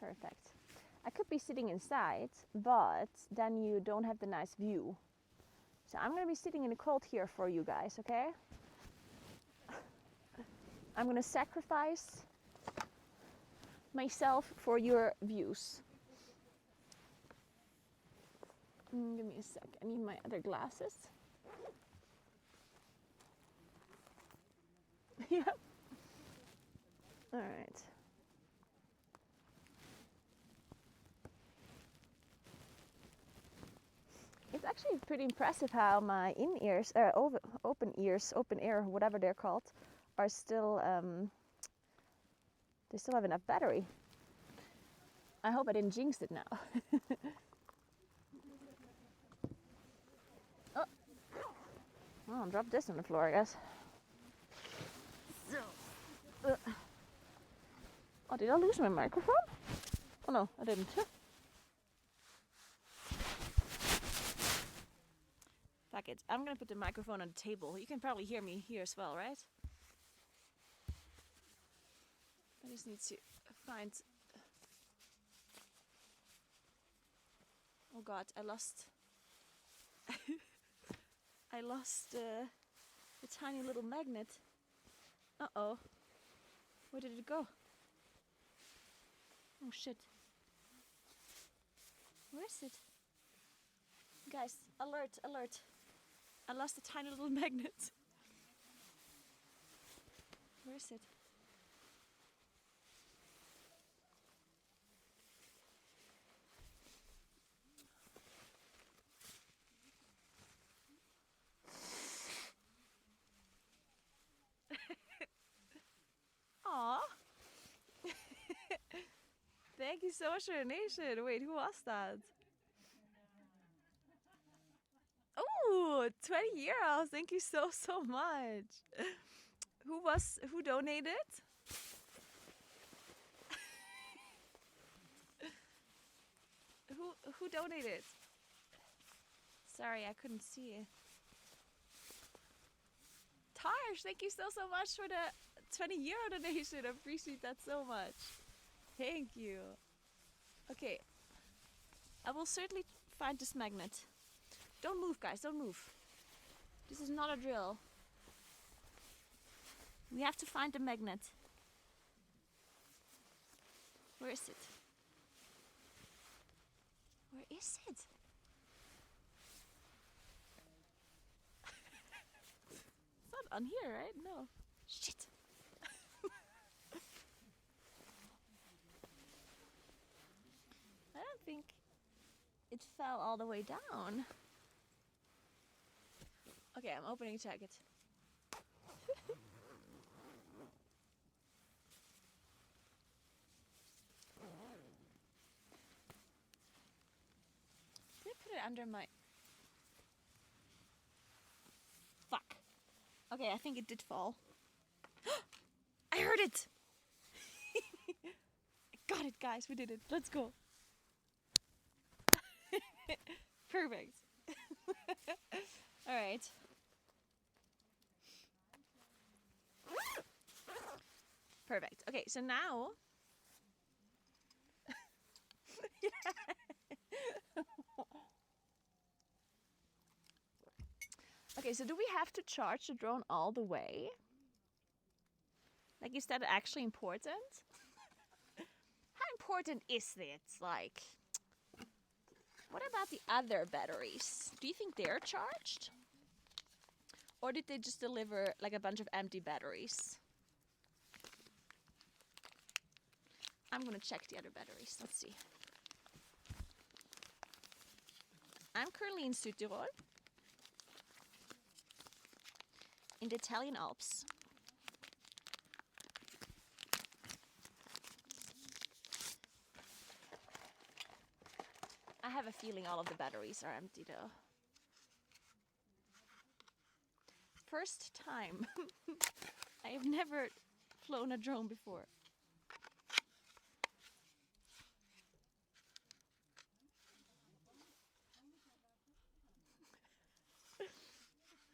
Perfect. I could be sitting inside, but then you don't have the nice view. So I'm gonna be sitting in the cold here for you guys, okay? I'm gonna sacrifice myself for your views. Give me a sec. I need my other glasses. Yeah. All right. It's actually pretty impressive how my in-ears, open ears, open air, whatever they're called, are still, they still have enough battery. I hope I didn't jinx it now. Oh, I'll drop this on the floor, I guess. So, oh, did I lose my microphone? Oh no, I didn't. Fuck it. I'm gonna put the microphone on the table. You can probably hear me here as well, right? I just need to find... Oh god, I lost... I lost the tiny little magnet. Uh-oh. Where did it go? Oh shit. Where is it? Guys, alert, alert. I lost a tiny little magnet. Where is it? Aw. Thank you so much for the donation. Wait, who was that? Oh, 20 euros. Thank you so much. Who donated? Who donated? Sorry, I couldn't see it. Tarsh, thank you so much for the 20 euro donation. I appreciate that so much. Thank you. Okay. I will certainly find this magnet. Don't move, guys, don't move. This is not a drill. We have to find the magnet. Where is it? Where is it? It's not on here, right? No. Shit. I don't think it fell all the way down. Okay, I'm opening to check it. Did I put it under my... Fuck. Okay, I think it did fall. I heard it! I got it, guys, we did it. Let's go. Perfect. Alright. Perfect. Okay, so now... Okay, so do we have to charge the drone all the way? Like, is that actually important? How important is it? Like, what about the other batteries? Do you think they're charged? Or did they just deliver like a bunch of empty batteries? I'm gonna check the other batteries. Let's see. I'm currently in Südtirol, in the Italian Alps. I have a feeling all of the batteries are empty though. First time. I have never flown a drone before.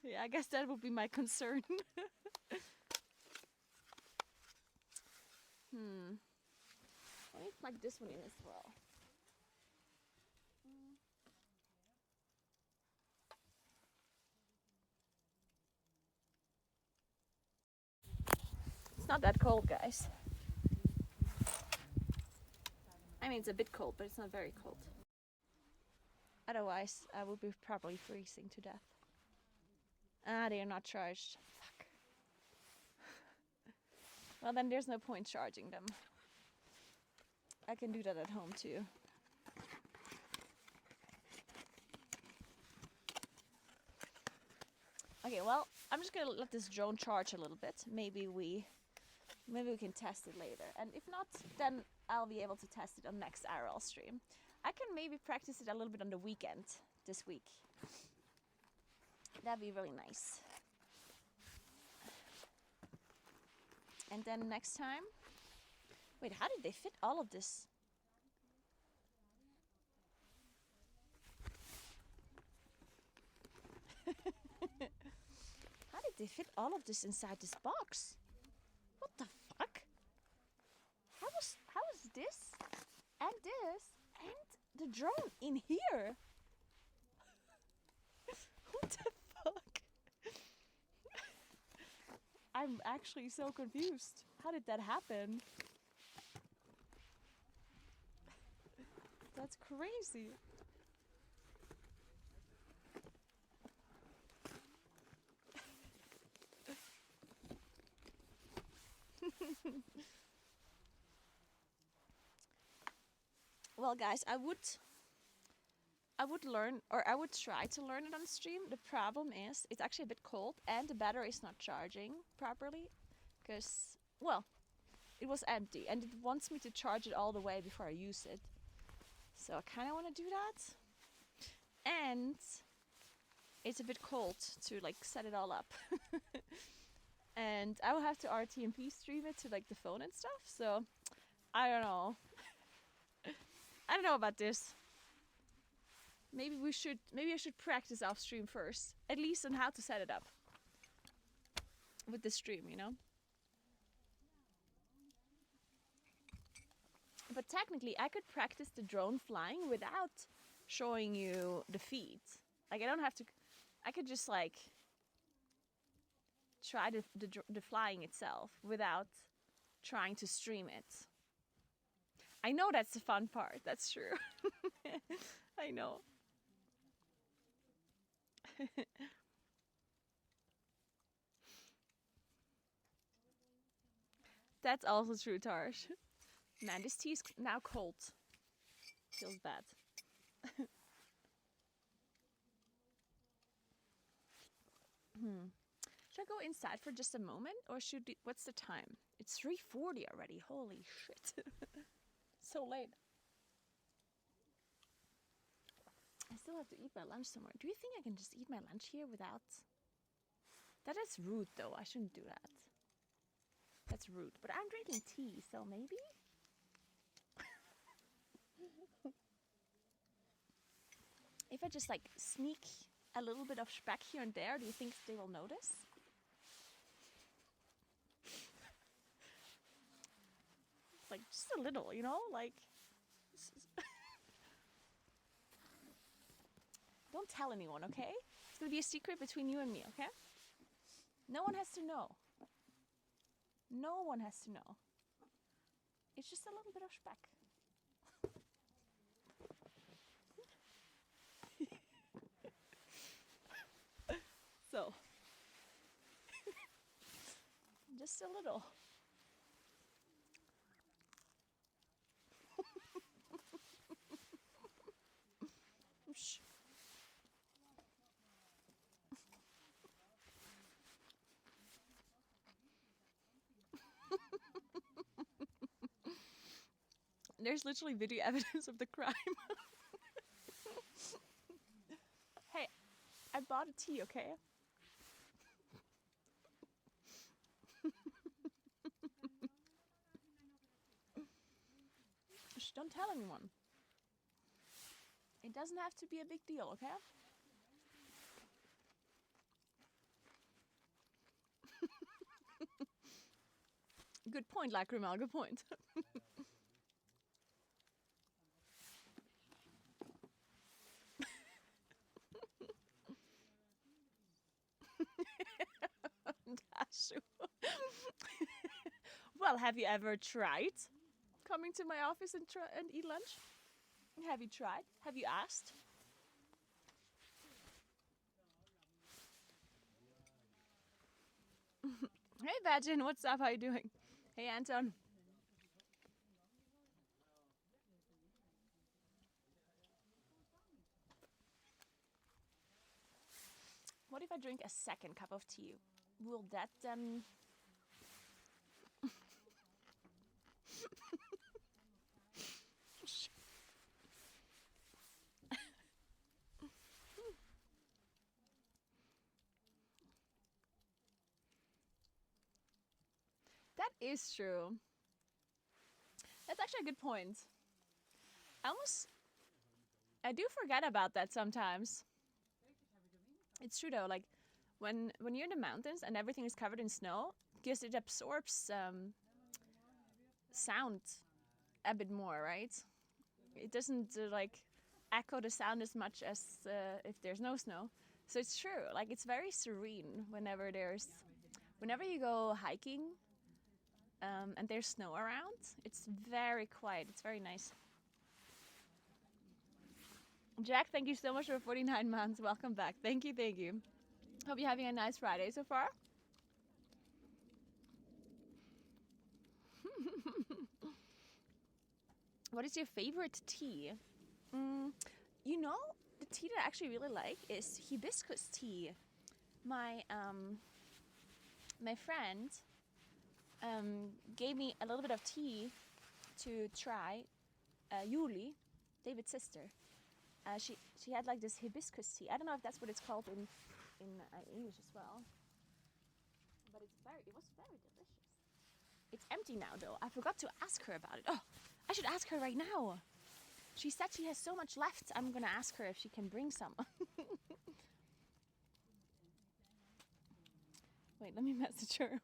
Yeah, I guess that would be my concern. Let me plug this one in as well. It's not that cold, guys. I mean, it's a bit cold, but it's not very cold. Otherwise, I would be probably freezing to death. Ah, they are not charged. Fuck. Well, then there's no point charging them. I can do that at home too. Okay, well, I'm just gonna let this drone charge a little bit. Maybe we can test it later. And if not, then I'll be able to test it on next IRL stream. I can maybe practice it a little bit on the weekend this week. That'd be really nice. And then next time... Wait, how did they fit all of this? How did they fit all of this inside this box? What the fuck? How is this and this and the drone in here? What the fuck? I'm actually so confused. How did that happen? That's crazy. Well, guys, I would learn, or I would try to learn it on stream. The problem is it's actually a bit cold and the battery is not charging properly because, well, it was empty and it wants me to charge it all the way before I use it. So I kind of want to do that. And it's a bit cold to like set it all up. And I will have to RTMP stream it to like the phone and stuff. So I don't know. I don't know about this. Maybe I should practice off stream first, at least on how to set it up with the stream, you know. But technically, I could practice the drone flying without showing you the feed. Like I don't have to. I could just like try the flying itself without trying to stream it. I know that's the fun part. That's true. I know. That's also true, Tarsh. Man, this tea is now cold. Feels bad. Should I go inside for just a moment, or should we, what's the time? It's 3:40 already. Holy shit. So late. I still have to eat my lunch somewhere. Do you think I can just eat my lunch here without... That is rude though. I shouldn't do that. That's rude. But I'm drinking tea, so maybe? If I just like sneak a little bit of speck here and there, do you think they will notice? Like just a little, you know, like don't tell anyone, okay? It's gonna be a secret between you and me, okay? No one has to know. No one has to know. It's just a little bit of speck. So just a little. Shh. There's literally video evidence of the crime. Hey, I bought a tea, okay? Shh, don't tell anyone. It doesn't have to be a big deal, okay? Good point, Lacrimal, good point. Well, have you ever tried coming to my office and eat lunch? Have you tried? Have you asked? Hey, Vagin, what's up? How you doing? Hey, Anton. What if I drink a second cup of tea? Will that then... That is true. That's actually a good point. I do forget about that sometimes. It's true though, like when you're in the mountains and everything is covered in snow, because it absorbs sound a bit more, right? It doesn't like echo the sound as much as if there's no snow. So it's true, like it's very serene whenever you go hiking and there's snow around. It's very quiet, it's very nice. Jack, thank you so much for 49 months. Welcome back. Thank you, thank you. Hope you're having a nice Friday so far. What is your favorite tea? You know, the tea that I actually really like is hibiscus tea. My friend gave me a little bit of tea to try. Yuli, David's sister. She had like this hibiscus tea. I don't know if that's what it's called in English as well. But it was very delicious. It's empty now though. I forgot to ask her about it. Oh, I should ask her right now. She said she has so much left. I'm gonna ask her if she can bring some. Wait, let me message her.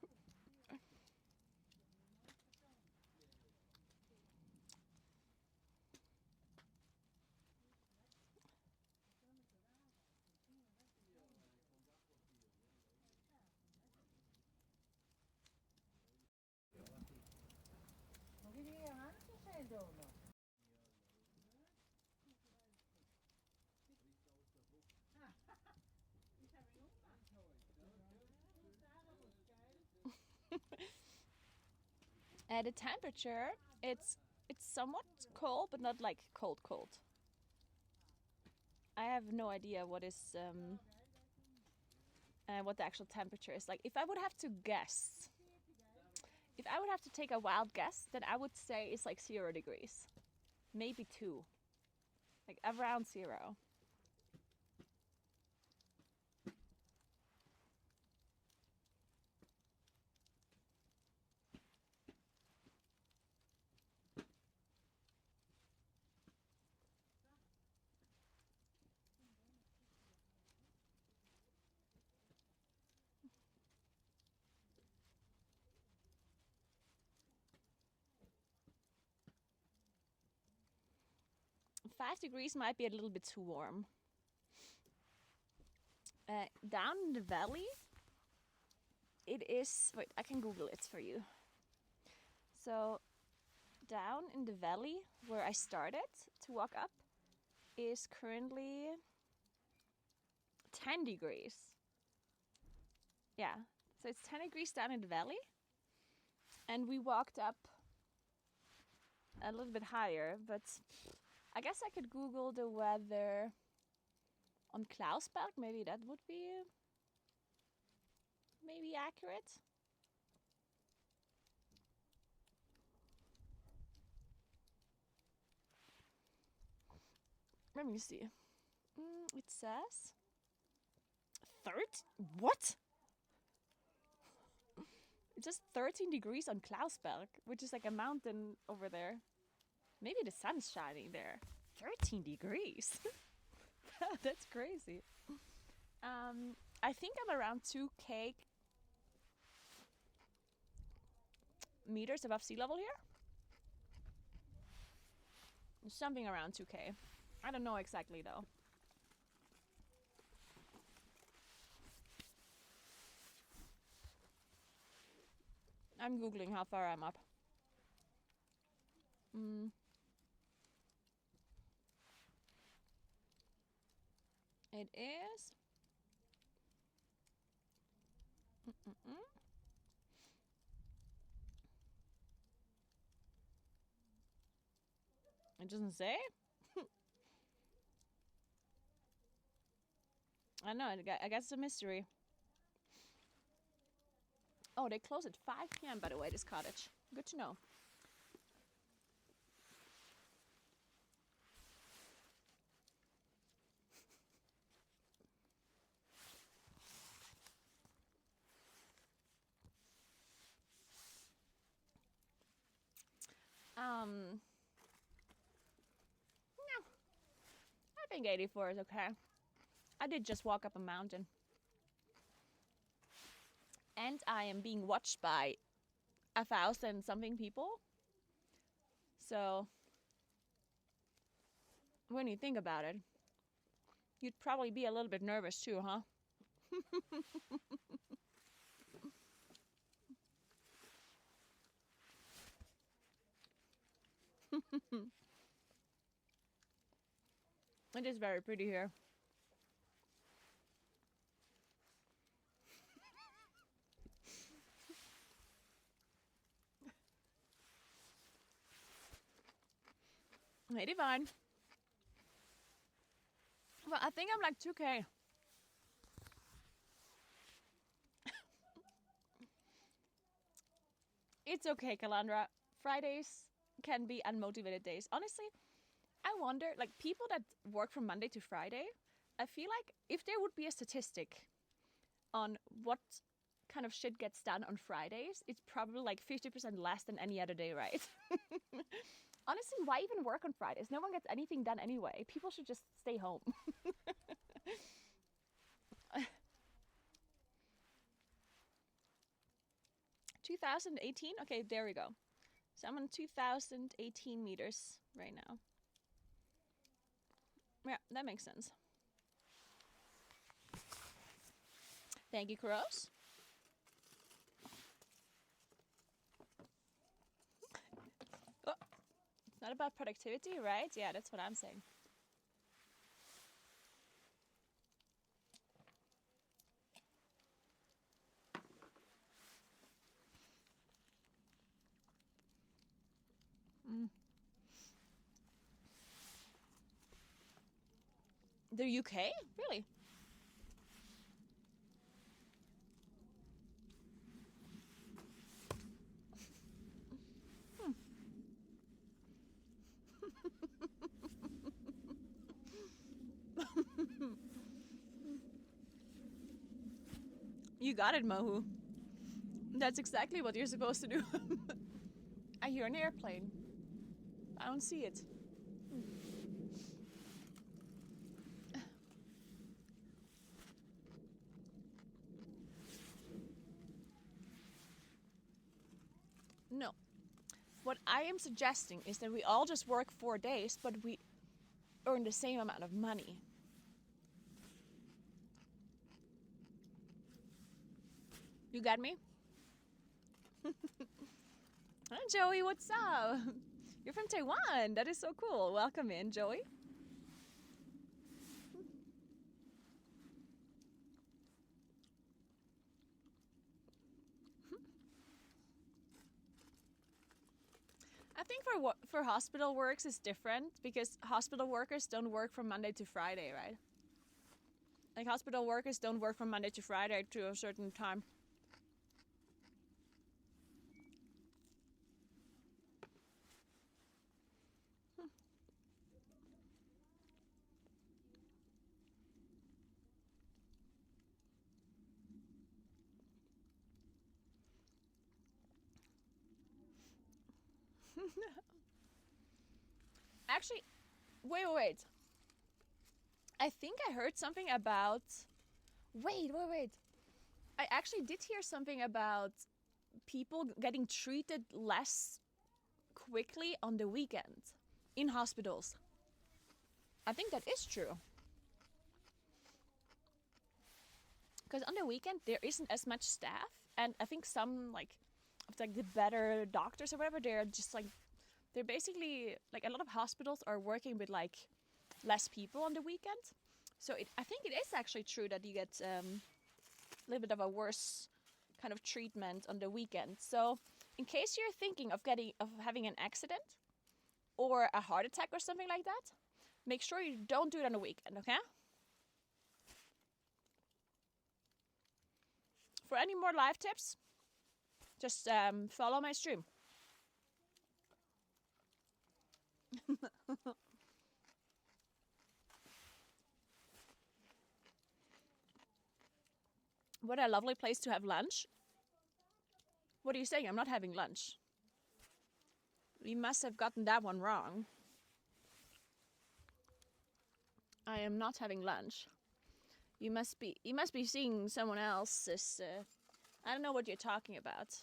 The temperature, it's somewhat cold, but not like cold cold. I have no idea what is what the actual temperature is. Like, if I would have to guess, if I would have to take a wild guess, then I would say it's like 0 degrees, maybe 2, like around 0. Five degrees might be a little bit too warm. Down in the valley, it is. Wait, I can Google it for you. So, down in the valley where I started to walk up is currently 10 degrees. Yeah, so it's 10 degrees down in the valley, and we walked up a little bit higher, but I guess I could Google the weather on Klausberg. Maybe that would be maybe accurate. Let me see. It says what? It says 13 degrees on Klausberg, which is like a mountain over there. Maybe the sun's shining there. 13 degrees. That's crazy. I think I'm around 2K meters above sea level here. Something around 2K. I don't know exactly though. I'm Googling how far I'm up. It is. It doesn't say. I know. I guess it's a mystery. Oh, they close at 5 p.m. by the way. This cottage. Good to know. No, I think 84 is okay. I did just walk up a mountain. And I am being watched by 1,000 something people. So, when you think about it, you'd probably be a little bit nervous too, huh? It is very pretty here. Hey, Divine. Well, I think I'm like 2K. It's okay, Calandra. Fridays can be unmotivated days. Honestly, I wonder, like, people that work from Monday to Friday, I feel like if there would be a statistic on what kind of shit gets done on Fridays, it's probably like 50% less than any other day, right? Honestly, why even work on Fridays? No one gets anything done anyway. People should just stay home. 2018? Okay, there we go. So I'm on 2018 meters right now. Yeah, that makes sense. Thank you, Kuros. Oh, it's not about productivity, right? Yeah, that's what I'm saying. The UK? Really? You got it, Mohu. That's exactly what you're supposed to do. I hear an airplane. I don't see it. No. What I am suggesting is that we all just work 4 days, but we earn the same amount of money. You got me? Hi, Joey, what's up? You're from Taiwan. That is so cool. Welcome in, Joey. I think for hospital works is different because hospital workers don't work from Monday to Friday, right? Like hospital workers don't work from Monday to Friday to a certain time. Actually, wait. I think I heard something about. Wait. I actually did hear something about people getting treated less quickly on the weekend in hospitals. I think that is true. Because on the weekend there isn't as much staff, and I think some of the better doctors or whatever, they're just they're basically a lot of hospitals are working with less people on the weekend. So I think it is actually true that you get a little bit of a worse kind of treatment on the weekend. So in case you're thinking of having an accident or a heart attack or something like that, make sure you don't do it on the weekend, okay? For any more live tips, just follow my stream. What a lovely place to have lunch. What are you saying? I'm not having lunch. You must have gotten that one wrong. I am not having lunch. You must be seeing someone else's. I don't know what you're talking about.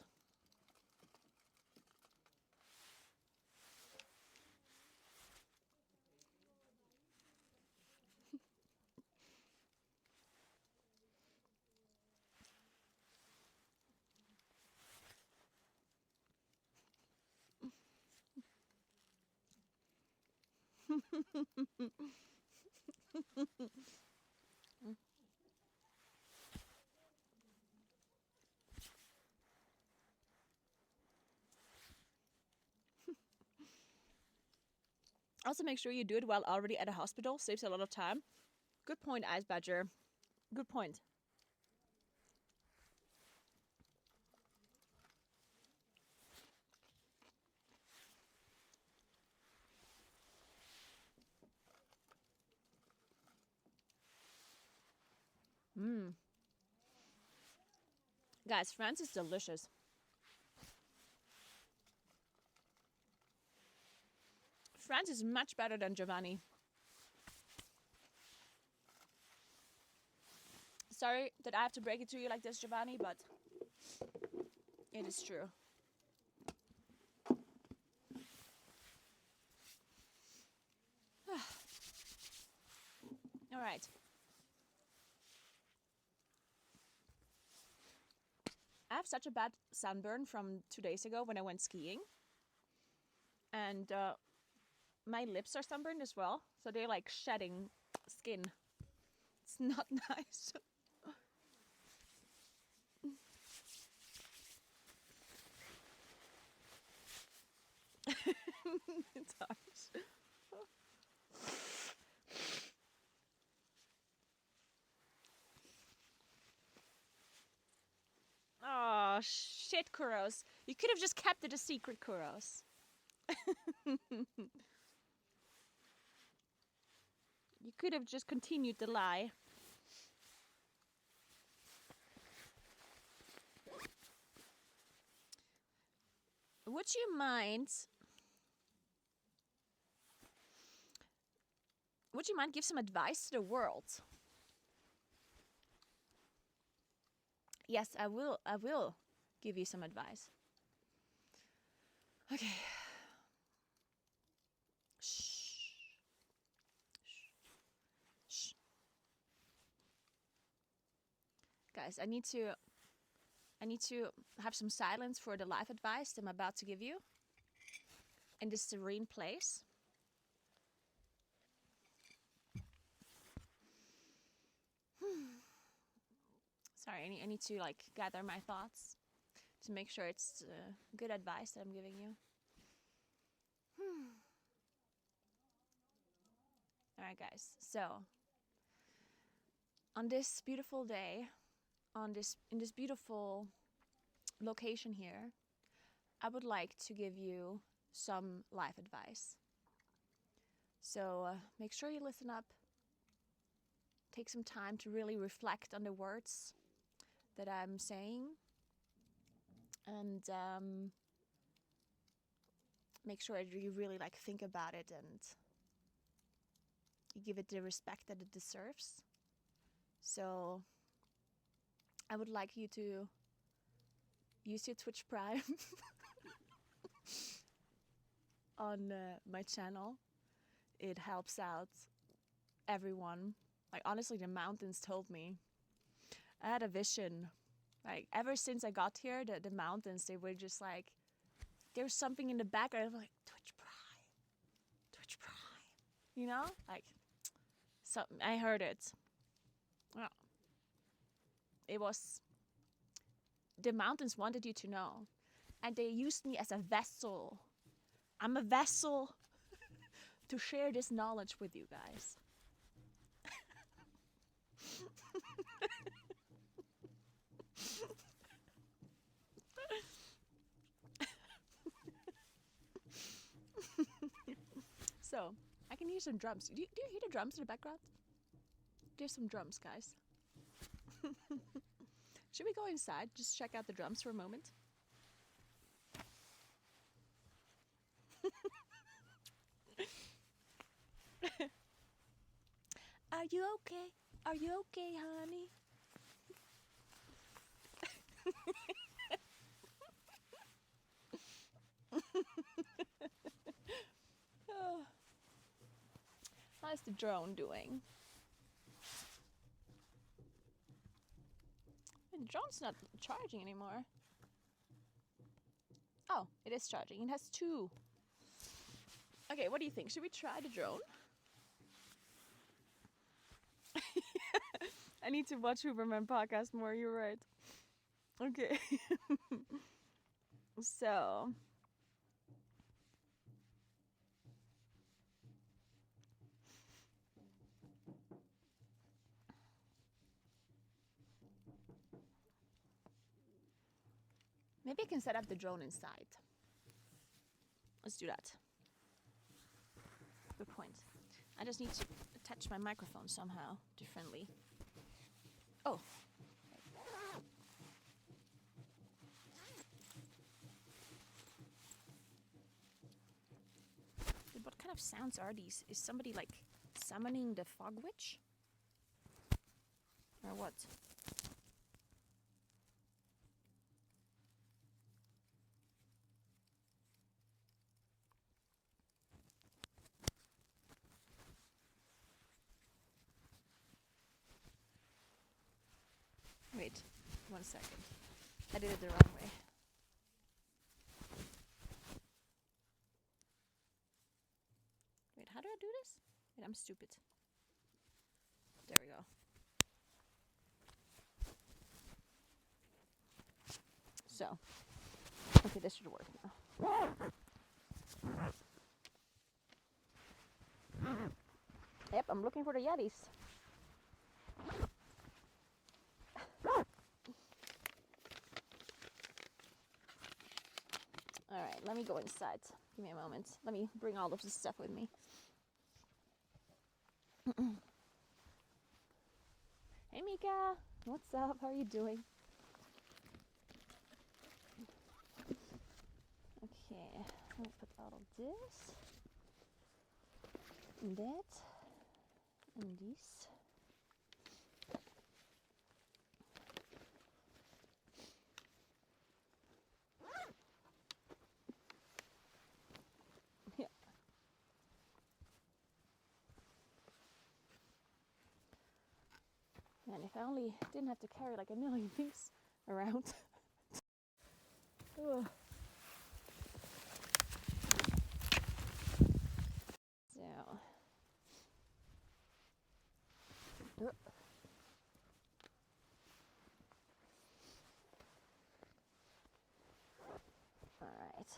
Also, make sure you do it while already at a hospital. Saves a lot of time. Good point, Ice Badger. Good point. Guys, France is delicious. France is much better than Giovanni. Sorry that I have to break it to you like this, Giovanni, but it is true. All right. I have such a bad sunburn from 2 days ago when I went skiing. And my lips are sunburned as well. So they're like shedding skin. It's not nice. It's harsh. Oh, shit, Kuros. You could have just kept it a secret, Kuros. You could have just continued the lie. Would you mind... Would you mind give some advice to the world? Yes, I will give you some advice. Okay. Shh. Shh. Guys, I need to have some silence for the life advice I'm about to give you in this serene place. Sorry, I need to like gather my thoughts to make sure it's good advice that I'm giving you. All right, guys. So, on this beautiful day, in this beautiful location here, I would like to give you some life advice. So, make sure you listen up. Take some time to really reflect on the words that I'm saying, and make sure you really like think about it and you give it the respect that it deserves. So I would like you to use your Twitch Prime on my channel. It helps out everyone. Like honestly, the mountains told me. I had a vision. Like ever since I got here, the mountains, they were just like, there was something in the background. I'm like, Twitch Prime, you know? Like, so I heard it. Yeah. It was, the mountains wanted you to know. And they used me as a vessel. I'm a vessel to share this knowledge with you guys. So, I can hear some drums. Do you hear the drums in the background? There's some drums, guys. Should we go inside? Just check out the drums for a moment. Are you okay? Are you okay, honey? How's the drone doing? The drone's not charging anymore. Oh, it is charging. It has 2. Okay, what do you think? Should we try the drone? I need to watch Huberman podcast more, you're right. Okay. So... maybe I can set up the drone inside. Let's do that. Good point. I just need to attach my microphone somehow differently. Oh. What kind of sounds are these? Is somebody like summoning the fog witch? Or what? Wait, 1 second. I did it the wrong way. Wait, how do I do this? Wait, I'm stupid. There we go. So, okay, this should work now. Yep, I'm looking for the Yetis. Alright, let me go inside. Give me a moment. Let me bring all of this stuff with me. Hey Mika! What's up? How are you doing? Okay, let me put all of this. And that. And this. Yeah. Man, if I only didn't have to carry like a million things around. Ugh. So. Alright.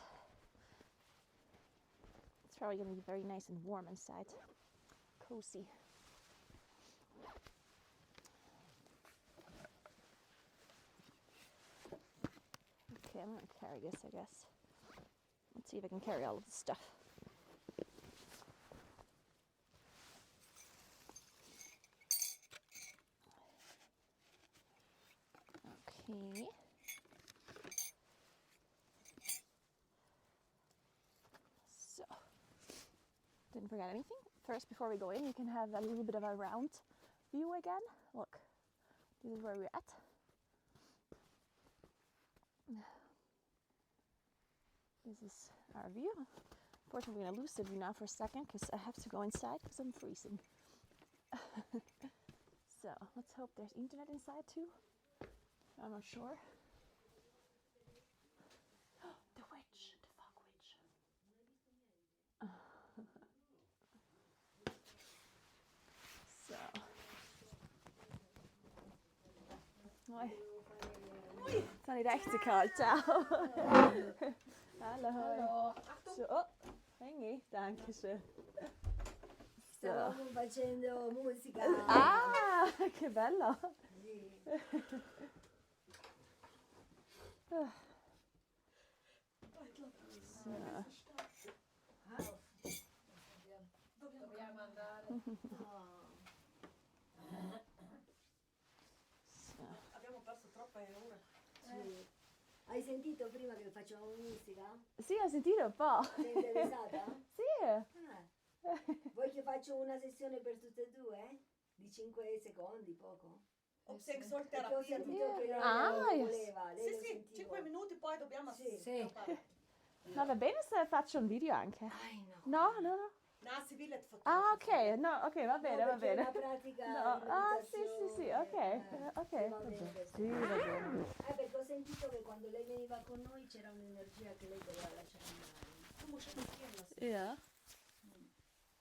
It's probably going to be very nice and warm inside. Cozy. Okay, I'm going to carry this, I guess. Let's see if I can carry all of this stuff. Okay. So, didn't forget anything. First, before we go in, you can have a little bit of a round view again. Look, this is where we're at. This is our view. Unfortunately, we're going to lose the view now for a second because I have to go inside because I'm freezing. So, let's hope there's internet inside too. I'm not sure. The witch, the fog witch. So. Sono i rectical, ciao. Hallo. Hallo. So, oh, hängi, danke schön. So. Stavamo facendo musica. Ah, che bello. Sì. So. Dobbiamo andare. Abbiamo perso troppe ore. Sì. Hai sentito prima che facevamo musica? Sì, ho sentito un po'. Sei interessata? Sì. Vuoi che faccio una sessione per tutte e due? Di 5 secondi, poco? Op sexual Perché ho terapia. sentito che lei Ah, yes. voleva, lei lo Sì, sentiva. 5 minuti poi dobbiamo Sì. Ma va bene se faccio un video anche. No. No. No, si will het Ah, ok, no, ok, va bene, No, va perché bene. è una pratica No. di Ah, sì, meditazione, ok, va bene ok. questo. Sì, va bene. Perché ho sentito che quando lei veniva con noi c'era un'energia che lei doveva lasciare andare. Du musst es gehen lassen. Ja.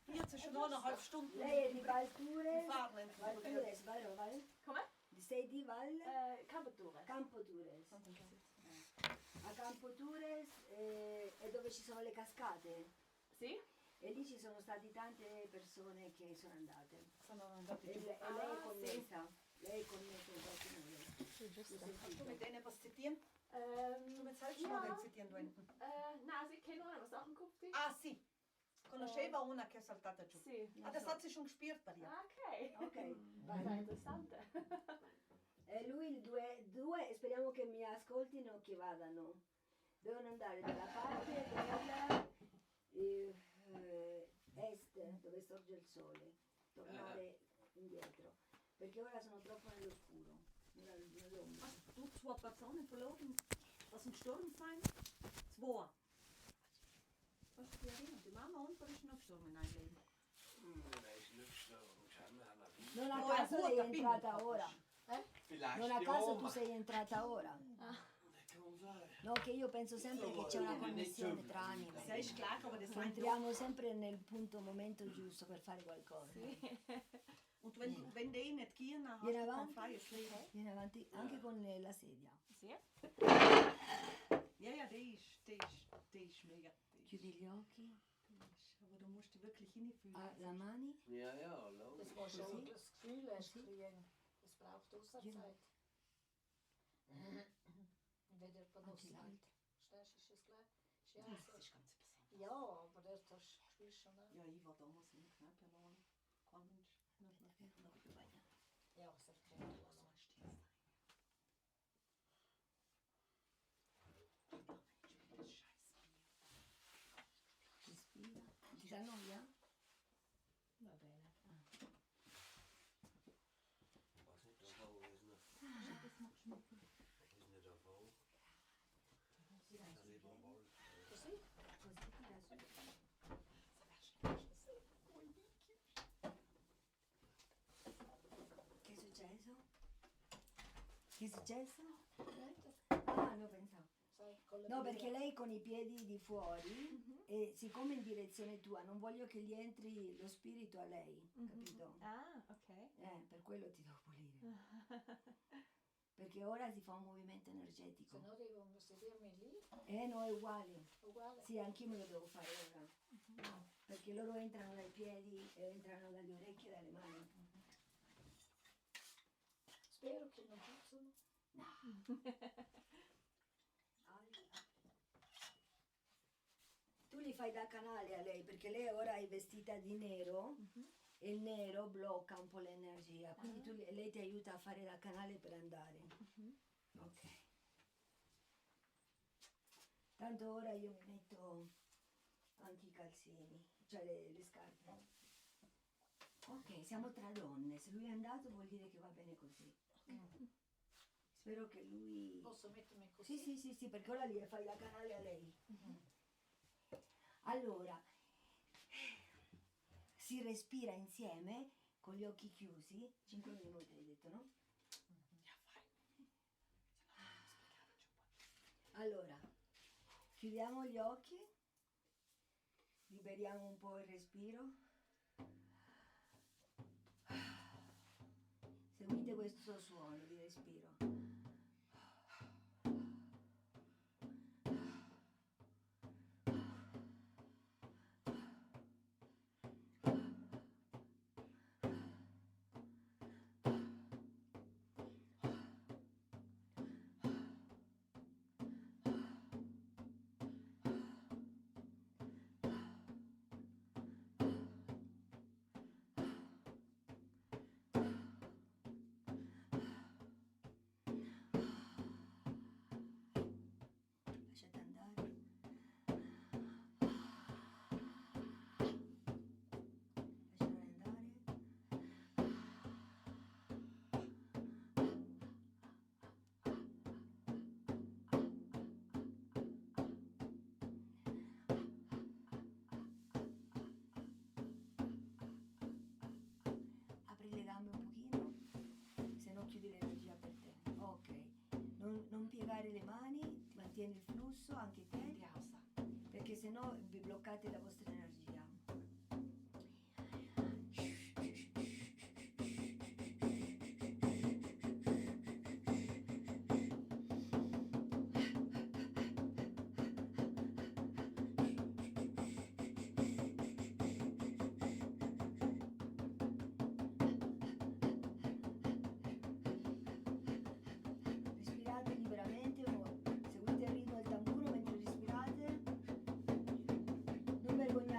Hier zwischen 9,5 Stunden. Lei è di Valtures. Fahren. Valtures, vero Val? Come? Sei di Val? Campoture. Campotures. A Campotures è dove ci sono le cascate. Sì? E lì ci sono state tante persone che sono andate. Sono andati E giù. lei è connessa. Lei è connessa in qualche modo. Hast du mit denen was zitieren? Du mit solchen Modellen zitieren du hinten. Na, sie kennen aber was auch im Kopf. Ah, sì. Conosceva una che è saltata giù. Sì. Das hat sie schon gespürt bei dir. Ok. Ok, Vai, vai. interessante. E lui il due, e speriamo che mi ascoltino, che vadano. Devono andare dalla parte della dove sorge il sole, tornare indietro, perché ora sono troppo nell'oscuro, nell'ombra. Hast du 2 Personen verloren? Was ein Sturm sein? 2. Kannst du dich erinnern? Die Mama und da ist noch Sturm in einem Leben. Nej, ist nicht gestorben. Non a Oh, è caso sei vuota, entrata pinna, ora. Vielleicht Non a ja, caso tu ma- sei entrata ora. Det kan vara. No, che io penso sempre che c'è una connessione tra anime. Sie ist gleich, aber das Che sein entriamo sempre nel punto, momento giusto per fare qualcosa. Und wenn die nicht gehen, dann hast Vieni du kein avanti, freies Leben. vieni avanti anche con la sedia. Zie? Ja, ja, die ist mega. Chiudi gli occhi, Aber du musst dich wirklich hineinfühlen. la mani, Ja, ja, logisch. Das musst du Così? auch das Gefühl erst kriegen. Das braucht Auszeit. Wenn der anche benutzt l'altro. Verstehst du, ist es gleich. Ist ja, Das so. ist ganz besonders. Ja, aber das spürst du schon auch. Ja, ich war damals in der Kneipe allein. Kein Mensch. Ja, das kennt man So auch. ein Stil sein. Scheiße. Respira. Ti sa noia? Va bene. Was nicht davon ist nicht. Ist nicht davon. Das ist beim Ball. Così? Così tira su. Che è successo? Che è successo? Niente. Ah, no, pensavo. Sai, con la No, birra. perché lei con i piedi di fuori e siccome in direzione tua non voglio che gli entri lo spirito a lei, capito? Ah, ok. Per quello ti devo pulire. Perché ora si fa un movimento Se energetico. no devo sedermi lì, No, è uguale. uguale. Sì, anch'io me lo devo fare ora. Perché loro entrano dai piedi, entrano dalle orecchie e dalle mani. Spero che non puzzano. Tu li fai da canale a lei perché lei ora è vestita di nero e il nero blocca un po' l'energia, quindi lei ti aiuta a fare da canale per andare. Ok. Tanto ora io mi metto anche i calzini, cioè le scarpe. Ok, siamo tra donne, se lui è andato vuol dire che va bene così. Spero che lui... Posso mettermi così? Sì, perché ora gli fai da canale a lei. Allora, si respira insieme con gli occhi chiusi, 5 minuti hai detto, no? Allora, chiudiamo gli occhi, liberiamo un po' il respiro. Seguite questo suono di respiro. Lasciate andare. Lasciare andare. Apri le gambe un pochino, se no chiudi l'energia per te. Ok. Non piegare le mani, mantieni il flusso anche te, perché se no vi bloccate la vostra energia. Respirate liberamente o seguite il ritmo del tamburo mentre respirate. Non vergognate.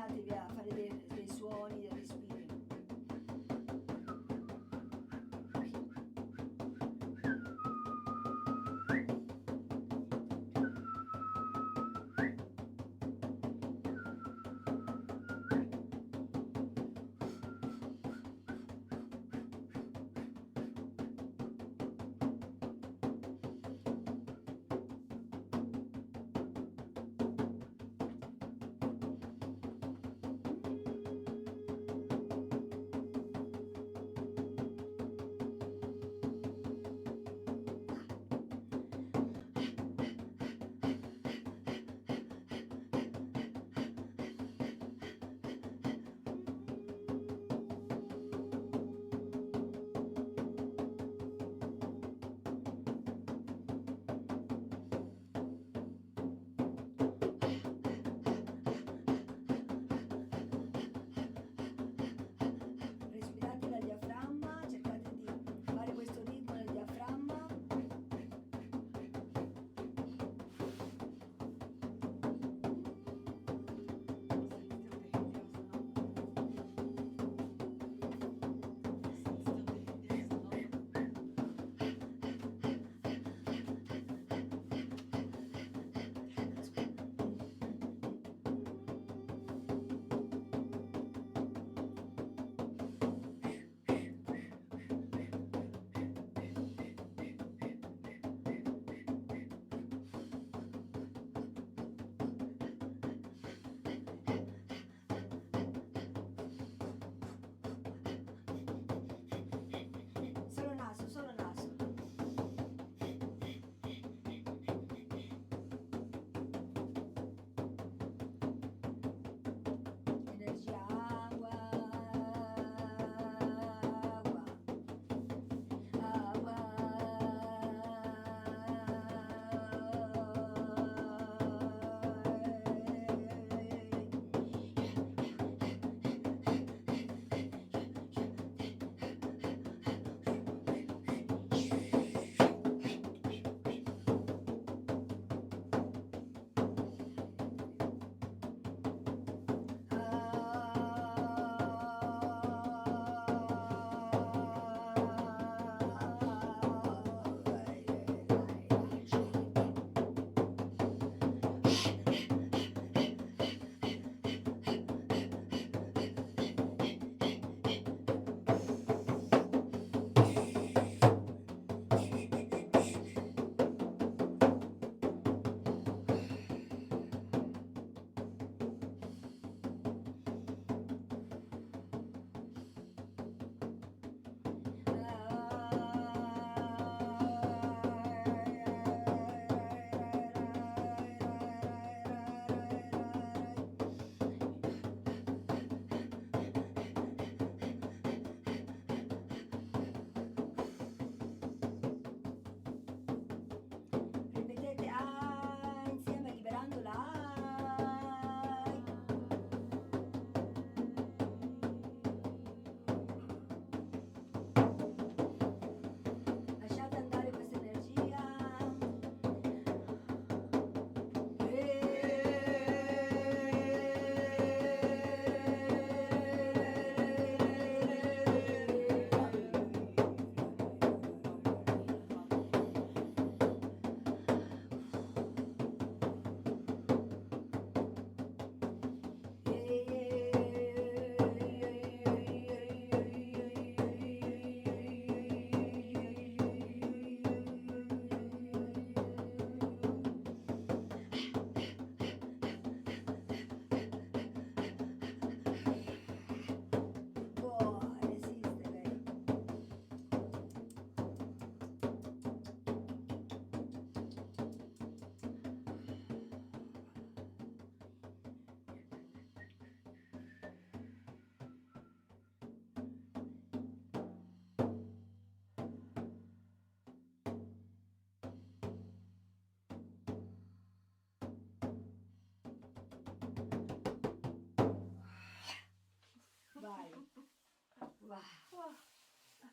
Wow.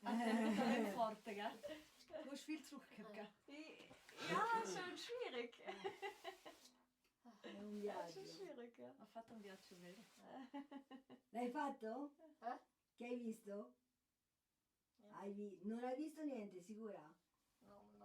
Talent forte, gell? Du hast viel zurückgegeben, gell? Ja, schon schwierig. È un Schon viaggio. schwierig, ja. Ha fatto un viaggio vero. L'hai fatto? Eh? Che hai visto? Non hai visto niente, sicura? Non mi...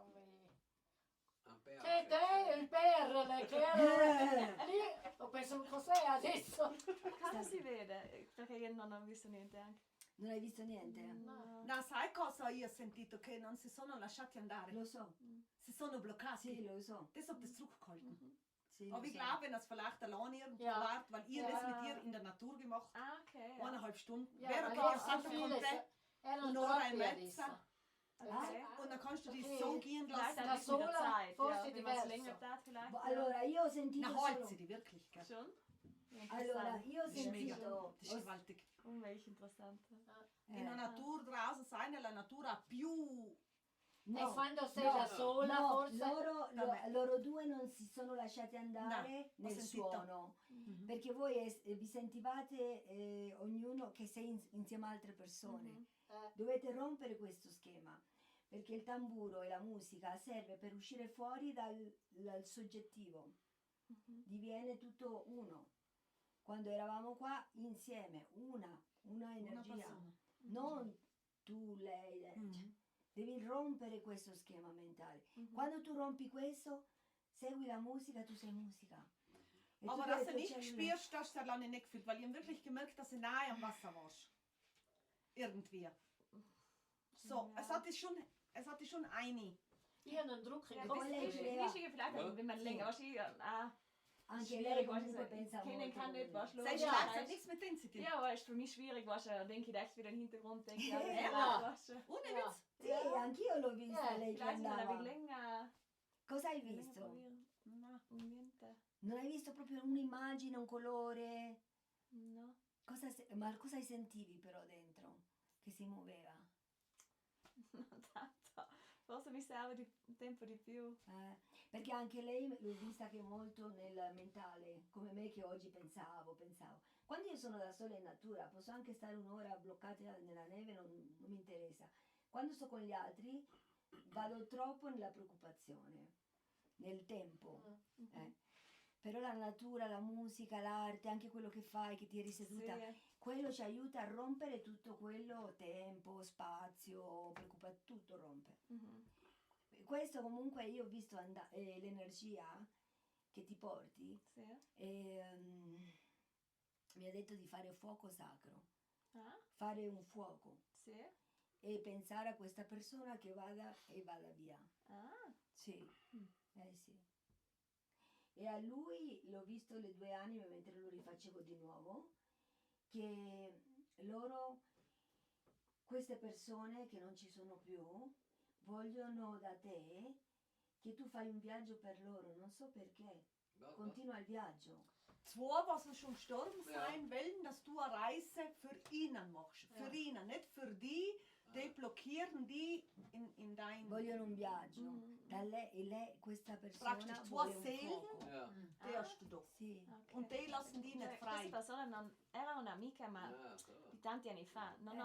Un per. Che te, il perle, che era lì, ho pensato cos'è adesso? Cosa si vede? Perché io non ho visto niente anche. Non hai visto niente? No. No, sai cosa io ho sentito? Che non si sono lasciati andare. Lo so. Si sono bloccati. Sì, lo so. Das habt ihr zurückgehalten. Sì, Aber lo ich so. glaube, dass vielleicht allein irgendwo Ja. wart, weil ihr das mit Ja. ihr in der Natur gemacht. Ah, okay. Ja. 1,5 Stunden. Ja, Wäre ma okay, so fatto viele con te. erano Un'ora e troppi mezza. adesso. Okay. Und dann kannst du dich Okay. so gehen Vielleicht lassen. ein Da bisschen mit der sola, Zeit. forse Ja, wenn man es diverso. länger tat, vielleicht. Allora, io ho sentito Na, halt solo... sie die wirklich, gell? Schon? Allora, io ho Das ist mega. sentito... Das ist gewaltig. Welch interessant. In der Natur draußen sein, nella natura più... E No, quando sei no, da sola, no, forse... Vabbè. loro due non si sono lasciati andare No, ho nel sentito. suono, perché voi vi sentivate ognuno che sei insieme a altre persone. Dovete rompere questo schema, perché il tamburo e la musica serve per uscire fuori dal soggettivo, diviene tutto uno. Quando eravamo qua insieme, una energia, persona. non tu, lei. Devi rompere questo schema mentale. Quando tu rompi questo, segui la musica, tu sei musica. E Aber tu dass le du tue nicht cellule- spürst, das hast du lange nicht gefühlt, weil ich habe wirklich gemerkt, dass du nahe am Wasser warst. Irgendwie. So, es hat dich schon eine. Io non drucco in Ja, Poi das lei ist voleva- wichtig, vielleicht, wenn man länger wahrscheinlich, Anche lei schwierig, comunque weißt du, pensa kennen molto kann come nicht, me. weißt du, Sei ja, stark, hat weißt- nichts mit denen zu tun. Ja, aber ist für mich schwierig, weißt du, dann denke ich echt wieder im Hintergrund, denke ich, ja, Ja. weißt du. Ohne Ja. Witz. Sì, anch'io l'ho vista lei che Vielleicht mal ein andava. wenig länger, Cosa hai länger visto? probieren. Na, Niente. Non hai visto proprio un'immagine, un colore? No. Ma cosa sentivi però dentro? Che si muoveva? Non tanto. Forse mi serve un tempo di più. Perché anche lei l'ho vista che è molto nel mentale, come me che oggi pensavo. Quando io sono da sola in natura posso anche stare un'ora bloccata nella neve, non mi interessa. Quando sto con gli altri vado troppo nella preoccupazione, nel tempo. Però la natura, la musica, l'arte, anche quello che fai, che ti eri seduta, Sì. quello ci aiuta a rompere tutto quello, tempo, spazio, tutto rompe. Questo comunque io ho visto l'energia che ti porti Sì. e mi ha detto di fare fuoco sacro, Ah, fare un fuoco sì. e pensare a questa persona che vada via. Ah, Sì, sì. E a lui l'ho visto le 2 anime mentre lo rifacevo di nuovo, che queste persone che non ci sono più, vogliono da te che tu fai un viaggio per loro, non so perché. Continua il viaggio. Zwei, was schon gestorben Ja. sein wollen, dass du eine Reise für ihnen machst. Für Ja. ihnen, nicht für die. Die blockieren die in dein... Vogliono un viaggio. Da lei, questa persona Praktisch vuole zwei un Seelen. fuoco. Ja. Die hast du da. Sì. ok. Und die lassen die nicht Questa frei. persona non era un'amica, ma Ja, so. di tanti anni fa. Non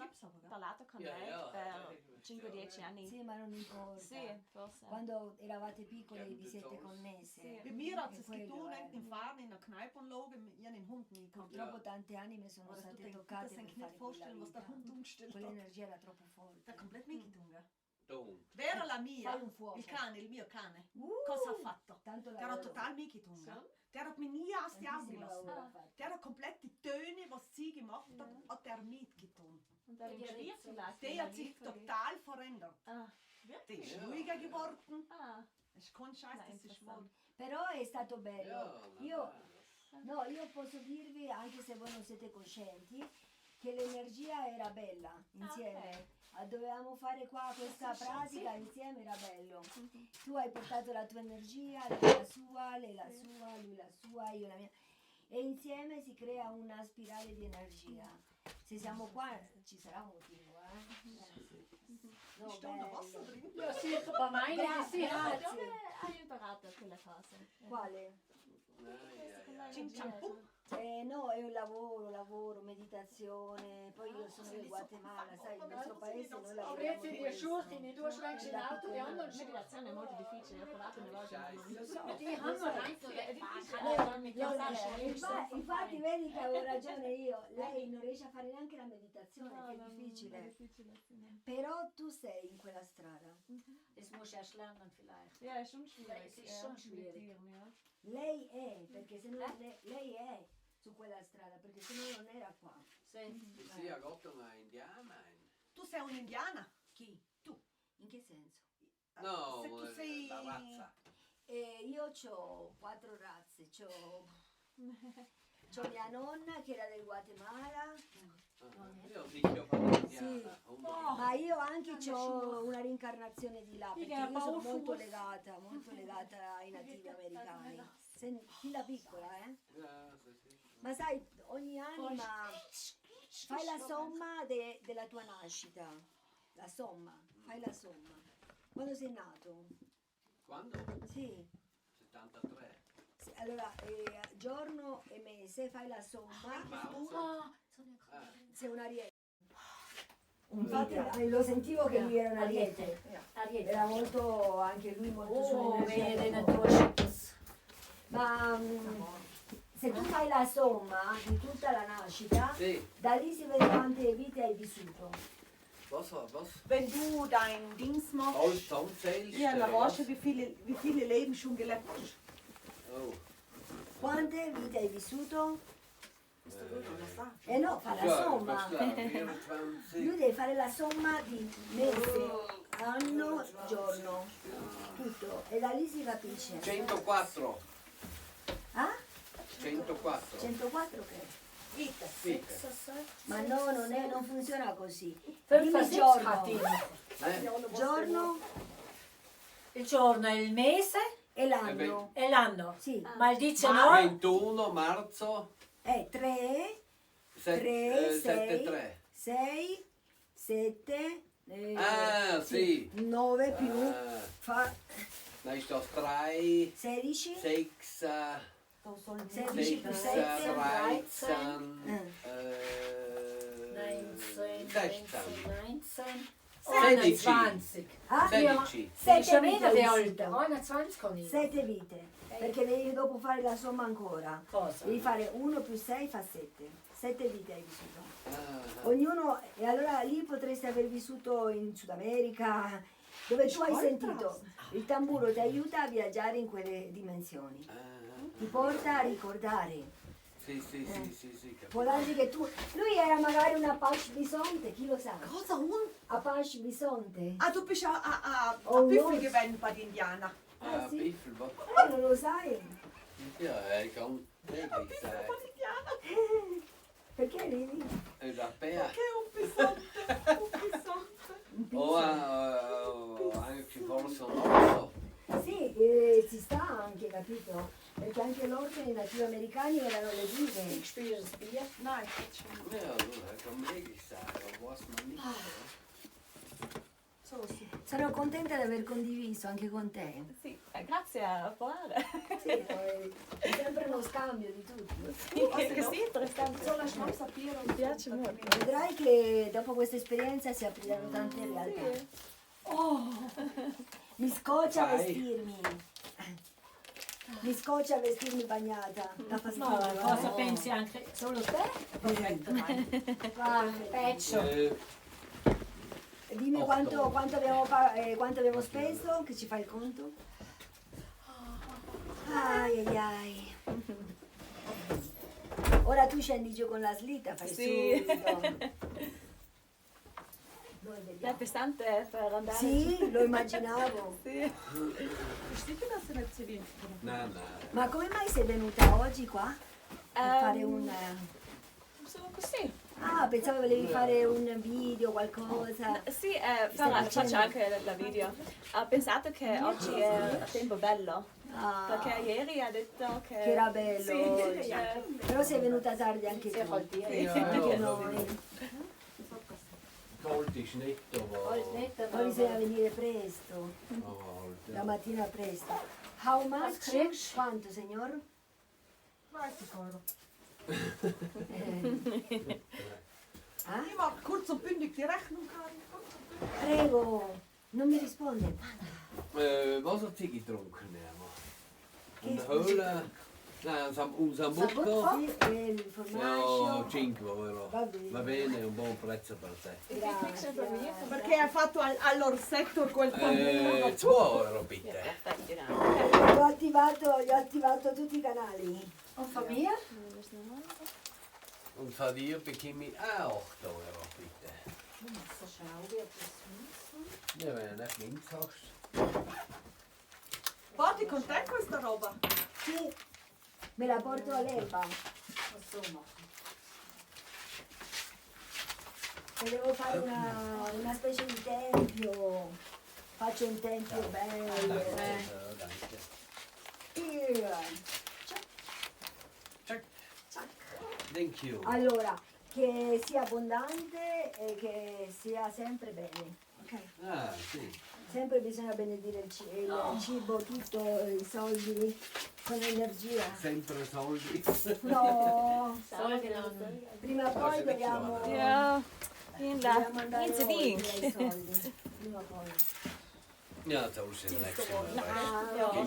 ho gibt's aber, gell? parlato con Ja, lei ja, per ja, 5-10 ja. anni. Sì, ma non importa. Sì, forse. Quando eravate piccoli Ja, vi siete Tolls. connesse. Sì. Bei mir hat È es quello, getan, nicht im Fahren, in der Kneipenlage, ich habe den Hund nie gehabt. Purtroppo Ja. tante anime sono Aber du state denkst, toccate das per kann ich fare nicht quella vorstellen, was der vita. Hund umgestellt hat. Quell'energia era troppo forte. Der komplett mitgetan, gell? Dom. Wäre la mia, Fai un fuoco. il mio cane, cosa ha fatto? Tanto Der hat lavoro. total mitgetan, gell? Schon? Der hat mich nie aus die Augen Tantissimo gelassen. lavoro ha fatto. Der hat komplett die Töne, was sie gemacht hat er mitgetan. Und dann im Ja, Spiel jetzt- vielleicht. Die hat sich total verändert. Ah, Die wirklich? ist Ja. ruhiger geworden. Ah, Das ist kein Scheiß, na, das ist wahr. interessant. Però è stato bello. Ja, Io, normal. io posso dirvi, anche se voi non siete coscienti, che l'energia era bella insieme. Dovevamo fare qua questa pratica insieme, era bello. Tu hai portato la tua energia, lei la sua, lei la sua, lui la sua, io la mia. E insieme si crea una spirale di energia. Se siamo qua ci sarà un motivo, sì. No, Ist da noch bello. Wasser drin? Ja, sicher, bei meinen sì. Grazie. Dove hai imparato quella cosa? Quale? Ai, ai, ai. Cin Champù? No, è un lavoro, meditazione. Poi io sono del Guatemala, sai, il nostro paese noi lavoriamo Avrete di questo. asciutti, tu schlägst in auto, die anderen La meditazione è molto difficile, ho provato una volta. Lo so, Die lo so. Infatti vedi che avevo ragione io, lei non riesce a fare neanche la meditazione, che è difficile. Però tu sei in quella strada. Das musst du erst lernen vielleicht. Ja, ist schon schwierig. Es ist schon schwierig. Ja. Lei è, perché se no lei è su quella strada, perché se no non era qua. Senti. Sì, ha fatto una indiana. Tu sei un'indiana? Chi? Tu. In che senso? No, Se tu sei... la razza. Io ho 4 razze, c'ho mia nonna che era del Guatemala, Io dico indiana. ma io anche ho una rincarnazione di là, perché io sono molto legata ai nativi americani. Fin da piccola, Ma sai, ogni anima fai la somma della tua nascita, la somma, fai la somma. Quando sei nato? Quando? Sì. 73. Sì, allora, giorno e mese fai la somma, sei un ariete. Infatti lo sentivo che lui era un ariete, era molto, anche lui molto sull'energia. Ma se tu fai la somma di tutta la nascita, Sì. da lì si vede quante vite hai vissuto. Was? Wenn du dein Dings machst, Alles zusammenzählst? ja, dann oder weißt was? du, wie viele Leben schon gelebt hast. Oh. Quante vite hai vissuto? Eh, No, fa la Ja, somma. was da? 24. Lui deve fare la somma di mese, anno, giorno, tutto. E da lì si capisce. 104. Ah? 104. 104 che? Vite. Vite. Ma no, non funziona così. Fünf, Dimmi sechs giorno. Katin. Giorno Il giorno, il mese e l'anno. e l'anno. Sì. Ma il 19? 21 marzo. 3, 3, 7-3. 6, 7, Ah, sì. 9 più, Ah, fa dann ist das 3, 16, 6, 16 più 6, 7, 13, 19, 16. 21. ah, 16. 7 Dice vite meno di hai oltre. vissuto. 21 con io. 7 vite, perché devi dopo fare la somma ancora. Cosa? Devi fare 1 più 6 fa 7. 7 vite hai vissuto. Ah, Ognuno, e allora lì potresti aver vissuto in Sud America, dove tu hai sentito il tamburo ti aiuta a viaggiare in quelle dimensioni, ti porta a ricordare. sì, Può capito. darsi che tu, lui era magari un Apache bisonte, chi lo sa? Cosa un? Apache bisonte? Ah, du bist a Oh, Büffel no. gewesen bei den Indianern. Ah, sì? Biffel, was? Non lo sai? Ja, ich kann täglich sein. Perché ridi? Europea. Che un bisonte, un bisonte. Anche forse un orso. Sì, ci sta anche, capito? Perché anche l'orso e i nativi americani erano le guide. Spielst du das Bier? Nein, jetzt schon. Ja, das kann möglich sein, aber weiß man nicht. So, sì. Sono contenta di aver condiviso anche con te. Sì, grazie a parlare. Sì, è sempre uno scambio di tutti. Così interessante. So, la Schnaps a Bier und Mi piace molto. Vedrai che dopo questa esperienza si apriranno tante realtà. Oh, mi scoccia Vai. vestirmi. Mi scoccia vestirmi bagnata. Da fastidio. No, cosa pensi anche solo te? Perfetto, dai. Guarda, Peccio. dimmi quanto abbiamo speso, che ci fai il conto? Ai ai ai. Ora tu scendi giù con la slitta, fai Sì. subito. Noi È vediamo. pesante per andare. Sì, lo immaginavo. Sì. Bist du sicher, dass du nicht zu wenig Nein. Ma come mai sei venuta oggi qua? Per fare un... Sono così. Ah, pensavo volevi fare un video, qualcosa. Sì, facendo? faccio anche la video. Ho pensato che oggi è tempo bello. Ah, Perché ieri ha detto che... che era bello Sì, oggi. Però sei venuta tardi anche tu. Anche noi. Kalt ist nicht, aber... Poi bisogna venire presto, la mattina presto. How much? kriegst Quanto, signor? 30 Euro. Ah? Ich mach kurz und bündig die Rechnung, Karin. Kurz und bündig. Prego, non mi risponde. Wassertee getrunken haben wir. Und Höhle, nein, un sambucco. Sì, e il Ja, formaggio. 5 euro. Va bene. Va bene, un buon prezzo per te. Grazie. Perché hai fatto all'orsetto quel tamburo? 2 euro bitte. Gli ho attivato tutti i canali. Und von mir? Und von dir bekomme ich auch 8 euro bitte. So schau, wie das Ja, wenn du nicht links hast. Voti con te questa roba? Sì, me la porto all'Elba. so machen. Se devo fare una specie di tempio, faccio un tempio bello. Danke. Via. Thank you. Allora, che sia abbondante e che sia sempre bene. Ok? Ah, sì. Sempre bisogna benedire il cibo, tutto, i soldi, con energia. Sempre soldi. No, prima o poi Forse dobbiamo, Ja, inderdaad. dobbiamo andare Niet te oltre ding. ai soldi. Prima o poi. Ja, zo is het lekker.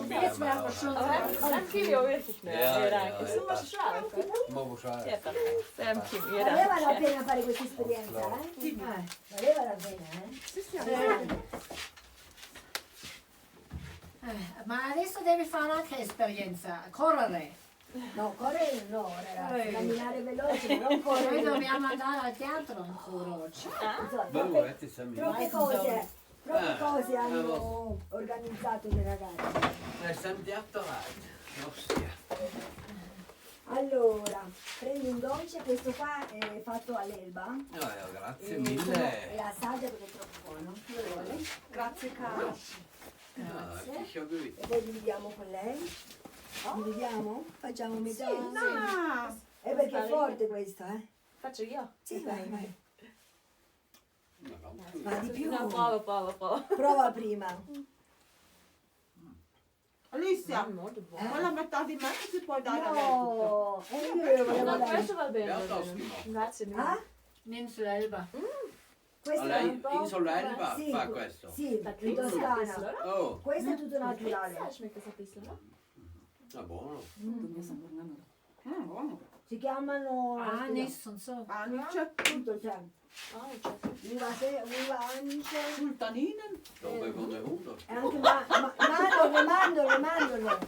Jetzt werden wir schon Dan kun je ook weer Ja, Is het maar zo? Mogen we Ja, schrijven. Valeva la pena fare questa esperienza, eh? Valeva la pena, eh? Ma adesso devi fare anche esperienza, correre. No, correre no, ragazzi, camminare veloce, ma non Noi correre. dobbiamo andare al teatro ancora oggi. Insomma, Bello, het is hem troppe cose hanno organizzato le ragazze. Hij is hem teateraat. Ostia. Allora, prendi un dolce, questo qua è fatto all'Elba. Ja, ja, grazie E mille. assaggia perché è troppo buono. Lo vuole? Grazie cara. Ja, ik ga goed. E poi dividiamo con lei. Dividiamo? Facciamo metà? Ah, È perché è forte questo, eh? Faccio io. Sì, vai. Nou, dan goed. Ma di più. No, prova. Prova prima. Alicia, quella metà di me che si può dare a lei. No, e io le volevo Dat dare. best wel Ja, dat is binnen. prima. Grazie mille. Ah? Ninselba. Questo è Alleen un po'. in Solijnba Sì, fa questo. sì, in Toscana. Oh, Questo è tutto naturale. Schmeckt das ein bisschen, ne? nou buono. Buono. Si chiamano Anis und so. Anice, tutto, cioè, Oh, ich weiß. uva anice sultaninen. Dan ben van de 100. e anche mandorle.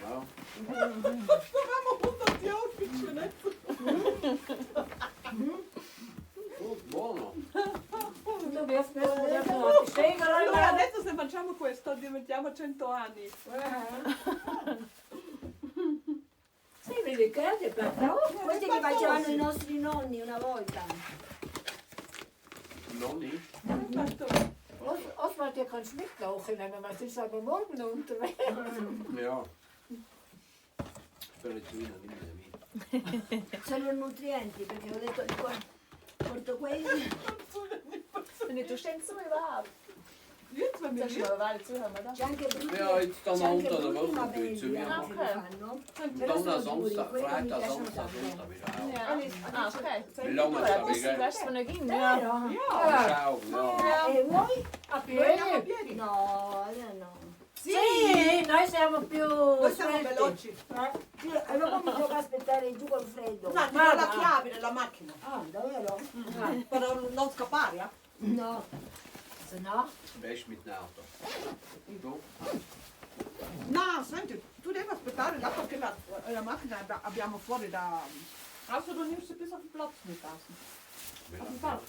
Nou, Dovevamo 100 euro piccionetto. goed, buono. Du wirst mir Allora adesso se facciamo questo diventiamo 100 anni. Sì, mi ricordi però? questi che facevano i nostri nonni una volta. Nog niet. Oswald, je kan mitlaufen, maar het is aber morgen unterwegs. Ja. Per le tue non mi Sono nutrienti perché ho detto porto quelli. Nee, du stellst du überhaupt. Jetzt wenn wir Soll ich mal weiter zuhören, oder? C'è anche Brutti, Ja, jetzt stanno c'è anche unter der Brutti Woche ma più zu belli mir. anche che fanno. Però Donner, sono duri, Samstag, quelli mi Freitag, piacciono Samstag, tanto. Sonntag wieder auch. Ja. Ah, okay. Wie lange Ja, ist das ist das? best van de game. Vero? Ciao, ja. E voi? A Vogliamo a piedi? piedi? No, no. Sì, noi siamo più Noi siamo svelti. veloci. Sì, allora mi tocca aspettare giù col freddo. No, ti do la chiave della macchina. Ah, davvero? Per non scappare, eh? No. Se no? Best mit dem Auto. Du? No, senti, tu devi aspettare là perché la macchina abbiamo fuori da... Also du nimmst ein bisschen auf den Platz mit außen. Auf den Park.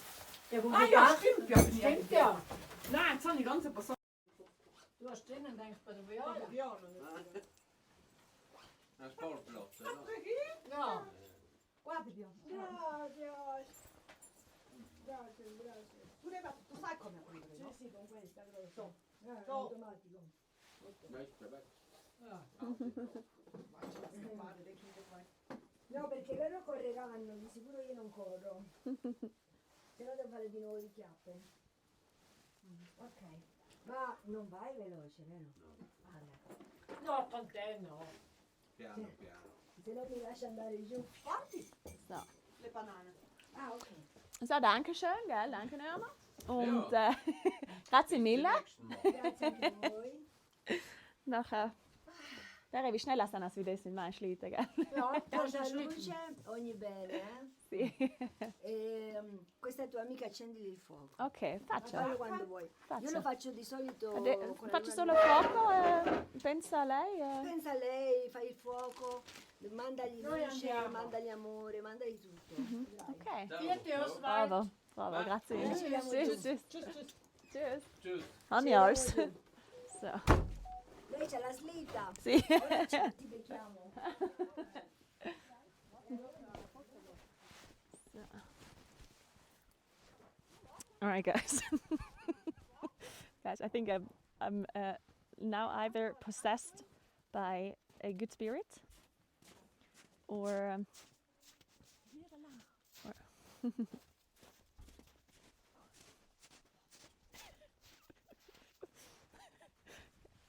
Ja, wo Ah wir ja, waren. stimmt ja. Stimmt ja. Nein, jetzt haben die ganze Person... Du hast drinnen, denkst bei der Viola. Een sportplatz, hè? Ja. Guarda Diana. Grazie. Tu sai come aprire, no? Sì, con questa grosso. No. Automatico. Best, perfect. Scappare, le chiude qua. No, perché loro correranno, di sicuro io non corro. Se no devo fare di nuovo le chiappe. Ok. Ma non vai veloce, vero? No. Allora. No, con te no. Piano piano. Se no mi lascia andare giù. Porti So. le banane. Ah, ok. So, danke schön, gell? Danke, Norma. Und Ja. grazie Bis zum mille. nächsten Mal. Grazie anche a voi. Nachher. Devi schneller sein als wir das in meinen Schlitten, gell? Ja, Tanta das ist luce, ogni bene, eh? Sì. Questa è tua amica, accendili il fuoco. Ok, faccio. Fallo quando vuoi. Io Faccio. lo faccio di solito con la Faccio luna solo fuoco, pensa a lei. Pensa a lei, fai il fuoco, mandagli Noi luce, andiamo. mandagli amore, mandagli tutto. Dai. Ok. Ciao. Vierte Oswald. Bravo, bravo, grazie mille. Ci vediamo Tschüss, giù. tschüss. Tschüss, tschüss. Tschüss. Tschüss. Adios. Ci vediamo So, Lei c'ha la slitta. sì. Ora ti becchiamo. All right, guys. Guys, I think I'm now either possessed by a good spirit or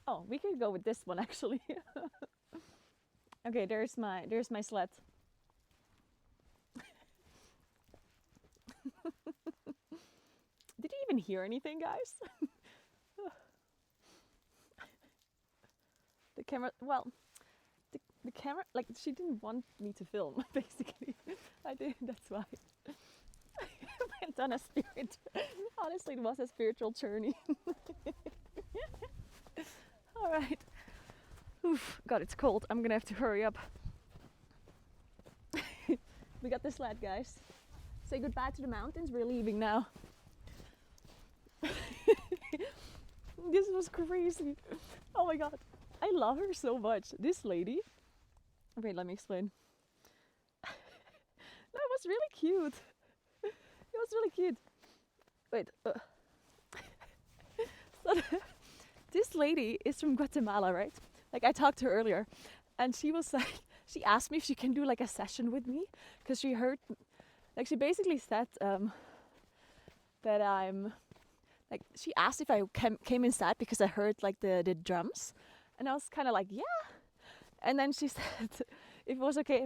oh, we could go with this one actually. Okay, there's my sled. Did you even hear anything, guys? The camera, well, the camera, like, she didn't want me to film, basically. I did, that's why. I went on a spirit, honestly, it was a spiritual journey. All right. Oof, God, it's cold. I'm gonna have to hurry up. We got the sled, guys. Say goodbye to the mountains. We're leaving now. This was crazy. Oh my God. I love her so much. This lady. Wait, let me explain. That was really cute. It was really cute. Wait. So this lady is from Guatemala, right? Like I talked to her earlier, and she was like, she asked me if she can do like a session with me, because she heard, like she basically said that I'm, like she asked if I came inside because I heard like the drums, and I was kind of like yeah, and then she said if it was okay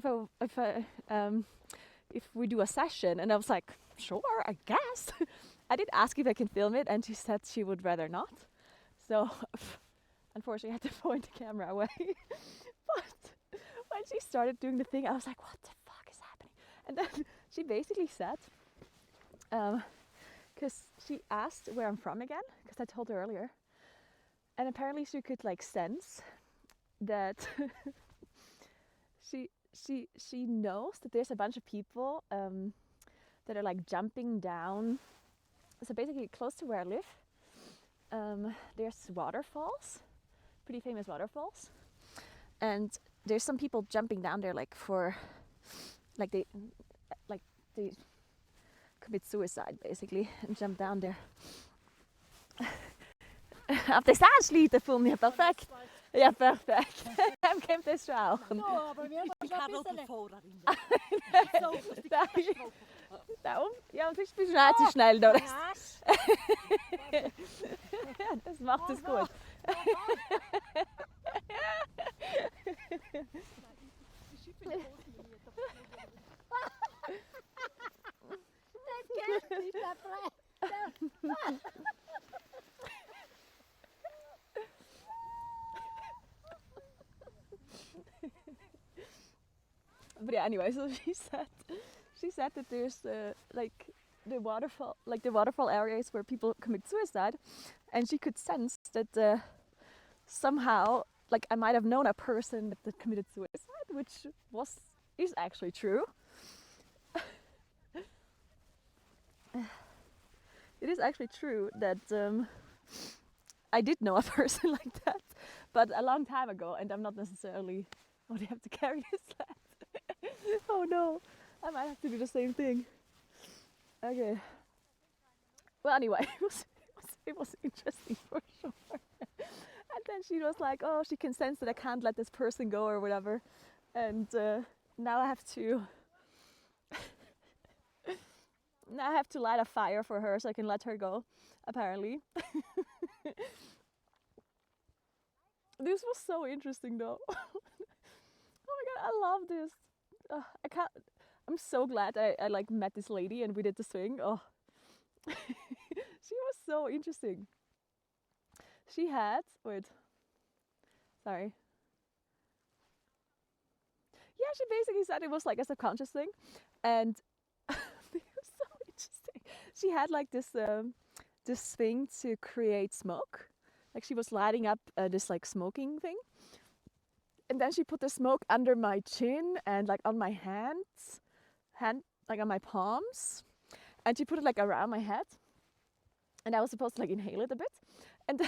if we do a session, and I was like sure, I guess. I did ask if I can film it, and she said she would rather not. So unfortunately, I had to point the camera away. But when she started doing the thing, I was like, what the fuck is happening? And then she basically said, because she asked where I'm from again, because I told her earlier. And apparently she could like sense that she knows that there's a bunch of people that are like jumping down. So basically close to where I live, there's waterfalls, pretty famous waterfalls. And there's some people jumping down there like for, like they commit suicide basically and jump down there. Auf der Sandschleite von mir, perfekt. Ja, perfekt. Hem kommt das schon auch. Ja, aber wir haben schon ein bisschen. Darum? Ja, und ich bin schon zu schnell da. Das macht es gut. But yeah, anyway, so she said that there's like the waterfall areas where people commit suicide, and she could sense that somehow like I might have known a person that committed suicide, which is actually true. It is actually true that I did know a person like that, but a long time ago, and I'm not necessarily. Oh, they have to carry this sled. Oh no, I might have to do the same thing. Okay. Well, anyway, it was interesting for sure. And then she was like, "Oh, she can sense that I can't let this person go or whatever," and now I have to. Now I have to light a fire for her so I can let her go. Apparently. This was so interesting though. I love this. I can't. I'm so glad I like met this lady and we did the swing. Oh, she was so interesting. She had sorry. Yeah, she basically said it was like a subconscious thing, and it was so interesting. She had like this thing to create smoke, like she was lighting up this like smoking thing, and then she put the smoke under my chin and like on my hands, like on my palms, and she put it like around my head, and I was supposed to like inhale it a bit, and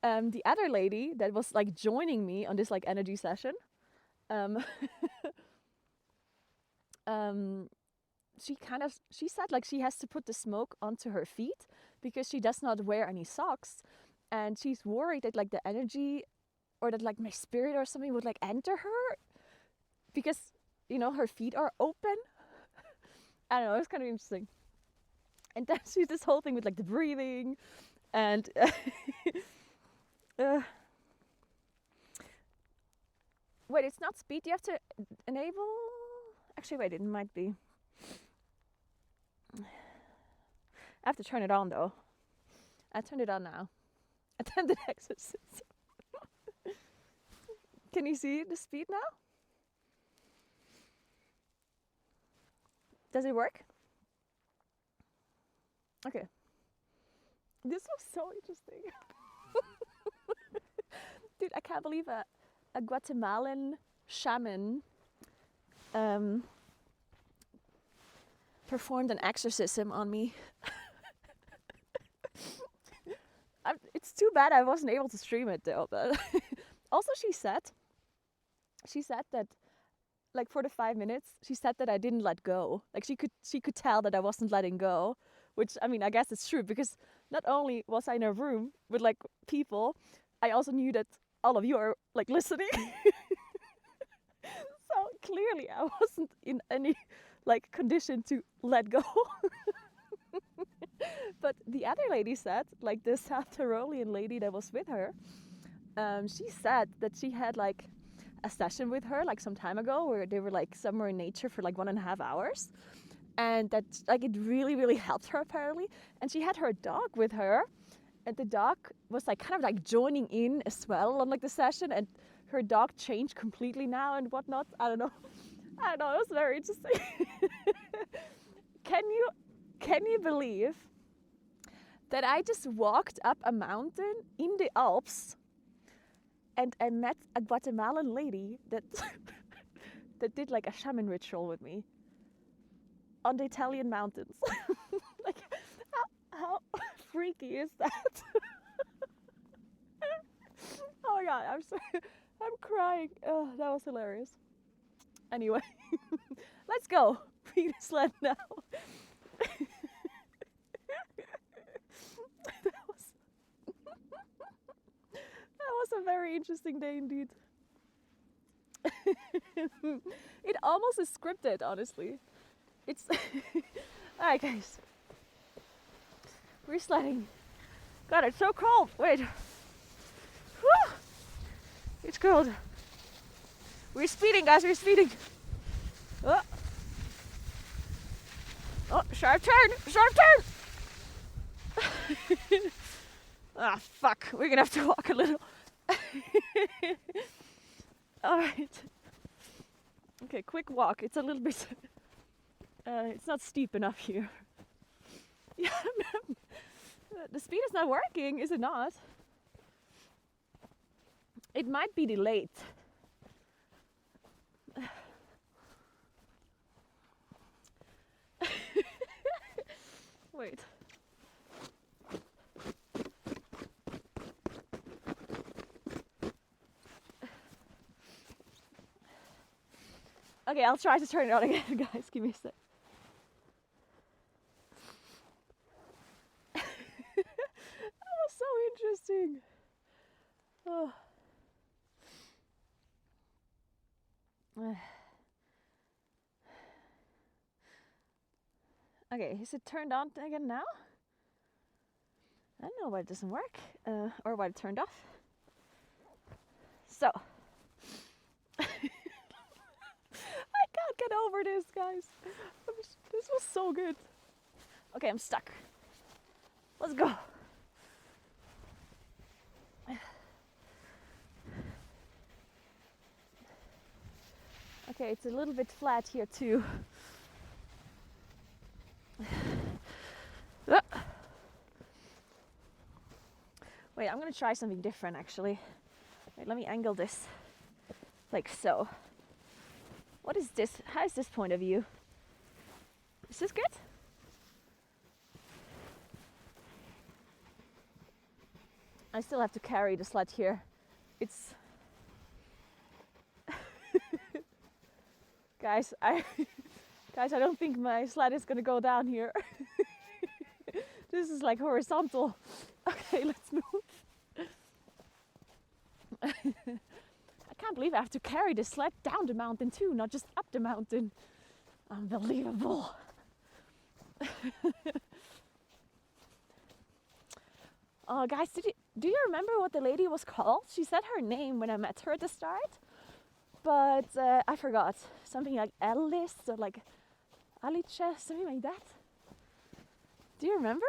then the other lady that was like joining me on this like energy session. She said like she has to put the smoke onto her feet because she does not wear any socks, and she's worried that like the energy or that like my spirit or something would like enter her because her feet are open. I don't know, it's kind of interesting. And then she did this whole thing with like the breathing and wait, it's not speed. You have to enable. Actually, wait, it might be. I have to turn it on though. I turned it on now. Attempted exercise. Can you see the speed now? Does it work? Okay. This was so interesting. Dude, I can't believe a Guatemalan shaman performed an exorcism on me. It's too bad I wasn't able to stream it though. But also, she said that like for the 5 minutes, she said that I didn't let go. Like she could tell that I wasn't letting go, which I mean I guess it's true because not only was I in a room with like people, I also knew that all of you are like listening. So clearly I wasn't in any like condition to let go. But the other lady said, like the South Tyrolean lady that was with her, she said that she had like a session with her like some time ago where they were like somewhere in nature for like 1.5 hours, and that like it really really helped her apparently. And she had her dog with her, and the dog was like kind of like joining in as well on like the session, and her dog changed completely now and whatnot. I don't know, it was very interesting. Can you believe that I just walked up a mountain in the Alps and I met a Guatemalan lady that that did like a shaman ritual with me on the Italian mountains? Like, how freaky is that? Oh my god, I'm sorry. I'm crying. Oh, that was hilarious. Anyway, let's go. Read a sled now. That was a very interesting day indeed. It almost is scripted, honestly. It's alright, guys. We're sledding. God, it's so cold. Wait. Whew. It's cold. We're speeding, guys. We're speeding. Oh, sharp turn. Sharp turn. Ah, fuck. We're gonna have to walk a little. Alright. Okay, quick walk. It's a little bit... it's not steep enough here. Yeah, the speed is not working, is it not? It might be delayed. Wait. Okay, I'll try to turn it on again, guys. Give me a sec. That was so interesting. Oh. Okay, is it turned on again now? I don't know why it doesn't work, or why it turned off. So, get over this, guys. This was so good. Okay, I'm stuck. Let's go. Okay, it's a little bit flat here too. Wait, I'm gonna try something different actually. Wait, let me angle this like so. What is this? How is this point of view? Is this good? I still have to carry the sled here. It's guys, I don't think my sled is gonna go down here. This is like horizontal. Okay, let's move. I can't believe I have to carry the sled down the mountain too, not just up the mountain. Unbelievable. Oh, guys, do you remember what the lady was called? She said her name when I met her at the start, but I forgot. Something like Alice or like Alice, something like that. Do you remember?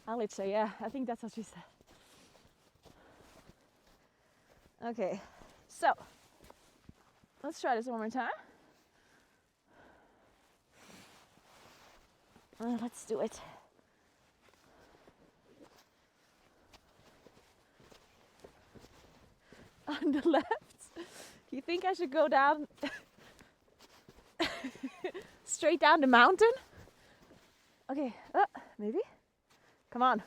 Alice, yeah, I think that's what she said. Okay, so let's try this one more time. Let's do it. On the left, you think I should go down straight down the mountain? Okay, maybe? Come on.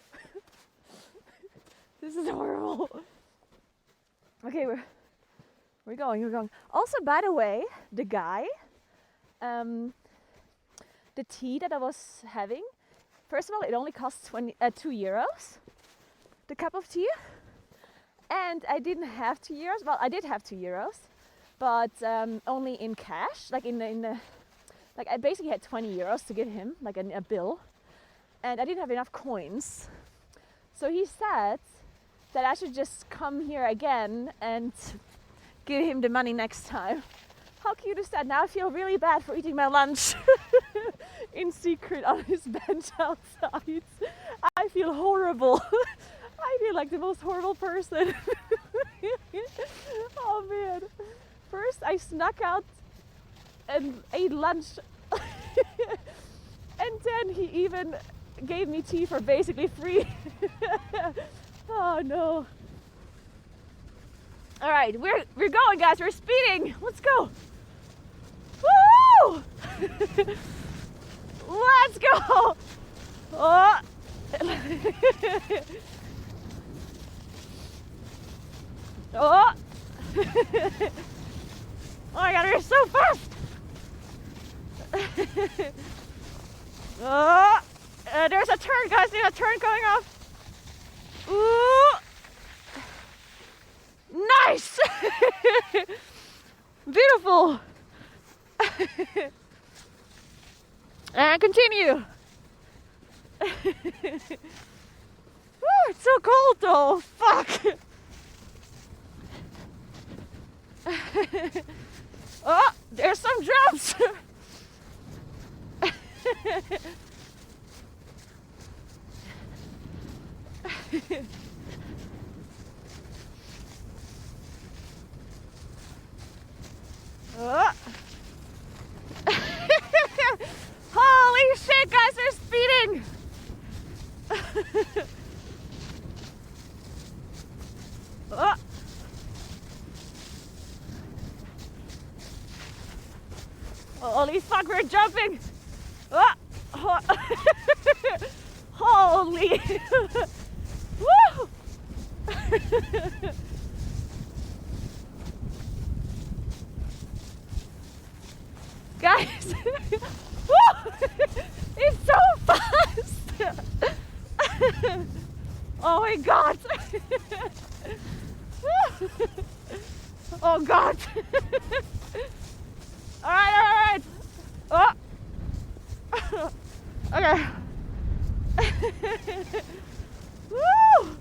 This is horrible. Okay, we're going. Also, by the way, the guy, the tea that I was having, first of all, it only costs 2 euros, the cup of tea. And I didn't have 2 euros. Well, I did have 2 euros, but only in cash. Like like I basically had 20 euros to give him, like a bill, and I didn't have enough coins. So he said that I should just come here again and give him the money next time. How cute is that? Now I feel really bad for eating my lunch in secret on his bench outside. I feel horrible. I feel like the most horrible person. Oh man. First I snuck out and ate lunch. And then he even gave me tea for basically free. Oh no. Alright, we're going, guys, we're speeding. Let's go. Woo! Let's go. Oh. Oh! Oh my god, we're so fast! Oh! There's a turn, guys, there's a turn coming off! Ooh! Nice! Beautiful! And continue! Woo, it's so cold though! Fuck! Oh, there's some jumps. Oh. Holy shit, guys, they're speeding. Oh. Holy fuck, we're jumping! Ah! Holy! Woo! Guys! Woo! It's so fast! Oh my god! Oh god! Alright! Oh! Okay. Woo!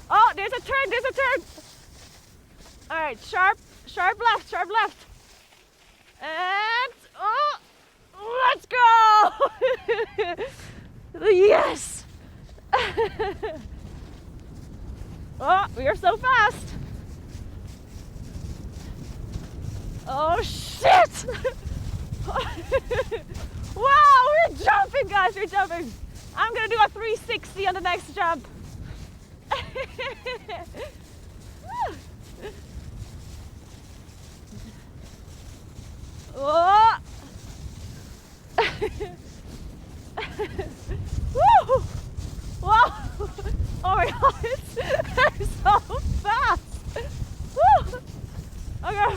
Oh, there's a turn, there's a turn. All right, sharp left, sharp left. And, oh, let's go. Yes. Oh, we are so fast. Oh, shit. Wow, we're jumping, guys, we're jumping. I'm gonna do a 360 on the next jump. Oh. Woo! Whoa! Oh my god, it's so fast! Woo! Okay.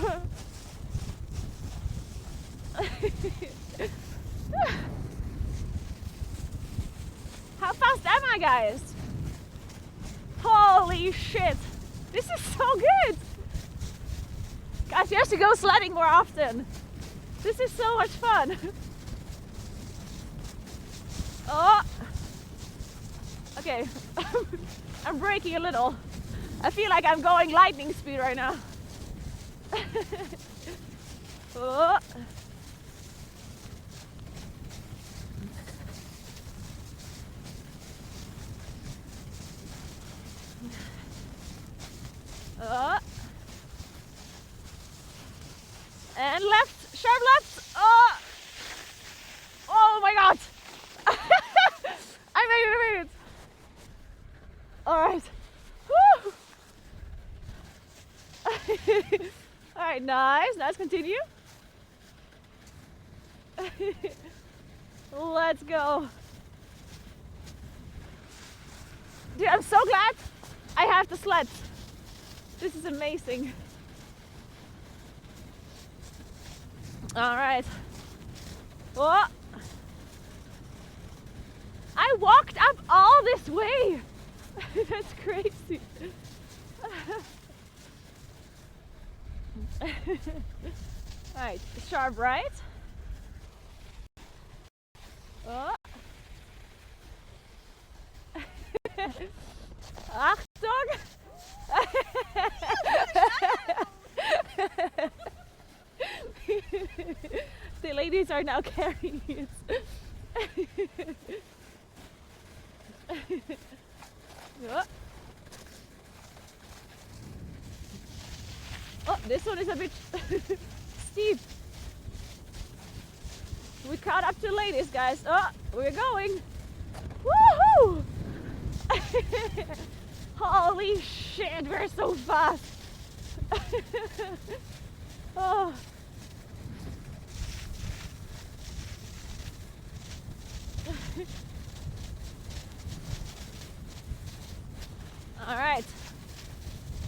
How fast am I, guys? Holy shit! This is so good! Guys, we have to go sledding more often. This is so much fun. Oh! Okay, I'm braking a little. I feel like I'm going lightning speed right now. Oh. And left, sharp left. Oh, oh my god. I made it. All right. Woo. All right, nice. Let's continue. Let's go. Dude, I'm so glad I have the sled. This is amazing. All right. Oh. I walked up all this way. That's crazy. All right, sharp right. Oh. Achtung! The ladies are now carrying it. Oh. Oh, this one is a bit steep. We caught up to the ladies, guys. Oh, we're going. Woohoo! Holy shit, we're so fast. Oh. All right.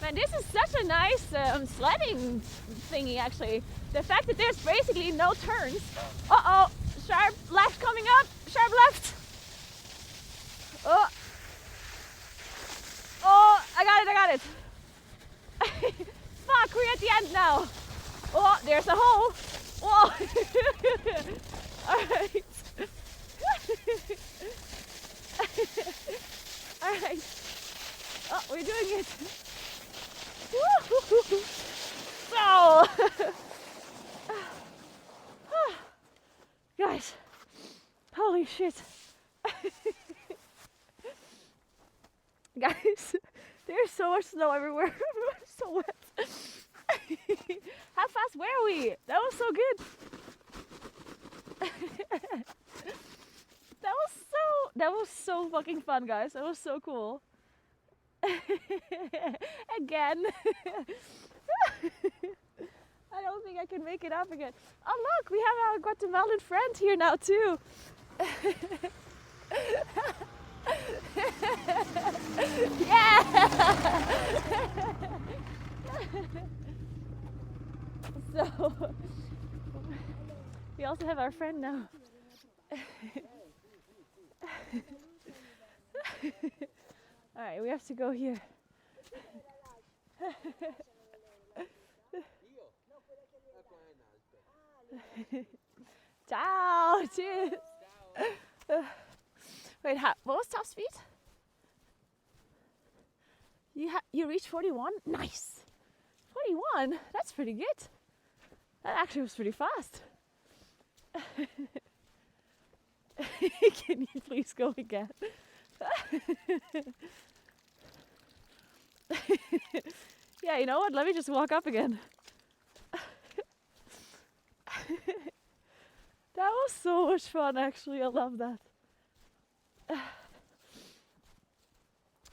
Man, this is such a nice sledding thingy, actually. The fact that there's basically no turns. Uh-oh, sharp left coming up, sharp left. Oh, oh, I got it. Fuck, we're at the end now. Oh, there's a hole. Whoa. All right. All right. Oh, we're doing it. Woo-hoo-hoo. So, guys, holy shit. Guys, there's so much snow everywhere. I'm so wet. How fast were we? That was so good. That was so fucking fun, guys. That was so cool. Again. I don't think I can make it up again. Oh look, we have our Guatemalan friend here now too. Yeah. So we also have our friend now. All right, we have to go here. Ciao. Cheers. Wait, what was top speed? You reached 41? Nice. 41? That's pretty good. That actually was pretty fast. Can you please go again? Yeah, you know what? Let me just walk up again. That was so much fun, actually. I love that.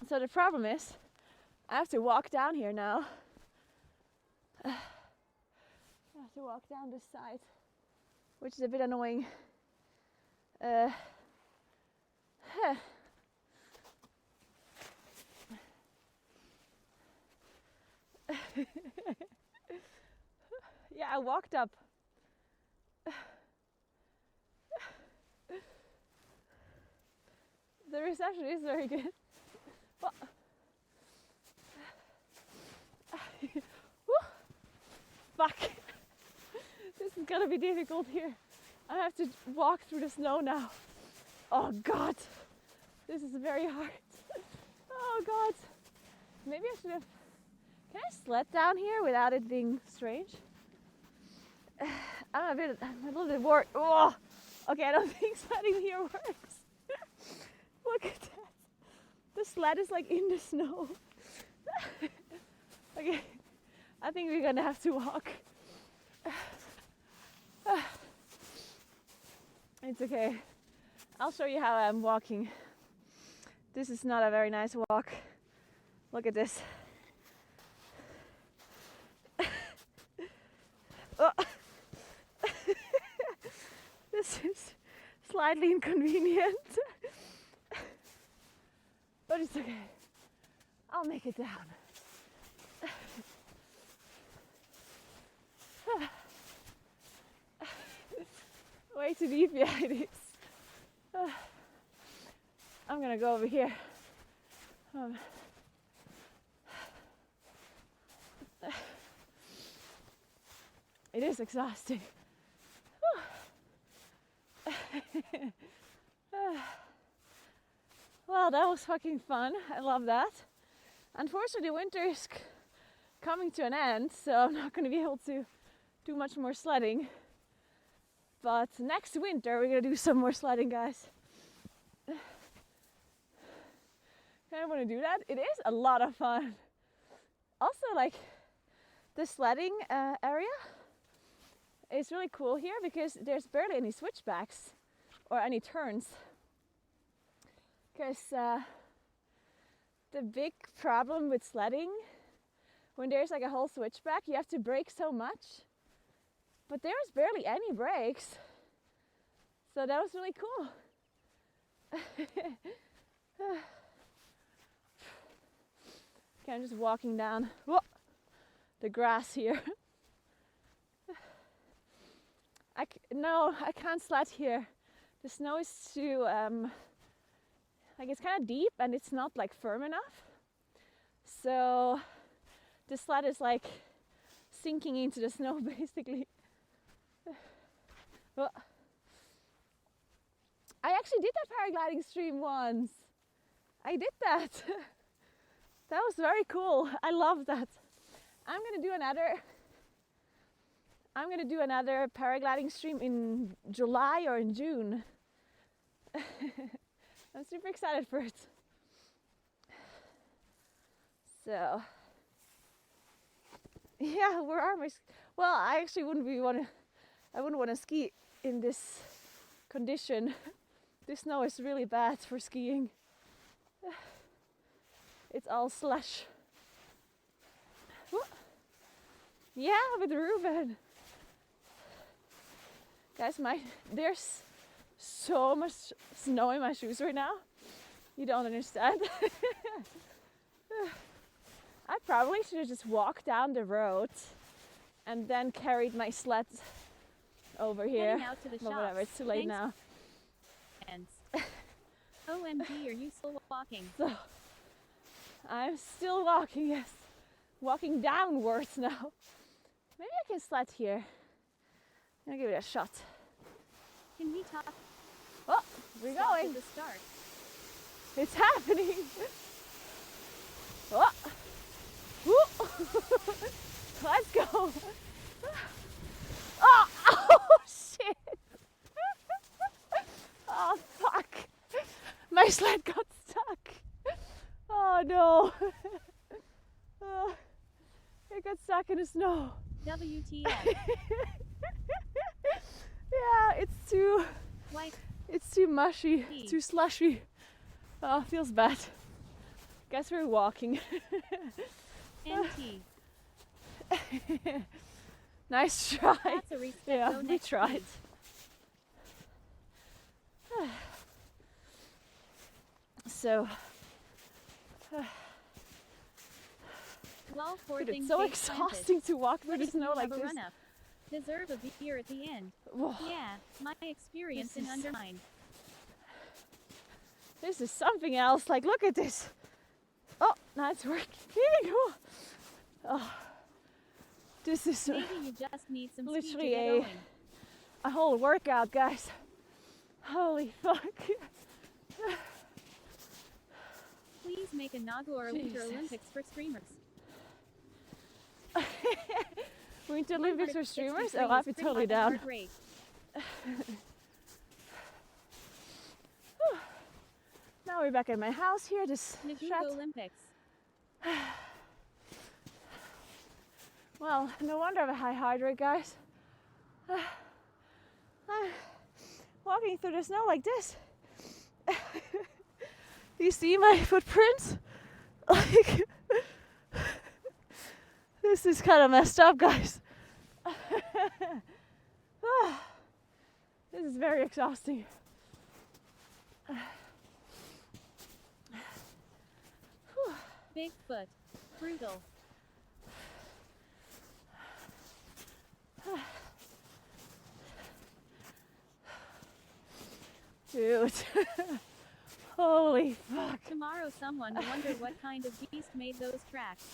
So the problem is, I have to walk down here now. I have to walk down this side, which is a bit annoying. Yeah, I walked up. The reception is very good. Fuck. This is gonna be difficult here. I have to walk through the snow now. Oh God. This is very hard. Oh God. Maybe I should have... Can I sled down here without it being strange? I'm a little bit worried. Oh! Okay, I don't think sledding here works. Look at that. The sled is like in the snow. Okay, I think we're gonna have to walk. It's okay. I'll show you how I'm walking. This is not a very nice walk. Look at this. Oh. This is slightly inconvenient. But it's okay. I'll make it down. Way too deep, yeah, it is. I'm gonna go over here. It is exhausting. Well, that was fucking fun. I love that. Unfortunately, winter is coming to an end, so I'm not going to be able to do much more sledding. But next winter, we're going to do some more sledding, guys. I want to do that. It is a lot of fun. Also, like, the sledding area is really cool here because there's barely any switchbacks or any turns. Because the big problem with sledding, when there's like a whole switchback, you have to brake so much. But there's barely any brakes. So that was really cool. Okay, I'm just walking down the grass here. No, I can't sled here. The snow is too, like it's kind of deep and it's not like firm enough. So the sled is like sinking into the snow basically. Well, I actually did that paragliding stream once. I did that. That was very cool. I love that. I'm gonna do another paragliding stream in July or in June. I'm super excited for it. So, yeah, where are my? Well, I actually wouldn't want to ski in this condition. This snow is really bad for skiing. It's all slush. Yeah, with Ruben. Guys, there's so much snow in my shoes right now. You don't understand. I probably should have just walked down the road and then carried my sled over here. Heading out to the But shops. whatever, it's too late Thanks. now. And OMG, are you still walking? So, I'm still walking, yes. Walking downwards now. Maybe I can sled here. I'll give it a shot. Can we talk? Oh, we're Stop going. at the start. It's happening. Oh. Woo. Let's go. Oh, oh shit. Oh fuck. My sled got stuck. Oh no. Oh, it got stuck in the snow. WTF. Yeah, White. it's too mushy. It's too slushy. Oh, feels bad. Guess we're walking. NT. Nice try. That's a respect. Yeah, Go we next, tried. please. So, Well, poor dude, things it's so get exhausting to walk through planted. the What snow if you like have a this. run-up? Deserve a beer at the end. Whoa, Yeah, my experience This in is- undermine. this is something else. Like, look at this. Oh, now it's working. Oh, this is Maybe you just need some speed to literally get a- going. a whole workout, guys. Holy fuck. Please make a Naguura Winter Jesus. Olympics for streamers. Winter Olympics for streamers? 163 Oh, I'll is be pretty totally much a down. heart rate. Now we're back at my house here. This Naguura chat. Olympics. Well, no wonder I have a high heart rate, guys. I'm walking through the snow like this. You see my footprints? Like, this is kind of messed up, guys. This is very exhausting. Bigfoot. Brutal. Dude. Holy fuck. Tomorrow someone will wonder what kind of beast made those tracks.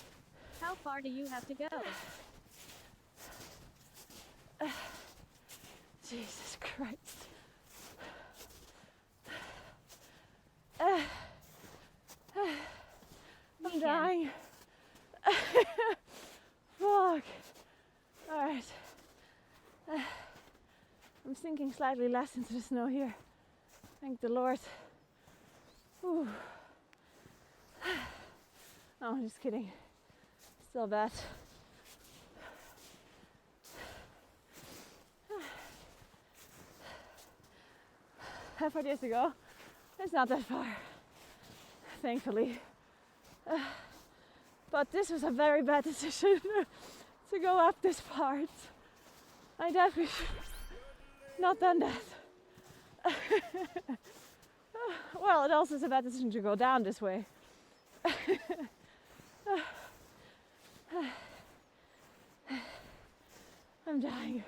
How far do you have to go? Jesus Christ. I'm Weekend. dying. Fuck. Alright. I'm sinking slightly less into the snow here. Thank the Lord. Whew. No, I'm just kidding. Still bad. How far do you have to go? It's not that far, thankfully. But this was a very bad decision to go up this part. I definitely should have not done that. Well, it also is a bad decision to go down this way. I'm dying.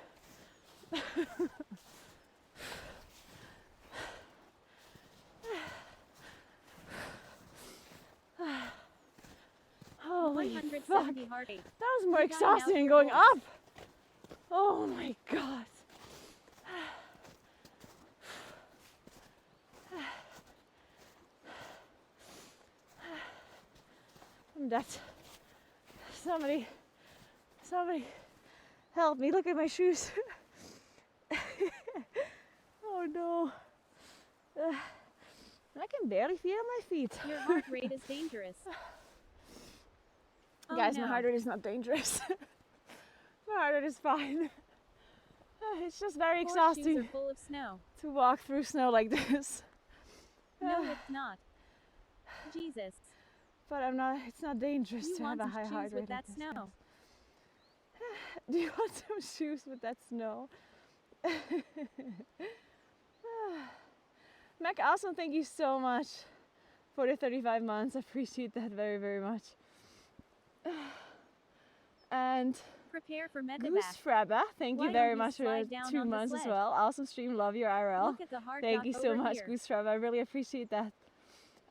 Holy fuck. 170 heart rate. That was more You got exhausting than an going outdoor up. Oh my god. I'm dead. Somebody help me. Look at my shoes. Oh no. I can barely feel my feet. Your heart rate is dangerous. Oh, Guys, no. my heart rate is not dangerous. My heart rate is fine. It's just very Horseshoes exhausting are full of snow. to walk through snow like this. No, it's not. Jesus. But it's not dangerous You to have want a some high shoes heart rate. with like that this, snow. guys. Do you want some shoes with that snow? Mac, also thank you so much for the 35 months. I appreciate that very, very much. And Prepare for Goose medevac. Frabba, thank Why you very don't you much for slide down 2 on the months as sled? well. Awesome stream, love your IRL. Look at the heart Thank dot you so over much, here. Goose Frabba. I really appreciate that.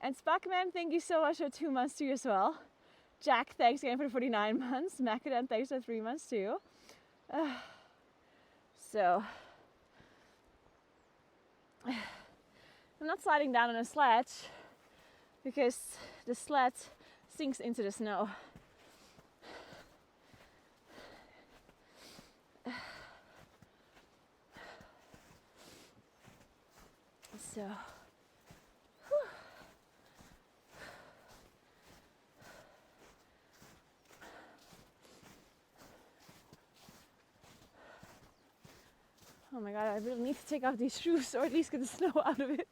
And Spackman, thank you so much for 2 months to you as well. Jack, thanks again for the 49 months. Macadam, thanks for 3 months too. So, I'm not sliding down on a sled because the sled sinks into the snow. So, oh my god, I really need to take off these shoes or at least get the snow out of it.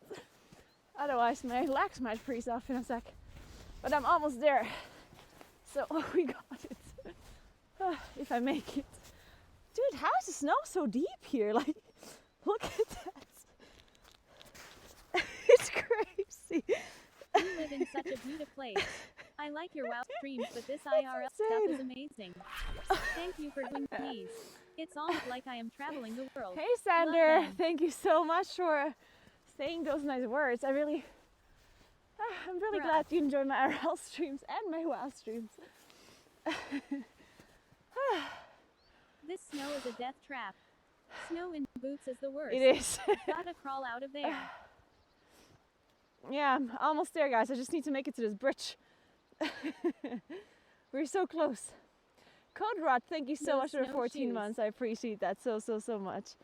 Otherwise my legs might freeze off in a sec. But I'm almost there. So we got it. If I make it. Dude, how is the snow so deep here? Like, look at that. It's crazy. You live in such a beautiful place. I like your wow streams, but this IRL stuff is amazing. Thank you for doing these. It's almost like I am traveling the world. Hey Sander, thank you so much for saying those nice words. I'm really glad you enjoy my IRL streams and my WoW streams. This snow is a death trap. Snow in boots is the worst. It is. Gotta crawl out of there. Yeah, I'm almost there, guys. I just need to make it to this bridge. We're so close. Code Rod, thank you so much for 14 months. I appreciate that so much.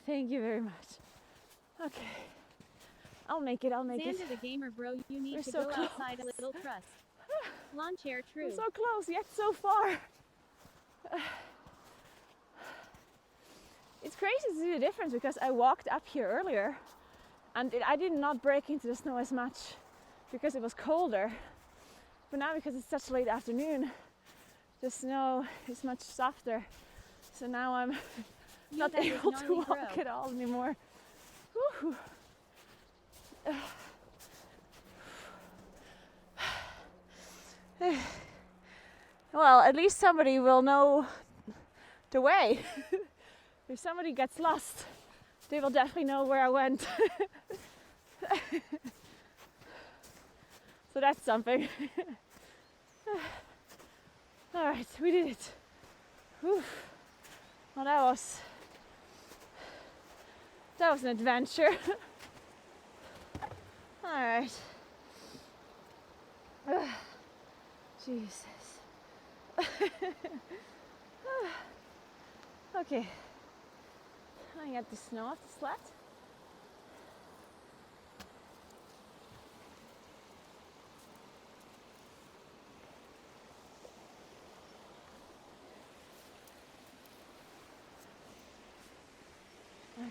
Thank you very much. Okay. I'll make it. Xander the gamer bro, you need to go outside a little trust. Lawn chair true. We're so close, yet so far. It's crazy to see the difference because I walked up here earlier and I did not break into the snow as much because it was colder. But now because it's such late afternoon, the snow is much softer. So now I'm not able to walk at all anymore. Whew. Well, at least somebody will know the way. If somebody gets lost, they will definitely know where I went. So that's something. Alright, we did it. Whew. Well, that was an adventure. Alright. Jesus. Okay. I got the snow off the sled.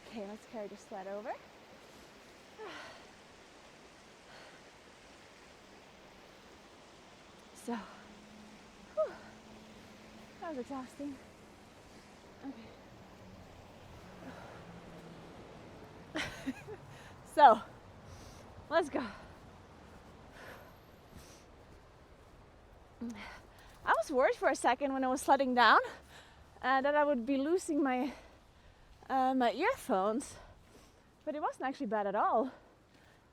Okay, let's carry the sled over. So, whew, that was exhausting. Okay. So, let's go. I was worried for a second when I was sledding down that I would be losing my my earphones, but it wasn't actually bad at all.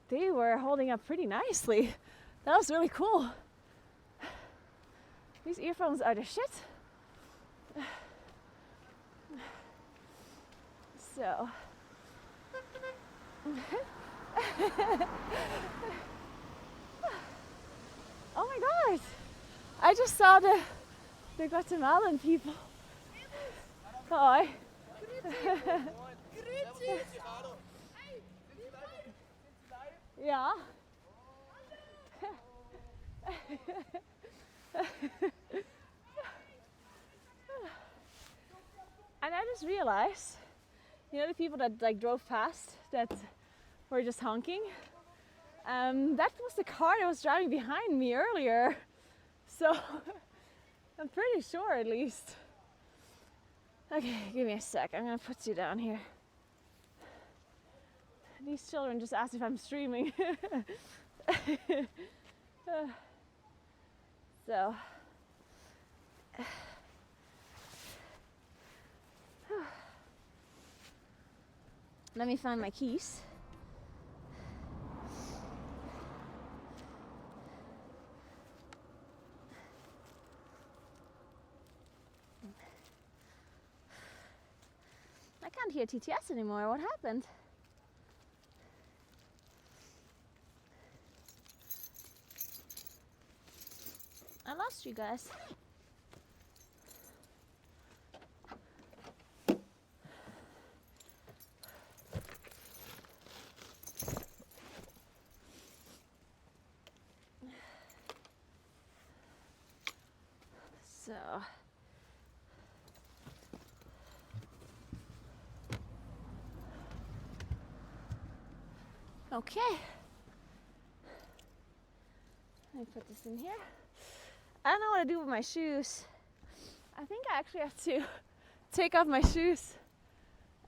They were holding up pretty nicely. That was really cool. These earphones are the shit. So. Oh my god! I just saw the Guatemalan people. Hi. Ja. And I just realized, you know, the people that like drove past that were just honking, that was the car that was driving behind me earlier. So I'm pretty sure, at least. Okay, give me a sec. I'm gonna put you down here. These children just asked if I'm streaming. So. Let me find my keys. I can't hear TTS anymore. What happened? I lost you guys. So okay. Let me put this in here. I don't know what to do with my shoes. I think I actually have to take off my shoes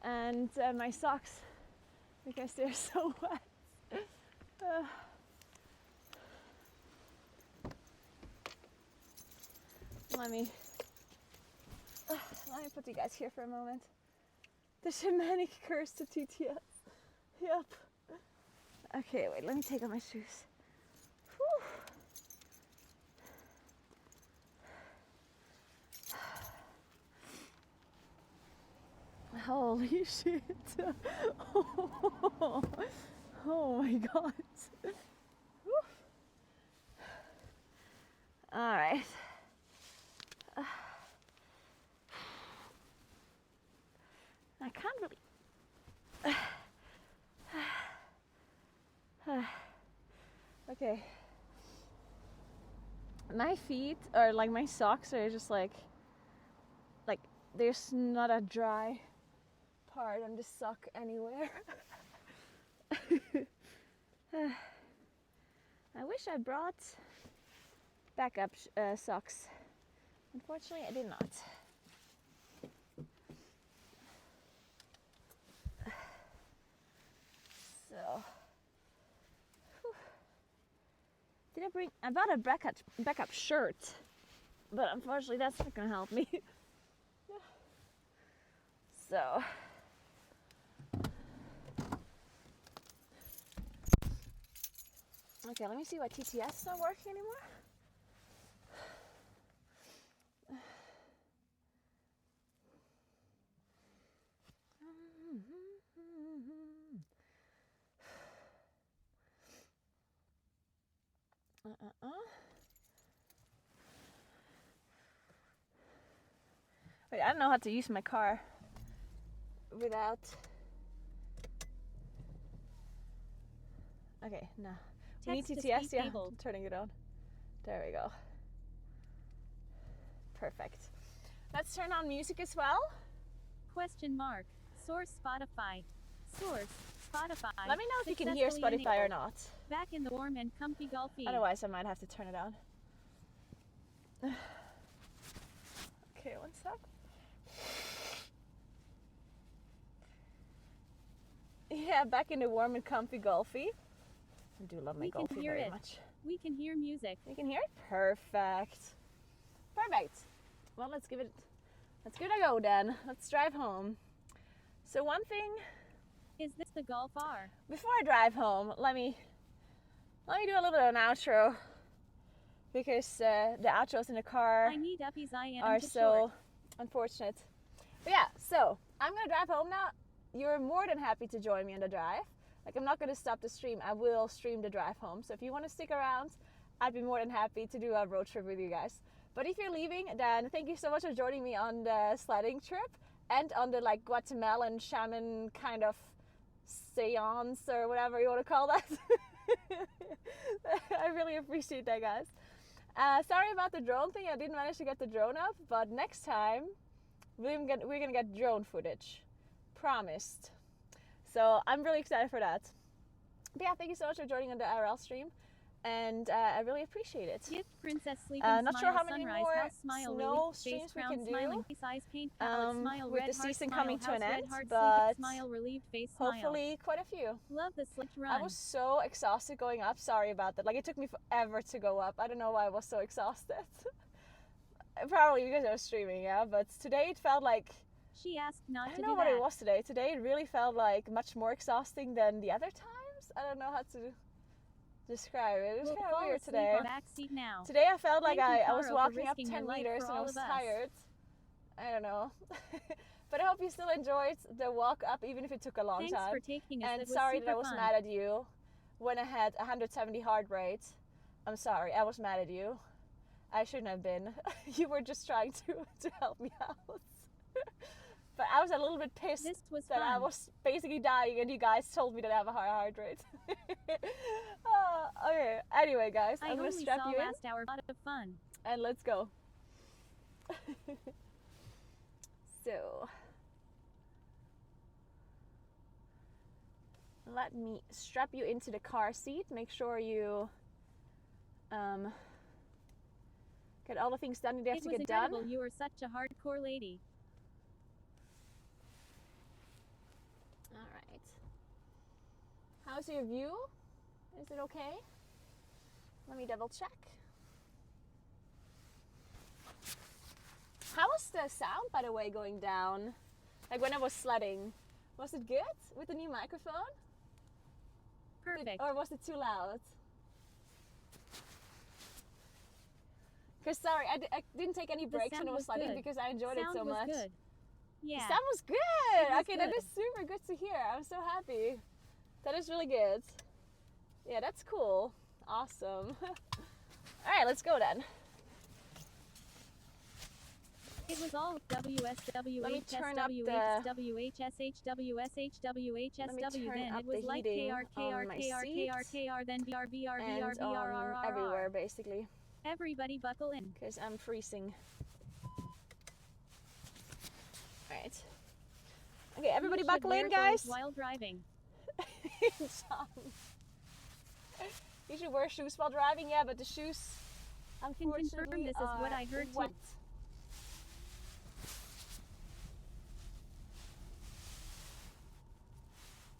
and my socks because they're so wet. Let me put you guys here for a moment. The shamanic curse to TTS. Yep. Okay, wait, let me take off my shoes. Whew. Holy shit. Oh my god. Alright. I can't really. Okay. My feet are like my socks are just like there's not a dry part on the sock anywhere. I wish I brought backup socks. Unfortunately, I did not. So, whew. I bought a backup shirt, but unfortunately that's not gonna help me. So, okay, let me see why TTS is not working anymore. Wait, I don't know how to use my car without. Okay, no. We need TTS, yeah. I'm turning it on. There we go. Perfect. Let's turn on music as well. Question mark. Source Spotify. Source Spotify. Let me know if you can hear Spotify or not. Back in the warm and comfy Gulfy. Otherwise, I might have to turn it on. Okay, one sec. Yeah, back in the warm and comfy Gulfy. I do love my Gulfy very much. We can hear music. You can hear it? Perfect. Perfect. Well, let's give it a go then. Let's drive home. So one thing. Is this the Gulf R? Before I drive home, let me do a little bit of an outro because the outros in the car are so unfortunate. But yeah, so I'm gonna drive home now. You're more than happy to join me on the drive. Like, I'm not gonna stop the stream. I will stream the drive home. So if you want to stick around, I'd be more than happy to do a road trip with you guys. But if you're leaving, then thank you so much for joining me on the sledding trip and on the like Guatemalan shaman kind of seance or whatever you want to call that. I really appreciate that, guys. Sorry about the drone thing. I didn't manage to get the drone up, but next time we're gonna get drone footage. Promised. So I'm really excited for that. But yeah, thank you so much for joining on the RL stream. And I really appreciate it. Gift Princess Sleeping not Smile sure how many Sunrise more House Smile snow Relief streams Face we Crown can do Smiling Face Eyes Paint Palette Smile with Red the Heart season Smile coming to House an Red end, Heart but Sleeping Smile Relieved Face Smile. hopefully quite a few. Love the slick run. I was so exhausted going up. Sorry about that. Like, it took me forever to go up. I don't know why I was so exhausted. Probably because I was streaming, yeah. But today it felt like She asked not I to don't know do what that. it was today. Today it really felt like much more exhausting than the other times. I don't know how to describe it. It was We'll kind of fall weird asleep today. on back seat now. Today I felt like Thank you, I was Taro, for walking up risking 10 your life meters for and I all was of us. tired. I don't know. But I hope you still enjoyed the walk up, even if it took a long Thanks time. for taking us. And It was sorry super that I was fun. mad at you when I had 170 heart rate. I'm sorry, I was mad at you. I shouldn't have been. You were just trying to help me out. But I was a little bit pissed This was that I fun. was basically dying and you guys told me that I have a high heart rate. Okay, anyway guys, I I'm gonna only strap saw you in last hour. A lot of fun. and let's go. So, let me strap you into the car seat. Make sure you get all the things done that you have It to was get done. incredible. You were such a hardcore lady. Alright. How's your view? Is it okay? Let me double check. How was the sound, by the way, going down? Like when I was sledding. Was it good with the new microphone? Perfect. Or was it too loud? Because sorry, I didn't take any The breaks when sound I was was sledding good. because I enjoyed it Sound so was much. good. Yeah. The sound was good! It was Okay, that good. is super good to hear. I'm so happy. That is really good. Yeah, that's cool. Awesome. Alright, let's go then. It was all Let me turn up the- then up it was the like heating KR on my seat then BR and everywhere basically, Everybody buckle in. because I'm freezing. Alright. Okay, everybody You should buckle in, wear guys. clothes while driving. You should wear shoes while driving, yeah, but the shoes, unfortunately, this is what I heard too. wet.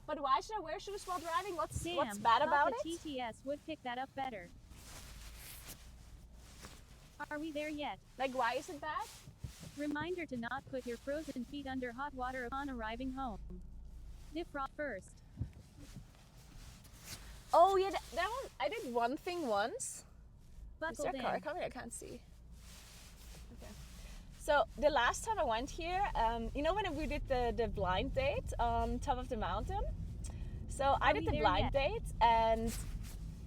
But why should I wear shoes while driving? What's Damn, bad thought about the it? TTS would pick that up better. Are we there yet? Like, why is it bad? Reminder to not put your frozen feet under hot water upon arriving home. Defrost first. Oh yeah, that one. I did one thing once. Is Buckle there a car in. coming? I can't see. Okay. So the last time I went here, you know when we did the blind date on top of the mountain? So I Are did we the there blind yet? date and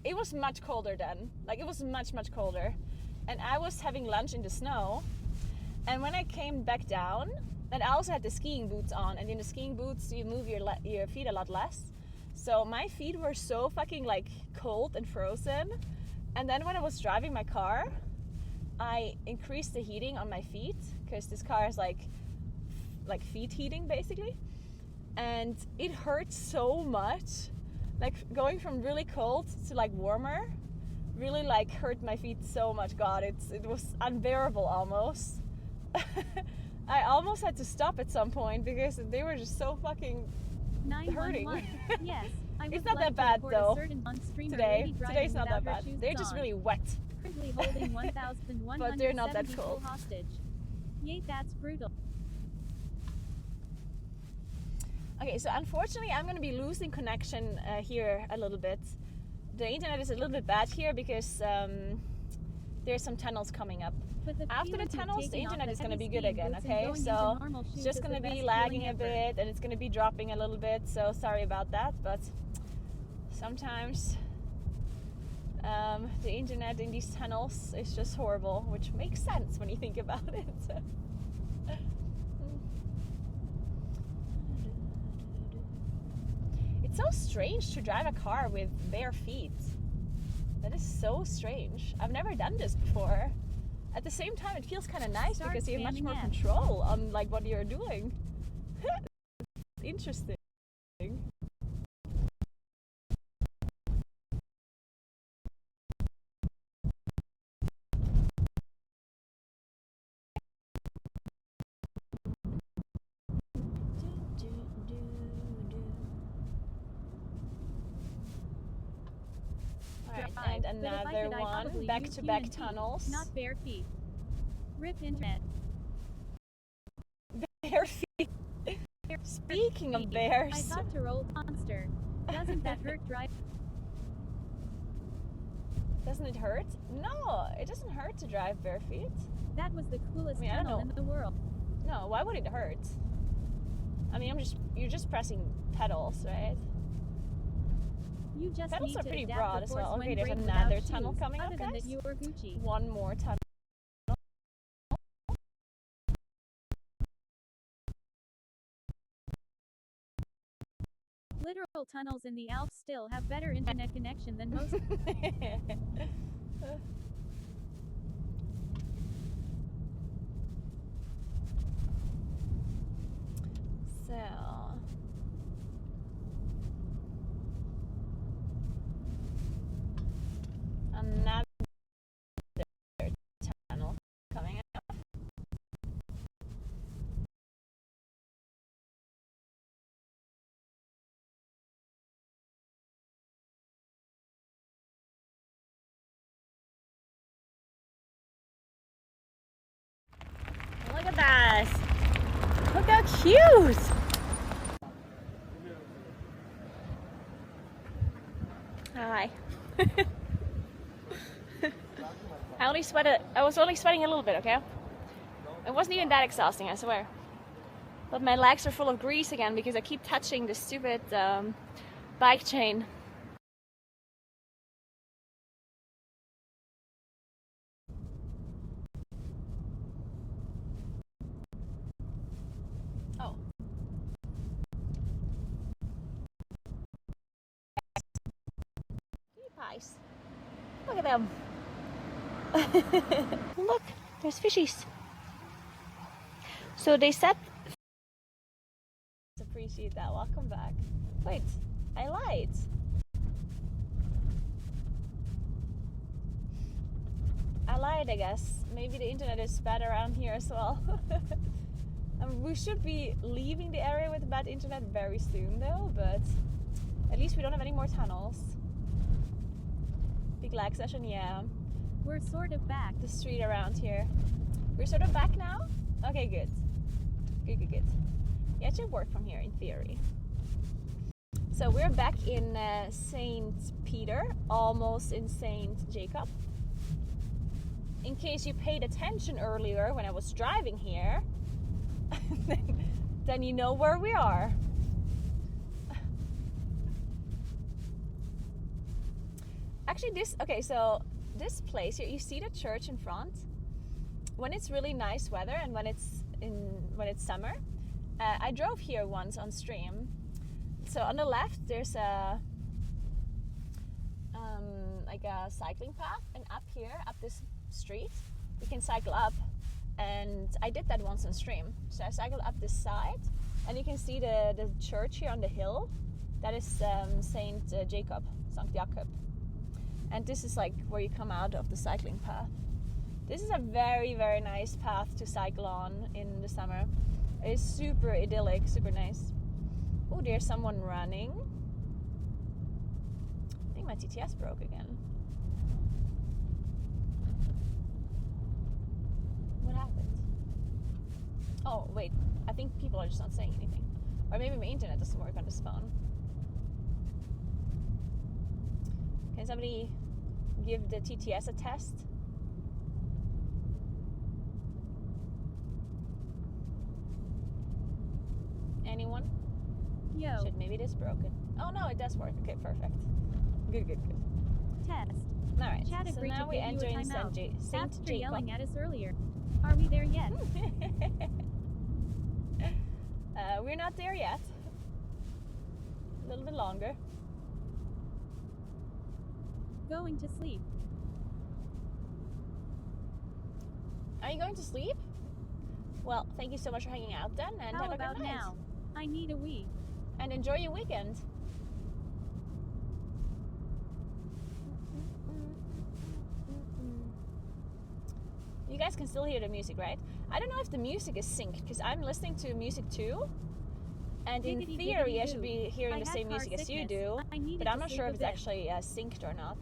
it was much colder then. Like it was much colder. And I was having lunch in the snow. And when I came back down, and I also had the skiing boots on, and in the skiing boots you move your feet a lot less. So my feet were so fucking like cold and frozen. And then when I was driving my car, I increased the heating on my feet because this car is like feet heating basically. And it hurt so much. Like going from really cold to like warmer really like hurt my feet so much. God, it was unbearable almost. I almost had to stop at some point because they were just so fucking 911. hurting. Yes, I It's would not like that to bad, report a though, certain on-streamer today. lady driving Today's not that without her bad. shoes They're just on. really wet. Currently holding 1,170 But they're not that people cold. hostage. Yay, that's brutal. Okay, so unfortunately I'm going to be losing connection here a little bit. The internet is a little bit bad here because there's some tunnels coming up. But the After the feeling of tunnels, the taking off internet the is going to heavy be good skiing again, boots and okay? going into So normal it's shoes just is going to the be best lagging feeling a ever. bit and it's going to be dropping a little bit, so sorry about that. But sometimes the internet in these tunnels is just horrible, which makes sense when you think about it. It's so strange to drive a car with bare feet. That is so strange. I've never done this before. At the same time, it feels kind of nice Start because you have much spamming more F. control on like what you're doing. Interesting. Alright, and But if I another could, I'd one, probably use back-to-back human feet, tunnels. not bare feet. Rip internet. Bare feet. Speaking of bears, I thought to roll monster. Doesn't that hurt drive? doesn't it hurt? No, it doesn't hurt to drive bare feet. That was the coolest I mean, I don't tunnel know. in the world. No, why would it hurt? I mean, you're just pressing pedals, right? You just Pedals need are to pretty adapt broad the as force well. when Okay, there's brake another without tunnel shoes, coming up, other than guys. that you were Gucci. One more tunnel. Literal tunnels in the Alps still have better internet connection than most. So another tunnel coming up. Look at that! Look how cute! Hi. I was only sweating a little bit, okay? It wasn't even that exhausting, I swear. But my legs are full of grease again because I keep touching the stupid bike chain. Oh. Pies. Look at them. Look, there's fishies. So they said. Appreciate that. Welcome back. Wait, I lied. I guess. Maybe the internet is bad around here as well. We should be leaving the area with bad internet very soon though, but at least we don't have any more tunnels. Big lag session, yeah. We're sort of back. The street around here. We're sort of back now? Okay, good. Good. Yeah, it should work from here in theory. So we're back in St. Peter, almost in St. Jacob. In case you paid attention earlier when I was driving here, then you know where we are. Actually, so this place here, you see the church in front? When it's really nice weather and when it's summer, I drove here once on stream. So on the left there's a like a cycling path, and up here, up this street, you can cycle up. And I did that once on stream. So I cycled up this side, and you can see the church here on the hill. That is St. Jacob. And this is like where you come out of the cycling path. This is a very, very nice path to cycle on in the summer. It's super idyllic, super nice. Oh, there's someone running. I think my TTS broke again. What happened? Oh, wait. I think people are just not saying anything. Or maybe my internet doesn't work on this phone. Can somebody give the TTS a test? Anyone? Yo. Shit, maybe it is broken. Oh no, it does work. Okay, perfect. Good. Test. Alright, Chat so agreed now to we give you enter a in timeout. St. After Jacob. yelling at us earlier. Are we there yet? We're not there yet. A little bit longer. Going to sleep. Are you going to sleep? Well, thank you so much for hanging out then, and How have a about good night. now? I need a wee. And enjoy your weekend. You guys can still hear the music, right? I don't know if the music is synced, because I'm listening to music too. And in Giggity, theory, giggity I should goo. be hearing I the had same car music as you sickness. do. I needed But to I'm not sleep sure a if it's bit. actually synced or not.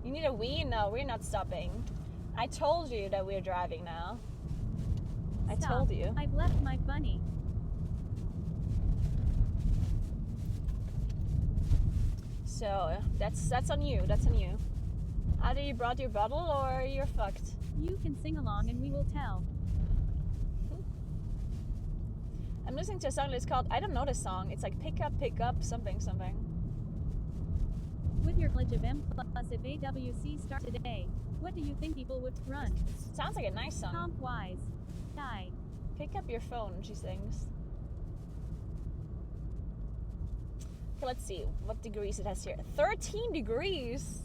You need a wee? No, we're not stopping. I told you that we're driving now. I Stop. told you. I've left my bunny. So that's on you. That's on you. Either you brought your bottle or you're fucked. You can sing along and we will tell. I'm listening to a song that's called, I don't know the song. It's like pick up, something. With your pledge of M+ if AWC start today. What do you think people would run? Sounds like a nice song. Comp wise. Die. Pick up your phone, she sings. Okay, let's see what degrees it has here. 13 degrees!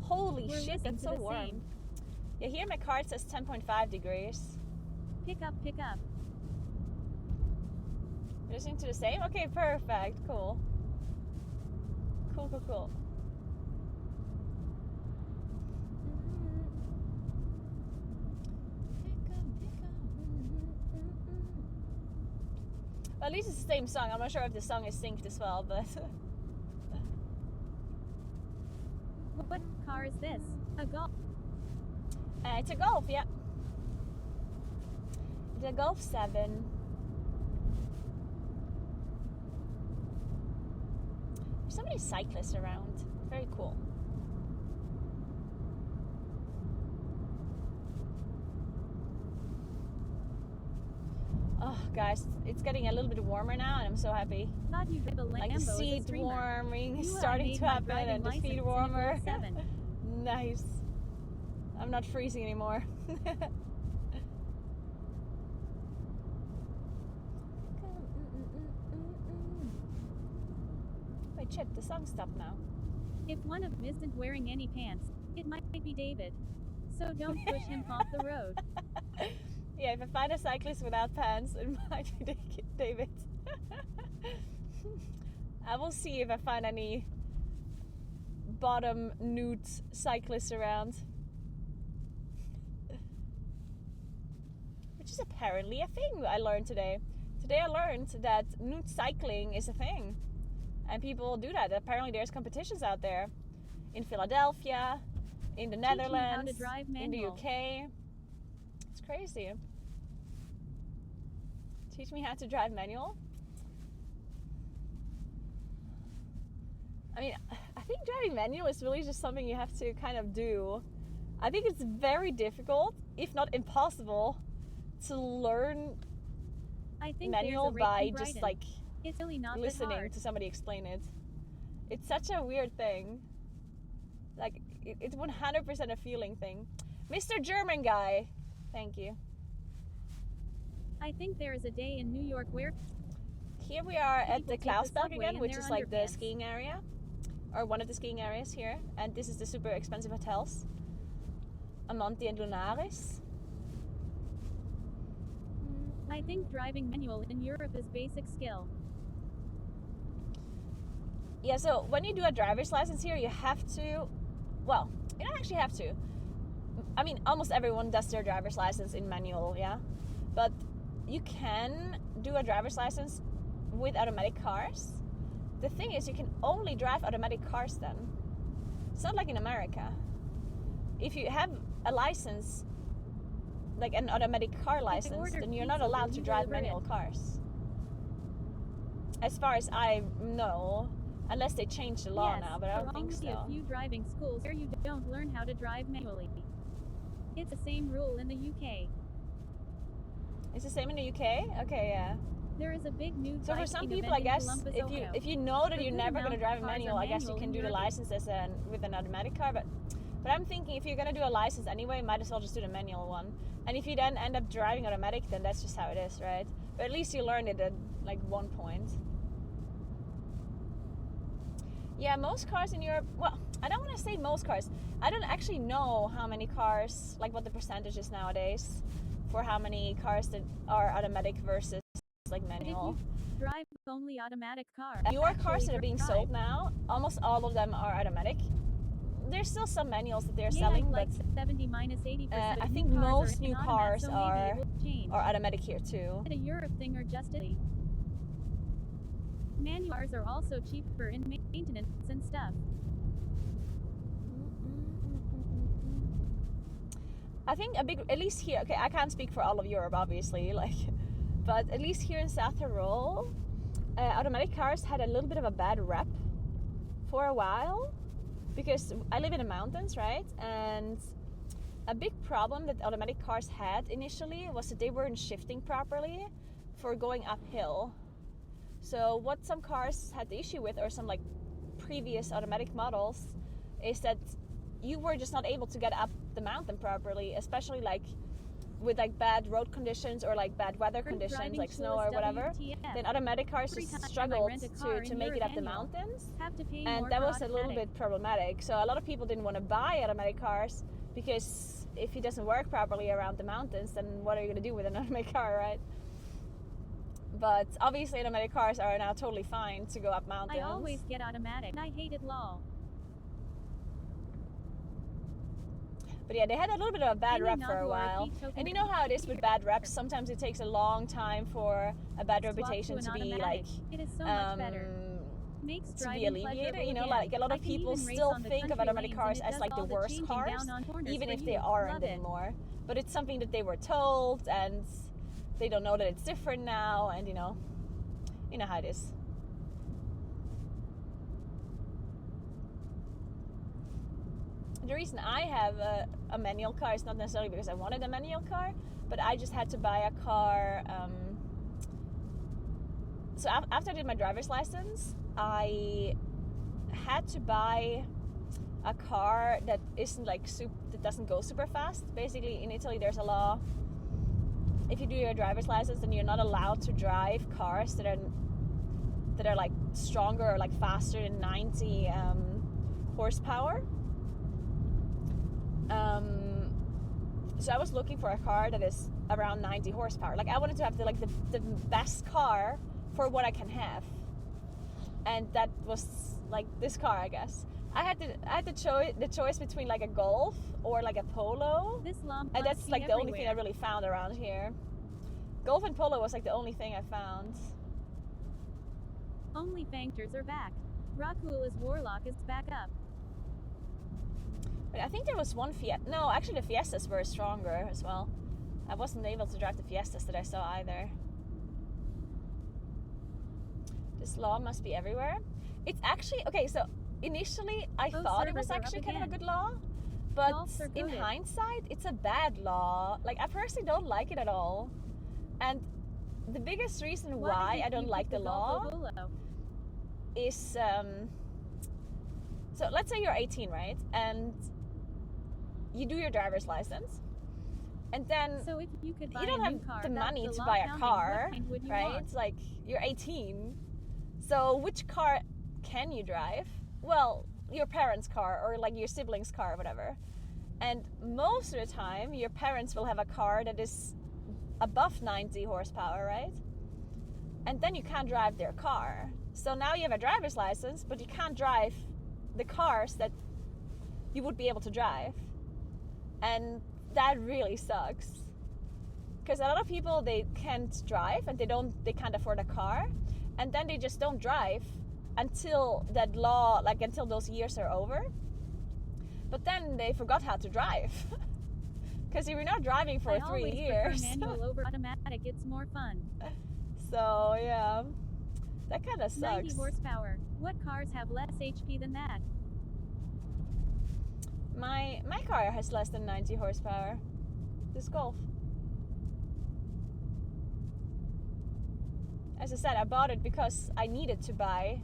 Holy We're shit, listening that's to so the warm. same. Yeah, here my card says 10.5 degrees. Pick up, pick up. You're listening to the same? Okay, perfect. Cool. Cool, cool, cool. Well, at least it's the same song. I'm not sure if the song is synced as well, but... What car is this? A Golf. It's a Golf, yeah. It's a Golf 7. There's so many cyclists around. Very cool. Oh, guys, it's getting a little bit warmer now, and I'm so happy. Thought you drive a Lambo Like the as a seat streamer. warming is You starting made to my happen, driving and the license feet in warmer. 7. Nice. I'm not freezing anymore. Wait, shit, the song stopped now. If one of them isn't wearing any pants, it might be David. So don't push him off the road. Yeah, if I find a cyclist without pants, it might be David. I will see if I find any bottom nude cyclists around. Which is apparently a thing I learned today. Today I learned that nude cycling is a thing. And people do that. Apparently there's competitions out there. In Philadelphia, in the Netherlands, in the UK. It's crazy. Teach me how to drive manual? I mean, I think driving manual is really just something you have to kind of do. I think it's very difficult, if not impossible, to learn I think manual there's a by rate in just Brighton. like It's really not that listening hard. to somebody explain it. It's such a weird thing. Like, it's 100% a feeling thing. Mr. German guy, thank you. I think there is a day in New York where Here we are at People the take the Klausberg subway again, in which their is like the underpants. skiing area. Or one of the skiing areas here. And this is the super expensive hotels. Amanti and Lunaris. I think driving manual in Europe is basic skill. Yeah, so when you do a driver's license here, you have to... Well, you don't actually have to. I mean, almost everyone does their driver's license in manual, yeah? But you can do a driver's license with automatic cars. The thing is, you can only drive automatic cars then. It's not like in America. If you have a license, like an automatic car license, order then you're not pizza, allowed will to you drive deliver manual it? cars. As far as I know, unless they change the law Yes, now, but I there don't are think only so. a few driving schools where you don't learn how to drive manually. It's the same rule in the UK. It's the same in the UK? Okay, yeah. There is a big new So for bike some skiing people, I event in guess, Columbus, Ohio. if you know that A you're good never going to amount drive of a cars manual, are I guess you manual can in do the Europe. license with an automatic car. But I'm thinking if you're going to do a license anyway, might as well just do the manual one. And if you then end up driving automatic, then that's just how it is, right? But at least you learned it at like one point. Yeah, most cars in Europe, well, I don't want to say most cars. I don't actually know how many cars, like what the percentage is nowadays for how many cars that are automatic versus like But if manual. you drive only automatic cars, Newer cars that are being drive. sold now, almost all of them are automatic. There's still some manuals that they're Yeah, selling, like but 70 minus 80%. I of think new cars most are new in automat, cars so maybe are- it will change. are automatic here too. Is it a Europe thing or just Italy? Manual cars are also cheaper in maintenance and stuff. I think at least here, okay, I can't speak for all of Europe, obviously, like, but at least here in South Tyrol, automatic cars had a little bit of a bad rep for a while, because I live in the mountains, right? And a big problem that automatic cars had initially was that they weren't shifting properly for going uphill. So what some cars had the issue with, or some like previous automatic models, is that you were just not able to get up the mountain properly, especially like with like bad road conditions or like bad weather conditions, like snow or whatever. Then automatic cars just struggled to make it up the mountains, and that was a little bit problematic. So a lot of people didn't want to buy automatic cars because if it doesn't work properly around the mountains, then what are you going to do with an automatic car, right? But obviously automatic cars are now totally fine to go up mountains. I always get automatic. I hate it, lol. But yeah, they had a little bit of a bad rep for a while. And you know how it is with bad reps? Sometimes it takes a long time for a bad reputation to be like, it is so much better. Makes to be alleviated. You know, like a lot of people still think of automatic cars as like the worst cars, even if they aren't anymore. But it's something that they were told, and they don't know that it's different now, and you know how it is. The reason I have a manual car is not necessarily because I wanted a manual car, but I just had to buy a car. So after I did my driver's license, I had to buy a car that isn't like that doesn't go super fast. Basically, in Italy, there's a law. If you do your driver's license, then you're not allowed to drive cars that are like stronger or like faster than 90 horsepower. So I was looking for a car that is around 90 horsepower. Like I wanted to have the best car for what I can have, and that was like this car, I guess. I had the choice between like a Golf or like a Polo, and that's like the only thing I really found around here. Golf and Polo was like the only thing I found. Only Fanctors are back. Rockwool's Warlock is back up. But I think there was one Fiesta. No, actually the Fiestas were stronger as well. I wasn't able to drive the Fiestas that I saw either. This law must be everywhere. It's actually, okay, so initially I thought it was actually kind of a good law, but in hindsight it's a bad law. Like I personally don't like it at all. And the biggest reason why I don't like the law is, so let's say you're 18, right? And you do your driver's license, and then so if you could buy you don't have the money to buy a car, right? It's like you're 18, so which car can you drive? Well, your parents' car or like your siblings' car or whatever. And most of the time your parents will have a car that is above 90 horsepower, right? And then you can't drive their car. So now you have a driver's license, but you can't drive the cars that you would be able to drive. And that really sucks. Because a lot of people, they can't drive and they can't afford a car. And then they just don't drive until that law, like until those years are over. But then they forgot how to drive. Because if you're not driving for 3 years. I always prefer manual over automatic, it's more fun. So yeah, that kind of sucks. 90 horsepower. What cars have less HP than that? My car has less than 90 horsepower. This Golf. As I said, I bought it because I needed to buy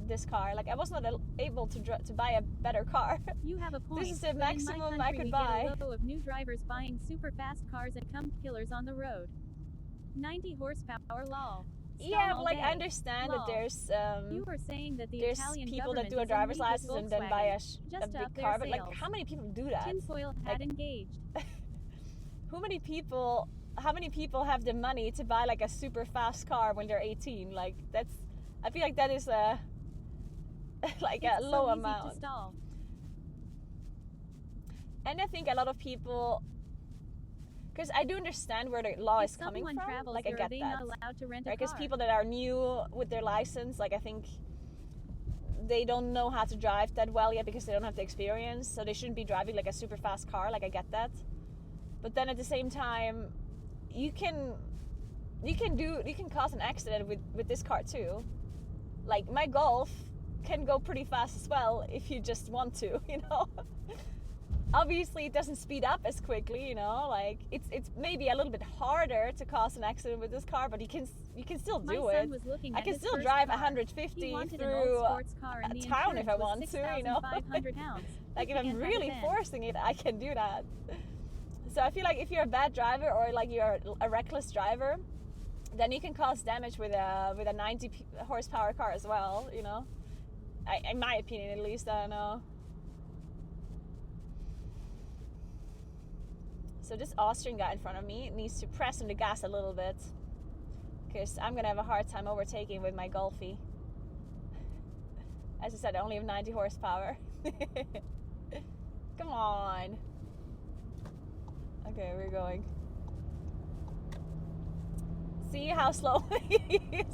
this car. Like I was not able to buy a better car. You have a point. This is the maximum I could buy. Get a low of new drivers buying super fast cars and come killers on the road. 90 horsepower, lol. Yeah, but like I understand that there's you were saying that the there's Italian people that do a driver's license and then buy a big car, but like how many people do that? Tinfoil hat like, engaged. how many people have the money to buy like a super fast car when they're 18? Like that's, I feel like that is a like a low amount. And I think a lot of people, because I do understand where the law is coming from. Like I get that. Because people that are new with their license, like I think they don't know how to drive that well yet because they don't have the experience, so they shouldn't be driving like a super fast car. Like I get that. But then at the same time, you can cause an accident with this car too. Like my Golf can go pretty fast as well if you just want to, you know. obviously it doesn't speed up as quickly, you know, like it's maybe a little bit harder to cause an accident with this car, but you can still My do son it. was looking I at can his still first drive car. 150 He wanted an through old sports car and a the town if I insurance want was to, you know. 6,500 pounds. Like if Who I'm can't pack really it in? forcing it, I can do that. So I feel like if you're a bad driver or like you're a reckless driver, then you can cause damage with a 90 horsepower car as well, you know. In my opinion, at least, I don't know. So this Austrian guy in front of me needs to press on the gas a little bit, because I'm gonna have a hard time overtaking with my Golfy. As I said, I only have 90 horsepower. Come on. Okay, we're going. See how slow he is?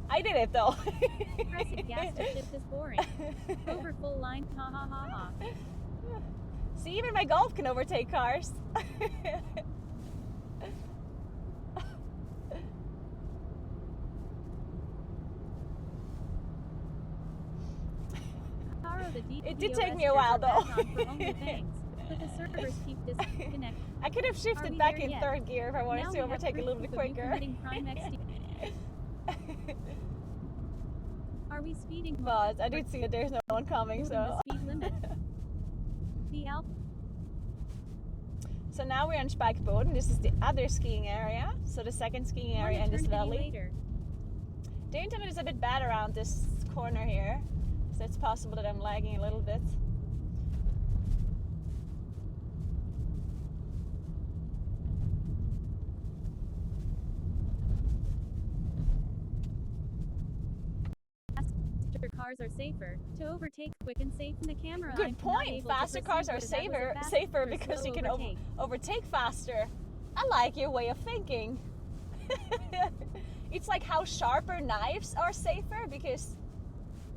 I did it though. Pressing gas to shift is boring. Over full line, ha ha ha ha. See, even my Golf can overtake cars. Caro, the It did DPOS take me a while, are though. back on for only thanks, but the servers keep disconnecting. I could have Are shifted we back there in yet? third gear if I wanted Now to we have overtake a proof little bit of you quicker. committing crime XD. Are we speeding? But I did see that there's no one coming, Moving so. the speed limit. The Alps. So now we're on Spijkerboden. This is the other skiing area. So the second skiing area in this valley. Later. The internet is a bit bad around this corner here, so it's possible that I'm lagging a little bit. Faster cars are safer. To overtake quick and safe in the camera. I'm Good not point. able to Faster cars perceive are whether that was a safer fast or because slow you can overtake. overtake faster. I like your way of thinking. It's like how sharper knives are safer because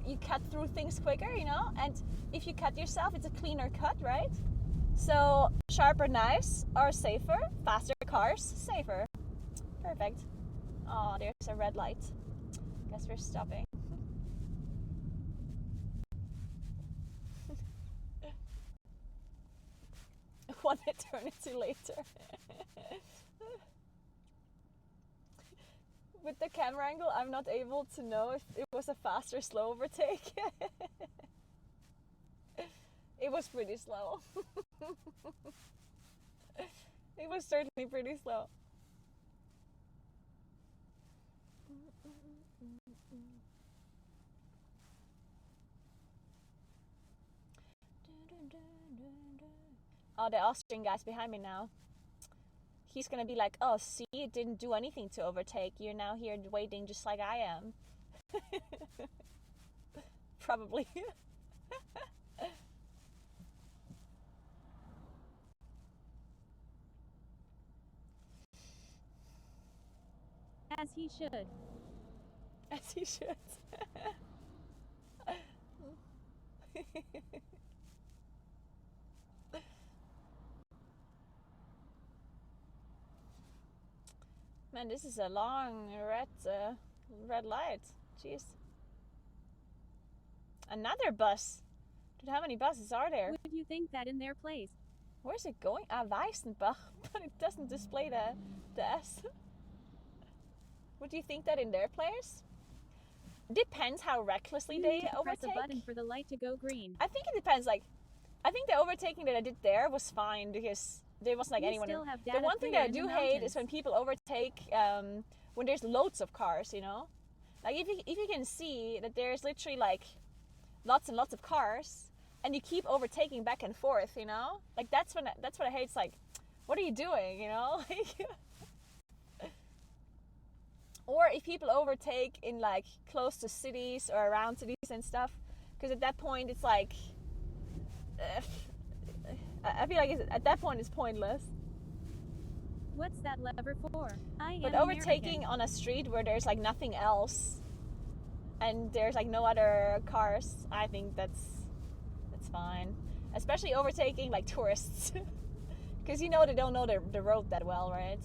you cut through things quicker, you know? And if you cut yourself, it's a cleaner cut, right? So sharper knives are safer, faster cars safer. Perfect. Oh, there's a red light. Guess we're stopping. One eternity later. With the camera angle, I'm not able to know if it was a fast or slow overtake. It was pretty slow. It was certainly pretty slow. Oh, the Austrian guy's behind me now. He's gonna be like, oh, see, it didn't do anything to overtake. You're now here waiting just like I am. Probably. As he should. As he should. Man, this is a long red light. Jeez. Another bus. Dude, how many buses are there? Would you think that in their place? Where's it going? Ah, Weissenbach, but it doesn't display the S. Would you think that in their place? Depends how recklessly You they need to overtake. press a button for the light to go green. I think it depends. Like, I think the overtaking that I did there was fine because there wasn't like You anyone. still have The data one thing clear that I in the do hate mountains. is when people overtake when there's loads of cars. You know, like if you can see that there's literally like lots and lots of cars, and you keep overtaking back and forth. You know, like that's what I hate. It's like, what are you doing? You know, like. Or if people overtake in like close to cities or around cities and stuff, because at that point it's like, I feel like at that point it's pointless. What's that lever for? I But am overtaking on a street where there's like nothing else, and there's like no other cars, I think that's fine. Especially overtaking like tourists, because you know they don't know the road that well, right?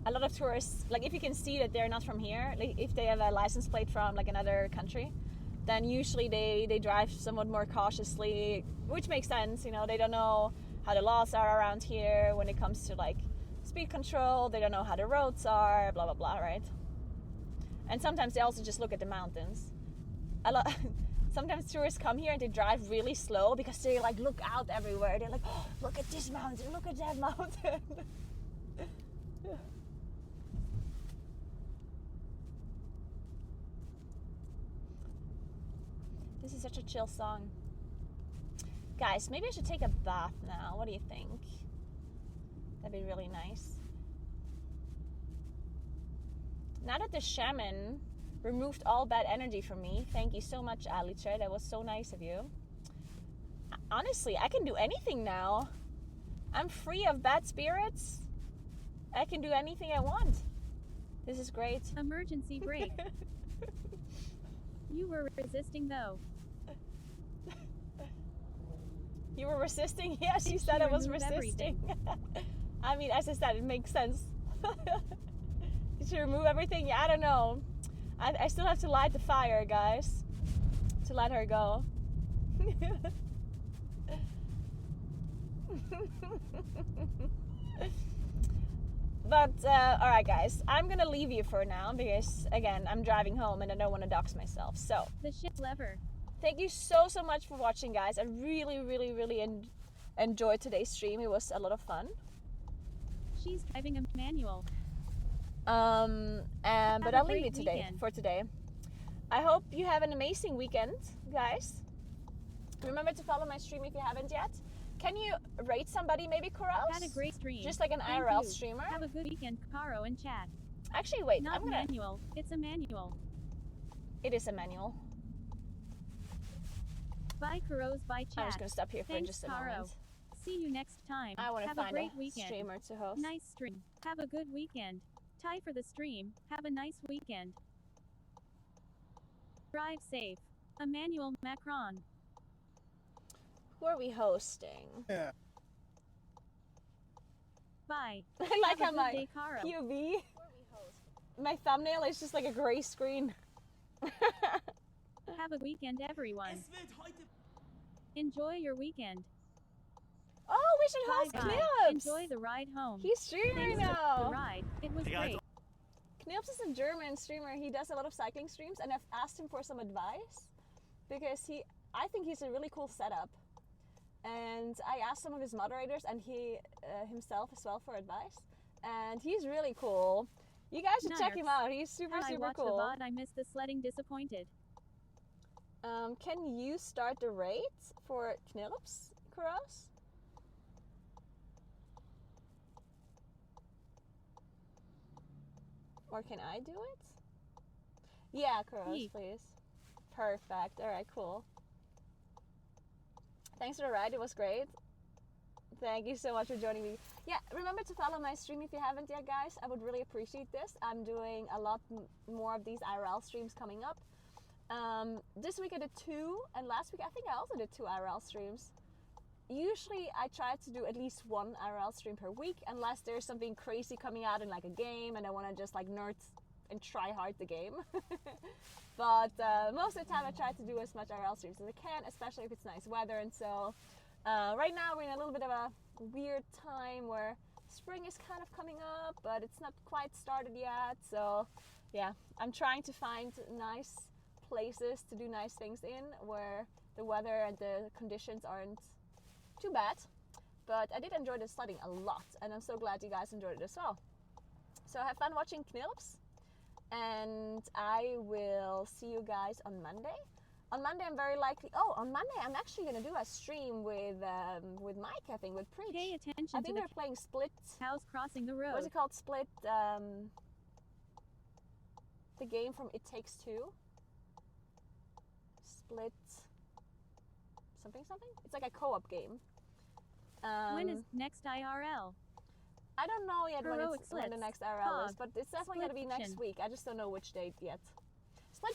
a lot of tourists, like if you can see that they're not from here, like if they have a license plate from like another country, then usually they drive somewhat more cautiously, which makes sense. You know, they don't know how the laws are around here when it comes to like speed control. They don't know how the roads are, blah blah blah, right? And sometimes they also just look at the mountains. Sometimes tourists come here and they drive really slow because they like look out everywhere. They're like, oh, look at this mountain, look at that mountain. This is such a chill song. Guys, maybe I should take a bath now. What do you think? That'd be really nice. Now that the shaman removed all bad energy from me, thank you so much, Alice. That was so nice of you. Honestly, I can do anything now. I'm free of bad spirits. I can do anything I want. This is great. Emergency brake. You were resisting though. You were resisting? Yes, you said I was resisting. I mean, as I said, it makes sense. Did you remove everything? Yeah, I don't know. I still have to light the fire, guys, to let her go. But, alright guys, I'm gonna leave you for now because, again, I'm driving home and I don't want to dox myself. So, The shift lever. thank you so much for watching, guys. I really enjoyed today's stream. It was a lot of fun. She's driving a manual. But a I'll leave great you weekend. for today. I hope you have an amazing weekend, guys. Remember to follow my stream if you haven't yet. Can you rate somebody, maybe Koros? Had a great stream. Just like an Thank IRL you. streamer. Have a good weekend, Caro and chat. Actually, wait. Not I'm gonna. manual. It's a manual. It is a manual. Bye, Caros. Bye, chat. I'm just gonna stop here for Thanks, just a Caro. moment. See you next time. I want to Have find a great a weekend. streamer to host. Nice stream. Have a good weekend. Tie for the stream. Have a nice weekend. Drive safe. Emmanuel Macron. Who are we hosting? Bye. I like Have how a good my day, Caro. POV, my thumbnail is just like a gray screen. Have a weekend, everyone. Enjoy your weekend. Oh, we should host Bye, bye. Knips. Enjoy the ride home. He's streaming Thanks for the now. ride. It was great. Knips is a German streamer. He does a lot of cycling streams, and I've asked him for some advice because I think he's a really cool setup. And I asked some of his moderators and he himself as well for advice. And he's really cool. You guys should check him out. He's super I watched cool. the VOD. I missed the sledding. Disappointed. Can you start the raid for Knilps, Kuros? Or can I do it? Yeah, Kuros, Ye. please. Perfect. Alright, cool. Thanks for the ride. It was great. Thank you so much for joining me. Yeah, remember to follow my stream if you haven't yet, guys. I would really appreciate this. I'm doing a lot more of these IRL streams coming up. This week I did 2, and last week I think I also did 2 IRL streams. Usually I try to do at least 1 IRL stream per week, unless there's something crazy coming out in like a game and I want to just like nerd and try hard the game. But most of the time I try to do as much IRL streams as I can, especially if it's nice weather. And so right now we're in a little bit of a weird time where spring is kind of coming up, but it's not quite started yet. So yeah, I'm trying to find nice places to do nice things in where the weather and the conditions aren't too bad. But I did enjoy the sledding a lot, and I'm so glad you guys enjoyed it as well. So have fun watching Knilps, and I will see you guys on Monday. On Monday I'm very likely, on Monday I'm actually going to do a stream with Mike, I think, with Preach. Pay attention I to think the we're playing Split. cows crossing the road. What's it called? Split, the game from It Takes Two. Split something? It's like a co-op game. When is next IRL? I don't know yet when Heroic the Splits. next IRL is, Pog. but it's definitely going to be next Split week. I just don't know which date yet.